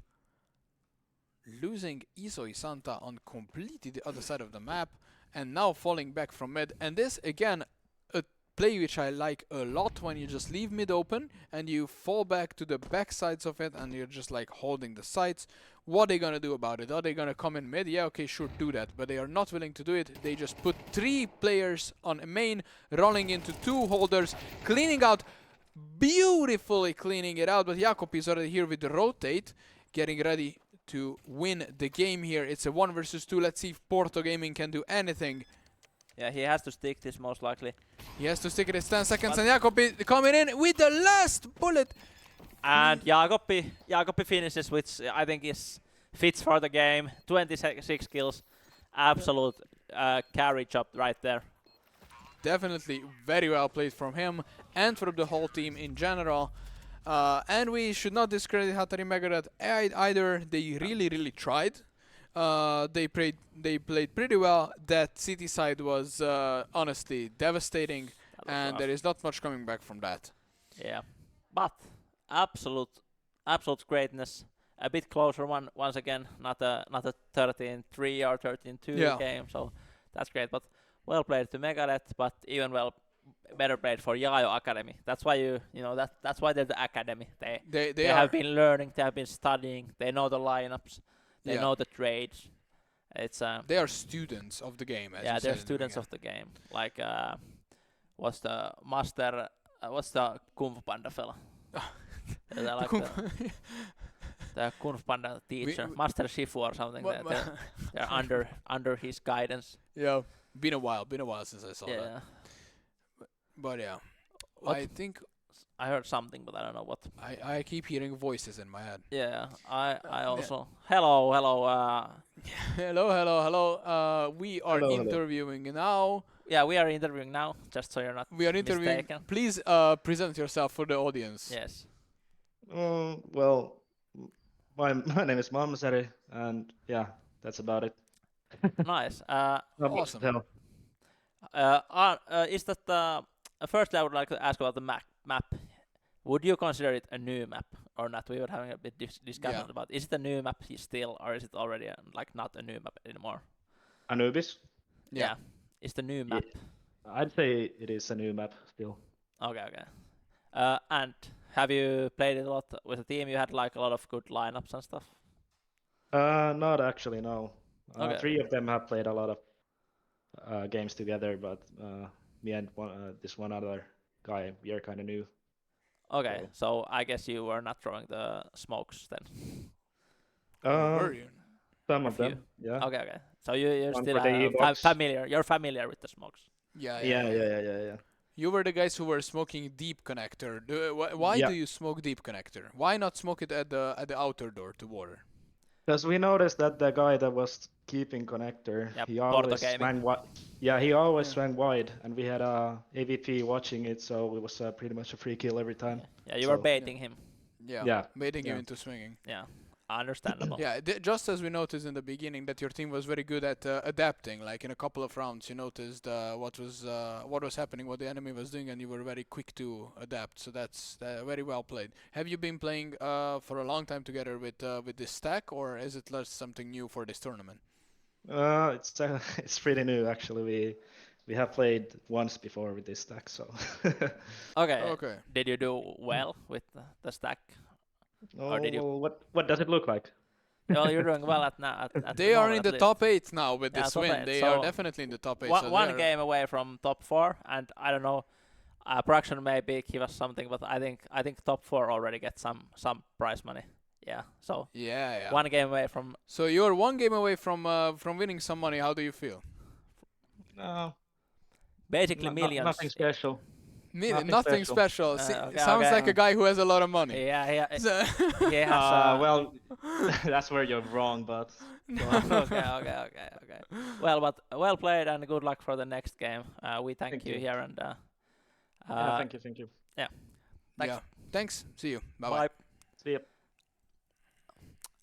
losing Iso Santa on completely the other side of the map, and now falling back from mid. And this again, a play which I like a lot, when you just leave mid open and you fall back to the back sides of it and you're just like holding the sides. What are they gonna do about it? Are they gonna come in mid? Yeah, okay, sure, do that. But they are not willing to do it. They just put 3 players on a main, rolling into 2 holders, cleaning out, beautifully cleaning it out. But Jakob is already here with the rotate, getting ready to win the game here. It's a 1 versus 2. Let's see if Porto Gaming can do anything. Yeah, he has to stick this most likely. He has to stick it. It's 10 seconds, But and Jakob is coming in with the last bullet. And Jakobi finishes, which I think fits for the game. 26 kills. Absolute carry job right there. Definitely very well played from him and from the whole team in general. And we should not discredit Hatari Megadeth either. They really tried. They played pretty well. That City side was honestly devastating, That was and rough. there is not much coming back from that. Yeah, but absolute greatness. A bit closer one once again, not a 13-3 or 13-2 Yeah. game. So that's great. But well played to Megadeth, but even better played for Yayo Academy. That's why that's why they're the academy. They are have been learning, they have been studying, they know the lineups, they Yeah. know the trades. It's they are students of the game. As yeah, you they're said in the students of the game. Like what's the master? What's the Kung Fu Panda fella? They're like the Kung Fu Panda teacher, we- Master Shifu or something. What- They're under his guidance. yeah, been a while since I saw that. Yeah, But yeah, What? I think I heard something, but I don't know what. I keep hearing voices in my head. Yeah, I also. Hello. hello. We are Hello. interviewing now. Yeah, we are interviewing now, just so you're not We are interviewing. mistaken. Please present yourself for the audience. Yes. Well, my name is Malmsari, and yeah, that's about it. Nice. Awesome. Hell. Is that firstly I would like to ask about the map. Would you consider it a new map or not? We were having a bit discussion Yeah. about. Is it a new map still, or is it already like not a new map anymore? Anubis? Yeah. It's the new map. I'd say it is a new map still. Okay. And have you played it a lot with the team? You had like a lot of good lineups and stuff. Not actually, no. Okay. 3 of them have played a lot of games together, but me and this one other guy, we are kind of new. Okay, so I guess you were not throwing the smokes then. Were you? Some A of them, yeah. Okay. So you're One still for the E-box. familiar. You're familiar with the smokes. Yeah. You were the guys who were smoking deep connector. Why Yeah. do you smoke deep connector? Why not smoke it at the outer door to water? Because we noticed that the guy that was keeping connector, Yeah, he Porto always Gaming. swung wide. Yeah, he always Yeah. swung wide, and we had AVP watching it, so it was pretty much a free kill every time. Yeah, you were So- baiting him. Yeah. Baiting him Yeah. into swinging. Yeah, understandable. Yeah, just as we noticed in the beginning that your team was very good at adapting. Like in a couple of rounds, you noticed what was happening, what the enemy was doing, and you were very quick to adapt. So that's very well played. Have you been playing for a long time together with this stack, or is it just something new for this tournament? It's pretty new actually. We have played once before with this stack, so. Okay. Okay. Did you do well with the stack? Or did you- well, what does it look like? Well, you're doing well at They the are moment, in at the least. top 8 now with Yeah, this top win. 8, They so are definitely in the top 8. so they One are- game away from top 4, and I don't know. Production maybe give us something, but I think top 4 already get some prize money. Yeah. So Yeah. one game away from. So you're one game away from winning some money. How do you feel? No, Basically millions. nothing special. Nothing special. Okay, Sounds okay. like a guy who has a lot of money. Yeah. So- He has. Well, that's where you're wrong, but. Okay. Well, but well played and good luck for the next game. We thank Thank you you. here and. Yeah, thank you. Thanks. Yeah. Thanks. See you. Bye Bye. See ya.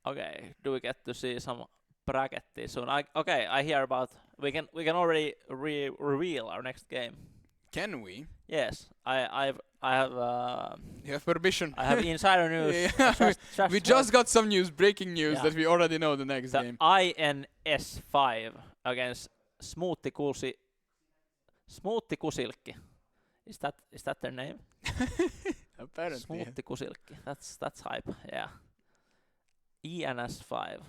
Okay, do we get to see some brackets soon? I hear about. We can already reveal our next game. Can we? Yes, I have You have permission. I have insider news. Yeah, we just got some news, breaking news Yeah. that we already know the next the game. INS5 against Smoothie Kusilkki. Is that their name? Apparently. Smoothie Kusilkki. That's hype. Yeah. ENS5.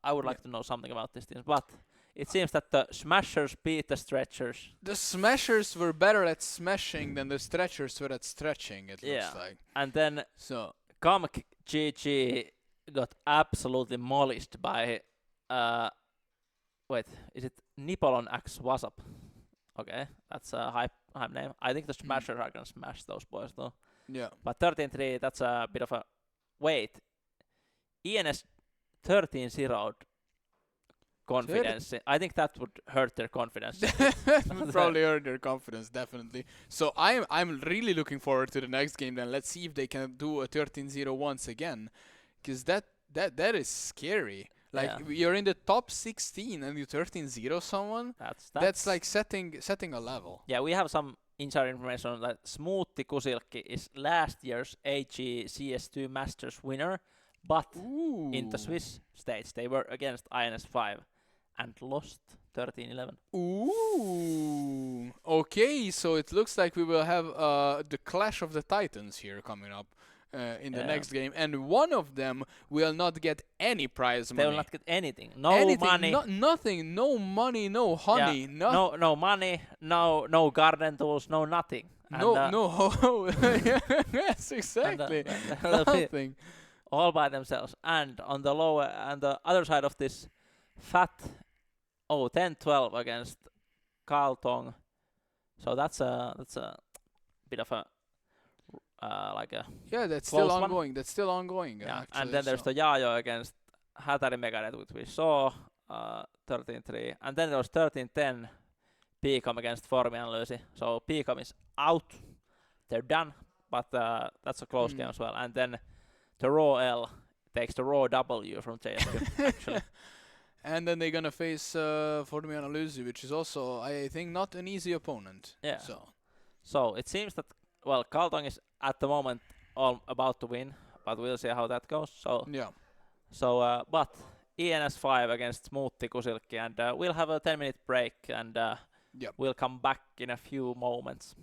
I would like to know something about this team, but it seems that the Smashers beat the Stretchers. The Smashers were better at smashing than the Stretchers were at stretching, it Yeah. looks like. And then So, Kamk GG got absolutely demolished by wait, is it Nipolon X WhatsApp? Okay, that's a hype name. I think the Smashers are gonna smash those boys though. yeah. But 13-3, that's a bit of a wait. ENS 13-0'd confidence. I think that would hurt their confidence. Probably hurt their confidence, definitely. So I'm really looking forward to the next game then. Let's see if they can do a 13-0 once again. Because that is scary. Like you're in the top 16 and you 13-0 someone. That's like setting a level. Yeah, we have some insider information that Smoothie Kusilki is last year's AG CS2 Masters winner, but in the Swiss stage they were against INS5 and lost 13-11. Ooh. Okay, so it looks like we will have the clash of the titans here coming up in the next game, and one of them will not get any prize money. They will not get anything. No money. Nothing. No money. No honey. No money. No garden tools. No nothing. No. Yes, exactly. Nothing. All by themselves. And on the lower and the other side of this fat 10-12 against Carl Tong. So that's a bit of a that's still ongoing. That's still ongoing. Yeah. Actually, And then there's the Yayo against Hatari Meganet, which we saw 13-3, and then there was 13-10 Pcom against Formi and Lucy. So Pcom is out. They're done. But that's a close game as well. And then the Raw L takes the Raw W from JSQ, actually. And then they're gonna face Formian Lucy, which is also, I think, not an easy opponent. Yeah. So it seems that, well, Carlton is at the moment all about to win, but we'll see how that goes. But ENS5 against Smoothie Kusilki, and we'll have a 10-minute break, and we'll come back in a few moments.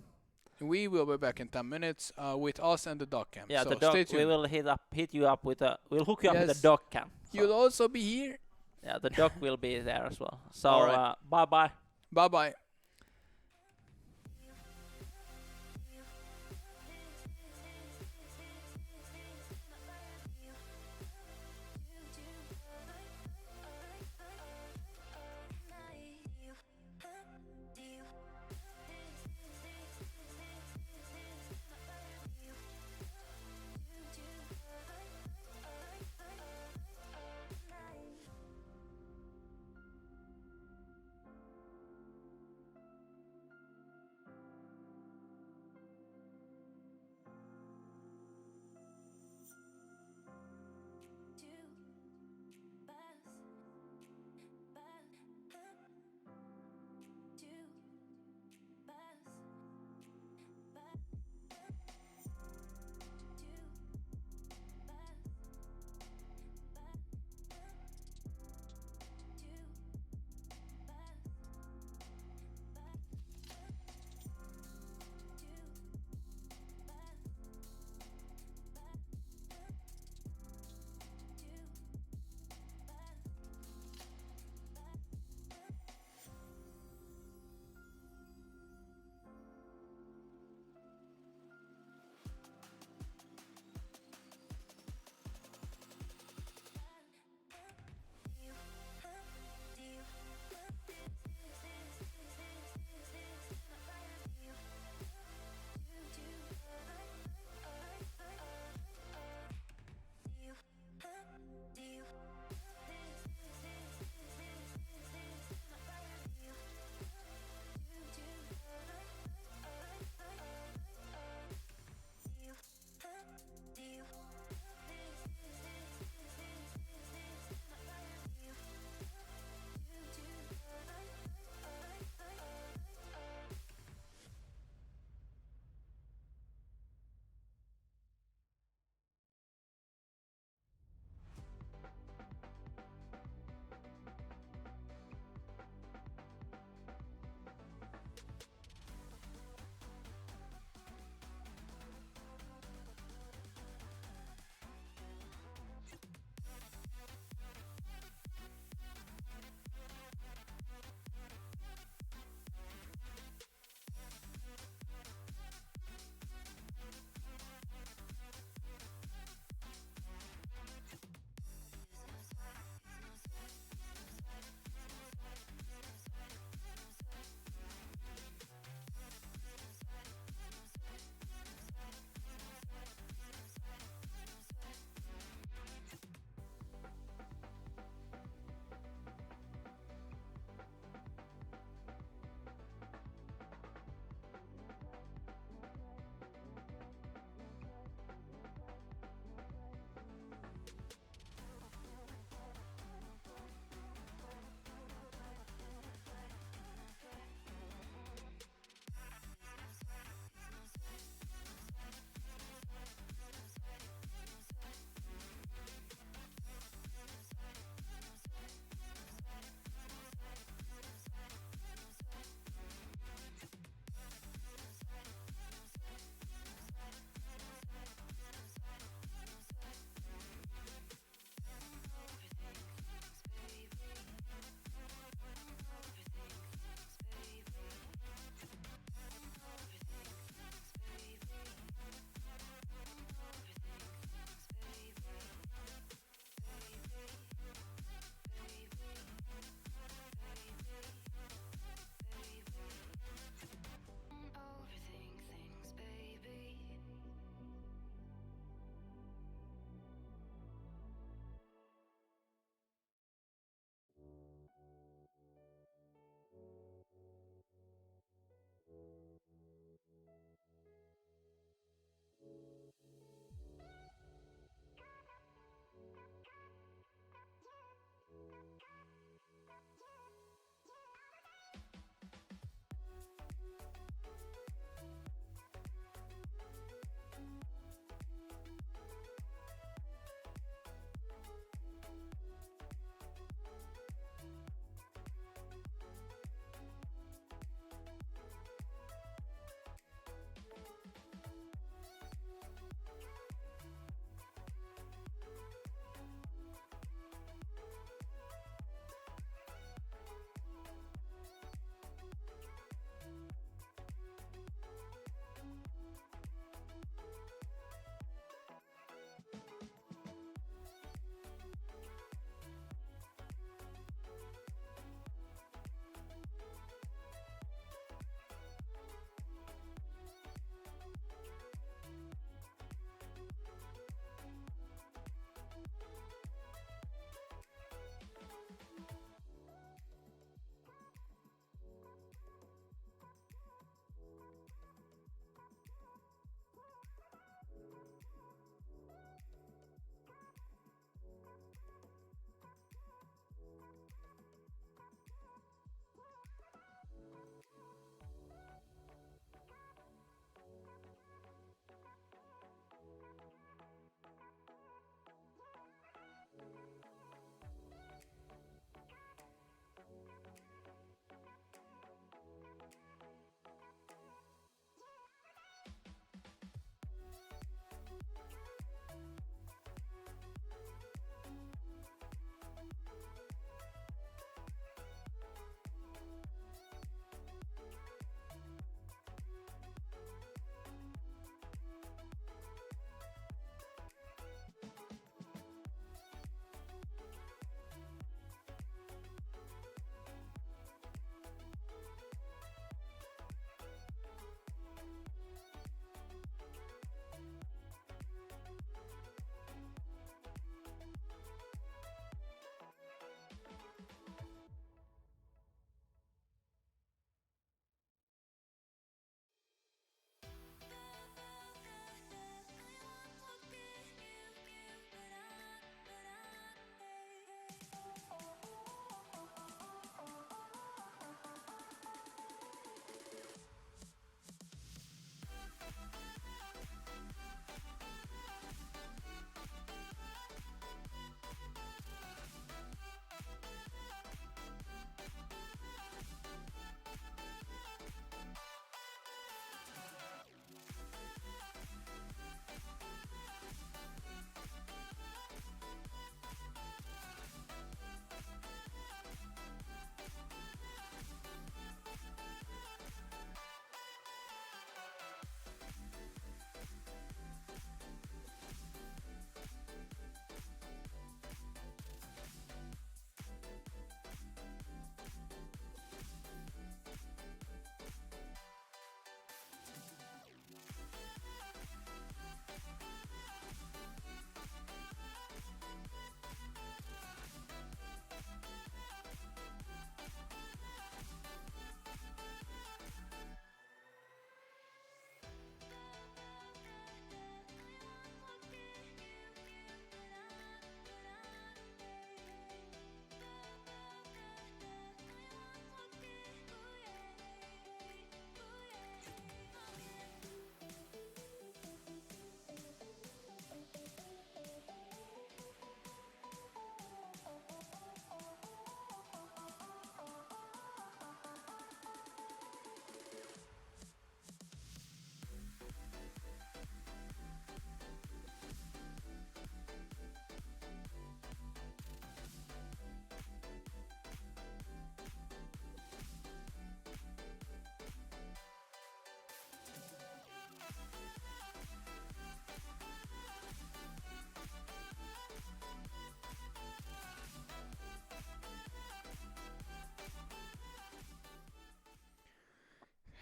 We will be back in 10 minutes with us and the dog cam. Yeah, so the dog. stay tuned. We will hit you up with we'll hook you up with the dog cam. So. You'll also be here. Yeah, the dog will be there as well. So right. Bye-bye. Bye-bye.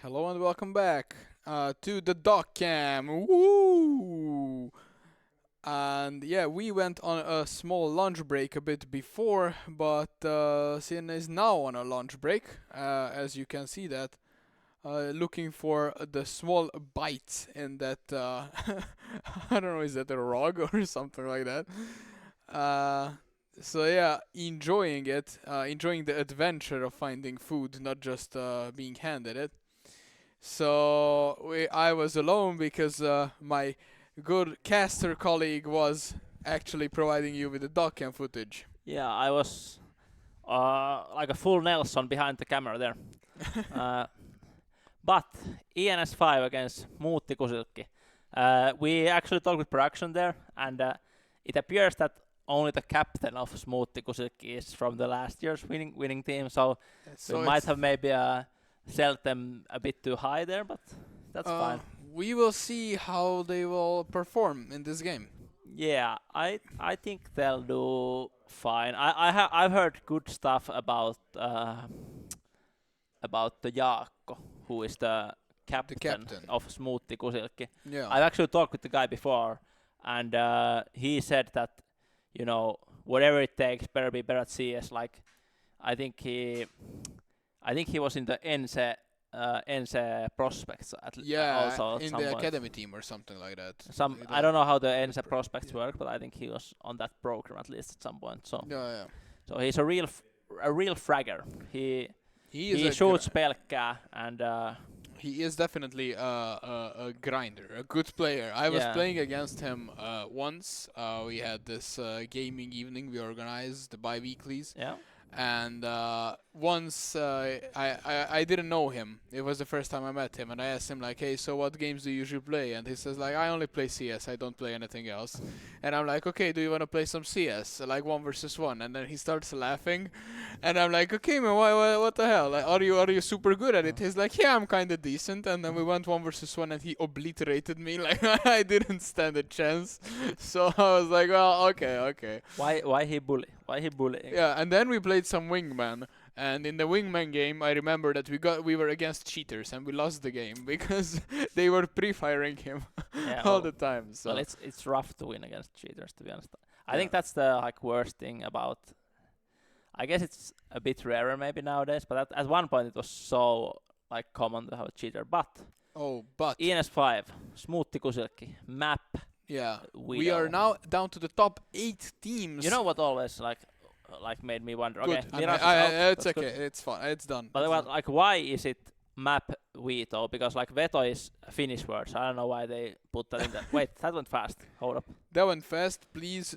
Hello and welcome back to the dock cam. Woo! And yeah, we went on a small lunch break a bit before, but Sin is now on a lunch break, as you can see that. Looking for the small bites in that, I don't know, is that a rug or something like that? So yeah, enjoying it, enjoying the adventure of finding food, not just being handed it. So I was alone because my good caster colleague was actually providing you with the dockcam footage. Yeah, I was like a full Nelson behind the camera there. But ENS5 against Muutti Kusilkki. We actually talked with production there, and it appears that only the captain of Smoothie Kusilkki is from the last year's winning team, so we might have maybe sold them a bit too high there, but that's fine. We will see how they will perform in this game. Yeah, I think they'll do fine. I've heard good stuff about the Jaakko, who is the captain of Smoothie Kusilkki. Yeah. I've actually talked with the guy before, and he said that, you know, whatever it takes, better be better at CS. Like, I think he was in the NC prospects also in the academy team or something like that. I don't know how the NC prospects work, but I think he was on that program at least at some point. So so he's a real fragger. He shoots pelkkää and he is definitely a grinder, a good player. I was playing against him once. We had this gaming evening we organized, the bi-weeklies. Yeah. And once I didn't know him. It was the first time I met him, and I asked him like, "Hey, so what games do you usually play?" And he says like, "I only play CS. I don't play anything else." And I'm like, "Okay, do you want to play some CS, like 1 versus 1?" And then he starts laughing, and I'm like, "Okay, man, what the hell? Like, are you super good at it?" He's like, "Yeah, I'm kind of decent." And then we went 1 versus 1, and he obliterated me. Like I didn't stand a chance. So I was like, "Well, okay." Why he bully? Why he bullying? Yeah, and then we played some wingman, and in the wingman game, I remember that we were against cheaters and we lost the game because they were pre-firing him all the time. So well, it's rough to win against cheaters, to be honest. I think that's the like worst thing about. I guess it's a bit rarer maybe nowadays, but at one point it was so like common to have a cheater. But ENS5, Smoothie Kusilkki, map. Yeah, we are now down to the top 8 teams. You know what always like made me wonder. Good. Okay, it's okay. Good. It's fine. It's done. But like, why is it map veto? Because like veto is Finnish word, so I don't know why they put that in there. Wait, that went fast. Hold up. That went fast. Please.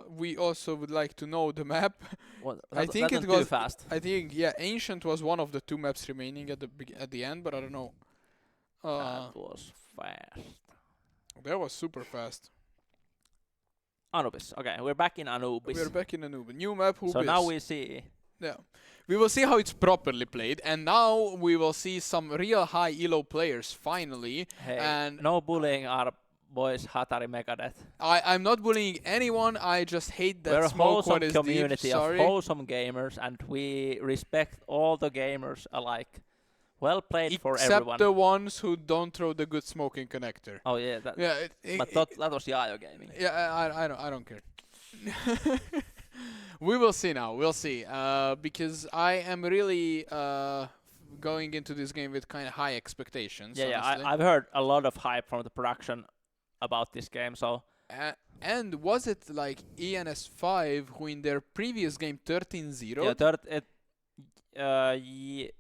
We also would like to know the map. I think it was too fast. I think Ancient was one of the 2 maps remaining at the end, but I don't know. That was fast. That was super fast. Anubis. Okay, we're back in Anubis. We're back in Anubis. New map, Hubis. So now we see. Yeah. We will see how it's properly played, and now we will see some real high elo players finally. Hey, and no bullying our boys Hatari Megadeth. I'm not bullying anyone, I just hate that we're smoke what is deep. We're a wholesome community of wholesome gamers, and we respect all the gamers alike. Well played for everyone. Except the ones who don't throw the good smoking connector. Oh yeah, but that was Yayo Gaming. Yeah, I don't care. We will see now. We'll see. Because I am really going into this game with kind of high expectations. Yeah, I've heard a lot of hype from the production about this game. So. And was it like ENS5 who in their previous game 13-0? Yeah,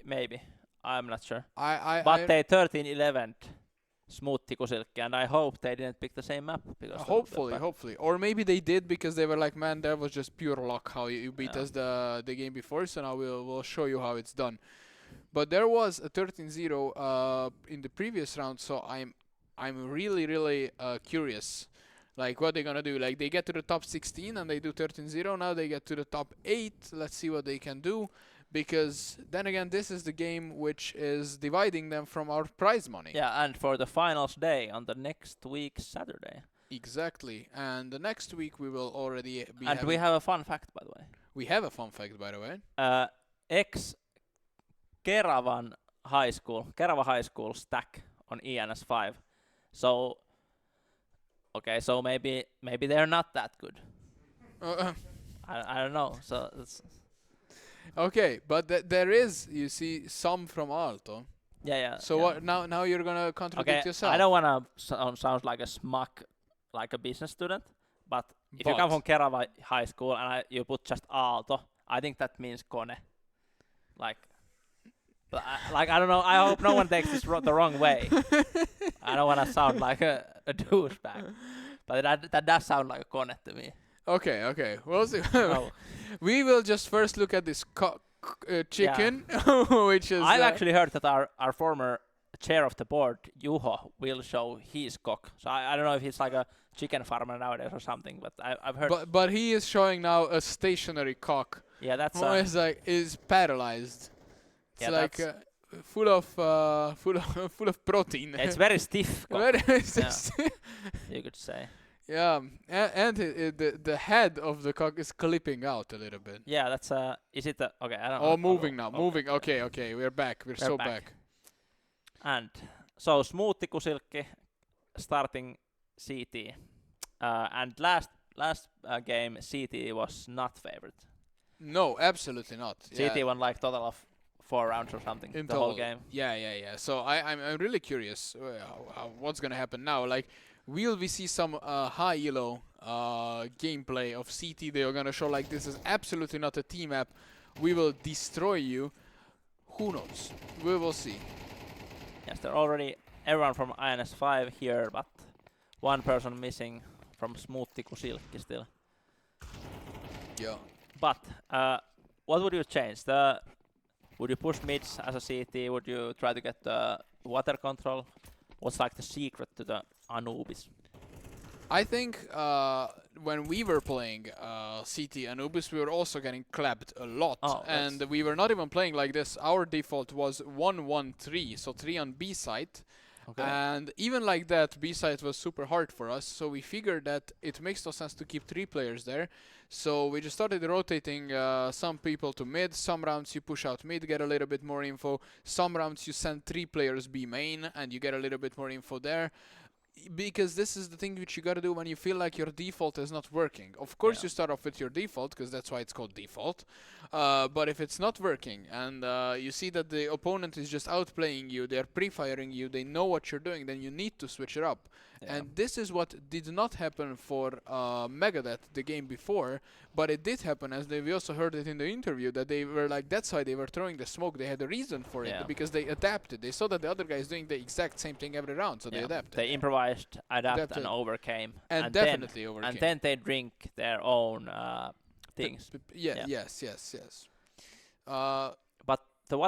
maybe. I'm not sure. But they 13-11 Smoothie Kusilkki, and I hope they didn't pick the same map. Because hopefully. Or maybe they did because they were like, man, that was just pure luck how you beat us the game before, so now we'll show you how it's done. But there was a 13-0 in the previous round, so I'm really curious. Like what they're gonna do. Like they get to the top 16 and they do 13-0, now they get to the top 8. Let's see what they can do. Because then again, this is the game which is dividing them from our prize money. Yeah, and for the finals day on the next week, Saturday. Exactly. And the next week we will already be And we have a fun fact, by the way. We have a fun fact, by the way. Ex-Keravan high school, Kerava High School stack on ENS5. So, okay, so maybe they're not that good. I don't know. So it's, Okay, but there is, you see, some from Aalto. yeah. So yeah. what? Now you're gonna contradict Okay, yourself. I don't wanna sound like a smuck, like a business student, but if you come from Kerava High School and you put just Aalto, I think that means Kone. Like, I don't know. I hope no one takes this the wrong way. I don't wanna sound like a douchebag, but that does sound like a Kone to me. Okay. We'll see. Oh. We will just first look at this chicken, which is. I've actually heard that our former chair of the board, Juho, will show his cock. So I don't know if he's like a chicken farmer nowadays or something, but I've heard. But he is showing now a stationary cock. Yeah, that's. Is paralyzed. It's Yeah, like full of protein. It's very stiff cock. Very You could say. Yeah, and the head of the cock is clipping out a little bit. Yeah, that's is it okay? I don't know. Oh, moving now, Okay. moving. Okay, we're back. We're so back. And so Smoothie Kusilkki starting CT, and last game CT was not favored. No, absolutely not. CT won like total of 4 rounds or something In the whole total. game. Yeah. So I'm really curious what's gonna happen now. Like, will we see some high elo gameplay of CT? They are gonna show like this is absolutely not a team app. We will destroy you. Who knows? We will see. Yes, they're already everyone from INS5 here, but one person missing from Smoothie Kusilkki still. Yeah. But what would you change? Would you push mids as a CT? Would you try to get the water control? What's like the secret to the Anubis? I think when we were playing CT Anubis, we were also getting clapped a lot. And we were not even playing like this. Our default was 1-1-3, so 3 on B site. Okay. And even like that, B site was super hard for us. So we figured that it makes no sense to keep 3 players there. So we just started rotating some people to mid. Some rounds you push out mid, get a little bit more info. Some rounds you send 3 players B main, and you get a little bit more info there. Because this is the thing which you gotta do when you feel like your default is not working. Of course you start off with your default, because that's why it's called default. But if it's not working, and you see that the opponent is just outplaying you, they're pre-firing you, they know what you're doing, then you need to switch it up. Yeah. And this is what did not happen for Megadeth the game before, but it did happen, as we also heard it in the interview, that they were like, that's why they were throwing the smoke. They had a reason for it, because they adapted. They saw that the other guy is doing the exact same thing every round, so they adapted. They improvised, adapted, and overcame. And definitely overcame. And then they drink their own things. Yes. But the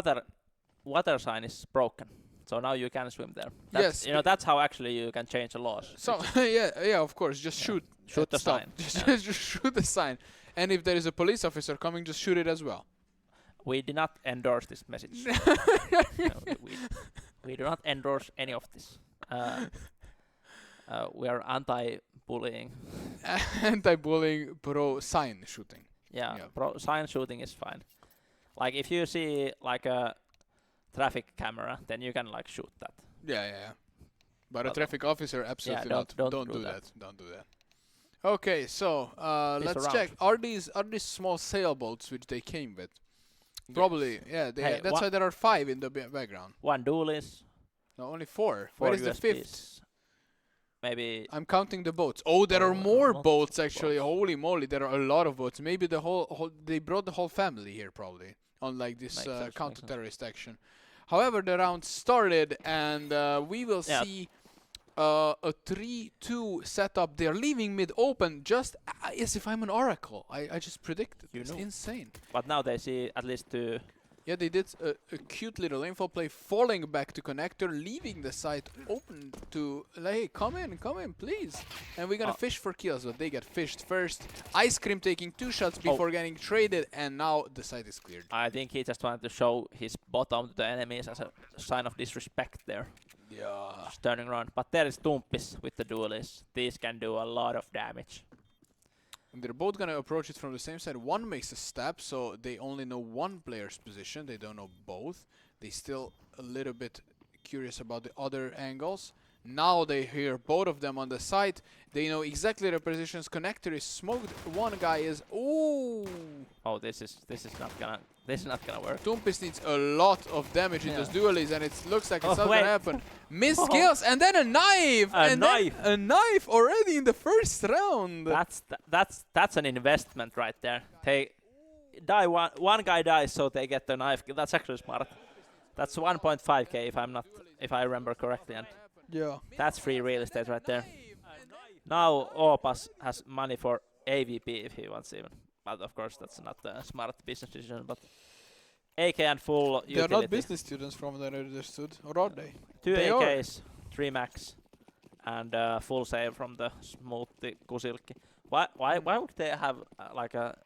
water sign is broken. So now you can swim there. That's, yes, that's how actually you can change the laws. So yeah, of course, just shoot the sign. Just shoot the sign, and if there is a police officer coming, just shoot it as well. We do not endorse this message. we do not endorse any of this. We are anti-bullying. Anti-bullying, pro sign shooting. Yeah. Pro sign shooting is fine. Like if you see like a traffic camera, then you can like shoot that. Yeah. But a traffic officer, absolutely not. Don't do that. Don't do that. Okay, so let's check. Are these small sailboats which they came with? Probably, yeah. That's why there are 5 in the background. 1 duelist. No, only 4. 4 Where is the USBs. 5th? Maybe. I'm counting the boats. Oh, there are more boats actually. Holy moly, there are a lot of boats. Maybe the whole they brought the whole family here probably on like this counter-terrorist action. However, the round started, and we will see a 3-2 setup. They're leaving mid open, just as if I'm an oracle. I just predicted. It's insane. But now they see at least 2. Yeah, they did a cute little info play, falling back to connector, leaving the site open to, like, hey, come in, please. And we're gonna fish for kills, but they get fished first. Ice Cream taking 2 shots before getting traded, and now the site is cleared. I think he just wanted to show his bottom to the enemies as a sign of disrespect there. Yeah. Just turning around. But there is Tumpis with the duelists. These can do a lot of damage. And they're both gonna approach it from the same side. One makes a stab, so they only know one player's position. They don't know both. They still a little bit curious about the other angles. Now they hear both of them on the site. They know exactly their positions. Connector is smoked. One guy is ooh. Oh, this is not gonna work. Tumpis needs a lot of damage in those dualies, and it looks like it's not wait. gonna happen. Miss kills, and then a knife, A knife. then a knife already in the first round. That's an investment right there. They die one guy dies, so they get the knife. That's actually smart. That's 1.5k if I remember correctly, and Yeah. that's free real estate right there. Now Opas has money for AVP if he wants even, but of course that's not a smart business decision. But AK and full They are utility. not business students from what I understood, or are they? 2 They AKs, 3 max, and full save from the Smoothie Kusilki. Why would they have like a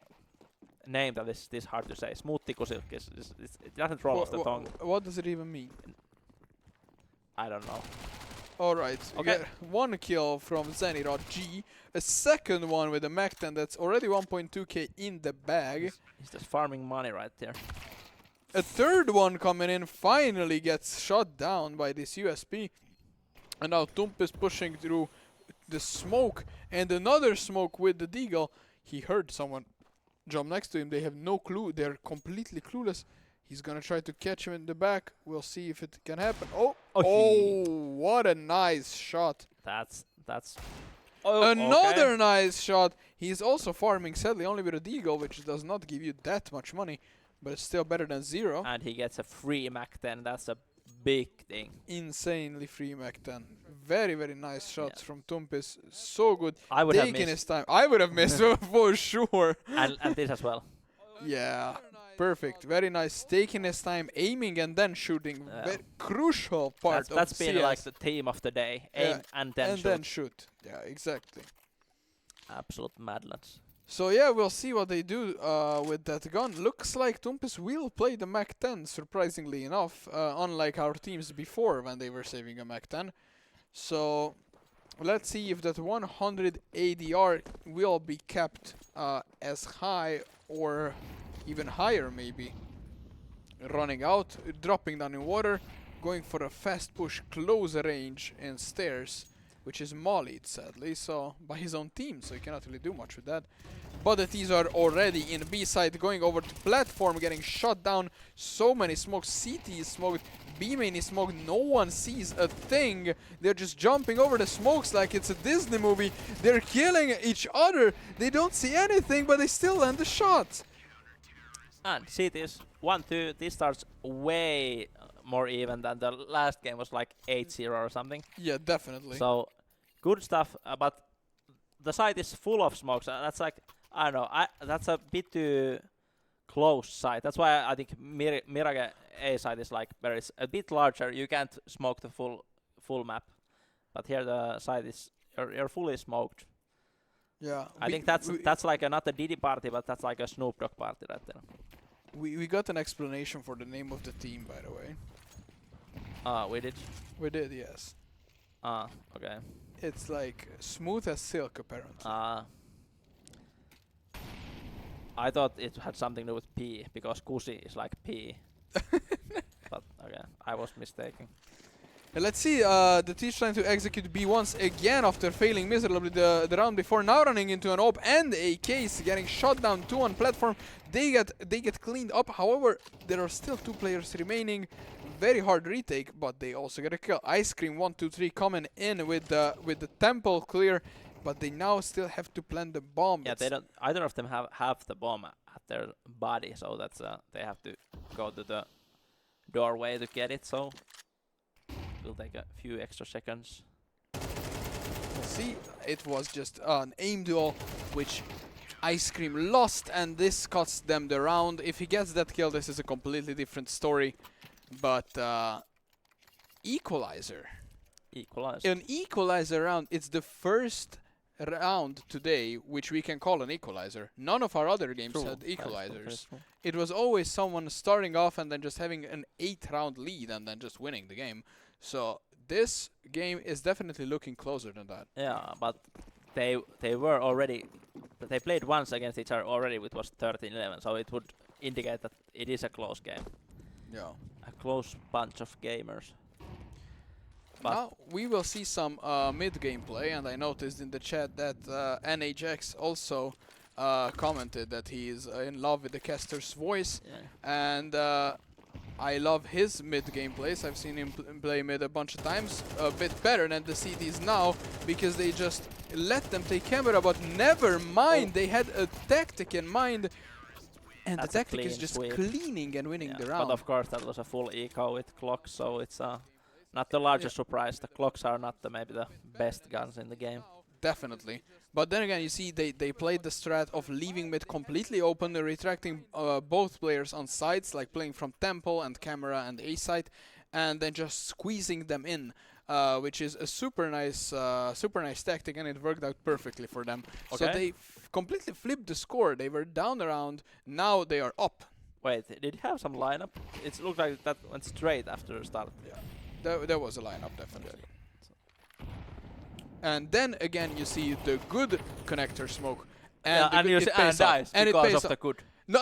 name that is this hard to say? Smoothie Kusilki. It doesn't roll off the tongue. What does it even mean? I don't know. Alright, Okay. one kill from Zenirod G, a second one with a Mac-10 that's already 1.2k in the bag. He's just farming money right there. A third one coming in finally gets shot down by this USP. And now Tump is pushing through the smoke and another smoke with the Deagle. He heard someone jump next to him. They have no clue. They're completely clueless. He's gonna try to catch him in the back. We'll see if it can happen. Oh, what a nice shot. That's Another okay. nice shot. He's also farming, sadly, only with a Deagle, which does not give you that much money, but it's still better than zero. And he gets a free Mac 10. That's a big thing. Insanely free Mac 10. Very, very nice shots from Tumpis. So good. I would have Taking missed. his time. I would have missed for sure. And this as well. Yeah. Perfect. Very nice. Taking his time, aiming and then shooting. Yeah. Very crucial part That's of been CS. like the theme of the day. Aim Yeah, and then and shoot. then shoot. Yeah, exactly. Absolute madness. So yeah, we'll see what they do with that gun. Looks like Tumpis will play the Mac 10, surprisingly enough, unlike our teams before when they were saving a Mac 10. So let's see if that 100 ADR will be kept as high or even higher maybe. Running out, dropping down in water, going for a fast push close range and stairs, which is mollied sadly, so by his own team, so he cannot really do much with that. But the T's are already in B side, going over to platform, getting shot down. So many smokes. CT is smoked, B main is smoked, no one sees a thing. They're just jumping over the smokes like it's a Disney movie. They're killing each other. They don't see anything, but they still land the shot. And see this 1-2. This starts way more even than the last game was like 8-0 or something. Yeah, definitely. So good stuff, but the site is full of smokes. That's like, I don't know, that's a bit too close site. That's why I think Mirage A site is like a bit larger. You can't smoke the full map, but here the site is you're fully smoked. Yeah, I think that's like not a Diddy party, but that's like a Snoop Dogg party right there. we got an explanation for the name of the team, by the way. We did. We did, yes. Okay. It's like smooth as silk, apparently. I thought it had something to do with P, because Kusi is like P. But okay, I was mistaken. Let's see, the T's trying to execute B once again after failing miserably the round before. Now running into an AWP and a case, getting shot down 2 on platform. They get cleaned up. However, there are still 2 players remaining. Very hard retake, but they also get a kill. Ice Cream 1, 2, 3 coming in with the temple clear, but they now still have to plant the bomb. Yeah, they don't. Either of them have the bomb at their body, so that's they have to go to the doorway to get it. So will take a few extra seconds. We'll see, it was just an aim duel, which Ice Cream lost, and this costs them the round. If he gets that kill, this is a completely different story. But equalizer. An equalizer round. It's the first round today which we can call an equalizer. None of our other games had equalizers. It was always someone starting off and then just having an 8-round lead and then just winning the game. So this game is definitely looking closer than that. Yeah, but they were already. They played once against each other already, which was 13-11. So it would indicate that it is a close game. Yeah. A close bunch of gamers. But Now we will see some mid-game play, and I noticed in the chat that NHX also commented that he is in love with the caster's voice, yeah. and I love his mid-game plays. I've seen him play mid a bunch of times, a bit better than the CTs now, because they just let them take camera, but never mind, they had a tactic in mind, and That's the a tactic is clean just sweep. cleaning and winning the round. But of course that was a full eco with clocks, so it's not the largest surprise. The clocks are not maybe the best guns in the game. Definitely. But then again, you see, they played the strat of leaving mid completely open, retracting both players on sides, like playing from temple and camera and A side, and then just squeezing them in, which is a super nice tactic, and it worked out perfectly for them. So Okay. they completely flipped the score. They were down around, now they are up. Wait, did he have some lineup? It looked like that went straight after the start. There was a lineup, definitely. And then again, you see the good connector smoke, and, and you see, and dies and it because pays of off. the good. No,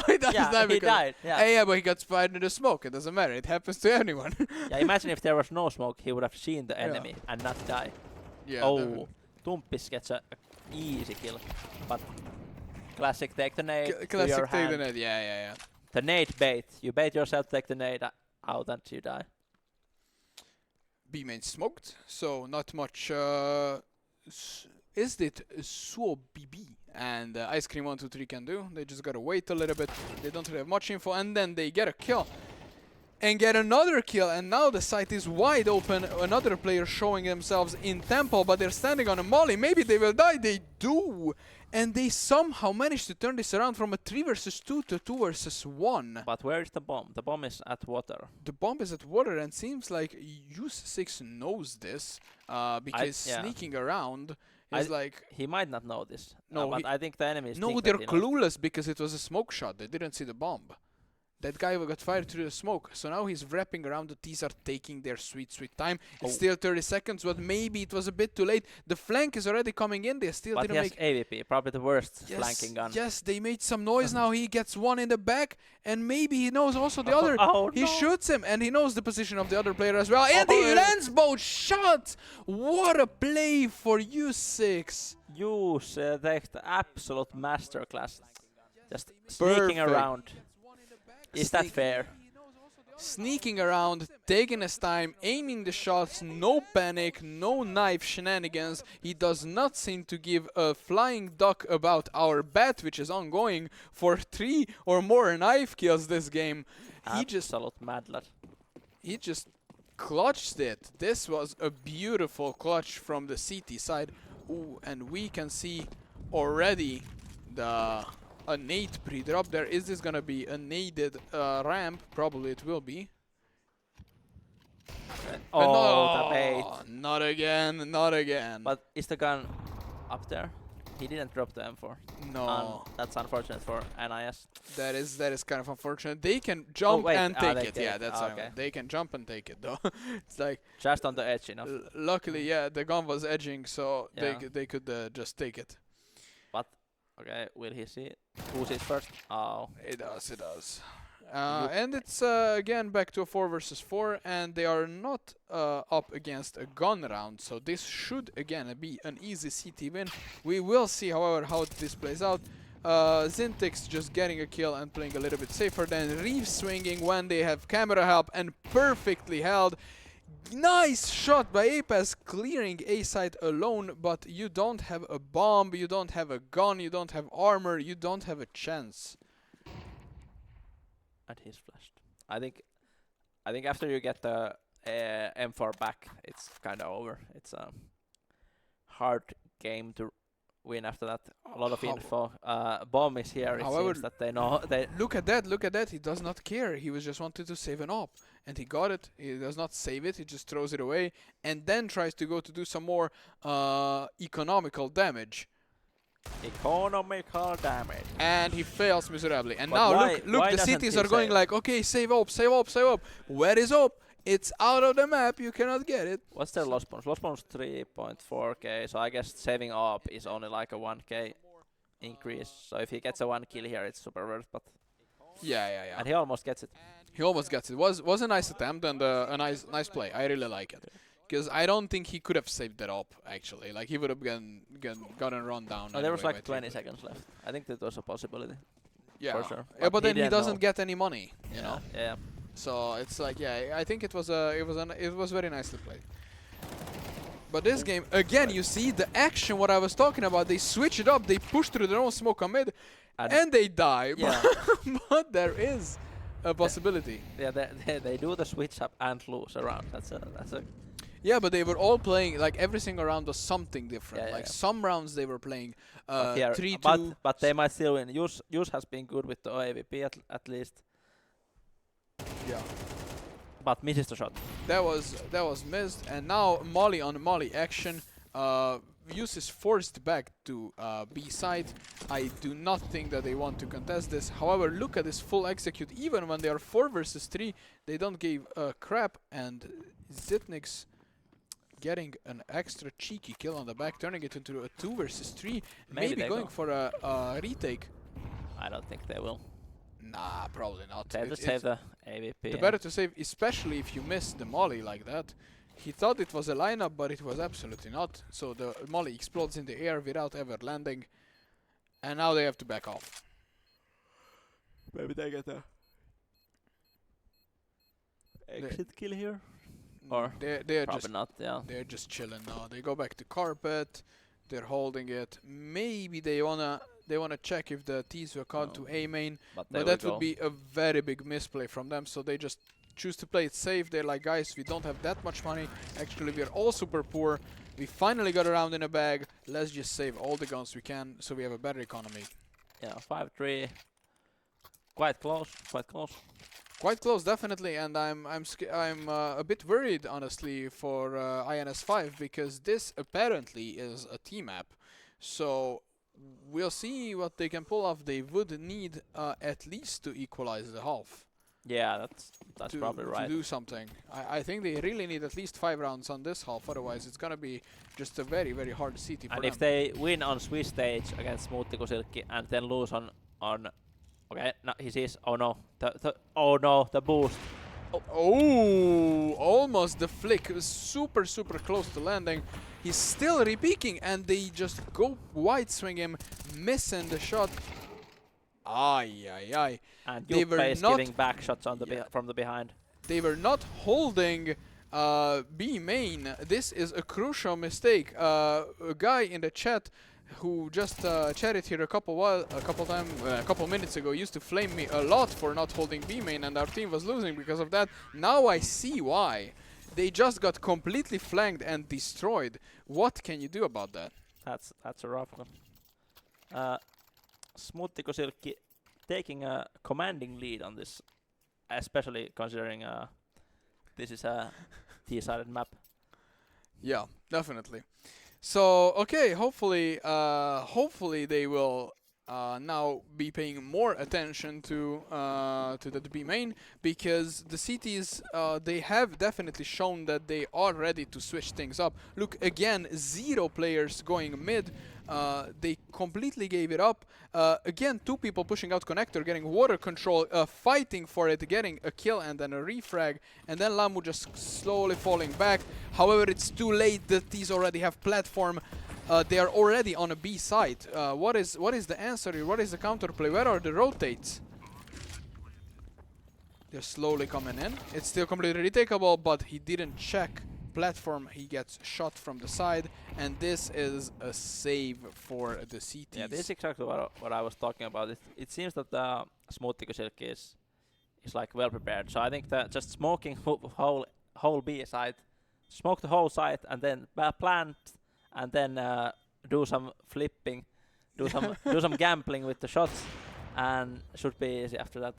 he does Yeah, not. he because died. Yeah. yeah, but he got fired in the smoke. It doesn't matter. It happens to anyone. Yeah, imagine if there was no smoke, he would have seen the Yeah. enemy and not die. Yeah. Oh, Tumpis gets a easy kill, but classic take the nade. to your Classic take the hand. net. Yeah. The nade bait. You bait yourself, take the nade out, and you die. B main smoked, so not much. Is it so BB? And Ice Cream 123 can do. They just gotta wait a little bit. They don't really have much info, and then they get a kill. And get another kill, and now the site is wide open. Another player showing themselves in temple, but they're standing on a molly. Maybe they will die. They do, and they somehow manage to turn this around from a 3 versus 2 to 2 versus 1. But where is the bomb? The bomb is at water. The bomb is at water, and seems like Use 6 knows this because yeah. sneaking around is like. He might not know this. No, but I think the enemies No, think they're that he knows. clueless because it was a smoke shot. They didn't see the bomb. That guy got fired through the smoke, so now he's wrapping around. The T's are taking their sweet time. It's still 30 seconds, but maybe it was a bit too late. The flank is already coming in. They still But didn't he has make. AVP, probably the worst flanking gun. Yes, they made some noise now. He gets one in the back, and maybe he knows also the other. Oh, He no. shoots him, and he knows the position of the other player as well. And he lands both shots. What a play for U6. Use the absolute masterclass. Just sneaking Perfect. around. Is that fair? Sneaking around, taking his time, aiming the shots, no panic, no knife shenanigans. He does not seem to give a flying duck about our bet, which is ongoing for 3 or more knife kills this game. Absolute mad lad. He just clutched it. This was a beautiful clutch from the CT side. Ooh, and we can see already a nade pre-drop there. Is this gonna be a naded ramp? Probably it will be. Oh, the bait. Not again, not again. But is the gun up there? He didn't drop the M4. no, That's unfortunate for NIS. that is kind of unfortunate. They can jump wait, and take they it. Yeah, take- that's okay. They can jump and take it though. It's like Just on the edge enough. luckily, yeah, the gun was edging, so Yeah. they could just take it. Okay, will he see it? Who sees first? Oh. It does. And it's again back to a 4 versus 4, and they are not up against a gun round, so this should again be an easy CT win. We will see, however, how this plays out. Zintex just getting a kill and playing a little bit safer than Reeves swinging when they have camera help and perfectly held. Nice shot by Apex, clearing A side alone, but you don't have a bomb, you don't have a gun, you don't have armor, you don't have a chance. And he's flashed. I think after you get the M4 back, it's kind of over. It's a hard game to win after that. A lot of info. Bomb is here. It However, seems that they know. They Look at that, he does not care. He was just wanted to save an op, and he got it. He does not save it, he just throws it away, and then tries to go to do some more economical damage. economical damage. And he fails miserably. And But now why look, the doesn't cities he are going save? like, okay, save op. Where is op? It's out of the map, you cannot get it. What's their loss bonus? Loss bonus 3.4k. So I guess saving up is only like a 1k increase. So if he gets a 1 kill here, it's super worth. But Yeah. and he almost gets it. He almost gets it. Was a nice attempt and a nice play. I really like it. Because I don't think he could have saved that up, actually. Like, he would have gotten run down. No, there was anyway like by 20 seconds left. I think that was a possibility. Yeah, for sure. Yeah, but then he didn't doesn't know. get any money, you Yeah, know. yeah. So it's like, yeah, I think it was very nicely played. But this game, again, you see the action, what I was talking about, they switch it up, they push through their own smoke on mid, and they die. Yeah. But there is a possibility. Yeah, they do the switch up and lose around. That's a Yeah, but they were all playing, like, every single round was something different. Yeah, Like, yeah. some rounds they were playing but here- 3-2. but they might still win. Yus has been good with the AVP at least, Yeah. but misses the shot. That was missed, and now Molly on Molly action. Yus is forced back to B side. I do not think that they want to contest this. However, look at this full execute. Even when they are 4 versus 3, they don't give a crap. And Zitnik's getting an extra cheeky kill on the back, turning it into a 2 versus 3. Maybe they going go. for a retake. I don't think they will. Nah, probably not. They just It's- save the AVP. The and- better to save, especially if you miss the molly like that. He thought it was a lineup, but it was absolutely not. So the molly explodes in the air without ever landing. And now they have to back off. Maybe they get a exit kill here. Mm, Or they're Probably just not. Yeah. they're just chilling now. They go back to carpet. They're holding it. Maybe they wanna check if the T's were called No. to A main. But But that would be a very big misplay from them, so they just choose to play it safe. They're like, guys, we don't have that much money. Actually, we are all super poor. We finally got around in a bag. Let's just save all the guns we can, so we have a better economy. Yeah, 5-3. Quite close. Quite close. Quite close, definitely, and I'm a bit worried, honestly, for INS5 because this apparently is a team map. So we'll see what they can pull off. They would need at least to equalize the half. Yeah, that's to, probably right. to do something. I think they really need at least 5 rounds on this half, otherwise it's gonna be just a very, very hard CT for And them. if they win on Swiss stage against Smoothie Kusilki and then lose on okay, no, he sees. Oh no, the boost. Oh, almost the flick. It was super, super close to landing. He's still repeaking, and they just go wide swing him, missing the shot. Ay, ay, ay. And They were Juppe is not- giving back shots on the Yeah. from the behind. They were not holding B main. This is a crucial mistake. A guy in the chat who just chatted here a couple minutes ago used to flame me a lot for not holding B main, and our team was losing because of that. Now I see why. They just got completely flanked and destroyed. What can you do about that? That's a rough one. Smoothie Kusilki taking a commanding lead on this, especially considering this is a T-sided map. Yeah, definitely. So okay, hopefully they will now be paying more attention to the B main, because the CTs they have definitely shown that they are ready to switch things up. Look again, 0 players going mid. They completely gave it up. Again, 2 people pushing out connector, getting water control, fighting for it, getting a kill and then a refrag, and then Lamu just slowly falling back. However, it's too late. The T's already have platform. They are already on a B side. What is the answer here? What is the counterplay? Where are the rotates? They're slowly coming in. It's still completely retakeable, but he didn't check platform. He gets shot from the side, and this is a save for the CTs. Yeah, this is exactly what I was talking about. It seems that the Smoothie Kusilki is like well prepared. So I think that just smoking whole B side, smoke the whole site, and then plant, and then do some flipping, do some gambling with the shots, and should be easy after that.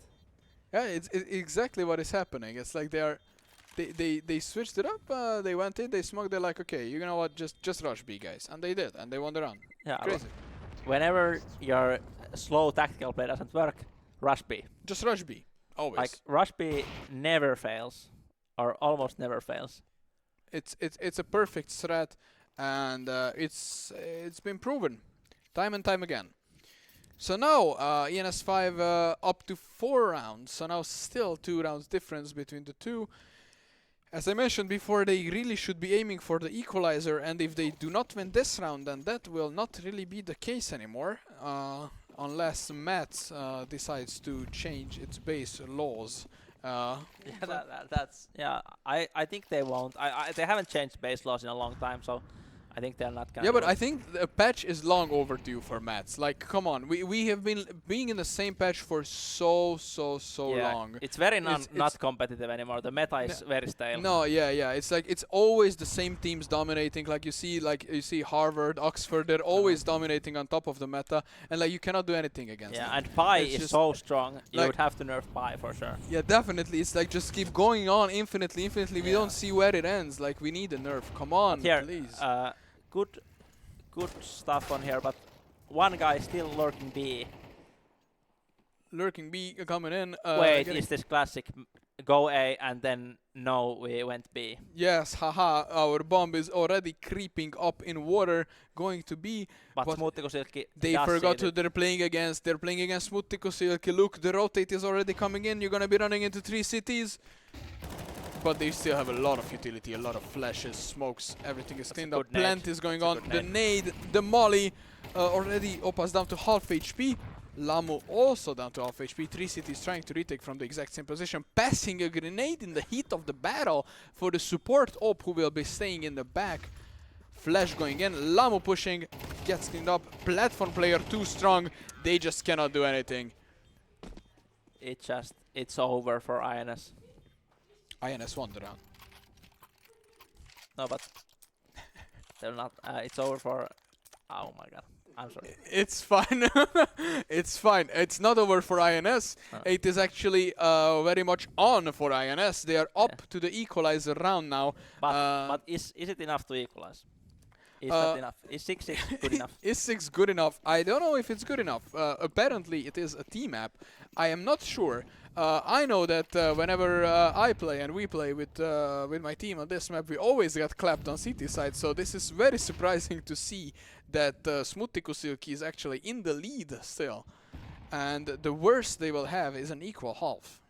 Yeah, it's exactly what is happening. It's like they switched it up. They went in, they smoked. They're like, okay, you know what? Just rush B, guys, and they did, and they won the round. Yeah, Crazy. whenever your slow tactical play doesn't work, rush B. Just rush B, always. Like rush B never fails, or almost never fails. It's a perfect strat, and it's been proven time and time again. So now ENS5 up to 4 rounds. So now still 2 rounds difference between the two. As I mentioned before, they really should be aiming for the equalizer, and if they do not win this round, then that will not really be the case anymore, unless Mats decides to change its base laws. Yeah, that's yeah. I think they won't. They haven't changed base laws in a long time, so I think they're not gonna. Yeah, but do I it. think the patch is long overdue for Mats. Like, come on, we have been being in the same patch for so Yeah, long. it's very It's- not competitive anymore. The meta is very stale. No, yeah. It's like it's always the same teams dominating. Like you see Harvard, Oxford, they're always dominating on top of the meta, and like you cannot do anything against Yeah, them. and Pi It's is just so strong. You like- would have to nerf Pi for sure. Yeah, definitely. It's like just keep going on infinitely. We Yeah. don't see where it ends. Like we need a nerf. Come on, Here, please. good stuff on here, but one guy still lurking B. Lurking B coming in. Wait, getting- is this classic go A and then no, we went B? Yes, haha. Our bomb is already creeping up in water, going to be. But But Smoothikosilkki They does forgot see who they're playing against. They're playing against Smoothikosilkki. Look, the rotate is already coming in. You're gonna be running into 3 cities. But they still have a lot of utility, a lot of flashes, smokes, everything is That's a cleaned up. good nade. Plant is going That's a on. good The nade, the molly, already Opa's down to half HP. Lamu also down to half HP. 3 cities trying to retake from the exact same position, passing a grenade in the heat of the battle for the support Op, who will be staying in the back. Flash going in, Lamu pushing, gets cleaned up. Platform player too strong, they just cannot do anything. it's over for INS. INS won the round. No, but they're not. It's over for. Oh my god, I'm sorry. It's fine. It's fine. It's not over for INS. It is actually very much on for INS. They are up to the equalizer round now. But is it enough to equalize? Is that enough? Is 6-6 good enough? Is 6 good enough? I don't know if it's good enough. Apparently it is a team map. I am not sure. I know that whenever I play and we play with my team on this map, we always get clapped on CT side. So this is very surprising to see that Smoothikosilkki is actually in the lead still. And the worst they will have is an equal half.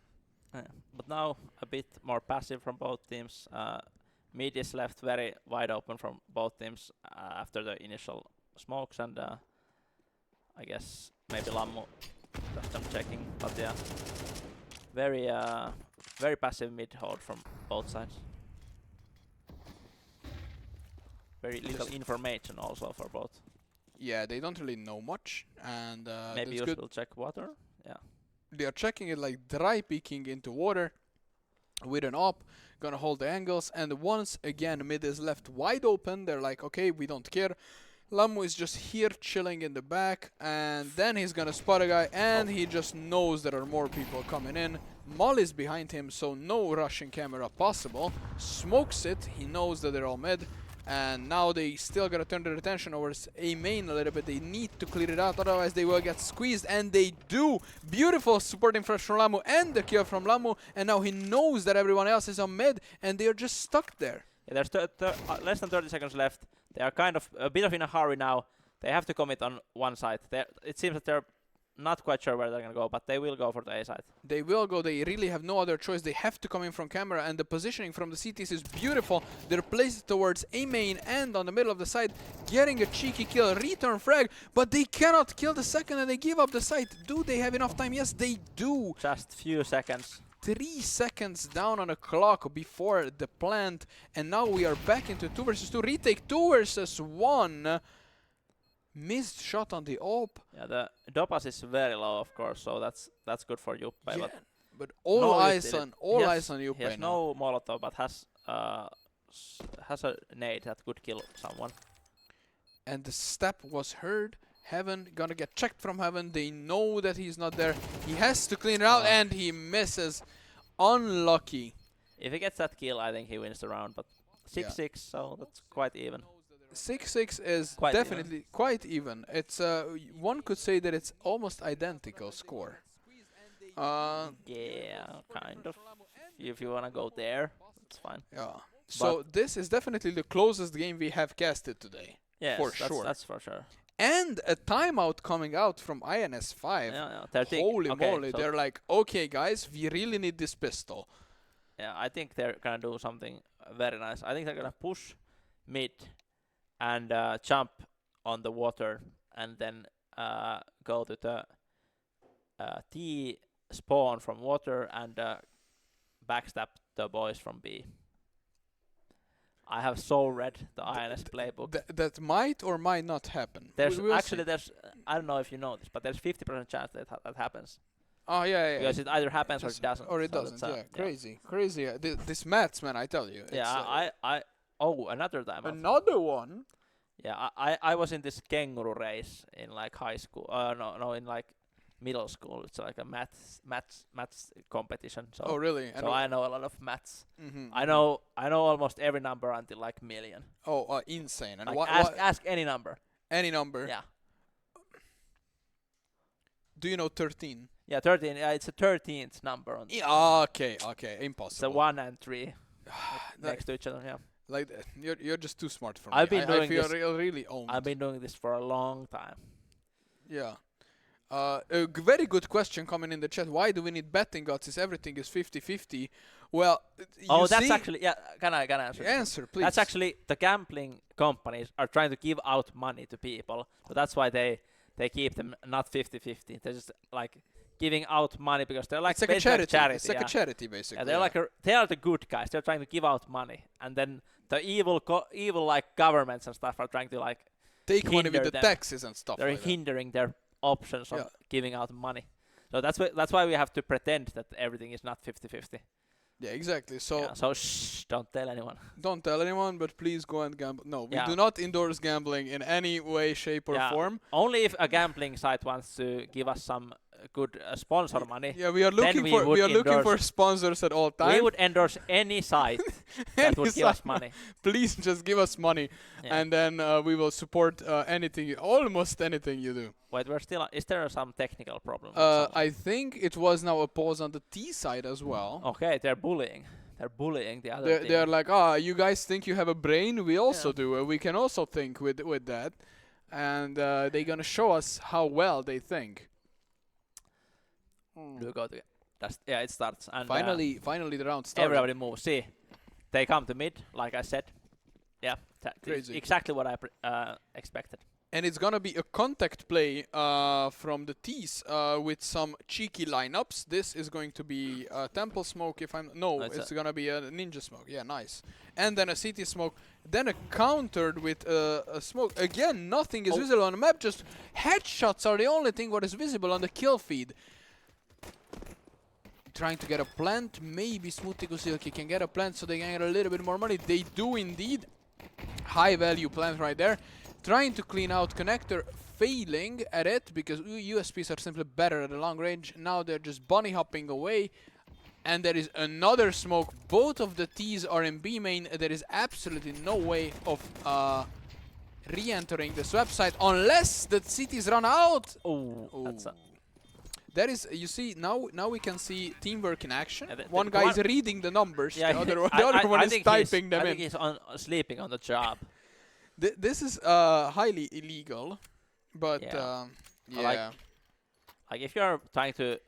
But now a bit more passive from both teams. Mid is left very wide open from both teams after the initial smokes, and I guess maybe Lammu does some checking. But yeah, very passive mid hold from both sides. Very little information also for both. Yeah, they don't really know much, and Maybe that's you good. will check water. Yeah. They are checking it like dry peeking into water with an op, gonna hold the angles, and once again mid is left wide open. They're like, okay, we don't care. Lamu is just here chilling in the back, and then he's gonna spot a guy, and he just knows there are more people coming in. Moll is behind him, so no rushing camera possible. Smokes it, he knows that they're all mid. And now they still gotta turn their attention over A main a little bit. They need to clear it out, otherwise they will get squeezed, and they do. Beautiful supporting flash from Lamu and the kill from Lamu, and now he knows that everyone else is on mid, and they are just stuck there. Yeah, there's less than 30 seconds left. They are kind of a bit of in a hurry now. They have to commit on one side. It seems that they're not quite sure where they're gonna go, but they will go for the A side. They will go, they really have no other choice. They have to come in from camera, and the positioning from the CTs is beautiful. They're placed towards A main and on the middle of the site, getting a cheeky kill, return frag, but they cannot kill the second, and they give up the site. Do they have enough time? Yes, they do. Just few seconds. 3 seconds down on the clock before the plant, and now we are back into 2 versus 2 retake, 2 versus 1. Missed shot on the op. Yeah, the Dopas is very low, of course, so that's good for Juppe. Yeah, But but all no eyes utility. on He has- eyes on he Juppe has now. no Molotov, but has a nade that could kill someone. And the step was heard. Heaven gonna get checked from Heaven. They know that he's not there. He has to clean it out, and he misses. Unlucky. If he gets that kill, I think he wins the round. But 6-6, so that's quite even. 6-6 is Quite definitely quite even. It's one could say that it's almost identical score. Yeah, kind of. If you wanna go there, it's fine. Yeah. So this is definitely the closest game we have casted today. Yes, For that's, sure. that's for sure. and a timeout coming out from INS5. Yeah, 13. Holy Okay, moly, so they're like, okay guys, we really need this pistol. yeah, I think they're gonna do something very nice. I think they're gonna push mid and jump on the water and then go to the T spawn from water and backstab the boys from B. I have so read the INS playbook. That might or might not happen. There's We'll actually see. there's I don't know if you know this, but there's 50% chance that happens Oh yeah. because it either happens or Just- it doesn't. Or it So doesn't. that's, Yeah, crazy. This maths, man, I tell you. It's, Yeah, I another time. another one. Yeah, I was in this kangaroo race in like high school. No, in like middle school. It's like a maths competition. So Oh really? so I know a lot of maths. Mhm, I mhm. know almost every number until like million. Oh, insane. And Like what? ask any number. Any number? Yeah. Do you know 13? Yeah, 13. It's a 13th number on. Yeah, okay, It's a impossible. 1 and 3 Like- next to each other. Yeah. Like you're just too smart for I've me. been I doing feel this- really owned. I've been doing this for a long time. Yeah. Very good question coming in the chat. Why do we need betting odds if everything is 50-50? Well, Oh, that's actually yeah. Can I answer? this? answer, please. That's actually the gambling companies are trying to give out money to people, so that's why they keep them not 50-50. They're just like giving out money because they're like it's like a basically charity. It's like yeah. a charity, basically. Yeah, they're like they are the good guys. They're trying to give out money, and then the evil like governments and stuff are trying to like take money with hinder the them. taxes and stuff. they're Like that. hindering their options on Yeah. giving out money. So that's why we have to pretend that everything is not 50-50. Yeah, exactly. So Yeah, so shh, don't tell anyone. don't tell anyone, but please go and gamble. No, we Yeah. do not endorse gambling in any way, shape, or Yeah. form. Only if a gambling site wants to give us some good sponsor money. Yeah, we are Then looking we for would looking for endorse- sponsors at all We times. would endorse any site that Any would give us site. money. Please just give us money, Yeah. and then we will support anything, almost anything you do. Wait, we're still. Is there some technical problem? I think it was now a pause on the T side as well. Okay, they're bullying. They're bullying the other team. They're like, you guys think you have a brain? We also Yeah. do. We can also think with that, and they're gonna show us how well they think. Do go to yeah, it starts and Finally, the round started. everybody moves. See, they come to mid, like I said. Yeah, Crazy. exactly what I expected. And it's gonna be a contact play from the T's with some cheeky lineups. This is going to be a temple smoke. If I'm no, it's gonna be a ninja smoke. Yeah, nice. And then a city smoke. Then a countered with a smoke. Again, nothing is visible on the map. Just headshots are the only thing what is visible on the kill feed. Trying to get a plant. Maybe Smoothie Kusilki can get a plant so they can get a little bit more money. They do indeed. High value plant right there. Trying to clean out connector, failing at it because USPs are simply better at the long range. Now they're just bunny hopping away. And there is another smoke. Both of the T's are in B main. There is absolutely no way of re-entering the swap site unless the cities run out. Oh, Ooh. that's That is, you see, now we can see teamwork in action. Yeah, one guy is reading the numbers, yeah, the other one is typing them I in. think he's sleeping on the job. This is highly illegal, but Yeah. yeah. Like if you're trying to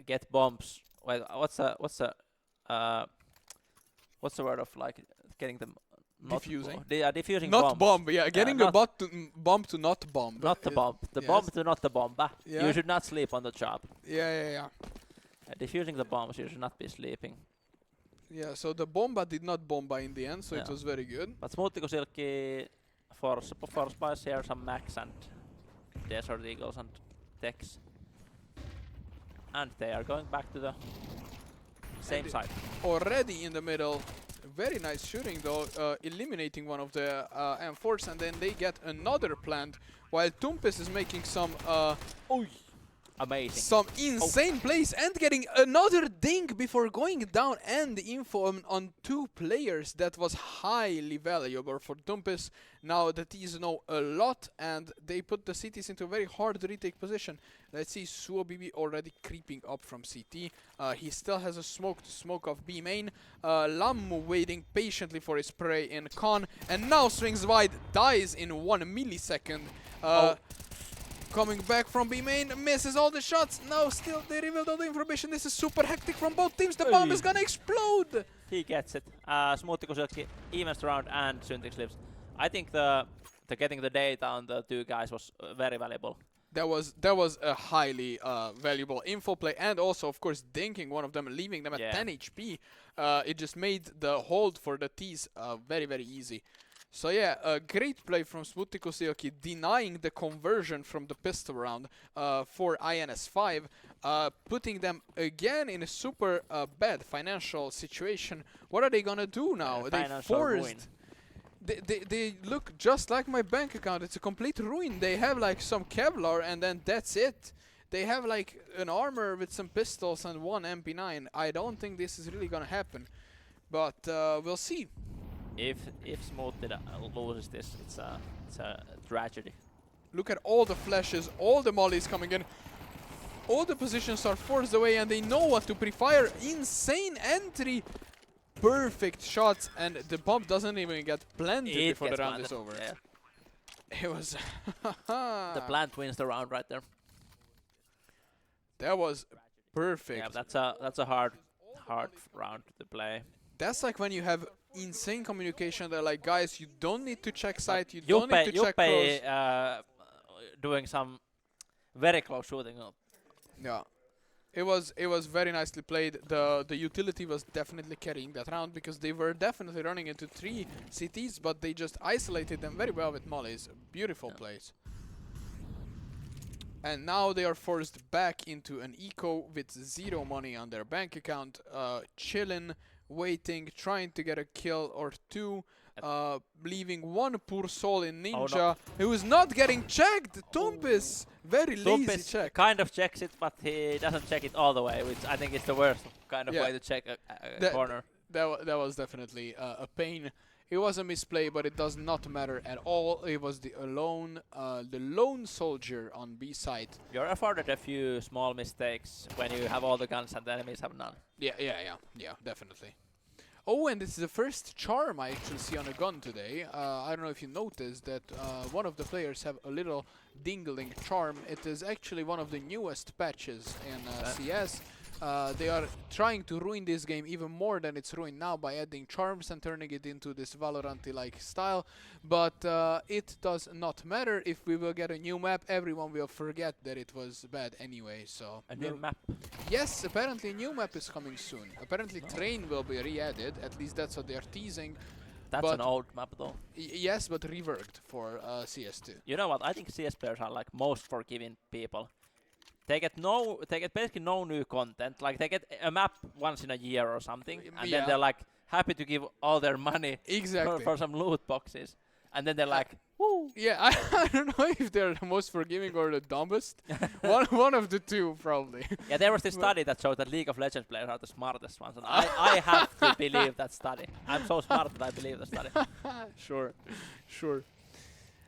get bombs, well, what's the word of like getting them? Diffusing? Diffusing Not bombs. bomb, yeah, getting a not- bomb to not bomb. Not the bomb. The yes. bomb to not the bomb. Yeah. You should not sleep on the job. Yeah. Diffusing the bombs, you should not be sleeping. Yeah, so the bomba did not bomba in the end, so it Yeah. was very good. But Smoothie Kusilki for Spice here some Max and Desert Eagles and Tex. And they are going back to the same And side. Already in the middle. Very nice shooting though, eliminating one of the M4s, and then they get another plant while Tumpis is making some amazing. Some insane plays and getting another dink before going down, and the info on 2 players that was highly valuable for Dumpis. Now the T's know a lot and they put the CTs into a very hard retake position. Let's see, Suobibi already creeping up from CT. He still has a smoke of B main. Lammu waiting patiently for his prey in Con, and now swings wide, dies in 1 millisecond. Coming back from B main, misses all the shots. Now still they revealed all the information. This is super hectic from both teams. The bomb is gonna explode. He gets it. Smoothie Kusilki evens round and Syntix lives. I think the getting the data on the 2 guys was very valuable. That was a highly valuable info play, and also of course dinking one of them, leaving them at 10 HP. It just made the hold for the T's very easy. So yeah, a great play from Smoothie Kusilki, denying the conversion from the pistol round for INS5, putting them again in a super bad financial situation. What are they gonna do now? They forced. They look just like my bank account. It's a complete ruin. They have like some Kevlar and then that's it. They have like an armor with some pistols and 1 MP9. I don't think this is really gonna happen, but we'll see. If Smoothie loses this, it's a tragedy. Look at all the flashes, all the mollies coming in. All the positions are forced away and they know what to pre-fire. Insane entry. Perfect shots, and the bomb doesn't even get planted before the round is over. Yeah. It was the plant wins the round right there. That was perfect. Yeah, that's a hard round to play. That's like when you have insane communication. They're like, guys, you don't need to check site, you don't need to check close. Doing some very close shooting. Yeah. It was very nicely played. The utility was definitely carrying that round because they were definitely running into 3 CTs, but they just isolated them very well with mollies. Beautiful plays. And now they are forced back into an eco with 0 money on their bank account, chilling, waiting, trying to get a kill or 2, leaving 1 poor soul in Ninja, who is not getting checked. Tumpis, very lazy check. Kind of checks it, but he doesn't check it all the way, which I think is the worst kind of way to check a corner. That was definitely a pain. It was a misplay, but it does not matter at all. It was the lone soldier on B side. You're afforded a few small mistakes when you have all the guns and the enemies have none. Yeah, definitely. Oh, and this is the first charm I actually see on a gun today. I don't know if you noticed that one of the players have a little dingling charm. It is actually one of the newest patches in CS. They are trying to ruin this game even more than it's ruined now by adding charms and turning it into this Valorant-like style. But it does not matter. If we will get a new map, everyone will forget that it was bad anyway. So a new map? Yes, apparently a new map is coming soon. Apparently Train will be re-added. At least that's what they are teasing. That's an old map though. Yes, but reworked for CS2. You know what? I think CS players are like most forgiving people. They get basically no new content. Like they get a map once in a year or something, and then they're like happy to give all their money for some loot boxes, and then they're like, woo. Yeah, I don't know if they're the most forgiving or the dumbest. one of the two probably. Yeah, there was this study that showed that League of Legends players are the smartest ones, and I have to believe that study. I'm so smart that I believe the study. Sure.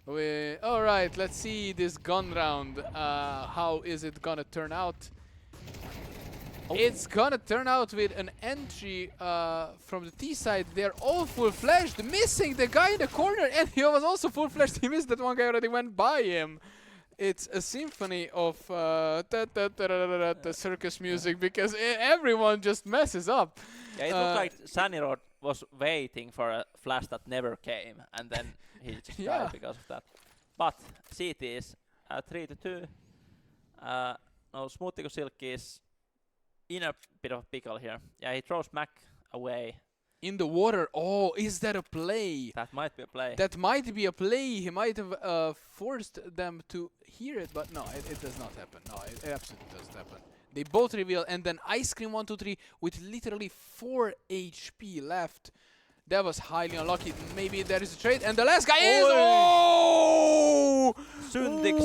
Alright, let's see this gun round. How is it gonna turn out? It's gonna turn out with an entry from the T side. They're all full flashed, missing the guy in the corner, and he was also full flashed. He missed that one guy already went by him. It's a symphony of the circus music because everyone just messes up. Yeah, it looked like Sanirod was waiting for a flash that never came, and then he just died because of that. But CT is 3-2. No, Smoothie Kusilki is in a bit of a pickle here. Yeah, he throws Mac away. In the water. Oh, is that a play? That might be a play. That might be a play. He might have forced them to hear it, but no, it does not happen. No, it absolutely doesn't happen. They both reveal, and then Ice Cream 1, 2, 3 with literally 4 HP left. That was highly unlucky. Maybe there is a trade, and the last guy is... Oh! Syntix,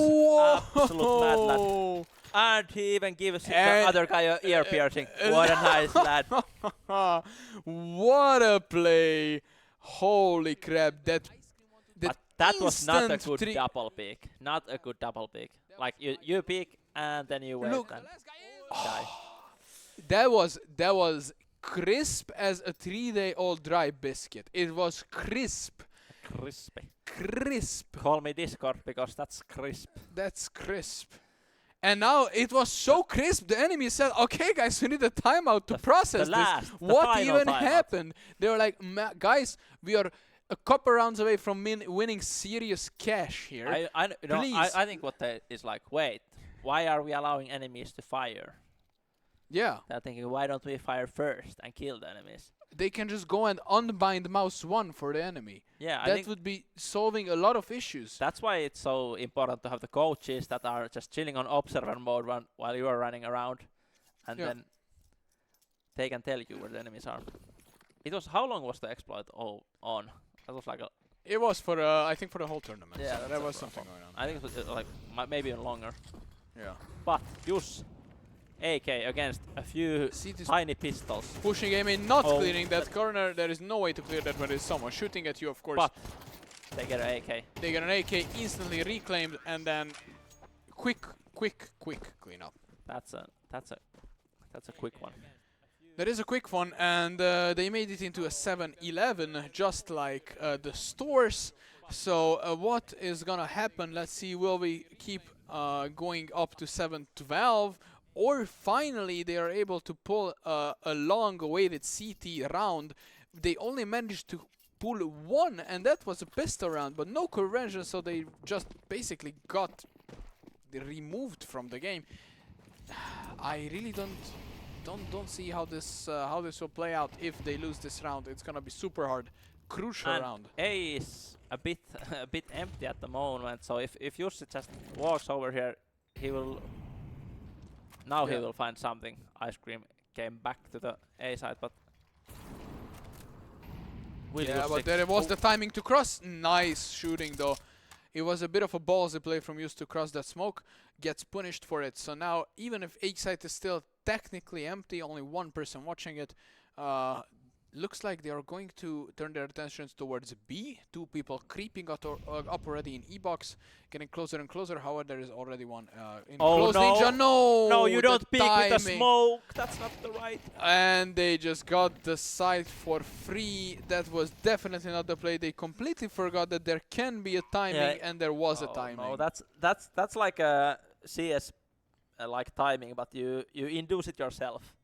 absolute mad lad. And he even gives the And- other guy a ear piercing. What a nice lad. What a play! Holy crap! That But that was not a instant good three- double pick. Not a good double pick. Like you pick and then you wait Look. and die. That was crisp as a 3-day-old dry biscuit. It was crisp. Crispy. Crisp. Call me Discord because that's crisp. That's crisp. And now it was so crisp, the enemy said, okay guys, we need a timeout to process this. the What final even timeout. happened? They were like, guys, we are a couple rounds away from winning serious cash here. I think what they is like, wait, why are we allowing enemies to fire? Yeah, They're thinking, why don't we fire first and kill the enemies? they can just go and unbind mouse 1 for the enemy. Yeah, I That think would be solving a lot of issues. that's why it's so important to have the coaches that are just chilling on observer mode while you are running around, and Yeah. then they can tell you where the enemies are. It was how long was the exploit on? That was like It was for, I think for the whole tournament. Yeah, so that's there a was pro- something going on. I think it was like maybe even longer. Yeah. But Jus, AK against a few See this tiny pistols. pushing game in, not Oh, clearing that corner. There is no way to clear that when there's someone shooting at you, of course. But they get an AK. They get an AK instantly reclaimed and then quick cleanup. That's a quick one. That is a quick one, and they made it into a 7-11, just like the stores. So what is gonna happen? Let's see. Will we keep going up to 7-12, or finally they are able to pull a long-awaited CT round? They only managed to pull one, and that was a pistol round, but no conversion. So they just basically got removed from the game. I really don't see how this will play out if they lose this round. It's gonna be super hard, crucial And round. A is a bit a bit empty at the moment. So if Jussi just walks over here, he will. Now he Yeah. will find something. Ice cream came back to the A side, but. Will Yeah, Jussi- but there was Oh, the timing to cross. Nice shooting though. It was a bit of a ballsy play from Just to cross that smoke. Gets punished for it. So now, even if A site is still technically empty, only one person watching it, looks like they are going to turn their attentions towards B. Two people creeping up already in E-box, getting closer and closer. However, there is already one in Oh, close no. ninja. No, No, you the don't peek with the timing. smoke. That's not the right. And they just got the site for free. That was definitely not the play. They completely forgot that there can be a timing, and there was a Oh, timing. no, that's like a CS like timing, but you induce it yourself.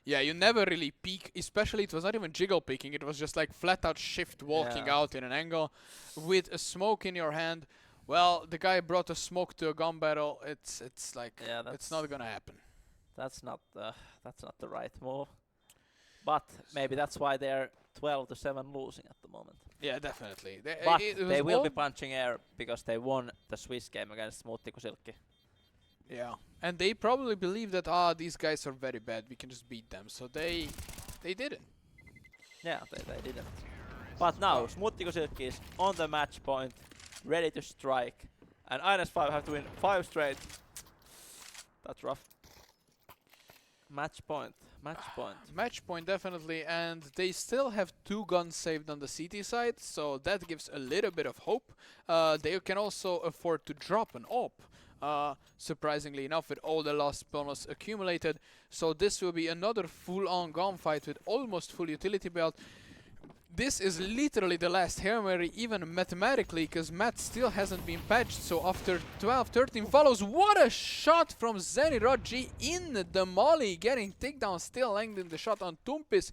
Yeah, you never really peek, especially it was not even jiggle peeking, it was just like flat out shift walking Yeah. out in an angle with a smoke in your hand. Well, the guy brought a smoke to a gun battle. It's like Yeah, it's not gonna happen. That's not the right move. But maybe that's why they're 12-7 losing at the moment. Yeah, definitely. But it was they will be all- punching air because they won the Swiss game against Muttikusilkki. Yeah, and they probably believe that these guys are very bad. We can just beat them. So they didn't. Yeah, they didn't. But now Muttikusilkki is on the match point, ready to strike, and INS5 have to win 5 straight. That's rough. Match point. Match point definitely, and they still have 2 guns saved on the CT side, so that gives a little bit of hope. They can also afford to drop an AWP, surprisingly enough, with all the lost bonus accumulated. So this will be another full-on gunfight with almost full utility belt. This is literally the last Hail Mary, even mathematically, because Matt still hasn't been patched. So after 12-13 follows, what a shot from Zenirod G in the molly, getting takedown, still landing the shot on Tumpis,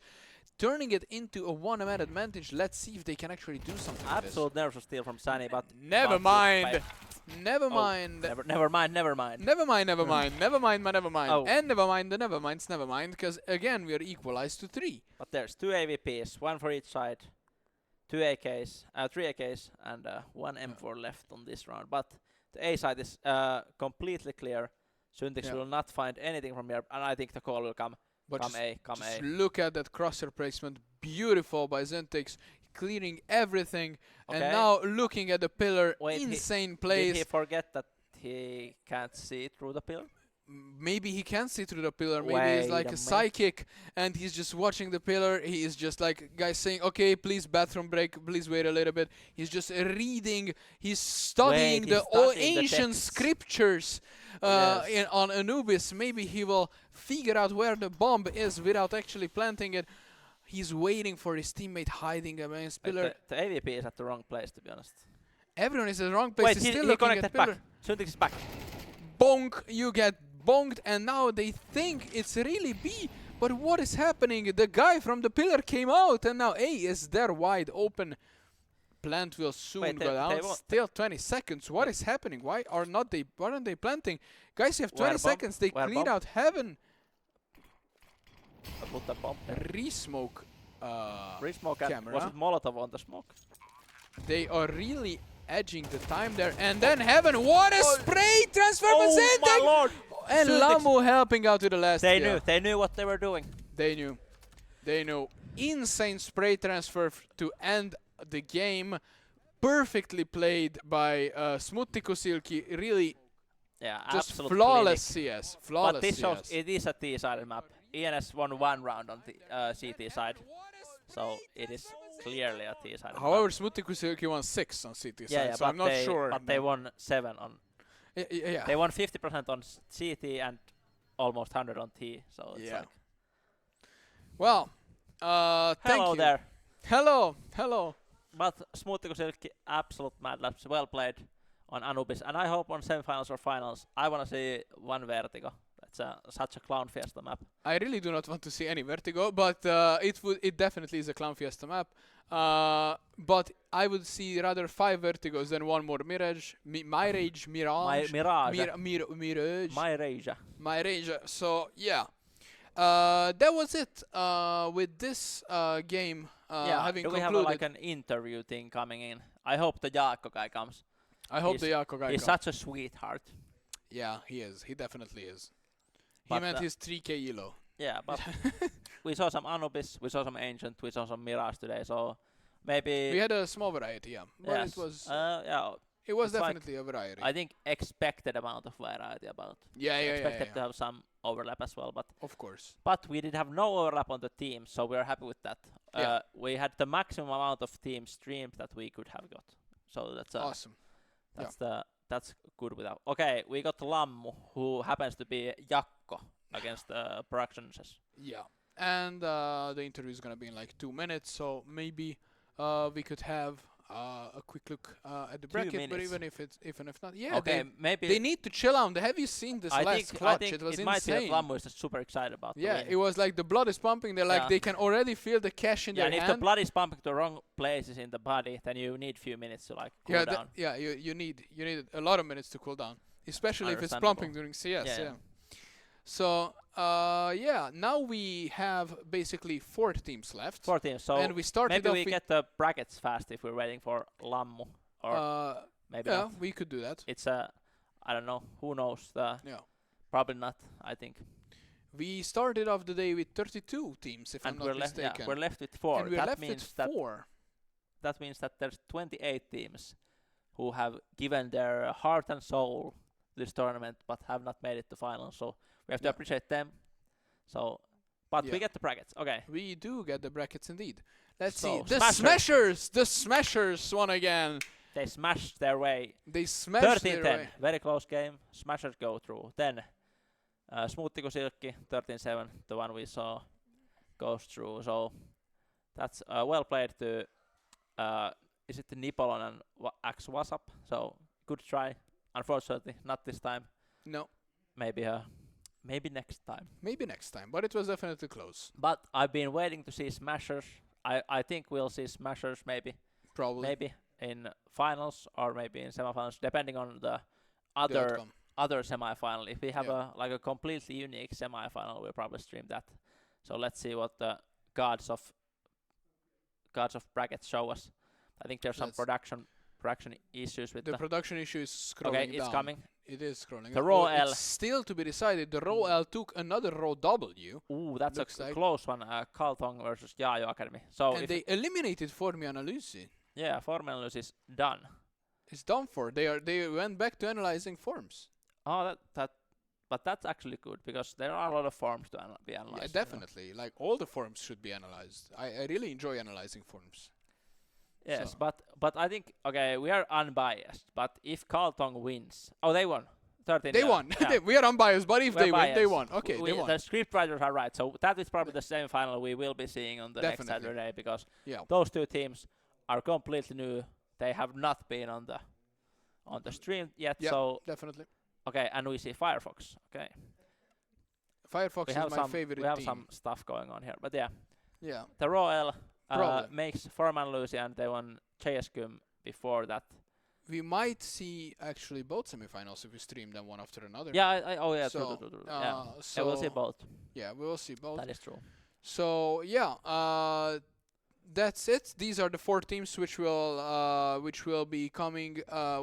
turning it into a one-man advantage. Let's see if they can actually do something with this. Absolute nerves of steel from Sunny, but Never but mind. Never Oh, mind. never mind. Never mind, never mind. Never mind, but never mind. Oh. And never mind the never minds, never mind, because again, we are equalized to 3. But there's 2 AVPs, 1 for each side, 2 AKs, 3 AKs, and 1 M4 left on this round. But the A side is completely clear. Syntix Yeah. will not find anything from here, and I think the call will come. But Come just, A, come just A. look at that crosser placement. Beautiful by Zentix, clearing everything. Okay. And now looking at the pillar, Wait, insane Did plays. he forget that he can't see through the pillar? maybe he can see through the pillar. Maybe Wait he's like a a minute. psychic, and he's just watching the pillar. He is just like guys saying, "Okay, please bathroom break. Please wait a little bit." He's just reading. He's studying Wait, the he's all studying the ancient texts. scriptures Yes. on Anubis. Maybe he will figure out where the bomb is without actually planting it. He's waiting for his teammate hiding against Like, pillar. the AVP is at the wrong place, to be honest. Everyone is in the wrong place. Wait, He's he still looking connected at pillar. back. Suntix is back. Bonk, you get bonked, and now they think it's really B. But what is happening? The guy from the pillar came out, and now A is there wide open. Plant will soon Wait, go they down. won't- Still 20 seconds. What is happening? Why aren't they planting? Guys, you have 20 Where bomb? seconds. They Where clean bomb? out heaven. I put the bomb there. Re-smoke. Re-smoke and camera. was it Molotov on the smoke? They are really edging the time there. And then heaven. What a spray transfer from Oh my Zentek! lord! And Suntix. Lamu helping out to the last kill. They knew what they were doing. They knew. Insane spray transfer to end the game. Perfectly played by Smutti Kusilki. Really Yeah, just absolute flawless clinic. CS. Flawless But this shows CS. it is a T-sided map. ENS won one round on the CT side, so it is clearly a T-sided However, map. Smutti Kusilki won 6 on CT Yeah, side, yeah, so I'm not sure. But they won 7 on. Yeah. They won 50% on CT and almost 100 on T. So it's Yeah. like Well, thank hello you. there. Hello. But Smoothie Silky, absolute mad labs, well played on Anubis, and I hope on semifinals or finals I want to see one Vertigo. That's such a clown fiesta map. I really do not want to see any Vertigo, but it definitely is a Clown Fiesta map. But I would see rather 5 Vertigos than one more Mirage, Mirage, Mirage, Mirage. Mirage, My Rage. So yeah, that was it with this game Yeah, having do we concluded. have like an interview thing coming in? I hope the Jaakko guy comes. I hope he's- the Jaakko guy He's comes. such a sweetheart. Yeah, he is. He definitely is. He But, meant his 3k elo. Yeah, but we saw some Anubis, we saw some Ancient, we saw some Mirage today, so maybe... We had a small variety, yeah. But yes. it was yeah, it was it's like- definitely a variety. I think expected amount of variety about. yeah. Expected to have some overlap as well, Of course. but we did have no overlap on the team, so we're happy with that. Yeah. We had the maximum amount of team streamed that we could have got, so that's Awesome. that's good without. Okay, we got Lammu, who happens to be Jakko against Productions. Yeah. And the interview is gonna be in like 2 minutes, so maybe we could have a quick look at the bracket. But minutes. even if not, yeah. Okay, maybe They need to chill out. Have you seen this last clutch? I think It was might be insane. that Lammu is just super excited about the Yeah, win. it was like the blood is pumping. They're like Yeah. they can already feel the cash in Yeah, their and if hand. the blood is pumping to wrong places in the body, then you need few minutes to like cool yeah, down. you need a lot of minutes to cool down, especially if it's Understandable. pumping during CS. Yeah, Yeah. yeah. So now we have basically 4 teams left, 14, so and we started maybe off we with, get the brackets fast if we're waiting for Lammu, or maybe yeah, not. we could do that. It's I don't know, who knows, Yeah. probably not, I think. We started off the day with 32 teams, if And I'm not mistaken. we're left with 4. and we're That left means with that 4. that means that there's 28 teams who have given their heart and soul to this tournament, but have not made it to finals. So we have to Yeah. appreciate them. So, but Yeah. we get the brackets. Okay. We do get the brackets indeed. Let's So, see. The Smashers. Smashers won again. They smashed their way. They smashed their 13-10. way. Very close game. Smashers go through. Then Smoothie Silkki 13-7. The one we saw goes through. So that's well played to. Is it the Nipolon and Axe Wasap? So good try. Unfortunately, not this time. No, Maybe next time. maybe next time, but it was definitely close. But I've been waiting to see Smashers. I think we'll see Smashers maybe Probably. in finals or maybe in semifinals, depending on the The outcome. other semi-final. If we have Yeah. a completely unique semi-final, we'll probably stream that. So let's see what the gods of brackets show us. I think there's some Let's- production issues with The production issue is scrolling okay, down. it's coming. It is scrolling. The down. raw Well, L. It's still to be decided. The raw L took another raw W, Ooh, that's Looks a like- close one. Kaltong versus Yaajo Academy. So and if they eliminated Formi Analysi. yeah, Formelus is done. It's done for. They went back to analyzing forms. Oh, that but that's actually good because there are a lot of forms to be analyzed. Yeah, definitely. Like all the forms should be analyzed. I really enjoy analyzing forms. Yes, So- but I think okay, we are unbiased. But if Carlton wins, oh, they won. 13. They won. Yeah. We are unbiased, but if We're they win, they biased. won. Okay, they won. The scriptwriters are right. So that is probably the same final we will be seeing on the next Definitely. Saturday because Yeah. those two teams are completely new. They have not been on the stream yet. Yeah. So Definitely. okay, and we see Firefox. Okay, Firefox we is have my some favorite we have team. some stuff going on here. But yeah, Yeah. the Royal Probably. makes Foreman Lucy and they won JSQM before that. We might see actually both semifinals if we stream them one after another. Yeah, oh yeah, So, true. Uh, Yeah, we'll see so both. yeah, we will see both. That is true. So yeah, that's it. These are the 4 teams which will be coming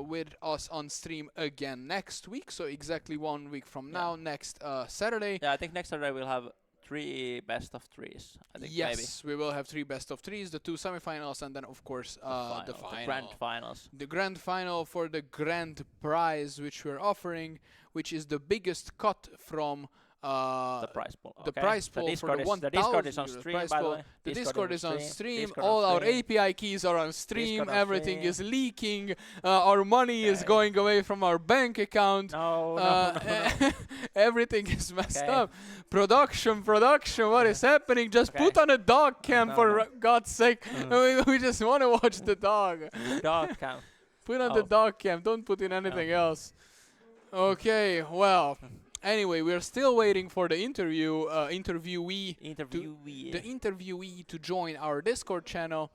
with us on stream again next week. So exactly 1 week from Yeah. now, next Saturday. Yeah, I think next Saturday we'll have 3 best of 3s. I think Yes, we will have 3 best of 3s, the 2 semifinals, and then of course maybe the final. the grand finals. The grand final for the grand prize which we're offering, which is the biggest cut from The prize pool. the okay. prize pool for the 1,000 the Discord is on euro stream, prize by the pool. way. The Discord is on stream. Discord All on our stream. API keys are on stream. Discord on Everything stream. is leaking. Our money is Okay. going away from our bank account. No, Uh, everything is messed Okay. up. Production. What is happening? Just Okay. put on a dog cam No, for no. God's sake. We just want to watch the dog. Dog cam. Put on the Oh. dog cam. Don't put in anything else. Okay. Well. Anyway, we're still waiting for the interviewee the interviewee to join our Discord channel.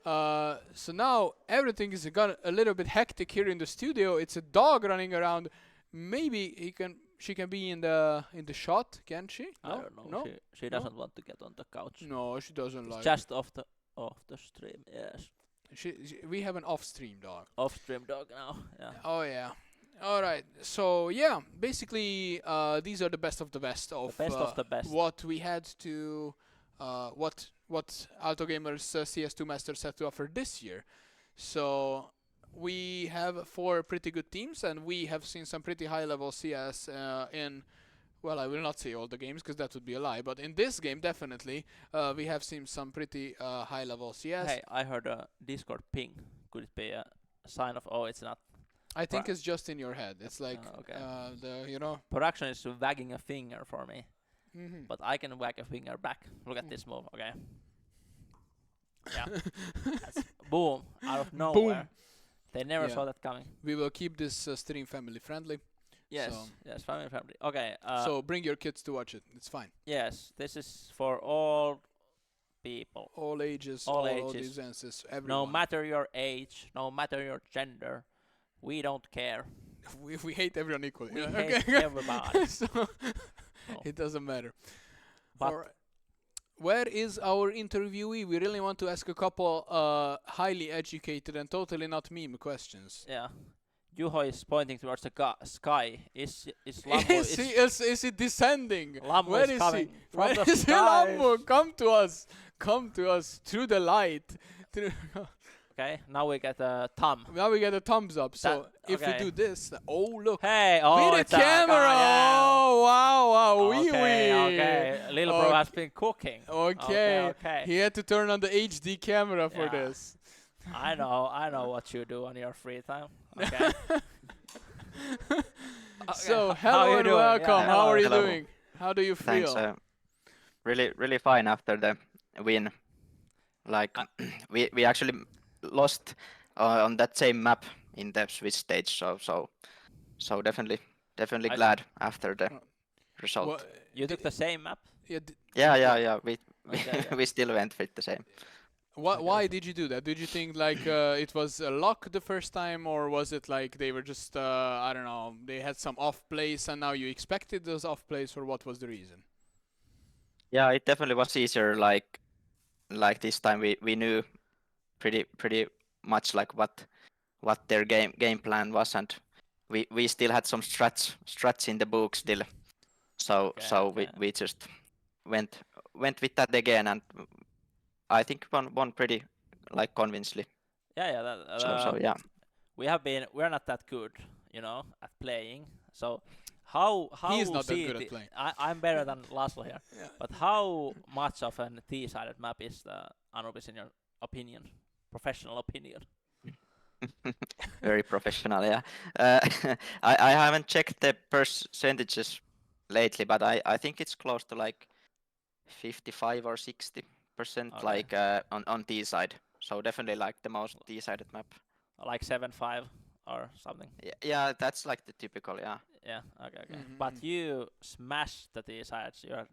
So now everything is got a little bit hectic here in the studio. It's a dog running around. Maybe she can be in the shot, can she? I don't know. No, She doesn't want to get on the couch. no, she doesn't It's like. just off the stream. Yes. We have an off-stream dog. Off stream dog now. Yeah. Oh yeah. All right. So yeah, basically these are the best of the best of The best of the best. what we had to what Alto Gamers CS2 Masters had to offer this year. So we have 4 pretty good teams, and we have seen some pretty high level CS in. Well, I will not say all the games because that would be a lie, but in this game definitely we have seen some pretty high level CS. Hey, I heard a Discord ping. Could it be a sign of it's not? I think Right. it's just in your head. It's like Okay. the. Production is wagging a finger for me, Mhm. but I can wag a finger back. Look at this move. Okay. Yeah. That's boom out of nowhere. They never Yeah. saw that coming. We will keep this stream family friendly. Yes. So- Yes. Family. Okay. So bring your kids to watch it. It's fine. yes, this is for all people. All ages, All all ages. audiences, everyone. No matter your age, no matter your gender, we don't care. we hate everyone equally. We Yeah, hate okay. everybody. So No. it doesn't matter. But Alright. Where is our interviewee? We really want to ask a couple highly educated and totally not meme questions. yeah, Juho is pointing towards the sky. Is Lambo Is he descending? Lambo Where is is coming he? from Where the is he, skies. Lambo? Come to us through the light. Okay, now we get a thumb. Now we get a thumbs up. So if we okay. do this, oh look, Hey, oh, with it's the camera. yeah. Oh wow, wee Okay, wee. okay. Little bro Okay. has been cooking. Okay. Okay. He had to turn on the HD camera for Yeah. this. I know what you do on your free time. Okay. So how hello you and doing? welcome. Yeah, How hello. are you Hello. doing? How do you Thanks. feel? Really fine after the win. Like we actually lost on that same map in the Swiss stage. So definitely I- glad after the Uh, result. Wha- You took the same map? yeah, Yeah. We Okay. we still went with the same. Why did you do that? Did you think like it was a luck the first time, or was it like they were just I don't know, they had some off plays and now you expected those off plays, or what was the reason? Yeah, it definitely was easier. Like this time we knew pretty much like what their game plan was, and we still had some strats in the book still. So Okay. we just went with that again, and I think won pretty like convincingly. Yeah. That, So yeah. we're not that good, at playing. So How He's not that good CT at playing. I'm better than Laszlo here. Yeah. But how much of an T-sided map is the Anubis in your opinion? Professional opinion. Very professional, yeah. I haven't checked the percentages lately, but I think it's close to like 55 or 60%, Okay. like on T side. So definitely like the most T-sided map. Like 7-5 or something. Yeah, that's like the typical, yeah. Yeah, okay. Mhm, But mhm. you smashed the T-sides. You're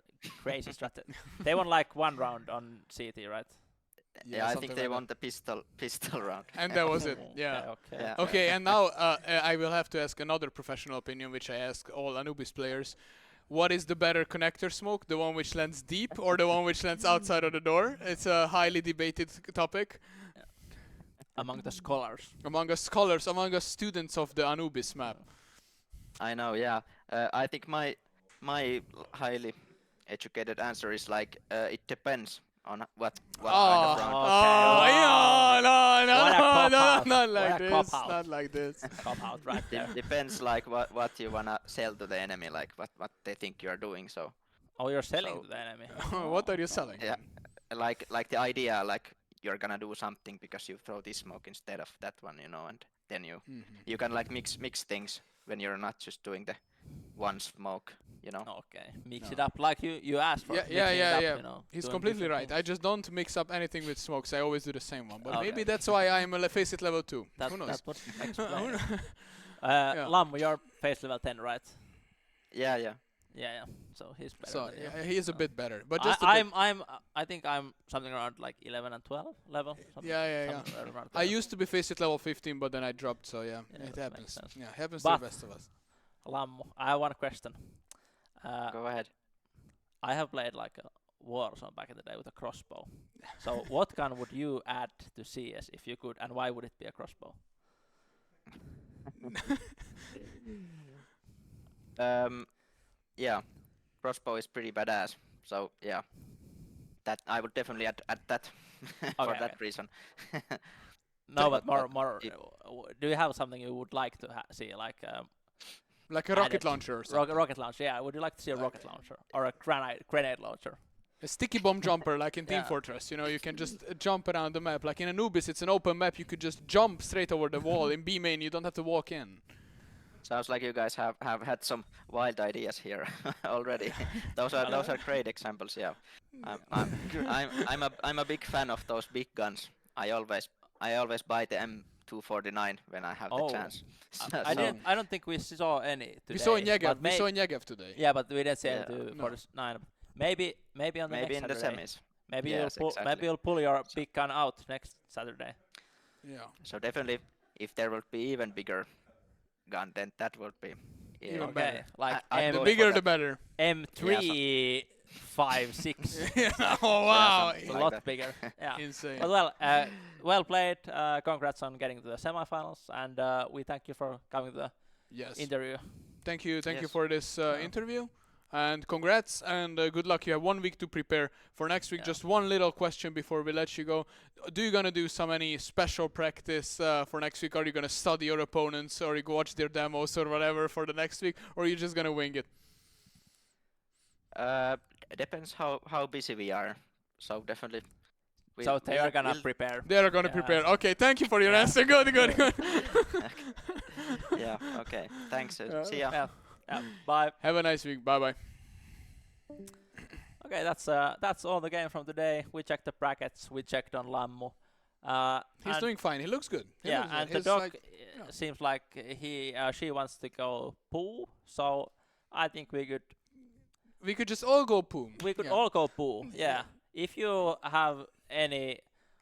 crazy strategy. They won like 1 round on CT, right? Yeah, I something think they like won the pistol round. that. And that was it. Yeah. Okay. Yeah. Okay, and now I will have to ask another professional opinion, which I ask all Anubis players. What is the better connector smoke? The one which lands deep or the one which lands outside of the door? It's a highly debated topic Among the scholars. among us scholars, among us students of the Anubis map. I know, yeah. I think my highly educated answer is like it depends on what kind of round. Okay. Yeah, no, What a no, no, cop-out. not What like a this, cop-out. not like this. Cop out right there. Depends like what you wanna sell to the enemy, like what they think you're doing. So Oh, you're selling So- to the enemy. What are you selling? yeah, like the idea, like you're gonna do something because you throw this smoke instead of that one, you know, and then you can like mix things when you're not just doing the one smoke, you know. Okay. Mix No. it up like you asked for. Yeah, mixing yeah, it yeah, up, yeah. you know, He's doing completely different right. I things. just don't mix up anything with smokes. I always do the same one. But Okay. maybe that's why I'm a face it level 2. That, Who knows? that would Who explain. knows? it. Yeah. Lammo, you're face level 10, right? Yeah. Yeah, yeah. So he's better. So than you. yeah, he is a So- bit better, but just a bit. I think I'm something around like 11 and 12 level. Something, Yeah, yeah, yeah. something around I there. used to be face it level 15, but then I dropped. So yeah, Yeah, it that makes happens. sense. Yeah, happens to But- the best of us. Lammo, I have one question. Go ahead. I have played like a Warzone back in the day with a crossbow. So what gun would you add to CS if you could, and why would it be a crossbow? Yeah, crossbow is pretty badass. So yeah, that I would definitely add that for Okay, that okay. reason. No, but But more. it- Do you have something you would like to see, like Like a rocket added- launcher or something. rocket launcher? Yeah, would you like to see a rocket launcher or a grenade launcher? A sticky bomb jumper, like in Team Yeah. Fortress. You know, you can just jump around the map. Like in Anubis, it's an open map. You could just jump straight over the wall. In B main, you don't have to walk in. Sounds like you guys have had some wild ideas here already. those are great examples. Yeah, I'm a big fan of those big guns. I always buy the M249 when I have Oh. the chance. I don't think we saw any today. We saw in Yegev. but We saw in Yegev today. Yeah, but we didn't see Yeah. any to No. 49. Maybe on the maybe next in the Saturday. semis. Maybe Yes, maybe exactly. you'll pull your big gun out next Saturday. Yeah. So definitely, if there would be even bigger gun, then that would be Even Okay, better. like I'd M go The for bigger, that. the better. M3 5 6. Oh wow! It's a like lot that. bigger. Yeah. Insane. But well played. Congrats on getting to the semifinals, and we thank you for coming to the Yes. interview. Thank you Yes. for this interview, and congrats and good luck. You have 1 week to prepare for next week. Yeah. Just one little question before we let you go: do you gonna do any special practice for next week? Are you gonna study your opponents, or you go watch their demos or whatever for the next week, or are you just gonna wing it? Depends how busy we are. So definitely. So they are gonna we'll- prepare. They are gonna Yeah. prepare. Okay, thank you for your Yeah. answer. Good, good, good. Yeah. Okay. Thanks. Yeah. See ya. Yeah. Bye. Have a nice week. Bye bye. Okay, that's all the game from today. We checked the brackets. We checked on Lammo. He's and- doing fine. He looks good. He Yeah, looks good. and the He's dog like- yeah. seems like she wants to go poo. So I think we could just all go poo. Yeah. all go poo. Yeah. If you have any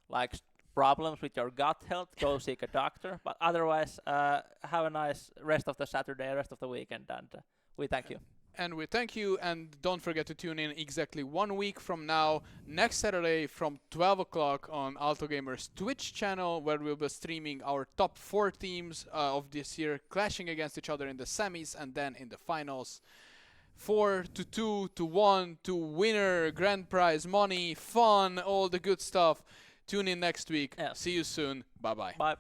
like problems with your gut health, go seek a doctor. But otherwise, have a nice rest of the Saturday, rest of the weekend, and we thank you. And we thank you, and don't forget to tune in exactly 1 week from now, next Saturday from 12 o'clock on Alto Gamer's Twitch channel, where we'll be streaming our top 4 teams of this year, clashing against each other in the semis and then in the finals. 4-2-1 to winner, grand prize, money, fun, all the good stuff. Tune in next week. Yeah. See you soon. Bye-bye. Bye.